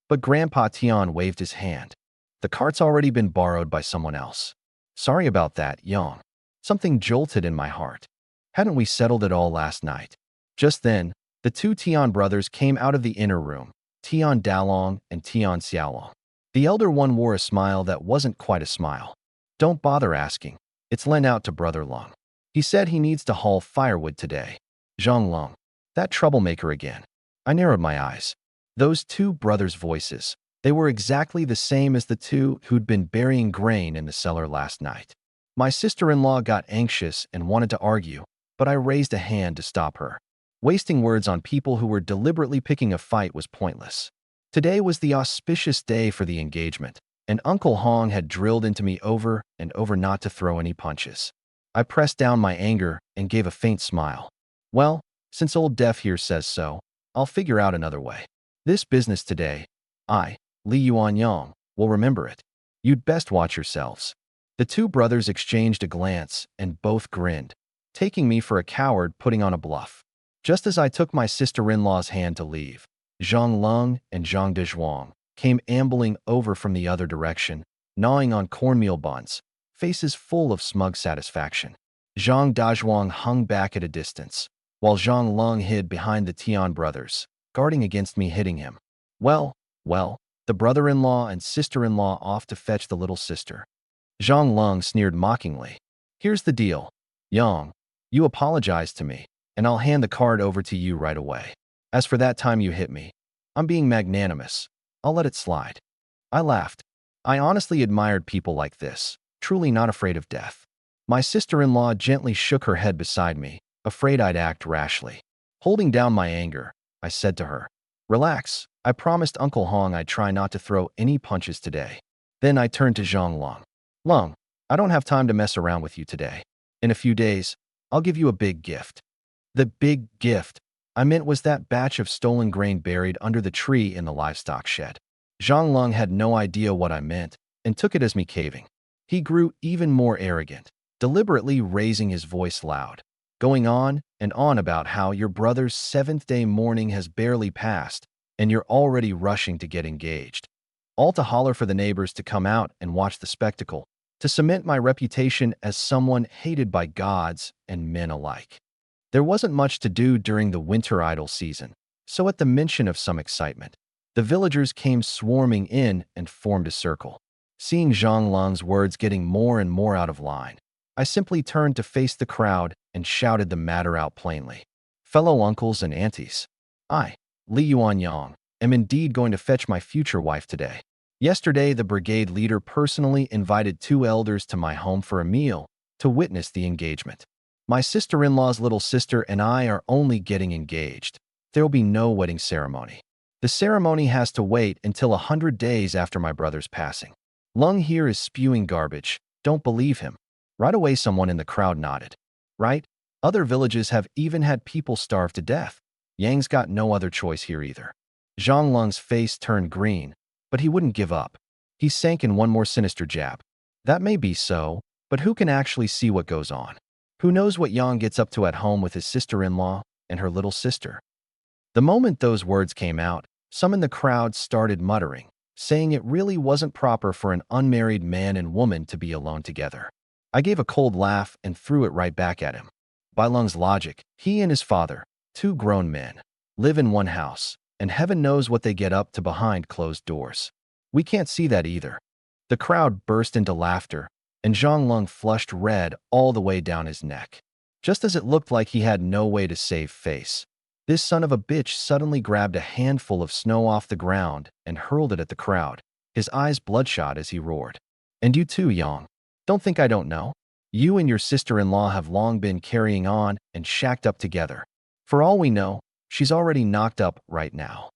But Grandpa Tian waved his hand. The cart's already been borrowed by someone else. Sorry about that, Yang. Something jolted in my heart. Hadn't we settled it all last night? Just then, the 2 Tian brothers came out of the inner room, Tian Dalong and Tian Xiaolong. The elder one wore a smile that wasn't quite a smile. Don't bother asking. It's lent out to Brother Lung. He said he needs to haul firewood today. Zhang Lung. That troublemaker again. I narrowed my eyes. Those 2 brothers' voices. They were exactly the same as the 2 who'd been burying grain in the cellar last night. My sister-in-law got anxious and wanted to argue, but I raised a hand to stop her. Wasting words on people who were deliberately picking a fight was pointless. Today was the auspicious day for the engagement, and Uncle Hong had drilled into me over and over not to throw any punches. I pressed down my anger and gave a faint smile. Well, since old Deaf here says so, I'll figure out another way. This business today, Li Yuanyang, will remember it. You'd best watch yourselves. The 2 brothers exchanged a glance and both grinned, taking me for a coward putting on a bluff. Just as I took my sister-in-law's hand to leave, Zhang Lung and Zhang Dezhuang came ambling over from the other direction, gnawing on cornmeal buns, faces full of smug satisfaction. Zhang Dezhuang hung back at a distance, while Zhang Lung hid behind the Tian brothers, guarding against me hitting him. Well, the brother-in-law and sister-in-law off to fetch the little sister. Zhang Lung sneered mockingly. Here's the deal. Yang, you apologize to me, and I'll hand the card over to you right away. As for that time you hit me, I'm being magnanimous. I'll let it slide. I laughed. I honestly admired people like this, truly not afraid of death. My sister-in-law gently shook her head beside me, afraid I'd act rashly. Holding down my anger, I said to her, Relax, I promised Uncle Hong I'd try not to throw any punches today. Then I turned to Zhang Lung. Lung, I don't have time to mess around with you today. In a few days, I'll give you a big gift. The big gift I meant was that batch of stolen grain buried under the tree in the livestock shed. Zhang Lung had no idea what I meant and took it as me caving. He grew even more arrogant, deliberately raising his voice loud, going on and on about how your brother's 7th-day mourning has barely passed and you're already rushing to get engaged. All to holler for the neighbors to come out and watch the spectacle, to cement my reputation as someone hated by gods and men alike. There wasn't much to do during the winter idle season, so at the mention of some excitement, the villagers came swarming in and formed a circle. Seeing Zhang Lung's words getting more and more out of line, I simply turned to face the crowd and shouted the matter out plainly. Fellow uncles and aunties, I, Li Yuanyang, am indeed going to fetch my future wife today. Yesterday, the brigade leader personally invited 2 elders to my home for a meal to witness the engagement. My sister-in-law's little sister and I are only getting engaged. There will be no wedding ceremony. The ceremony has to wait until 100 days after my brother's passing. Lung here is spewing garbage. Don't believe him. Right away, someone in the crowd nodded. Right? Other villages have even had people starve to death. Yang's got no other choice here either. Zhang Lung's face turned green, but he wouldn't give up. He sank in one more sinister jab. That may be so, but who can actually see what goes on? Who knows what Yang gets up to at home with his sister-in-law and her little sister? The moment those words came out, some in the crowd started muttering, saying it really wasn't proper for an unmarried man and woman to be alone together. I gave a cold laugh and threw it right back at him. By Lung's logic, he and his father, 2 grown men, live in one house, and heaven knows what they get up to behind closed doors. We can't see that either. The crowd burst into laughter, and Zhang Lung flushed red all the way down his neck. Just as it looked like he had no way to save face, this son of a bitch suddenly grabbed a handful of snow off the ground and hurled it at the crowd, his eyes bloodshot as he roared. And you too, Yang. Don't think I don't know. You and your sister-in-law have long been carrying on and shacked up together. For all we know, she's already knocked up right now.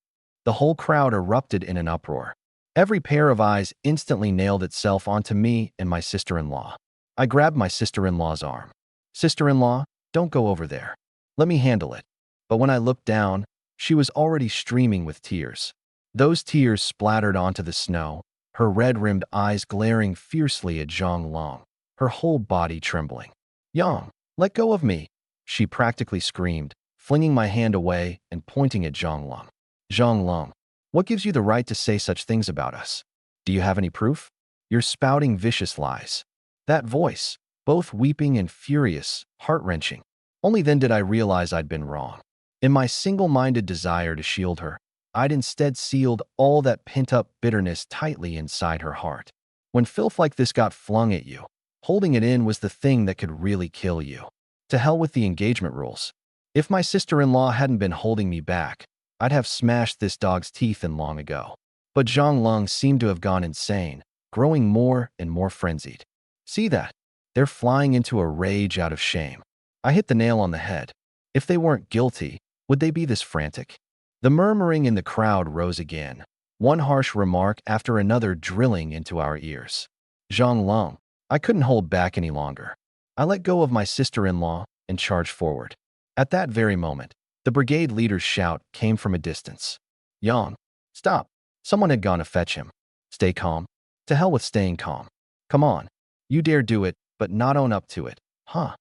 The whole crowd erupted in an uproar. Every pair of eyes instantly nailed itself onto me and my sister-in-law. I grabbed my sister-in-law's arm. Sister-in-law, don't go over there. Let me handle it. But when I looked down, she was already streaming with tears. Those tears splattered onto the snow, her red-rimmed eyes glaring fiercely at Zhang Long, her whole body trembling. Yang, let go of me, she practically screamed, flinging my hand away and pointing at Zhang Long. Zhang Long, what gives you the right to say such things about us? Do you have any proof? You're spouting vicious lies. That voice, both weeping and furious, heart-wrenching. Only then did I realize I'd been wrong. In my single-minded desire to shield her, I'd instead sealed all that pent-up bitterness tightly inside her heart. When filth like this got flung at you, holding it in was the thing that could really kill you. To hell with the engagement rules. If my sister-in-law hadn't been holding me back, I'd have smashed this dog's teeth in long ago. But Zhang Lung seemed to have gone insane, growing more and more frenzied. See that? They're flying into a rage out of shame. I hit the nail on the head. If they weren't guilty, would they be this frantic? The murmuring in the crowd rose again, one harsh remark after another drilling into our ears. Zhang Lung, I couldn't hold back any longer. I let go of my sister-in-law and charged forward. At that very moment, the brigade leader's shout came from a distance. Yang, stop. Someone had gone to fetch him. Stay calm. To hell with staying calm. Come on. You dare do it, but not own up to it, huh?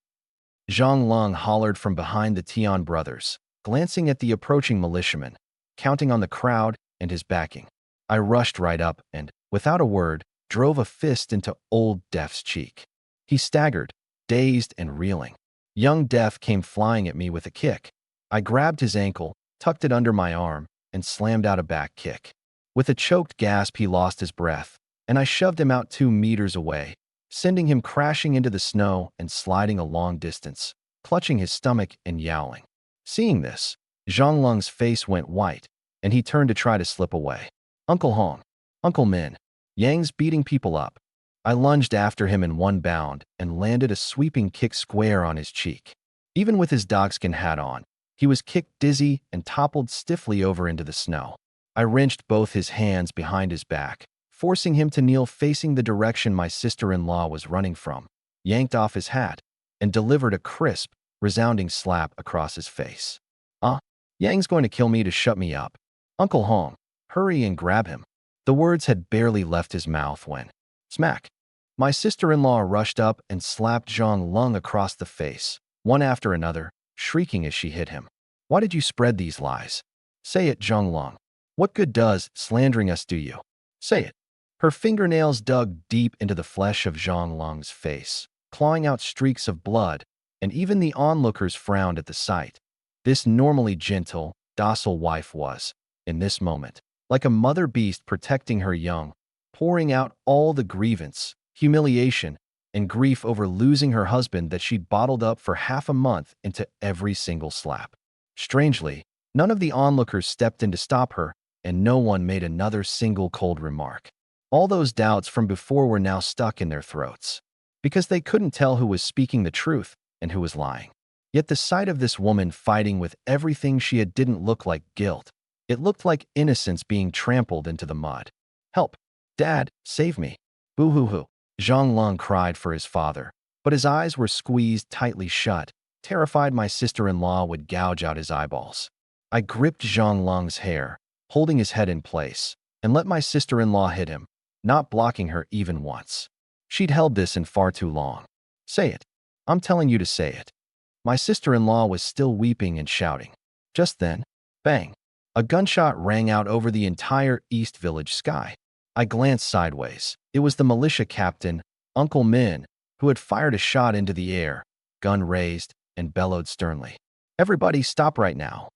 Zhang Lung hollered from behind the Tian brothers, glancing at the approaching militiaman, counting on the crowd and his backing. I rushed right up and, without a word, drove a fist into Old Death's cheek. He staggered, dazed and reeling. Young Death came flying at me with a kick. I grabbed his ankle, tucked it under my arm, and slammed out a back kick. With a choked gasp, he lost his breath, and I shoved him out 2 meters away, sending him crashing into the snow and sliding a long distance, clutching his stomach and yowling. Seeing this, Zhang Lung's face went white, and he turned to try to slip away. Uncle Hong, Uncle Min, Yang's beating people up. I lunged after him in one bound and landed a sweeping kick square on his cheek. Even with his dogskin hat on, he was kicked dizzy and toppled stiffly over into the snow. I wrenched both his hands behind his back, forcing him to kneel facing the direction my sister-in-law was running from, yanked off his hat, and delivered a crisp, resounding slap across his face. Yang's going to kill me to shut me up. Uncle Hong, hurry and grab him. The words had barely left his mouth when, smack, my sister-in-law rushed up and slapped Zhang Lung across the face, one after another, shrieking as she hit him. Why did you spread these lies? Say it, Zhang Lung. What good does slandering us do you? Say it. Her fingernails dug deep into the flesh of Zhang Lung's face, clawing out streaks of blood, and even the onlookers frowned at the sight. This normally gentle, docile wife was, in this moment, like a mother beast protecting her young, pouring out all the grievance, humiliation, and grief over losing her husband that she'd bottled up for half a month into every single slap. Strangely, none of the onlookers stepped in to stop her, and no one made another single cold remark. All those doubts from before were now stuck in their throats, because they couldn't tell who was speaking the truth and who was lying. Yet the sight of this woman fighting with everything she had didn't look like guilt. It looked like innocence being trampled into the mud. "Help! Dad, save me!" "Boo-hoo-hoo!" Zhang Long cried for his father, but his eyes were squeezed tightly shut, terrified my sister-in-law would gouge out his eyeballs. I gripped Zhang Long's hair, holding his head in place, and let my sister-in-law hit him, not blocking her even once. She'd held this in far too long. "Say it. I'm telling you to say it." My sister-in-law was still weeping and shouting. Just then, bang! A gunshot rang out over the entire East Village sky. I glanced sideways. It was the militia captain, Uncle Min, who had fired a shot into the air, gun raised, and bellowed sternly. "Everybody stop right now.